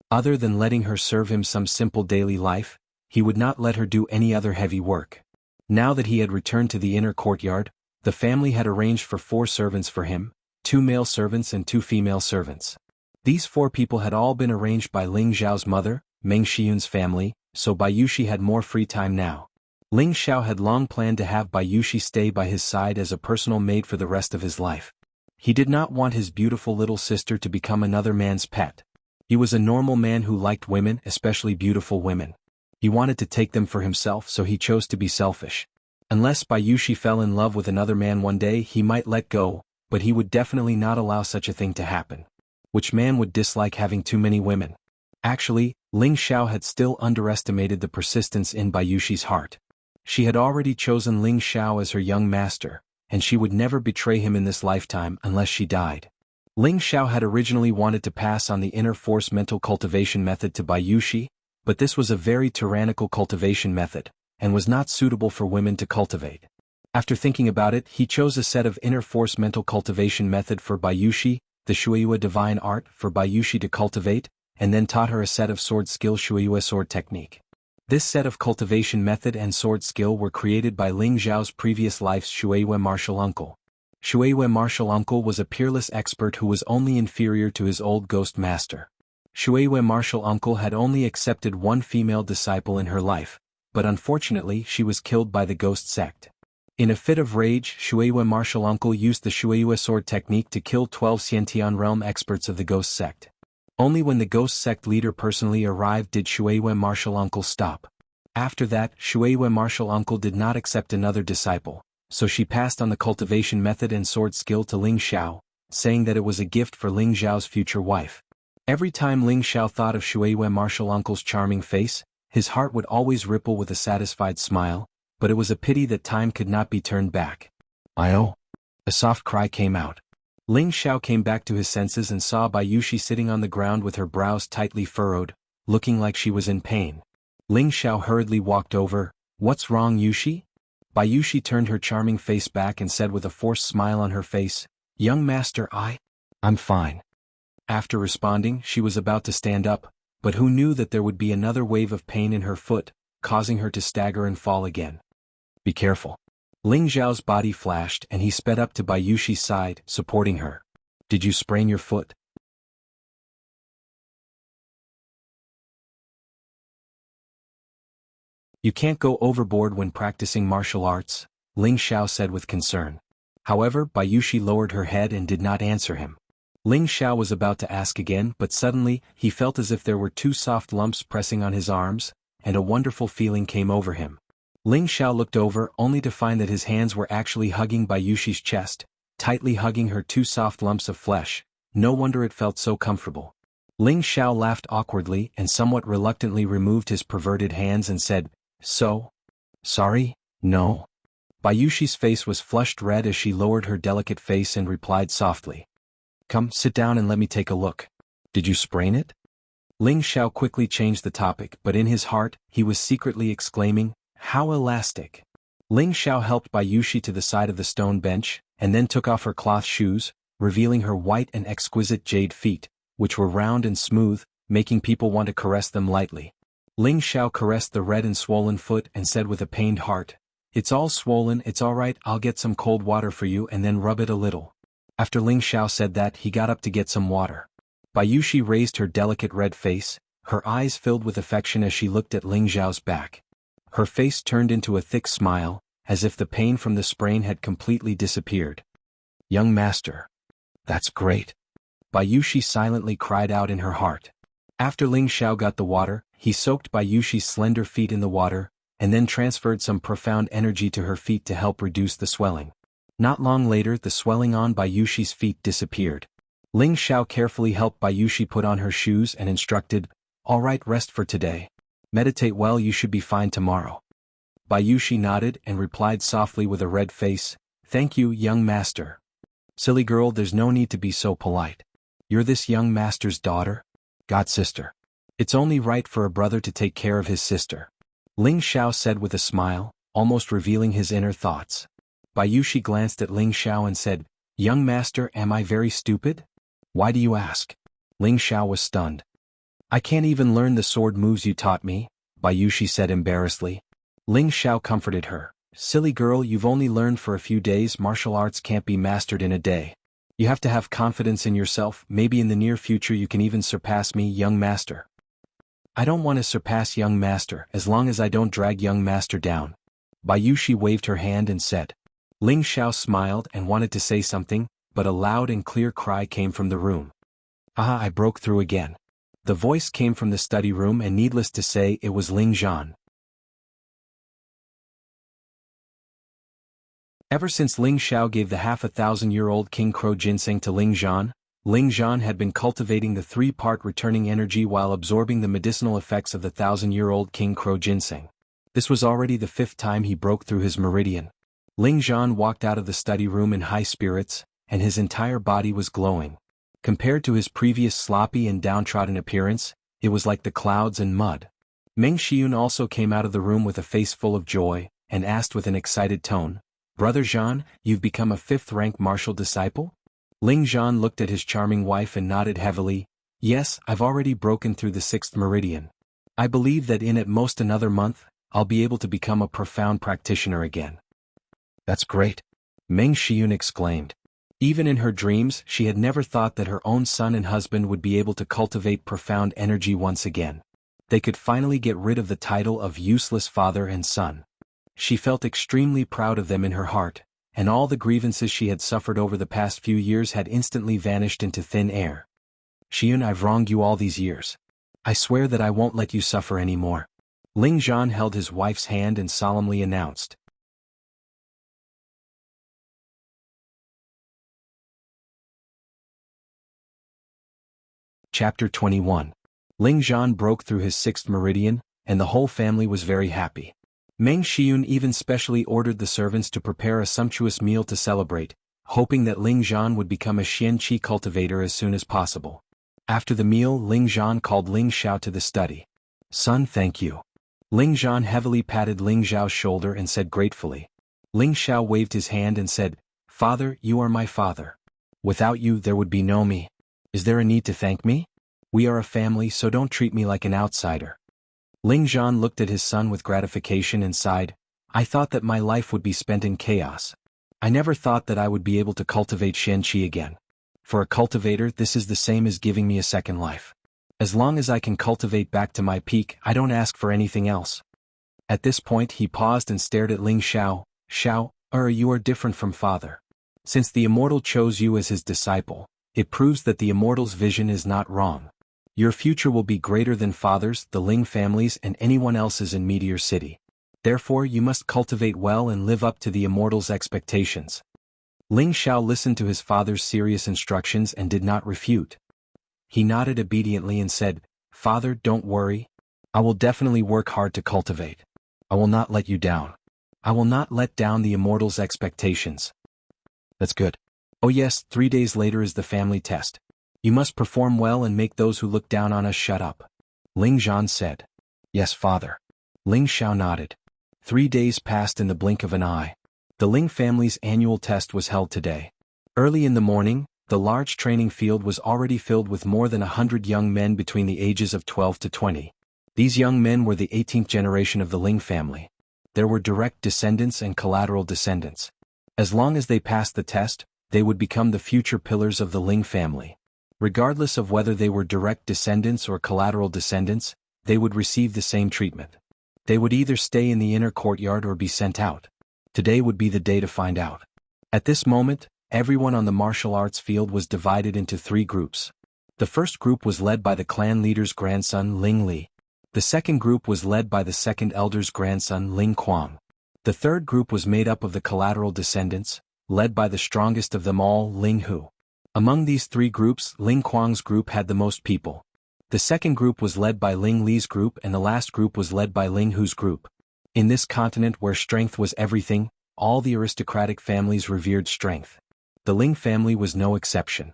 Other than letting her serve him some simple daily life, he would not let her do any other heavy work. Now that he had returned to the inner courtyard, the family had arranged for 4 servants for him, 2 male servants and 2 female servants. These 4 people had all been arranged by Ling Xiao's mother, Meng Xiyun's family, so Bayushi had more free time now. Ling Xiao had long planned to have Bayushi stay by his side as a personal maid for the rest of his life. He did not want his beautiful little sister to become another man's pet. He was a normal man who liked women, especially beautiful women. He wanted to take them for himself, so he chose to be selfish. Unless Bayushi fell in love with another man one day, he might let go, but he would definitely not allow such a thing to happen. Which man would dislike having too many women? Actually, Ling Xiao had still underestimated the persistence in Bayushi's heart. She had already chosen Ling Xiao as her young master, and she would never betray him in this lifetime unless she died. Ling Xiao had originally wanted to pass on the inner force mental cultivation method to Bayushi, but this was a very tyrannical cultivation method, and was not suitable for women to cultivate. After thinking about it, he chose a set of inner force mental cultivation method for Bayushi, the Shueyue divine art for Bayushi to cultivate, and then taught her a set of sword skill Shueyue sword technique. This set of cultivation method and sword skill were created by Ling Zhao's previous life's Shueyue martial uncle. Shueyue martial uncle was a peerless expert who was only inferior to his old ghost master. Shueyue martial uncle had only accepted one female disciple in her life, but unfortunately she was killed by the ghost sect. In a fit of rage, Shueyue martial uncle used the Shueyue sword technique to kill 12 Xiantian realm experts of the ghost sect. Only when the ghost sect leader personally arrived did Shueyue martial uncle stop. After that, Shueyue martial uncle did not accept another disciple, so she passed on the cultivation method and sword skill to Ling Xiao, saying that it was a gift for Ling Zhao's future wife. Every time Ling Xiao thought of Shueyue martial uncle's charming face, his heart would always ripple with a satisfied smile, but it was a pity that time could not be turned back. "I-oh." A soft cry came out. Ling Xiao came back to his senses and saw Bayushi sitting on the ground with her brows tightly furrowed, looking like she was in pain. Ling Xiao hurriedly walked over. "What's wrong, Yushi?" Bayushi turned her charming face back and said with a forced smile on her face, "Young master, I'm fine." After responding, she was about to stand up, but who knew that there would be another wave of pain in her foot, causing her to stagger and fall again. "Be careful." Ling Zhao's body flashed and he sped up to Bayushi's side, supporting her. "Did you sprain your foot?" "You can't go overboard when practicing martial arts," Ling Xiao said with concern. However, Bayushi lowered her head and did not answer him. Ling Xiao was about to ask again, but suddenly, he felt as if there were two soft lumps pressing on his arms, and a wonderful feeling came over him. Ling Xiao looked over only to find that his hands were actually hugging Bayushi's chest, tightly hugging her two soft lumps of flesh. No wonder it felt so comfortable. Ling Xiao laughed awkwardly and somewhat reluctantly removed his perverted hands and said, "So? Sorry? No?" Bayushi's face was flushed red as she lowered her delicate face and replied softly, "Come, sit down and let me take a look. Did you sprain it?" Ling Xiao quickly changed the topic, but in his heart, he was secretly exclaiming, "How elastic!" Ling Xiao helped Bayushi to the side of the stone bench, and then took off her cloth shoes, revealing her white and exquisite jade feet, which were round and smooth, making people want to caress them lightly. Ling Xiao caressed the red and swollen foot and said with a pained heart, "It's all swollen, it's all right, I'll get some cold water for you and then rub it a little." After Ling Xiao said that, he got up to get some water. Bayushi raised her delicate red face, her eyes filled with affection as she looked at Ling Xiao's back. Her face turned into a thick smile, as if the pain from the sprain had completely disappeared. "Young master. That's great." Bayushi silently cried out in her heart. After Ling Xiao got the water, he soaked Bayushi's slender feet in the water, and then transferred some profound energy to her feet to help reduce the swelling. Not long later, the swelling on Bayushi's feet disappeared. Ling Xiao carefully helped Bayushi put on her shoes and instructed, "All right, rest for today. Meditate well, you should be fine tomorrow." Bayushi nodded and replied softly with a red face, "Thank you, young master." "Silly girl, there's no need to be so polite. You're this young master's daughter? God sister. It's only right for a brother to take care of his sister." Ling Xiao said with a smile, almost revealing his inner thoughts. Bayushi glanced at Ling Xiao and said, "Young master, am I very stupid?" "Why do you ask?" Ling Xiao was stunned. "I can't even learn the sword moves you taught me," Bayushi said embarrassedly. Ling Xiao comforted her. "Silly girl, you've only learned for a few days. Martial arts can't be mastered in a day. You have to have confidence in yourself. Maybe in the near future you can even surpass me, young master." "I don't want to surpass young master as long as I don't drag young master down." Bayushi waved her hand and said. Ling Xiao smiled and wanted to say something, but a loud and clear cry came from the room. "Ah, I broke through again." The voice came from the study room, and needless to say, it was Ling Zhan. Ever since Ling Xiao gave the half-a-thousand-year-old King Crow ginseng to Ling Zhan had been cultivating the three-part returning energy while absorbing the medicinal effects of the 1,000-year-old King Crow ginseng. This was already the 5th time he broke through his meridian. Ling Zhan walked out of the study room in high spirits, and his entire body was glowing. Compared to his previous sloppy and downtrodden appearance, it was like the clouds and mud. Meng Xiun also came out of the room with a face full of joy, and asked with an excited tone, "Brother Zhan, you've become a fifth-rank martial disciple?" Ling Zhan looked at his charming wife and nodded heavily. "Yes, I've already broken through the 6th meridian. I believe that in at most another month, I'll be able to become a profound practitioner again." "That's great," Meng Xiun exclaimed. Even in her dreams, she had never thought that her own son and husband would be able to cultivate profound energy once again. They could finally get rid of the title of useless father and son. She felt extremely proud of them in her heart, and all the grievances she had suffered over the past few years had instantly vanished into thin air. "Xiun, I've wronged you all these years. I swear that I won't let you suffer anymore." Ling Zhan held his wife's hand and solemnly announced. Chapter 21. Ling Zhan broke through his 6th meridian, and the whole family was very happy. Meng Xiun even specially ordered the servants to prepare a sumptuous meal to celebrate, hoping that Ling Zhan would become a Xian Qi cultivator as soon as possible. After the meal, Ling Zhan called Ling Xiao to the study. "Son, thank you." Ling Zhan heavily patted Ling Xiao's shoulder and said gratefully. Ling Xiao waved his hand and said, "Father, you are my father. Without you there would be no me. Is there a need to thank me? We are a family, so don't treat me like an outsider." Ling Zhan looked at his son with gratification and sighed, "I thought that my life would be spent in chaos. I never thought that I would be able to cultivate Xian Qi again. For a cultivator, this is the same as giving me a second life. As long as I can cultivate back to my peak, I don't ask for anything else." At this point he paused and stared at Ling Xiao. "Xiao, you are different from father. Since the immortal chose you as his disciple, it proves that the immortal's vision is not wrong. Your future will be greater than father's, the Ling family's, and anyone else's in Meteor City. Therefore you must cultivate well and live up to the immortal's expectations." Ling Xiao listened to his father's serious instructions and did not refute. He nodded obediently and said, "Father, don't worry. I will definitely work hard to cultivate. I will not let you down. I will not let down the immortal's expectations." "That's good. Oh yes, 3 days later is the family test. You must perform well and make those who look down on us shut up," Ling Zhan said. "Yes, father." Ling Xiao nodded. 3 days passed in the blink of an eye. The Ling family's annual test was held today. Early in the morning, the large training field was already filled with more than 100 young men between the ages of 12 to 20. These young men were the 18th generation of the Ling family. There were direct descendants and collateral descendants. As long as they passed the test, they would become the future pillars of the Ling family. Regardless of whether they were direct descendants or collateral descendants, they would receive the same treatment. They would either stay in the inner courtyard or be sent out. Today would be the day to find out. At this moment, everyone on the martial arts field was divided into 3 groups. The first group was led by the clan leader's grandson Ling Li. The second group was led by the second elder's grandson Ling Kuang. The third group was made up of the collateral descendants, led by the strongest of them all, Ling Hu. Among these 3 groups, Ling Kuang's group had the most people. The second group was led by Ling Li's group and the last group was led by Ling Hu's group. In this continent where strength was everything, all the aristocratic families revered strength. The Ling family was no exception.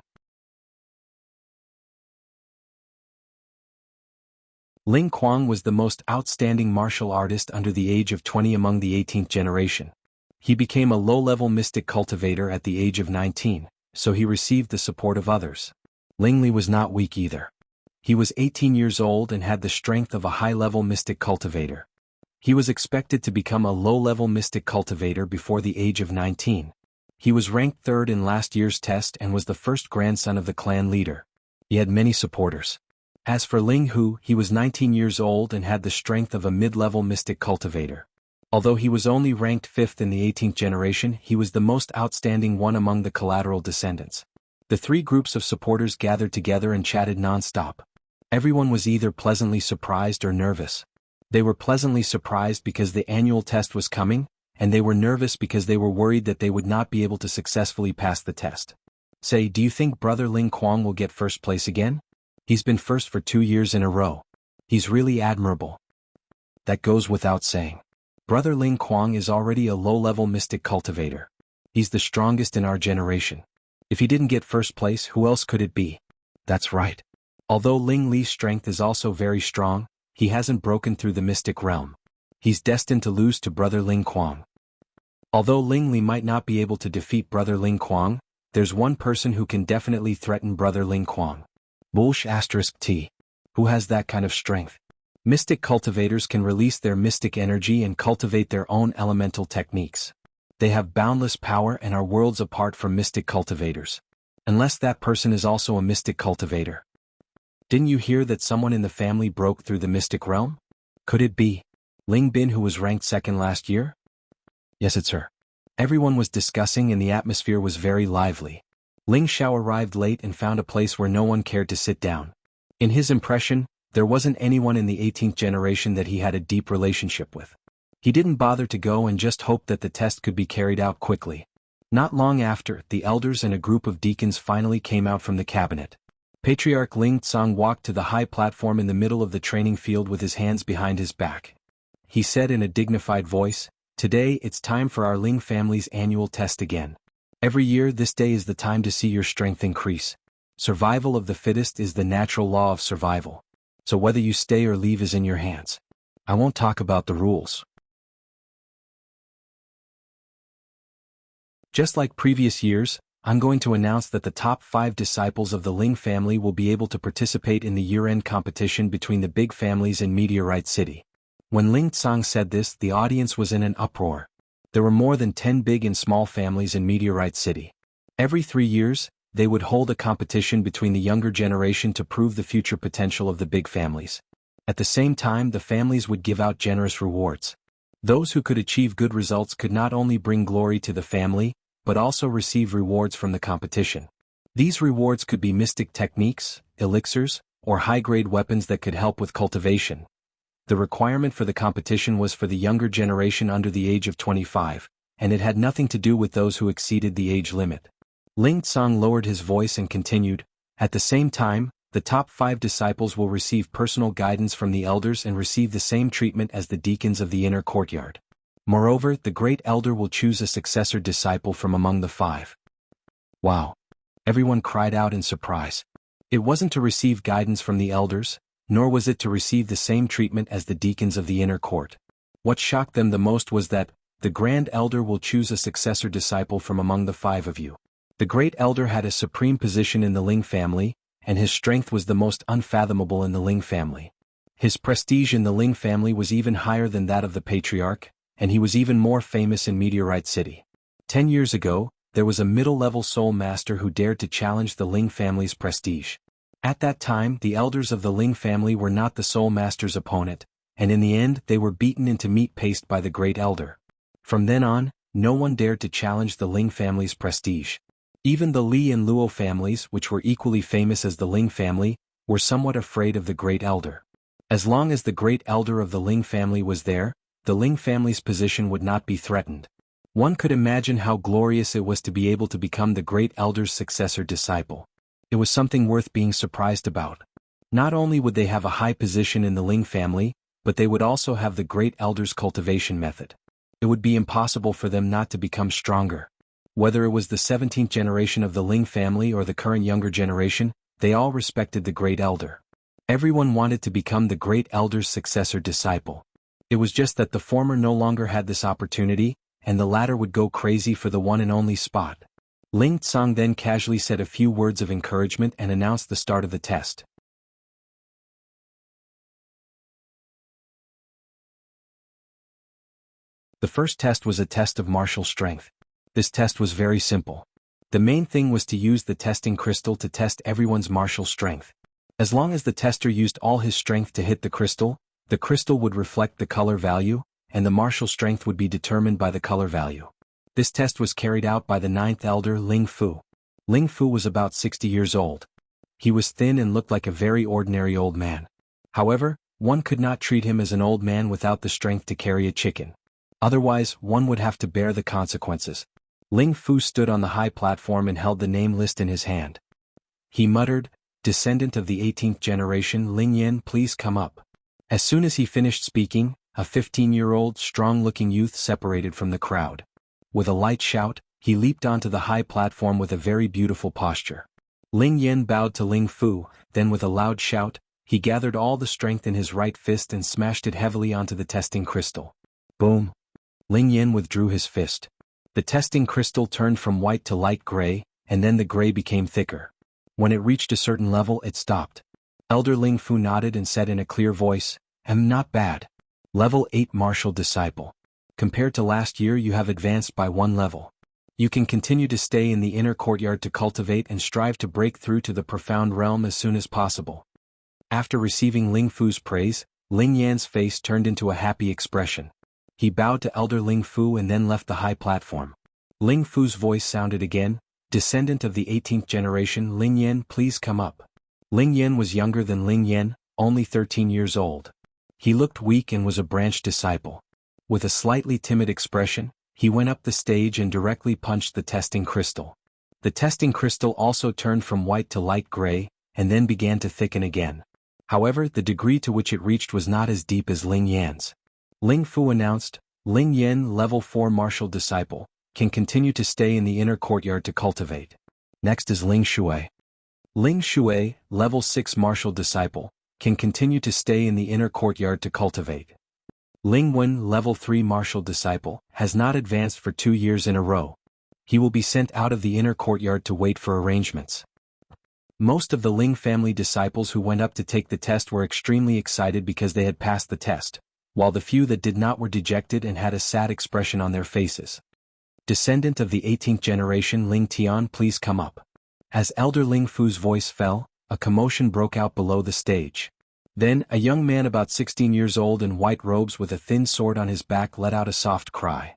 Ling Kuang was the most outstanding martial artist under the age of 20 among the 18th generation. He became a low-level mystic cultivator at the age of 19. So he received the support of others. Ling Li was not weak either. He was 18 years old and had the strength of a high-level mystic cultivator. He was expected to become a low-level mystic cultivator before the age of 19. He was ranked 3rd in last year's test and was the first grandson of the clan leader. He had many supporters. As for Ling Hu, he was 19 years old and had the strength of a mid-level mystic cultivator. Although he was only ranked 5th in the 18th generation, he was the most outstanding one among the collateral descendants. The 3 groups of supporters gathered together and chatted non-stop. Everyone was either pleasantly surprised or nervous. They were pleasantly surprised because the annual test was coming, and they were nervous because they were worried that they would not be able to successfully pass the test. "Say, do you think brother Ling Kuang will get first place again? He's been first for 2 years in a row. He's really admirable." "That goes without saying. Brother Ling Kuang is already a low-level mystic cultivator. He's the strongest in our generation. If he didn't get first place, who else could it be?" "That's right. Although Ling Li's strength is also very strong, he hasn't broken through the mystic realm. He's destined to lose to Brother Ling Kuang. Although Ling Li might not be able to defeat Brother Ling Kuang, there's one person who can definitely threaten Brother Ling Kuang. T. Who has that kind of strength? Mystic cultivators can release their mystic energy and cultivate their own elemental techniques. They have boundless power and are worlds apart from mystic cultivators. Unless that person is also a mystic cultivator. Didn't you hear that someone in the family broke through the mystic realm? Could it be Ling Bin, who was ranked second last year? Yes, it's her. Everyone was discussing and the atmosphere was very lively. Ling Xiao arrived late and found a place where no one cared to sit down. In his impression, there wasn't anyone in the 18th generation that he had a deep relationship with. He didn't bother to go and just hoped that the test could be carried out quickly. Not long after, the elders and a group of deacons finally came out from the cabinet. Patriarch Ling Tsang walked to the high platform in the middle of the training field with his hands behind his back. He said in a dignified voice, "Today it's time for our Ling family's annual test again. Every year this day is the time to see your strength increase. Survival of the fittest is the natural law of survival. So whether you stay or leave is in your hands. I won't talk about the rules." Just like previous years, I'm going to announce that the top 5 disciples of the Ling family will be able to participate in the year-end competition between the big families in Meteorite City. When Ling Tsang said this, the audience was in an uproar. There were more than 10 big and small families in Meteorite City. Every 3 years, they would hold a competition between the younger generation to prove the future potential of the big families. At the same time, the families would give out generous rewards. Those who could achieve good results could not only bring glory to the family, but also receive rewards from the competition. These rewards could be mystic techniques, elixirs, or high-grade weapons that could help with cultivation. The requirement for the competition was for the younger generation under the age of 25, and it had nothing to do with those who exceeded the age limit. Ling Tsang lowered his voice and continued, "At the same time, the top 5 disciples will receive personal guidance from the elders and receive the same treatment as the deacons of the inner courtyard. Moreover, the great elder will choose a successor disciple from among the 5. Wow! Everyone cried out in surprise. It wasn't to receive guidance from the elders, nor was it to receive the same treatment as the deacons of the inner court. What shocked them the most was that, the grand elder will choose a successor disciple from among the 5 of you. The great elder had a supreme position in the Ling family, and his strength was the most unfathomable in the Ling family. His prestige in the Ling family was even higher than that of the patriarch, and he was even more famous in Meteorite City. 10 years ago, there was a middle-level soul master who dared to challenge the Ling family's prestige. At that time, the elders of the Ling family were not the soul master's opponent, and in the end they were beaten into meat paste by the great elder. From then on, no one dared to challenge the Ling family's prestige. Even the Li and Luo families, which were equally famous as the Ling family, were somewhat afraid of the great elder. As long as the great elder of the Ling family was there, the Ling family's position would not be threatened. One could imagine how glorious it was to be able to become the great elder's successor disciple. It was something worth being surprised about. Not only would they have a high position in the Ling family, but they would also have the great elder's cultivation method. It would be impossible for them not to become stronger. Whether it was the 17th generation of the Ling family or the current younger generation, they all respected the great elder. Everyone wanted to become the great elder's successor disciple. It was just that the former no longer had this opportunity, and the latter would go crazy for the one and only spot. Ling Tsang then casually said a few words of encouragement and announced the start of the test. The first test was a test of martial strength. This test was very simple. The main thing was to use the testing crystal to test everyone's martial strength. As long as the tester used all his strength to hit the crystal would reflect the color value, and the martial strength would be determined by the color value. This test was carried out by the 9th elder Ling Fu. Ling Fu was about 60 years old. He was thin and looked like a very ordinary old man. However, one could not treat him as an old man without the strength to carry a chicken. Otherwise, one would have to bear the consequences. Ling Fu stood on the high platform and held the name list in his hand. He muttered, "Descendant of the 18th generation Ling Yan, please come up." As soon as he finished speaking, a 15-year-old, strong-looking youth separated from the crowd. With a light shout, he leaped onto the high platform with a very beautiful posture. Ling Yan bowed to Ling Fu, then with a loud shout, He gathered all the strength in his right fist and smashed it heavily onto the testing crystal. Boom! Ling Yan withdrew his fist. The testing crystal turned from white to light gray, and then the gray became thicker. When it reached a certain level, it stopped. Elder Ling Fu nodded and said in a clear voice, Not bad. Level 8 Martial Disciple. Compared to last year, you have advanced by 1 level. You can continue to stay in the inner courtyard to cultivate and strive to break through to the profound realm as soon as possible. After receiving Ling Fu's praise, Ling Yan's face turned into a happy expression. He bowed to Elder Ling Fu and then left the high platform. Ling Fu's voice sounded again, Descendant of the 18th generation Ling Yan, please come up. Ling Yan was younger than Ling Yan, only 13 years old. He looked weak and was a branch disciple. With a slightly timid expression, he went up the stage and directly punched the testing crystal. The testing crystal also turned from white to light gray, and then began to thicken again. However, the degree to which it reached was not as deep as Ling Yan's. Ling Fu announced, Ling Yan, level 4 martial disciple, can continue to stay in the inner courtyard to cultivate. Next is Ling Shui. Ling Shui, level 6 martial disciple, can continue to stay in the inner courtyard to cultivate. Ling Wen, level 3 martial disciple, has not advanced for 2 years in a row. He will be sent out of the inner courtyard to wait for arrangements. Most of the Ling family disciples who went up to take the test were extremely excited because they had passed the test, while the few that did not were dejected and had a sad expression on their faces. Descendant of the 18th generation Ling Tian, please come up. As Elder Ling Fu's voice fell, a commotion broke out below the stage. Then, a young man about 16 years old in white robes with a thin sword on his back let out a soft cry.